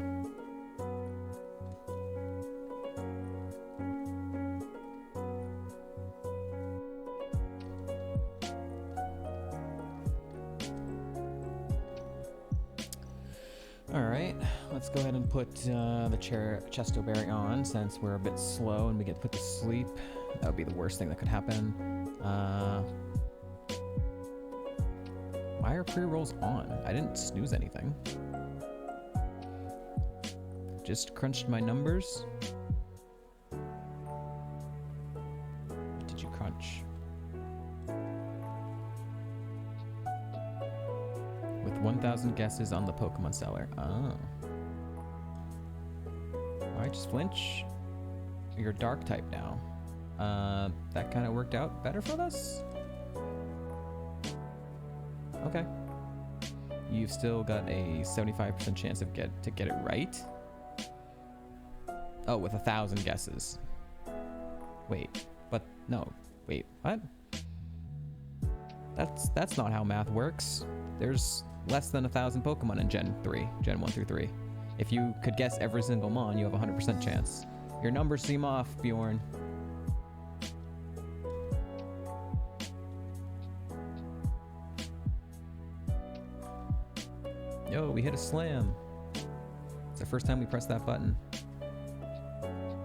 Alright, let's go ahead and put the Chesto Berry on since we're a bit slow and we get put to sleep. That would be the worst thing that could happen. Why are pre-rolls on? I didn't snooze anything. Just crunched my numbers. What did you crunch? With 1,000 guesses on the Pokemon seller. Oh. Alright, just flinch. You're dark type now. That kind of worked out better for us? Okay. You've still got a 75% chance of to get it right. Oh, with 1,000 guesses. Wait, but no. Wait, what? That's not how math works. There's less than 1,000 Pokemon in Gen 1 through 3. If you could guess every single Mon, you have a 100% chance. Your numbers seem off, Bjorn. Yo, we hit a slam. It's the first time we pressed that button.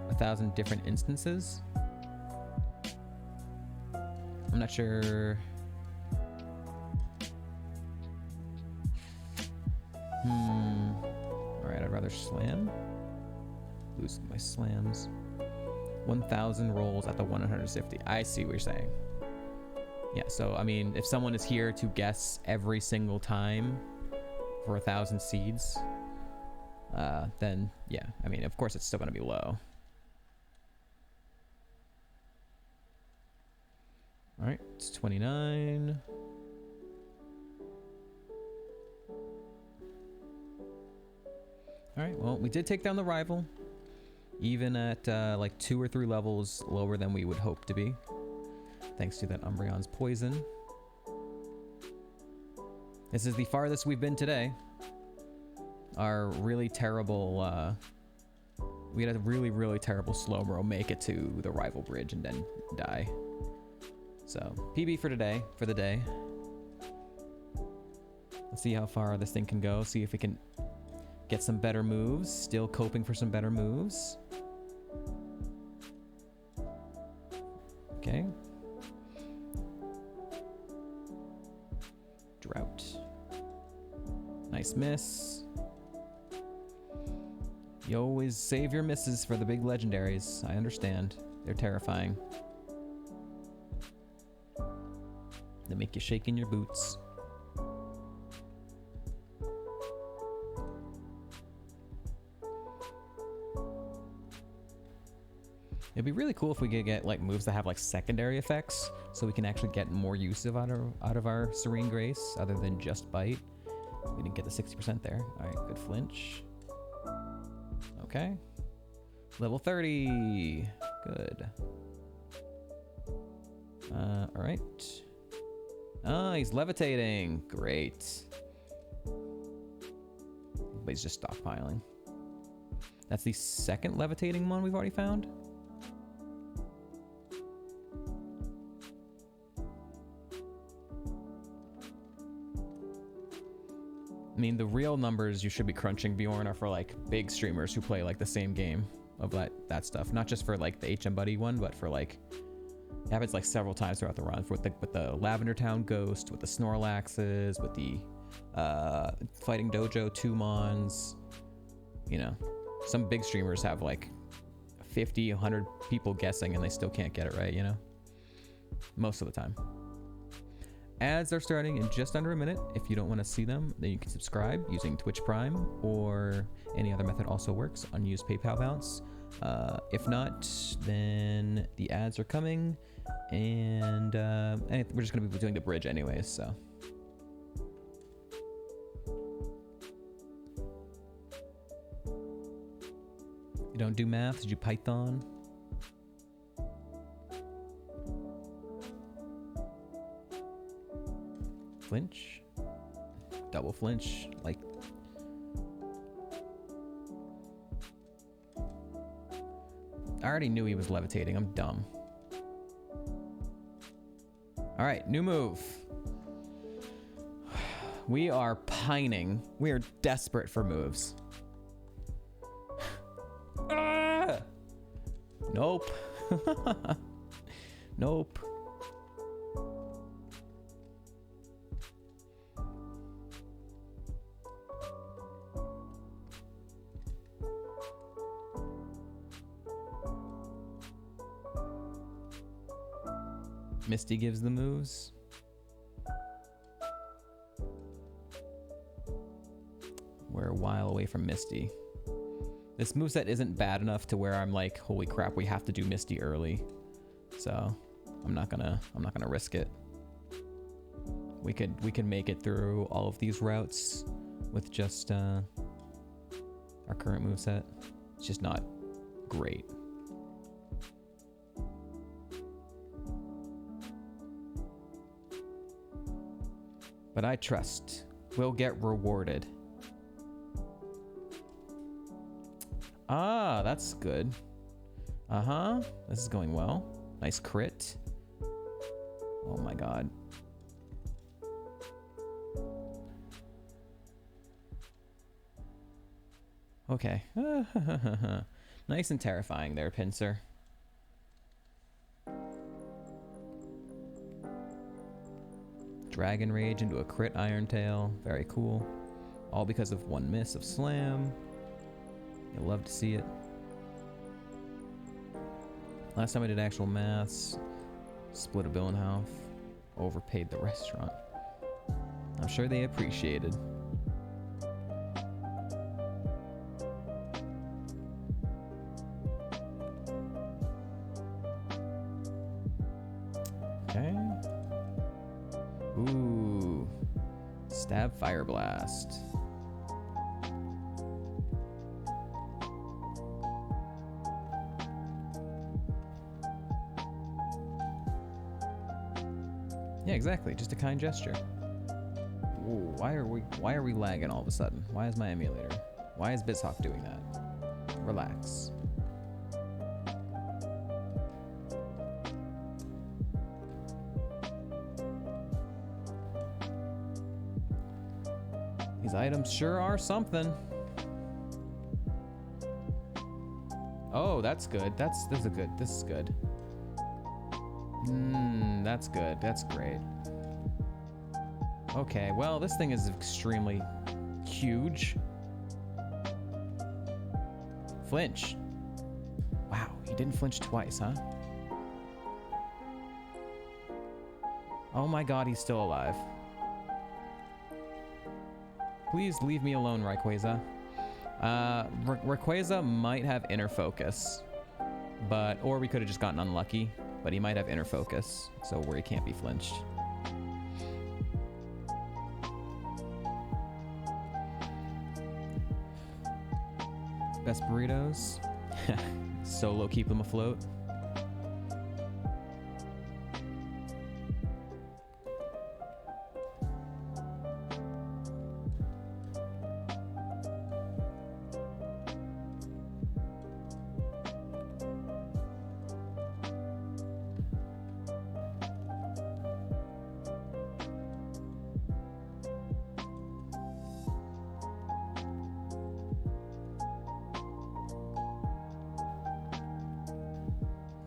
1,000 different instances. I'm not sure. Alright, I'd rather slam. Lose my slams. 1,000 rolls at the 150. I see what you're saying. Yeah, so I mean, if someone is here to guess every single time for 1,000 seeds, then yeah, I mean, of course it's still going to be low. All right, it's 29. All right, well, we did take down the rival, even at like 2 or 3 levels lower than we would hope to be, thanks to that Umbreon's poison. This is the farthest we've been today. Our really terrible, we had a really, really terrible Slowbro make it to the rival bridge and then die. So, PB for today, for the day. Let's see how far this thing can go, see if we can get some better moves. Still coping for some better moves. Okay. Nice miss. You always save your misses for the big legendaries. I understand. They're terrifying. They make you shake in your boots. It'd be really cool if we could get like moves that have like secondary effects, so we can actually get more use of out of our Serene Grace other than just bite. We didn't get the 60% there. All right, good flinch. Okay. Level 30. Good. All right. Ah, he's levitating. Great. But he's just stockpiling. That's the second levitating one we've already found. I mean, the real numbers you should be crunching, Bjorn, are for like big streamers who play like the same game of that stuff. Not just for like the HM Buddy one, but for like, it happens like several times throughout the run. With the Lavender Town Ghost, with the Snorlaxes, with the Fighting Dojo 2 mons. You know, some big streamers have like 50, 100 people guessing and they still can't get it right, you know? Most of the time. Ads are starting in just under a minute. If you don't want to see them, then you can subscribe using Twitch Prime, or any other method also works. Unused PayPal bounce. If not, then the ads are coming, and we're just going to be doing the bridge anyways, so. You don't do math? Did you Python? Flinch, double flinch, like I already knew he was levitating. I'm dumb. All right, new move. We are pining. We are desperate for moves. Ah! Nope. Nope. Misty gives the moves. We're a while away from Misty. This moveset isn't bad enough to where I'm like, holy crap, we have to do Misty early. So I'm not gonna risk it. We could make it through all of these routes with just our current moveset. It's just not great. But I trust we'll get rewarded. Ah, that's good. Uh-huh. This is going well. Nice crit. Oh my god. Okay. Nice and terrifying there, Pincer. Dragon Rage into a crit Iron Tail. Very cool. All because of one miss of Slam. You'll love to see it. Last time I did actual maths, split a bill in half, overpaid the restaurant. I'm sure they appreciated. Okay. Ooh. Stab Fire Blast. Yeah, exactly. Just a kind gesture. Ooh, why are we lagging all of a sudden? Why is my emulator? Why is BizHawk doing that? Relax. These items sure are something. Oh, that's good. This is good. That's good. That's great. Okay, well, this thing is extremely huge. Flinch. Wow, he didn't flinch twice, huh? Oh my god, he's still alive. Please leave me alone, Rayquaza. Rayquaza might have inner focus, or we could have just gotten unlucky, but he might have inner focus, so where he can't be flinched. Best burritos. Solo keep them afloat.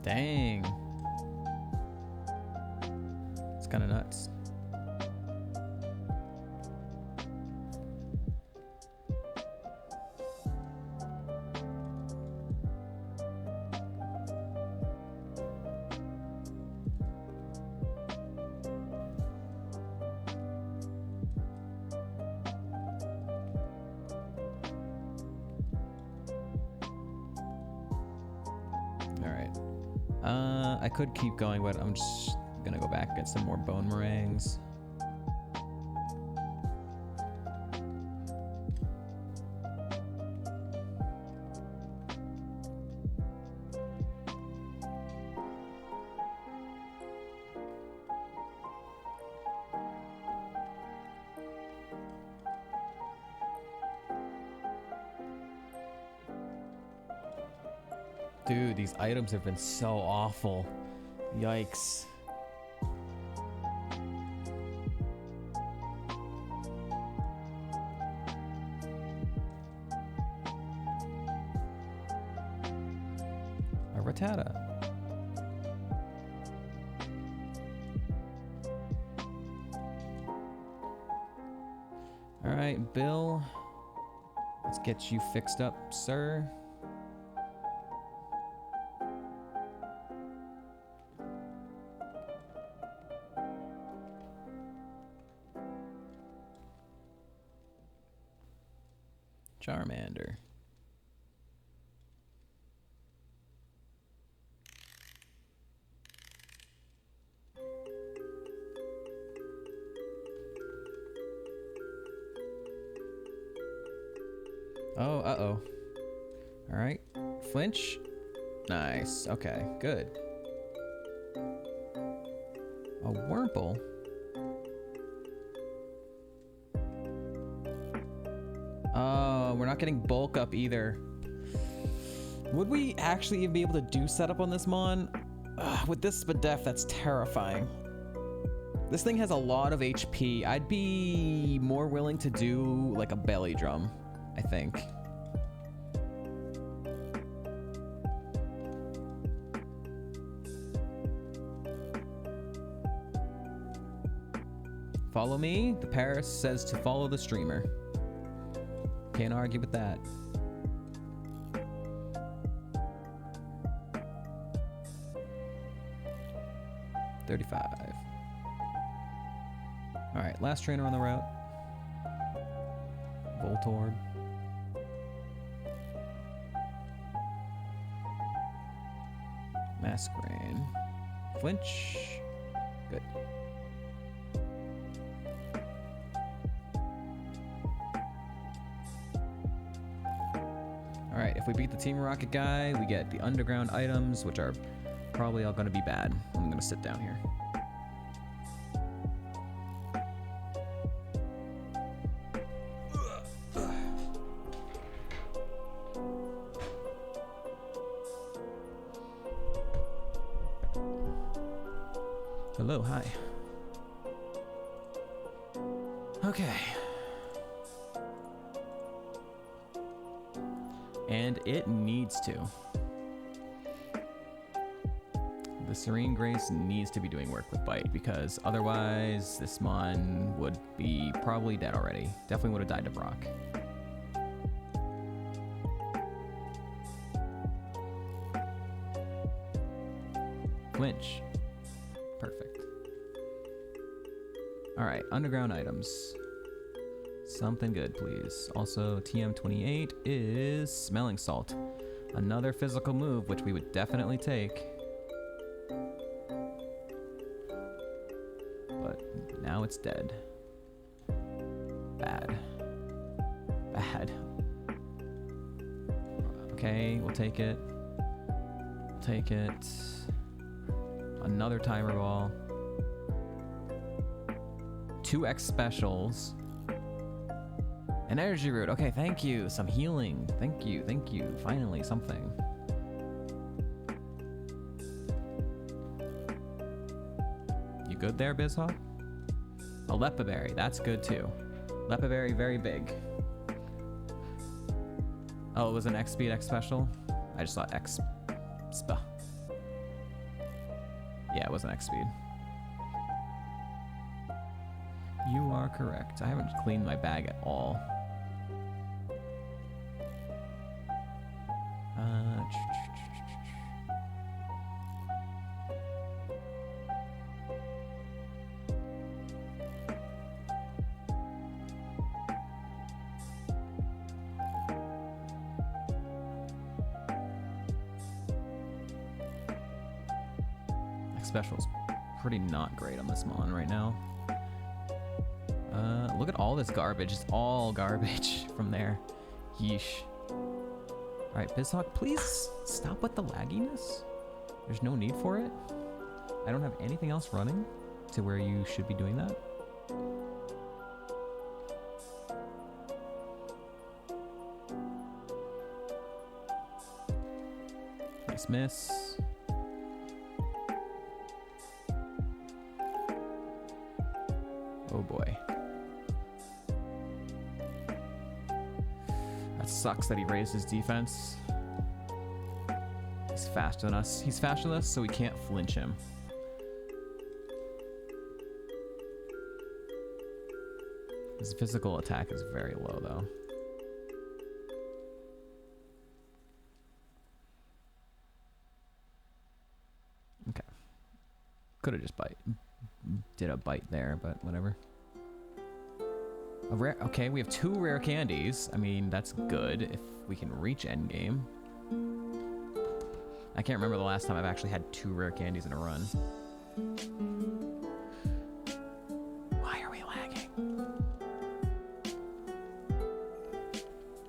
Dang. It's kind of nuts. I could keep going, but I'm just gonna go back and get some more bone meringues. Dude, these items have been so awful. Yikes. A Rattata. All right, Bill. Let's get you fixed up, sir. Charmander. Oh, uh-oh. All right. Flinch. Nice. Okay, good. A Wurmple. Oh, we're not getting bulk up either. Would we actually even be able to do setup on this Mon? With this Spadef, that's terrifying. This thing has a lot of HP. I'd be more willing to do like a belly drum, I think. Follow me. The Paris says to follow the streamer. Can't argue with that. $35. All right, last trainer on the route. Voltorb. Masquerain. Flinch. Good. All right, if we beat the Team Rocket guy, we get the underground items, which are probably all going to be bad. I'm going to sit down here. Hello, hi. Okay. And it needs to. The Serene Grace needs to be doing work with Bite because otherwise this mon would be probably dead already. Definitely would have died to Brock. Flinch. Perfect. Alright, underground items. Something good, please. Also, TM28 is Smelling Salt. Another physical move, which we would definitely take. But now it's dead. Bad. Bad. Okay, we'll take it. We'll take it. Another timer ball. 2x specials. An energy root. Okay, thank you. Some healing. Thank you. Thank you. Finally, something. You good there, Bizhawk? A Lepa Berry. That's good too. Lepa Berry, very big. Oh, it was an X speed X special? I just thought X. Spa. Yeah, it was an X speed. You are correct. I haven't cleaned my bag at all. Special's pretty not great on this mon right now. Look at all this garbage. It's all garbage from there. Yeesh. Alright, Bizhawk, please stop with the lagginess. There's no need for it. I don't have anything else running to where you should be doing that. Nice miss. Oh boy. That sucks that he raised his defense. He's faster than us. He's faster than us, so we can't flinch him. His physical attack is very low, though. Okay. Could have just did a bite there, but whatever. A rare, okay, we have 2 rare candies. I mean, that's good if we can reach endgame. I can't remember the last time I've actually had 2 rare candies in a run. Why are we lagging?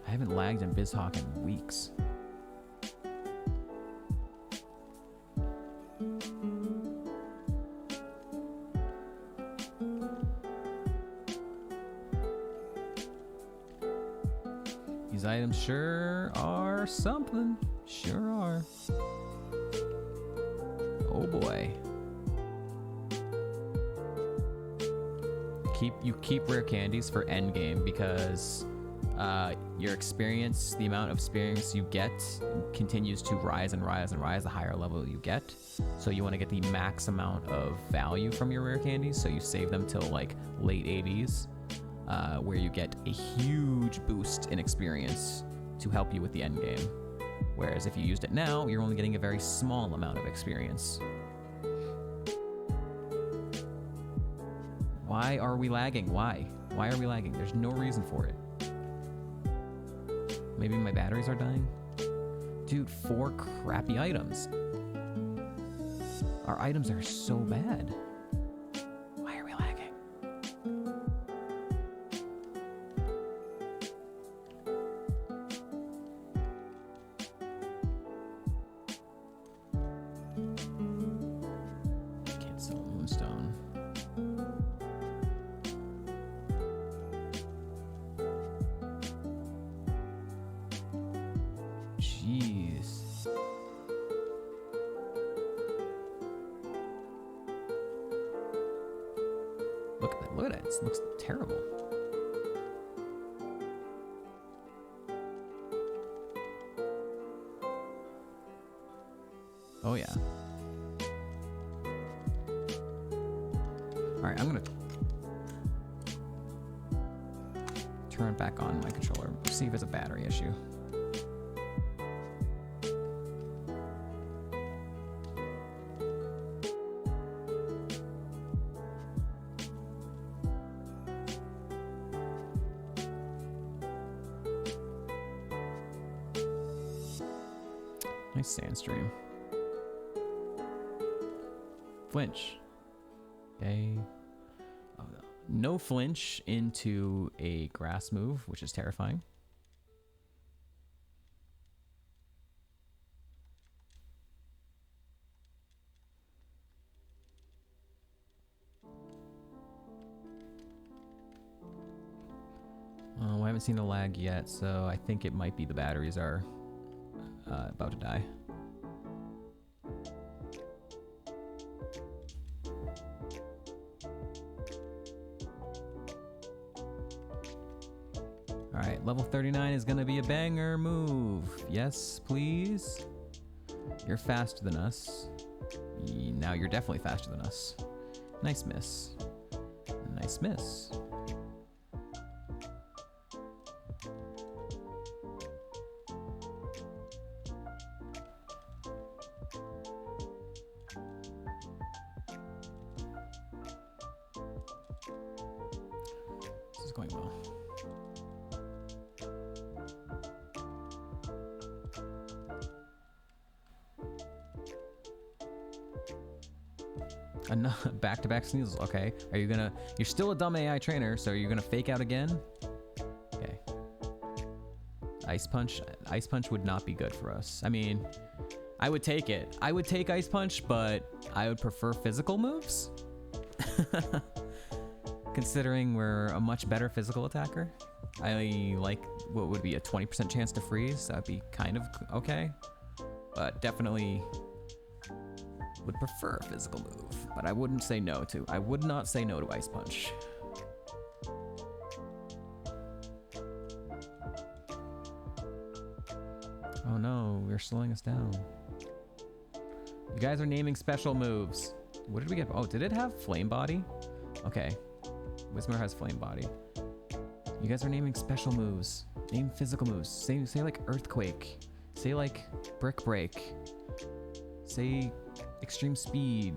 I haven't lagged in Bizhawk in weeks. These items sure are something. Sure are. Oh boy. You keep rare candies for endgame because your experience, the amount of experience you get continues to rise and rise and rise the higher level you get. So you want to get the max amount of value from your rare candies, so you save them till like late 80s. Where you get a huge boost in experience to help you with the end game. Whereas if you used it now, you're only getting a very small amount of experience. Why are we lagging? Why? Why are we lagging? There's no reason for it. Maybe my batteries are dying? Dude, 4 crappy items. Our items are so bad. Why are we lagging? Look at it. It looks terrible. Oh yeah. Alright, I'm gonna turn it back on my controller. See if it's a battery issue. Nice sand stream. Flinch. Okay. Oh, no flinch into a grass move, which is terrifying. I haven't seen the lag yet, so I think it might be the batteries are about to die. Alright, level 39 is gonna be a banger move. Yes, please. You're faster than us. Now you're definitely faster than us. Nice miss. Nice miss. This is going well. Back-to-back sneezes. Okay. Are you gonna... You're still a dumb AI trainer, so you're gonna fake out again? Okay. Ice Punch? Ice Punch would not be good for us. I mean, I would take it. I would take Ice Punch, but I would prefer physical moves. Considering we're a much better physical attacker. I like what would be a 20% chance to freeze. That'd be kind of okay. But definitely would prefer a physical move. But I wouldn't say no to. I would not say no to Ice Punch. Oh no, you're slowing us down. You guys are naming special moves. What did we get? Oh, did it have Flame Body? Okay. Whismur has Flame Body. You guys are naming special moves. Name physical moves. Say like Earthquake. Say like Brick Break. Say Extreme Speed.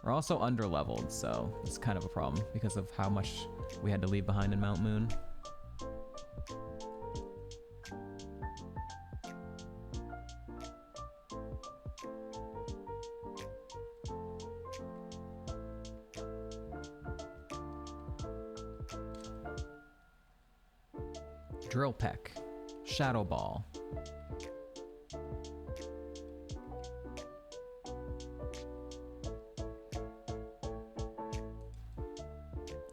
We're also under-leveled, so it's kind of a problem because of how much we had to leave behind in Mount Moon. Drill Peck. Shadow Ball.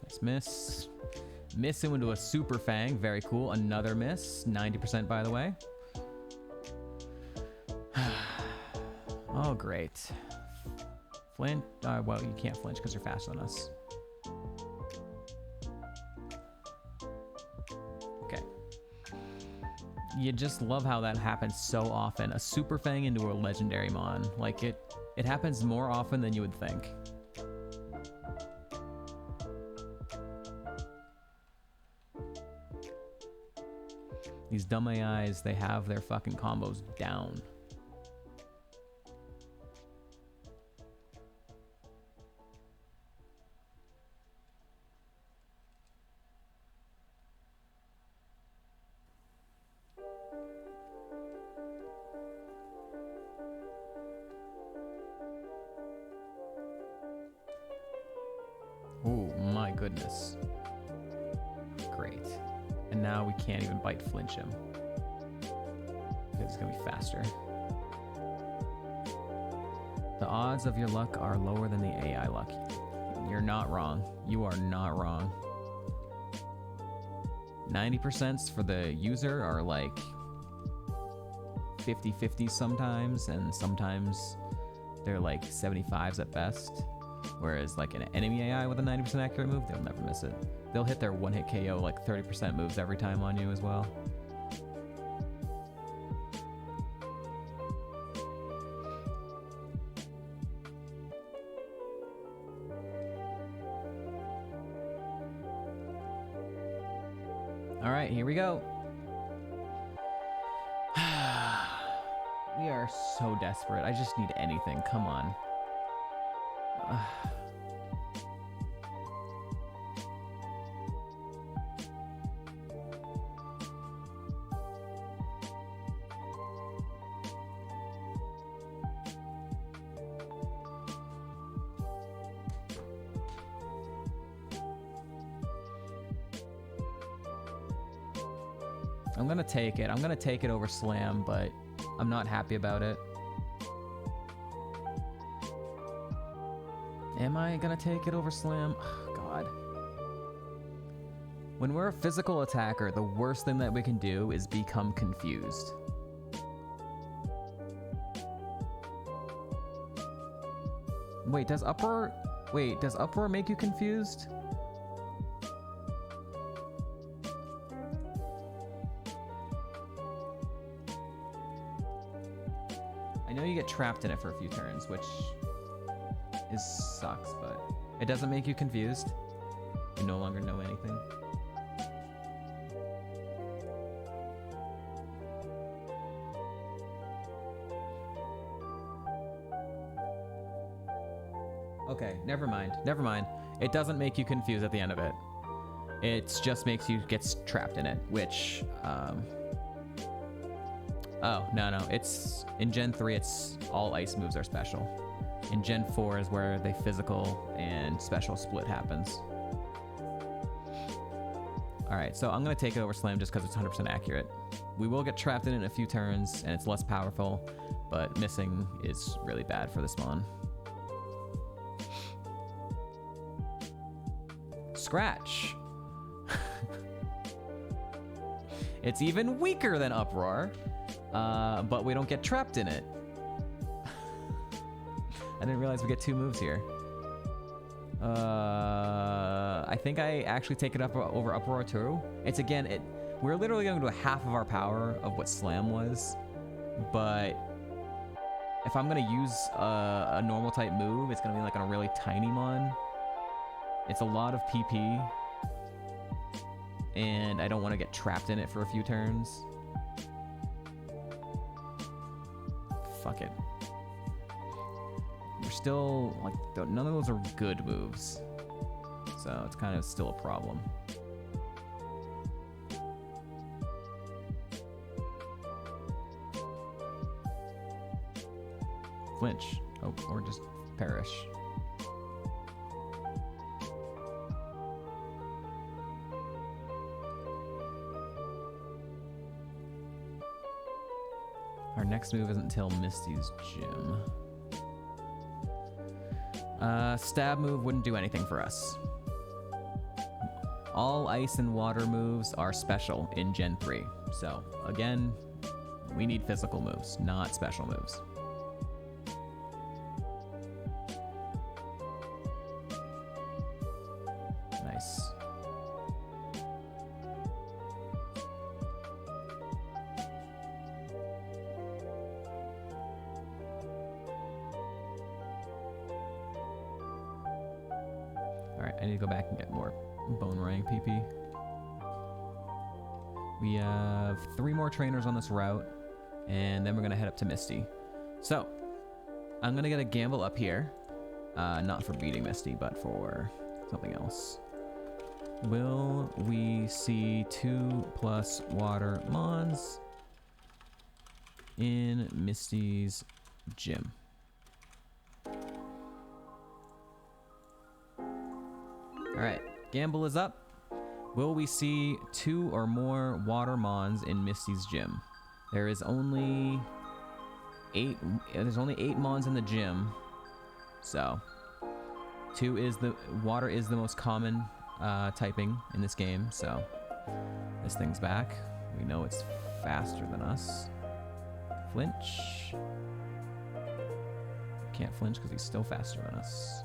Nice miss. Miss into a Super Fang. Very cool. Another miss. 90% by the way. Oh, great. Flint. Well, you can't flinch because you're faster than us. Okay. You just love how that happens so often. A Super Fang into a Legendary Mon. Like, it happens more often than you would think. These dumb AIs, they have their fucking combos down. Oh my goodness. Great. And now we can't even bite flinch him. Because it's gonna be faster. The odds of your luck are lower than the AI luck. You're not wrong. You are not wrong. 90% for the user are like 50-50 sometimes, and sometimes they're like 75s at best. Whereas like an enemy AI with a 90% accurate move, they'll never miss it. They'll hit their one-hit KO like 30% moves every time on you as well. All right, here we go. We are so desperate. I just need anything. Come on. I'm gonna take it. I'm gonna take it over Slam, but I'm not happy about it. Am I gonna take it over Slam? Oh, God. When we're a physical attacker, the worst thing that we can do is become confused. Wait, does Uproar make you confused? I know you get trapped in it for a few turns, which sucks, but it doesn't make you confused. You no longer know anything. Okay, never mind. Never mind. It doesn't make you confused at the end of it. It just makes you get trapped in it, which, oh, no. It's, in Gen 3, it's all ice moves are special. In Gen 4 is where the physical and special split happens. Alright, so I'm going to take it over Slam just because it's 100% accurate. We will get trapped in it in a few turns, and it's less powerful, but missing is really bad for this mon. Scratch! It's even weaker than Uproar, but we don't get trapped in it. I didn't realize we get 2 moves here. I think I actually take it up over Uproar too. It's again, we're literally going to do half of our power of what Slam was, but if I'm going to use a normal type move, it's going to be like on a really tiny mon. It's a lot of PP, and I don't want to get trapped in it for a few turns. Fuck it. We're still, like, none of those are good moves. So it's kind of still a problem. Flinch. Oh, or just perish. Our next move isn't until Misty's Gym. Stab move wouldn't do anything for us. All ice and water moves are special in Gen 3. So, again, we need physical moves, not special moves. Nice. Alright, I need to go back and get more Bone Rang PP. We have 3 more trainers on this route, and then we're going to head up to Misty. So, I'm going to get a gamble up here. Not for beating Misty, but for something else. Will we see 2+ water mons in Misty's gym? Alright, gamble is up. Will we see 2 or more water mons in Misty's gym? There is only 8. There's only 8 mons in the gym, so water is the most common typing in this game. So this thing's back. We know it's faster than us. Flinch. Can't flinch because he's still faster than us.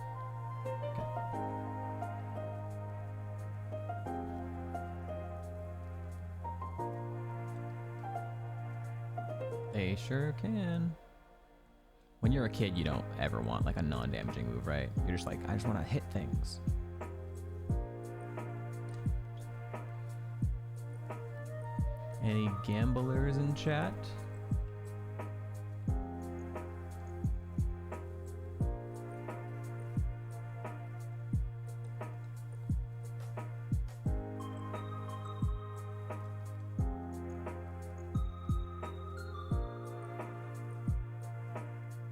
They sure can. When you're a kid, you don't ever want like a non-damaging move, right? You're just like, I just want to hit things. Any gamblers in chat?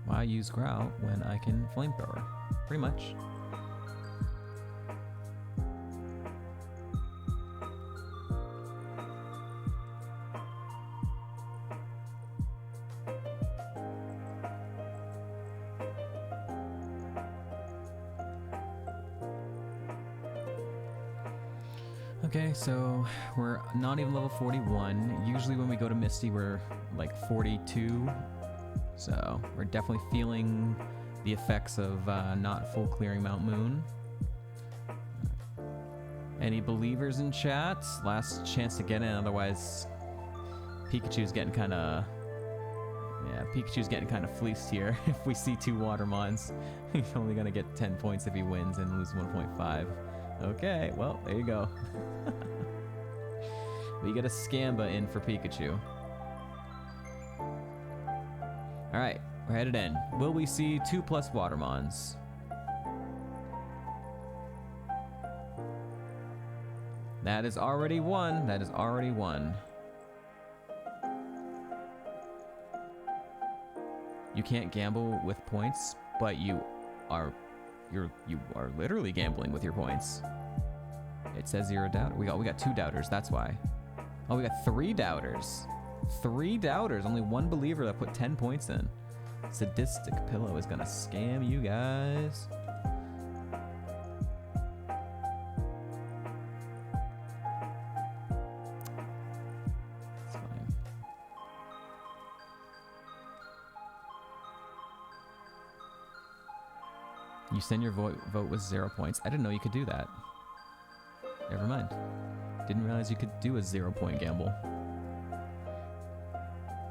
Why use grout when I can flamethrower? Pretty much. Okay, so we're not even level 41. Usually when we go to Misty, we're like 42. So we're definitely feeling the effects of not full clearing Mount Moon. Any believers in chat? Last chance to get in, otherwise Pikachu's getting kind of... Yeah, Pikachu's getting kind of fleeced here. If we see 2 Watermons, he's only going to get 10 points if he wins and lose 1.5. Okay, well, there you go. We get a Scamba in for Pikachu. Alright, we're headed in. Will we see 2+ Watermons? That is already 1. That is already 1. You can't gamble with points, but you are literally gambling with your points. It says you're a doubter. We got 2 doubters, that's why. Oh, we got 3 doubters. 3 doubters, only 1 believer that put 10 points in. Sadistic Pillow is gonna scam you guys. It's fine. You send your vote with 0 points. I didn't know you could do that. Never mind. Didn't realize you could do a 0-point gamble.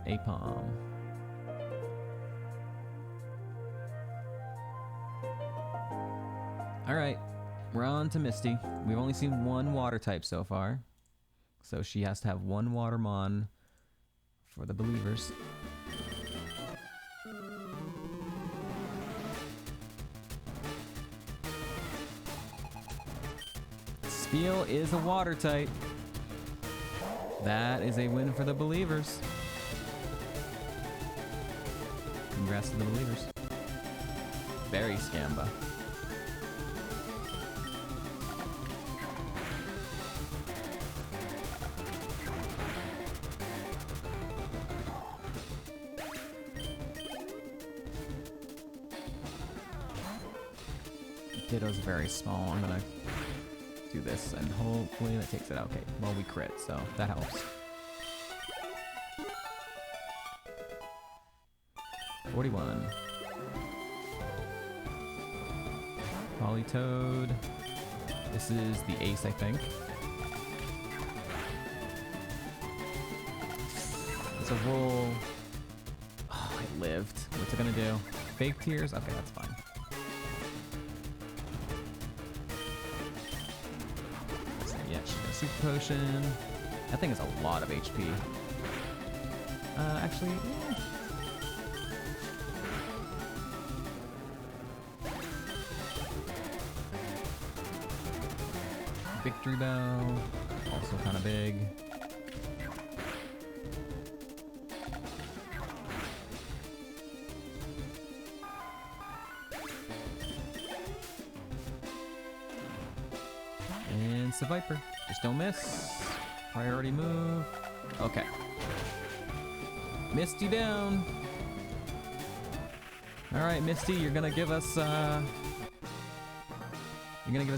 Apom. Alright, we're on to Misty. We've only seen 1 water type so far. So she has to have 1 Watermon for the believers. Spiel is a water type. That is a win for the believers. Congrats to the believers. Very Scamba. Ditto's very small. I'm gonna do this and hopefully that takes it out. Okay, well we crit, so that helps. 41. Polytoad. This is the ace, I think. It's a roll. Oh, I lived. What's it gonna do? Fake tears? Okay, that's fine. So, yeah, she's got a super potion. That thing has a lot of HP. Actually, yeah. Victory Bell, also kind of big. And it's a Viper. Just don't miss. Priority move. Okay. Misty down. All right, Misty, you're gonna give us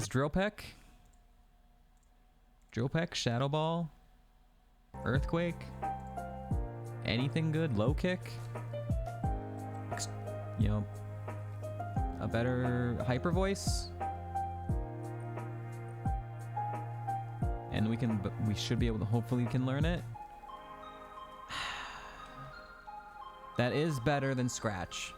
Drill Peck. Drill Peck, Shadow Ball, Earthquake, anything good, Low Kick, you know, a better Hyper Voice, and we should be able to, hopefully we can learn it. That is better than Scratch.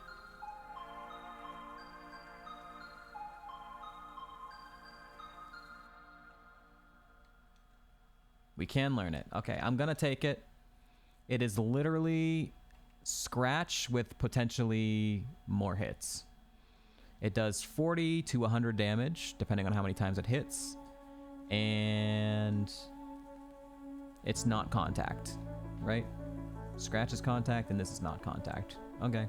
We can learn it. Okay, I'm gonna take it. It is literally Scratch with potentially more hits. It does 40 to 100 damage, depending on how many times it hits. And it's not contact, right? Scratch is contact, and this is not contact. Okay.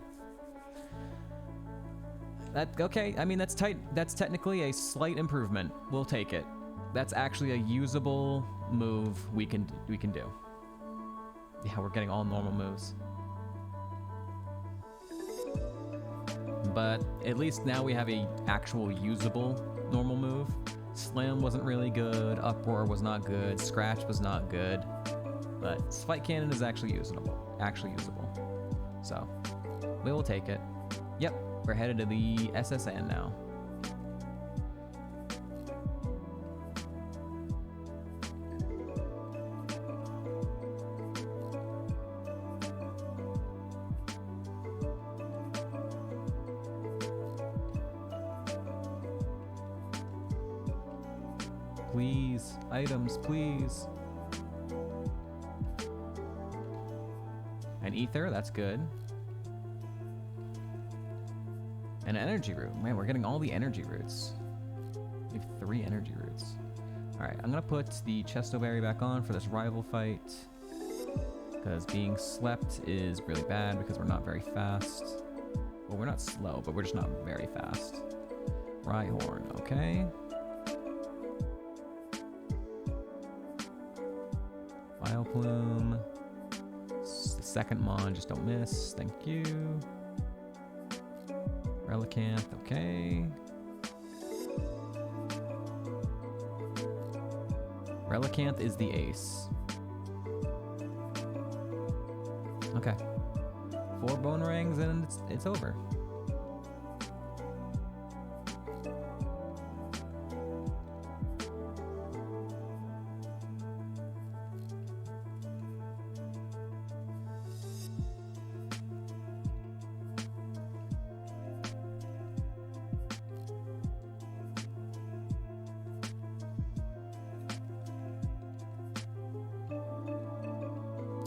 Okay, I mean, that's tight. That's technically a slight improvement. We'll take it. That's actually a usable move we can do. Yeah, we're getting all normal moves. But at least now we have a actual usable normal move. Slam wasn't really good. Uproar was not good. Scratch was not good. But Spike Cannon is actually usable. So we will take it. Yep, we're headed to the SSN now. Please, items, please. An ether, that's good. An energy root. Man, we're getting all the energy roots. We have 3 energy roots. Alright, I'm gonna put the Chesto Berry back on for this rival fight. Because being slept is really bad because we're not very fast. Well, we're not slow, but we're just not very fast. Rhyhorn, okay. Vileplume. The second Mon, just don't miss. Thank you. Relicanth, okay. Relicanth is the ace. Okay. 4 Bonerangs and it's over.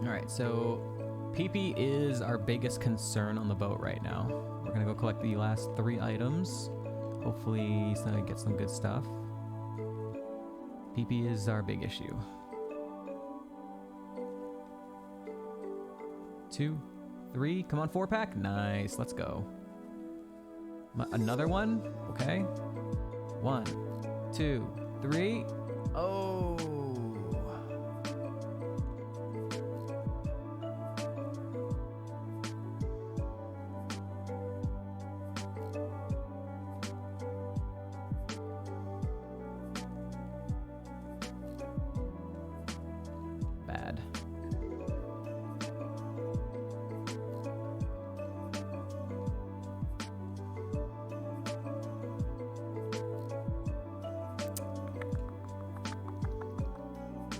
Alright, so PP is our biggest concern on the boat right now. We're gonna go collect the last 3 items. Hopefully Sonic gets some good stuff. PP is our big issue. 2, 3, come on, 4-pack. Nice, let's go. Another one? Okay. 1, 2, 3. Oh! Bad.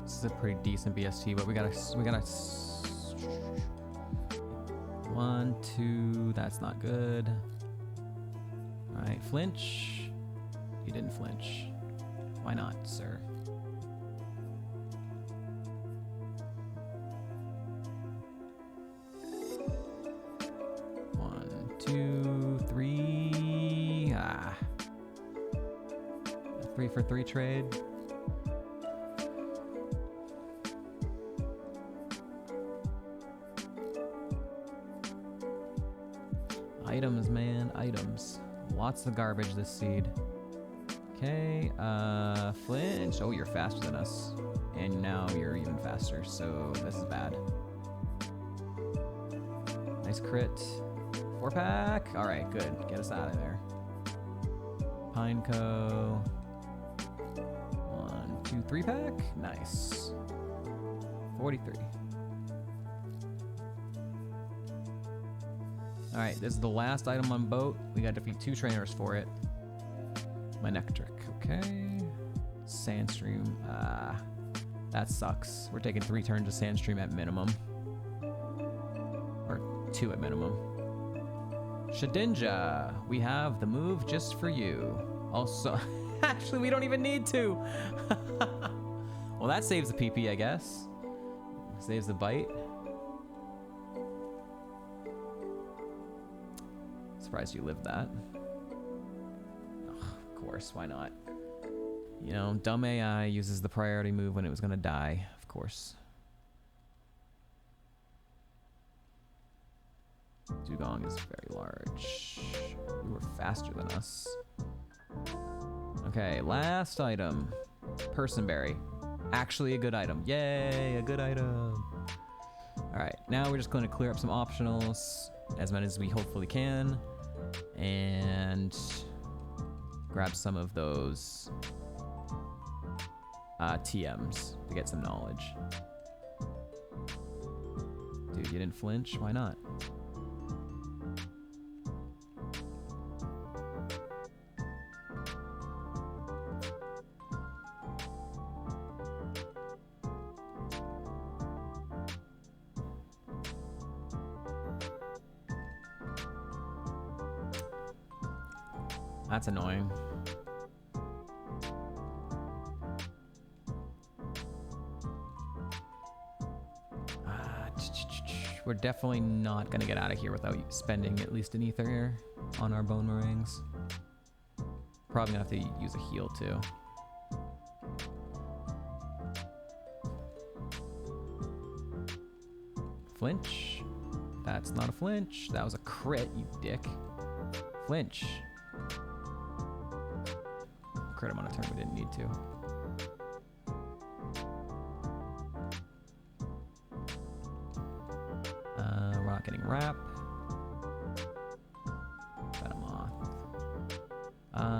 This is a pretty decent BST, but we gotta 1, 2, that's not good. All right, flinch. You didn't flinch. Why not, sir? One, 2, 3. Ah. A 3 for 3 trade. Items, man, items. Lots of garbage this seed. Okay, flinch. Oh, you're faster than us. And now you're even faster, so this is bad. Nice crit. 4-pack. All right, good. Get us out of there. Pineco. 1, 2, 3-pack. Nice. 43. All right, this is the last item on boat. We got to defeat 2 trainers for it. Manectric, okay. Sandstream, that sucks. We're taking 3 turns of Sandstream at minimum. Or 2 at minimum. Shedinja, we have the move just for you. Also, actually, we don't even need to. Well, that saves the PP, I guess. Saves the bite. Surprised you lived that. Ugh, of course, why not? You know, dumb AI uses the priority move when it was gonna die, of course. Dugong is very large. You were faster than us. Okay, last item. Personberry. Actually a good item. Yay, a good item. Alright, now we're just going to clear up some optionals, as many as we hopefully can, and grab some of those TMs to get some knowledge. Dude, you didn't flinch? Why not? That's annoying. We're definitely not gonna get out of here without spending at least an ether here on our bone meringues. Probably gonna have to use a heal too. Flinch. That's not a flinch. That was a crit, you dick. Flinch. Crit him on a turn we didn't need to. We're not getting wrap. Venomoth.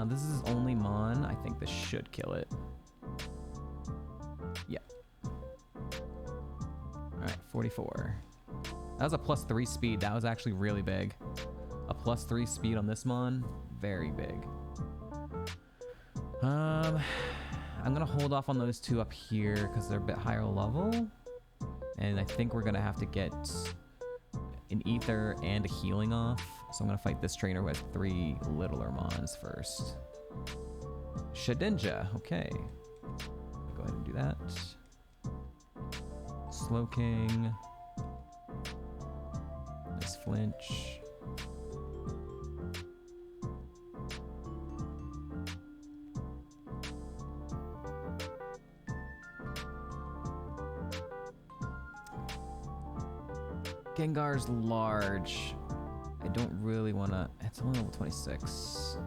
This is only Mon. I think this should kill it. Yeah. Alright, 44. That was a +3 speed. That was actually really big. A +3 speed on this Mon. Very big. I'm gonna hold off on those two up here because they're a bit higher level. And I think we're gonna have to get an ether and a healing off. So I'm gonna fight this trainer who has 3 littler Mons first. Shedinja, okay. Go ahead and do that. Slowking. Nice flinch. Gengar's large. I don't really want to... It's only level 26.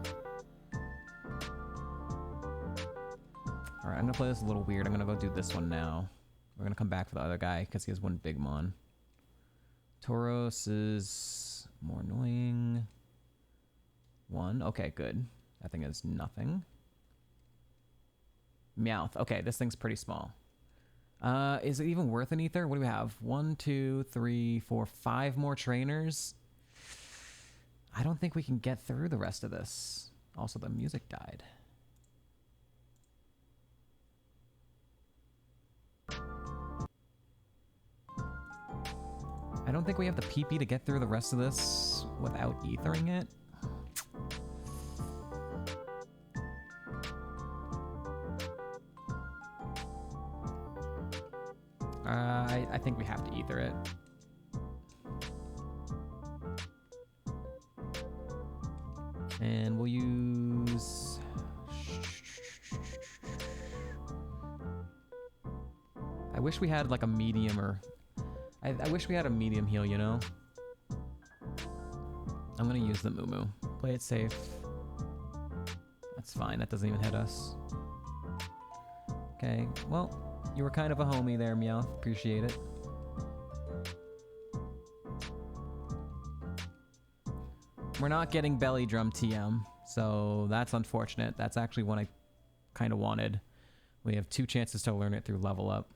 Alright, I'm going to play this a little weird. I'm going to go do this one now. We're going to come back for the other guy because he has 1 big Mon. Tauros is more annoying. 1. Okay, good. That thing is nothing. Meowth. Okay, this thing's pretty small. Is it even worth an ether? What do we have? 1, 2, 3, 4, 5 more trainers. I don't think we can get through the rest of this. Also, the music died. I don't think we have the PP to get through the rest of this without ethering it. I think we have to ether it. And we'll use... I wish we had like a medium or... I wish we had a medium heal, you know? I'm gonna use the Moo. Play it safe. That's fine, that doesn't even hit us. Okay, well... You were kind of a homie there, Meowth. Appreciate it. We're not getting Belly Drum TM, so that's unfortunate. That's actually one I kind of wanted. We have 2 chances to learn it through level up.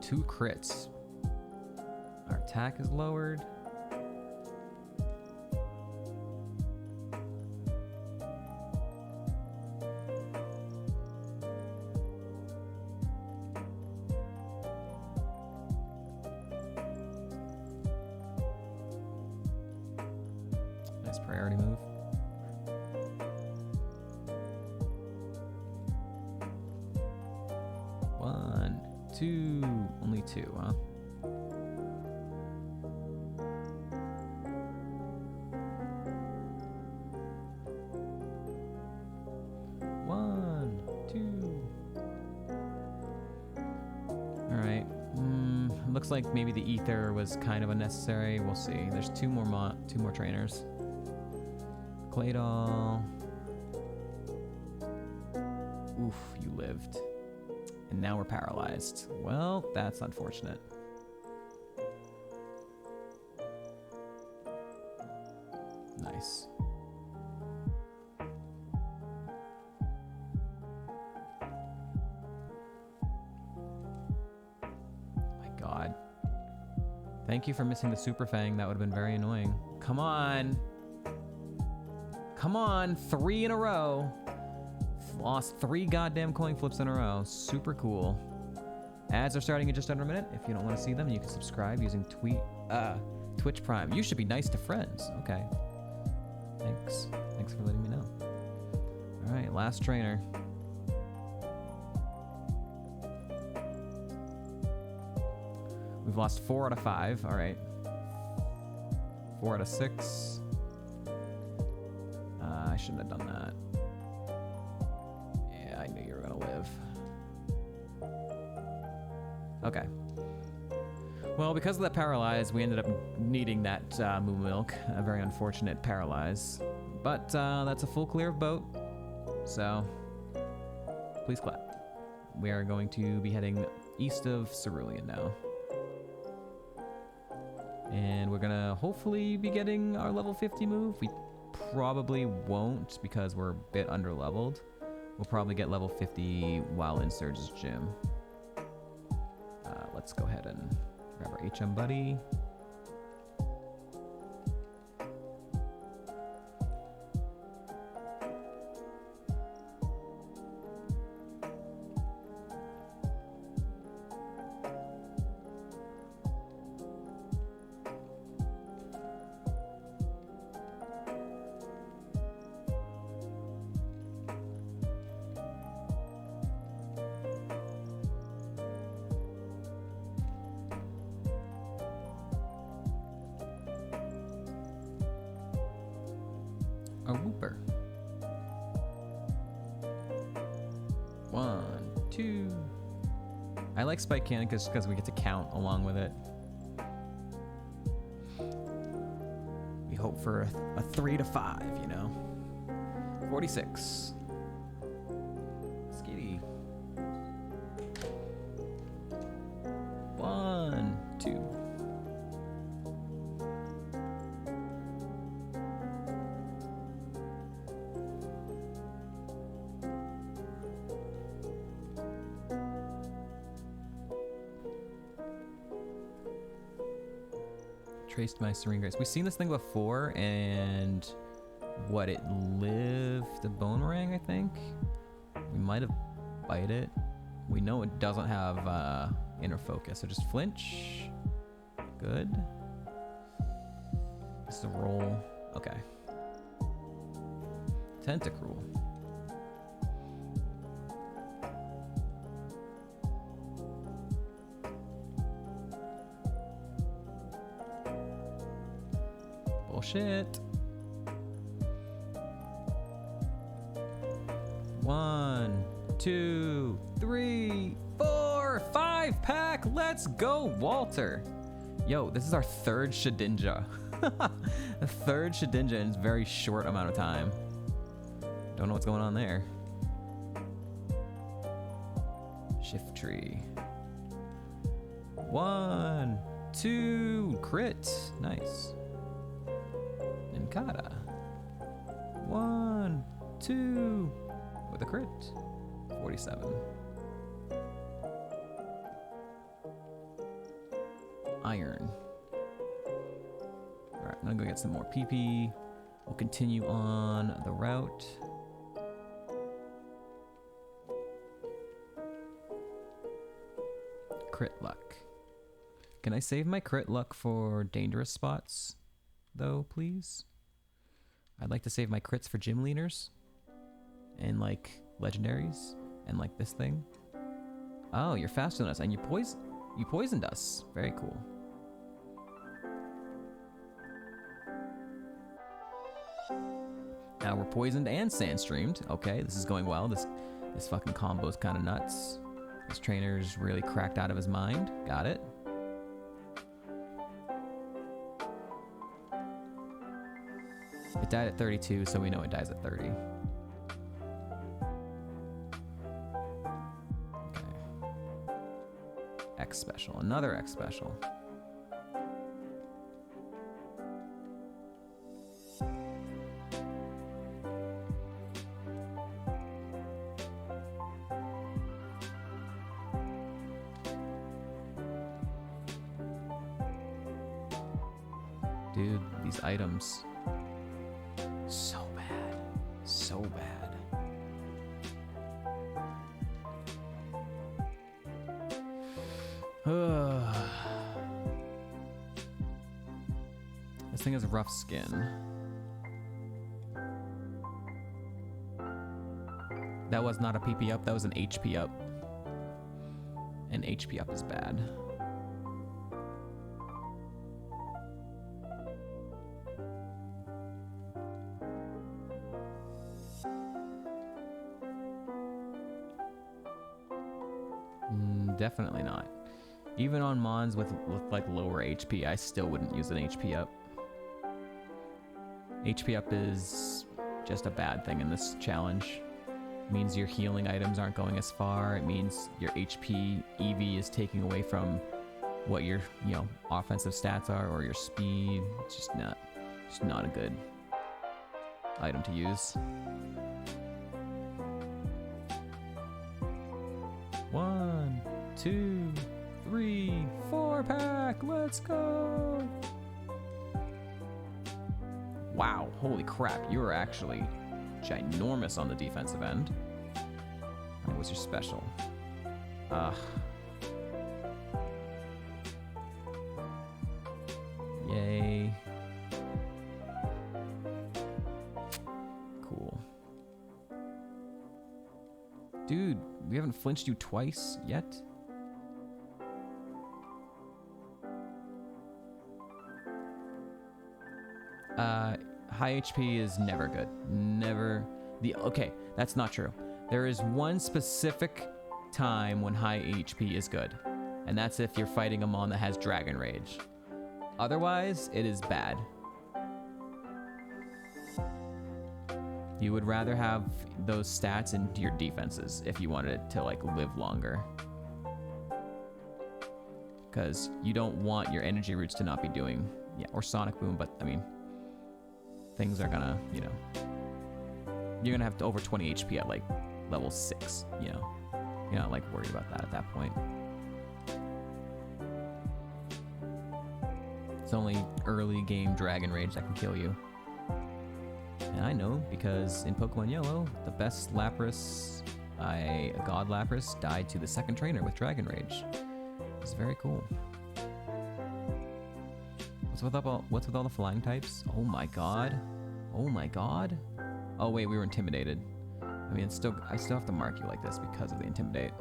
Two crits. Our attack is lowered. priority move. One, two, only two, huh? One, two. All right. Looks like maybe the ether was kind of unnecessary. We'll see. There's two more trainers. Claydol. Oof, you lived. And now we're paralyzed. Well, that's unfortunate. Nice. My God. Thank you for missing the Super Fang. That would have been very annoying. Come on. Come on. 3 in a row. Lost 3 goddamn coin flips in a row. Super cool. Ads are starting in just under a minute. If you don't want to see them, you can subscribe using Twitch Prime. You should be nice to friends. Okay. Thanks. Thanks for letting me know. All right, last trainer. We've lost 4 out of 5. All right. 4 out of 6. I shouldn't have done that. Yeah, I knew you were gonna live. Okay. Well, because of that paralyze, we ended up needing that moo milk. A very unfortunate paralyze. But that's a full clear of boat. So, please clap. We are going to be heading east of Cerulean now. And we're gonna hopefully be getting our level 50 move. We probably won't because we're a bit under leveled. We'll probably get level 50 while in Surge's gym. Let's go ahead and grab our HM buddy. A whooper. 1, 2. I like Spike Cannon because we get to count along with it. We hope for a 3 to 5, you know. 46. Skitty. 1, 2. Traced my Serene Grace. We've seen this thing before, and what, it lived a Boomerang, I think? We might have bite it. We know it doesn't have inner focus, so just flinch. Good. This is a roll. Okay. Tentacruel. Bullshit. 1, 2, 3, 4, 5 pack. Let's go, Walter. Yo, this is our 3rd Shedinja. The 3rd Shedinja in a very short amount of time. Don't know what's going on there. Shift tree. 1, 2, crit. Nice. Ninkata. 1, 2, with a crit. 47. Iron. Alright, I'm gonna go get some more PP. We'll continue on the route. Crit luck. Can I save my crit luck for dangerous spots, though, please? I'd like to save my crits for gym leaders and like legendaries and like this thing. Oh, you're faster than us, and you poisoned us. Very cool. Now we're poisoned and sand streamed. Okay, this is going well. This fucking combo is kind of nuts. This trainer's really cracked out of his mind. Got it. It died at 32, so we know it dies at 30. X special, another X special. Dude, these items, so bad, so bad. This thing has rough skin. That was not a PP up, that was an HP up. And HP up is bad. Definitely not. Even on mons with like lower HP, I still wouldn't use an HP up. HP up is just a bad thing in this challenge. It means your healing items aren't going as far. It means your HP EV is taking away from what your, you know, offensive stats are or your speed. It's just not a good item to use. 1, 2, 3, 4 pack. Let's go. Wow, holy crap, you are actually ginormous on the defensive end. What was your special? Yay. Cool. Dude, we haven't flinched you twice yet? High HP is never good. Never. Okay, that's not true. There is one specific time when high HP is good, and that's if you're fighting a mon that has Dragon Rage. Otherwise, it is bad. You would rather have those stats into your defenses if you wanted it to like live longer. Because you don't want your energy roots to not be doing, yeah, or Sonic Boom, but I mean, things are gonna, you know, you're gonna have to over 20 HP at like level 6, you know. You're not like worried about that at that point. It's only early game Dragon Rage that can kill you. And I know because in Pokemon Yellow, the best Lapras, God Lapras, died to the second trainer with Dragon Rage. It's very cool. What's with all the flying types? Oh my god. Oh my god. Oh wait, we were intimidated. I mean, I still have to mark you like this because of the intimidate.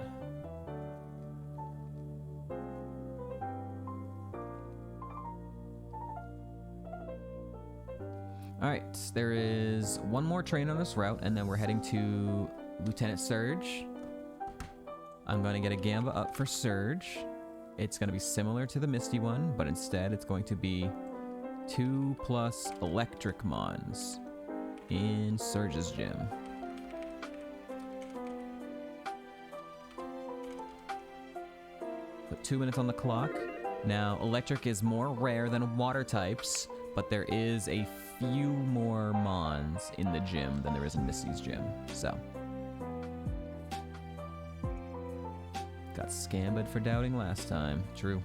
Alright, there is one more train on this route, and then we're heading to Lieutenant Surge. I'm going to get a Gamba up for Surge. It's going to be similar to the Misty one, but instead it's going to be 2+ electric mons in Surge's gym. Put 2 minutes on the clock. Now, electric is more rare than water types, but there is a few more mons in the gym than there is in Misty's gym, so. Got scammed for doubting last time. True.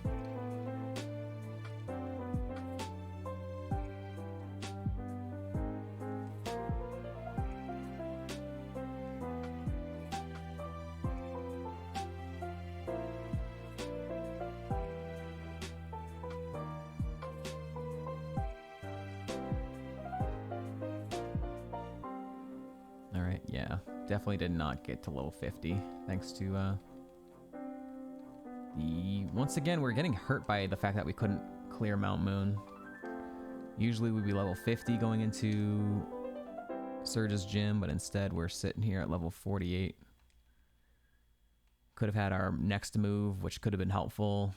definitely did not get to level 50 thanks to once again, we're getting hurt by the fact that we couldn't clear Mount Moon. Usually we'd be level 50 going into Surge's gym, but instead we're sitting here at level 48. Could have had our next move, which could have been helpful.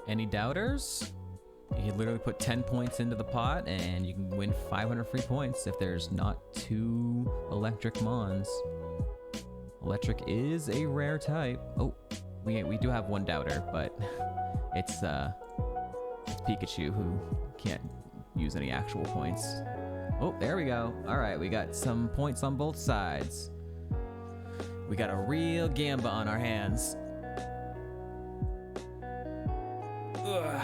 Any doubters? You literally put 10 points into the pot and you can win 500 free points if there's not 2 electric mons. Electric is a rare type. Oh, we do have one doubter, but it's Pikachu who can't use any actual points. Oh, there we go. All right, we got some points on both sides. We got a real Gamba on our hands. Ugh.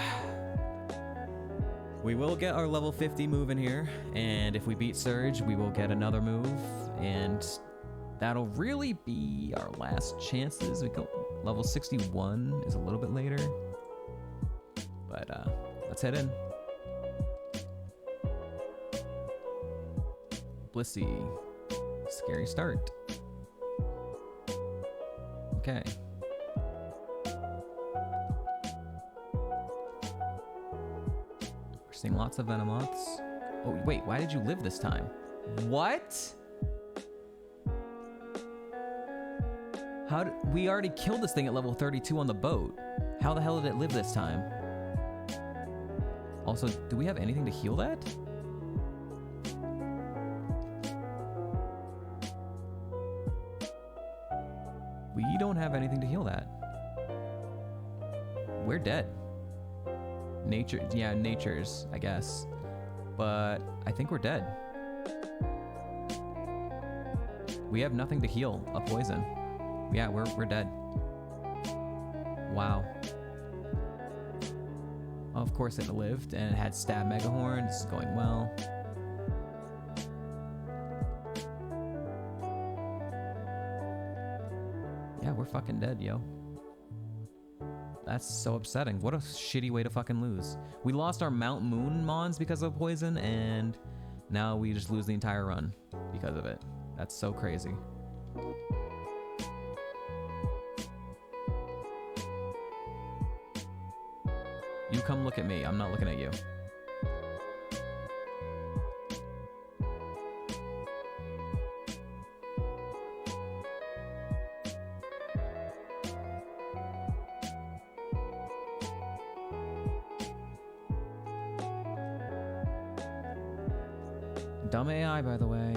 We will get our level 50 move in here, and if we beat Surge, we will get another move, and that'll really be our last chances. We go level 61 is a little bit later, but let's head in. Blissey, scary start. Okay. Seeing lots of Venomoths. Oh, wait, why did you live this time? What? How did we already killed this thing at level 32 on the boat? How the hell did it live this time? Also, do we have anything to heal that? We don't have anything to heal that. We're dead. Nature, yeah, nature's, I guess. But I think we're dead. We have nothing to heal a poison. Yeah, we're dead. Wow. Oh, of course it lived and it had stab megahorn. This is going well. Yeah, we're fucking dead, yo. That's so upsetting. What a shitty way to fucking lose. We lost our Mount Moon mons because of poison, and now we just lose the entire run because of it. That's so crazy. You come look at me. I'm not looking at you. Dumb AI, by the way.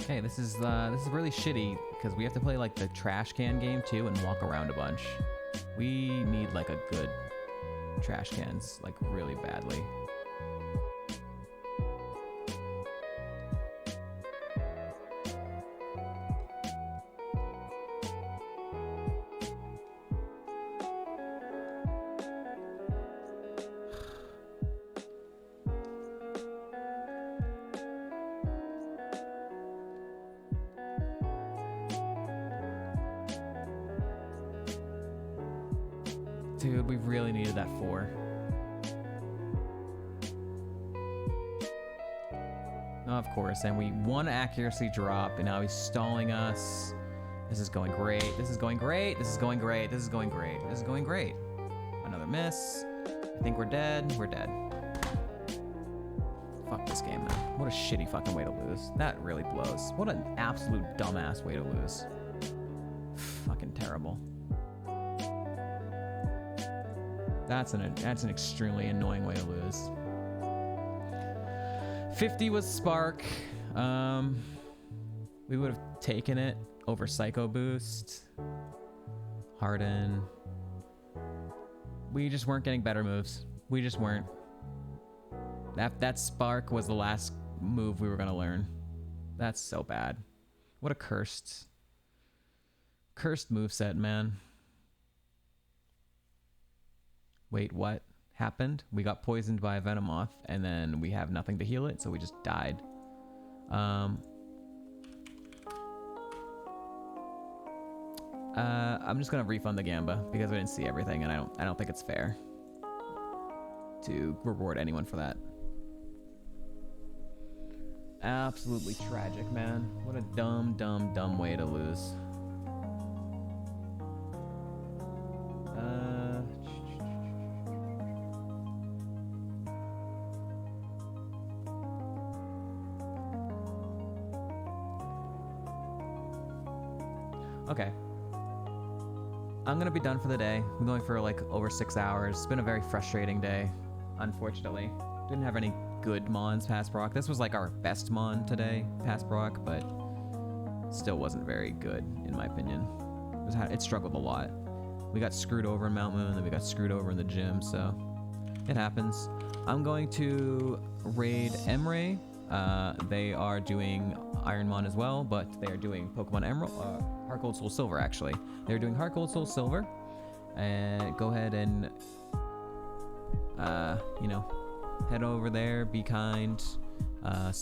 Okay, this is really shitty because we have to play like the trash can game too and walk around a bunch. We need like a good trash cans, like really badly. Dude, we really needed that 4. Of course, and we 1 accuracy drop, and now he's stalling us. This is going great. This is going great. This is going great. This is going great. This is going great. Another miss. I think we're dead. We're dead. Fuck this game, man. What a shitty fucking way to lose. That really blows. What an absolute dumbass way to lose. Fucking terrible. That's an extremely annoying way to lose. 50 was Spark. We would have taken it over Psycho Boost. Harden. We just weren't getting better moves. We just weren't. That Spark was the last move we were gonna learn. That's so bad. What a cursed moveset, man. Wait, what happened? We got poisoned by a Venomoth, and then we have nothing to heal it, so we just died. I'm just gonna refund the Gamba because I didn't see everything, and I don't think it's fair to reward anyone for that. Absolutely tragic, man. What a dumb way to lose. Okay. I'm gonna be done for the day. I'm going for like over 6 hours. It's been a very frustrating day, unfortunately. Didn't have any good mons past Brock. This was like our best mon today past Brock, but still wasn't very good in my opinion. It struggled a lot. We got screwed over in Mount Moon, then we got screwed over in the gym, so it happens. I'm going to raid Emre. They are doing Ironmon as well, but they are doing Pokemon Emerald, Heart Gold Soul Silver actually. They're doing Heart Gold Soul Silver, and go ahead and you know, head over there, be kind,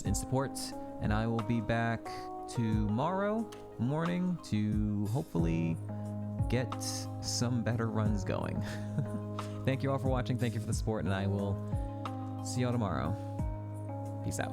in support, and I will be back tomorrow morning to hopefully get some better runs going. Thank you all for watching. Thank you for the support, and I will see y'all tomorrow. Peace out.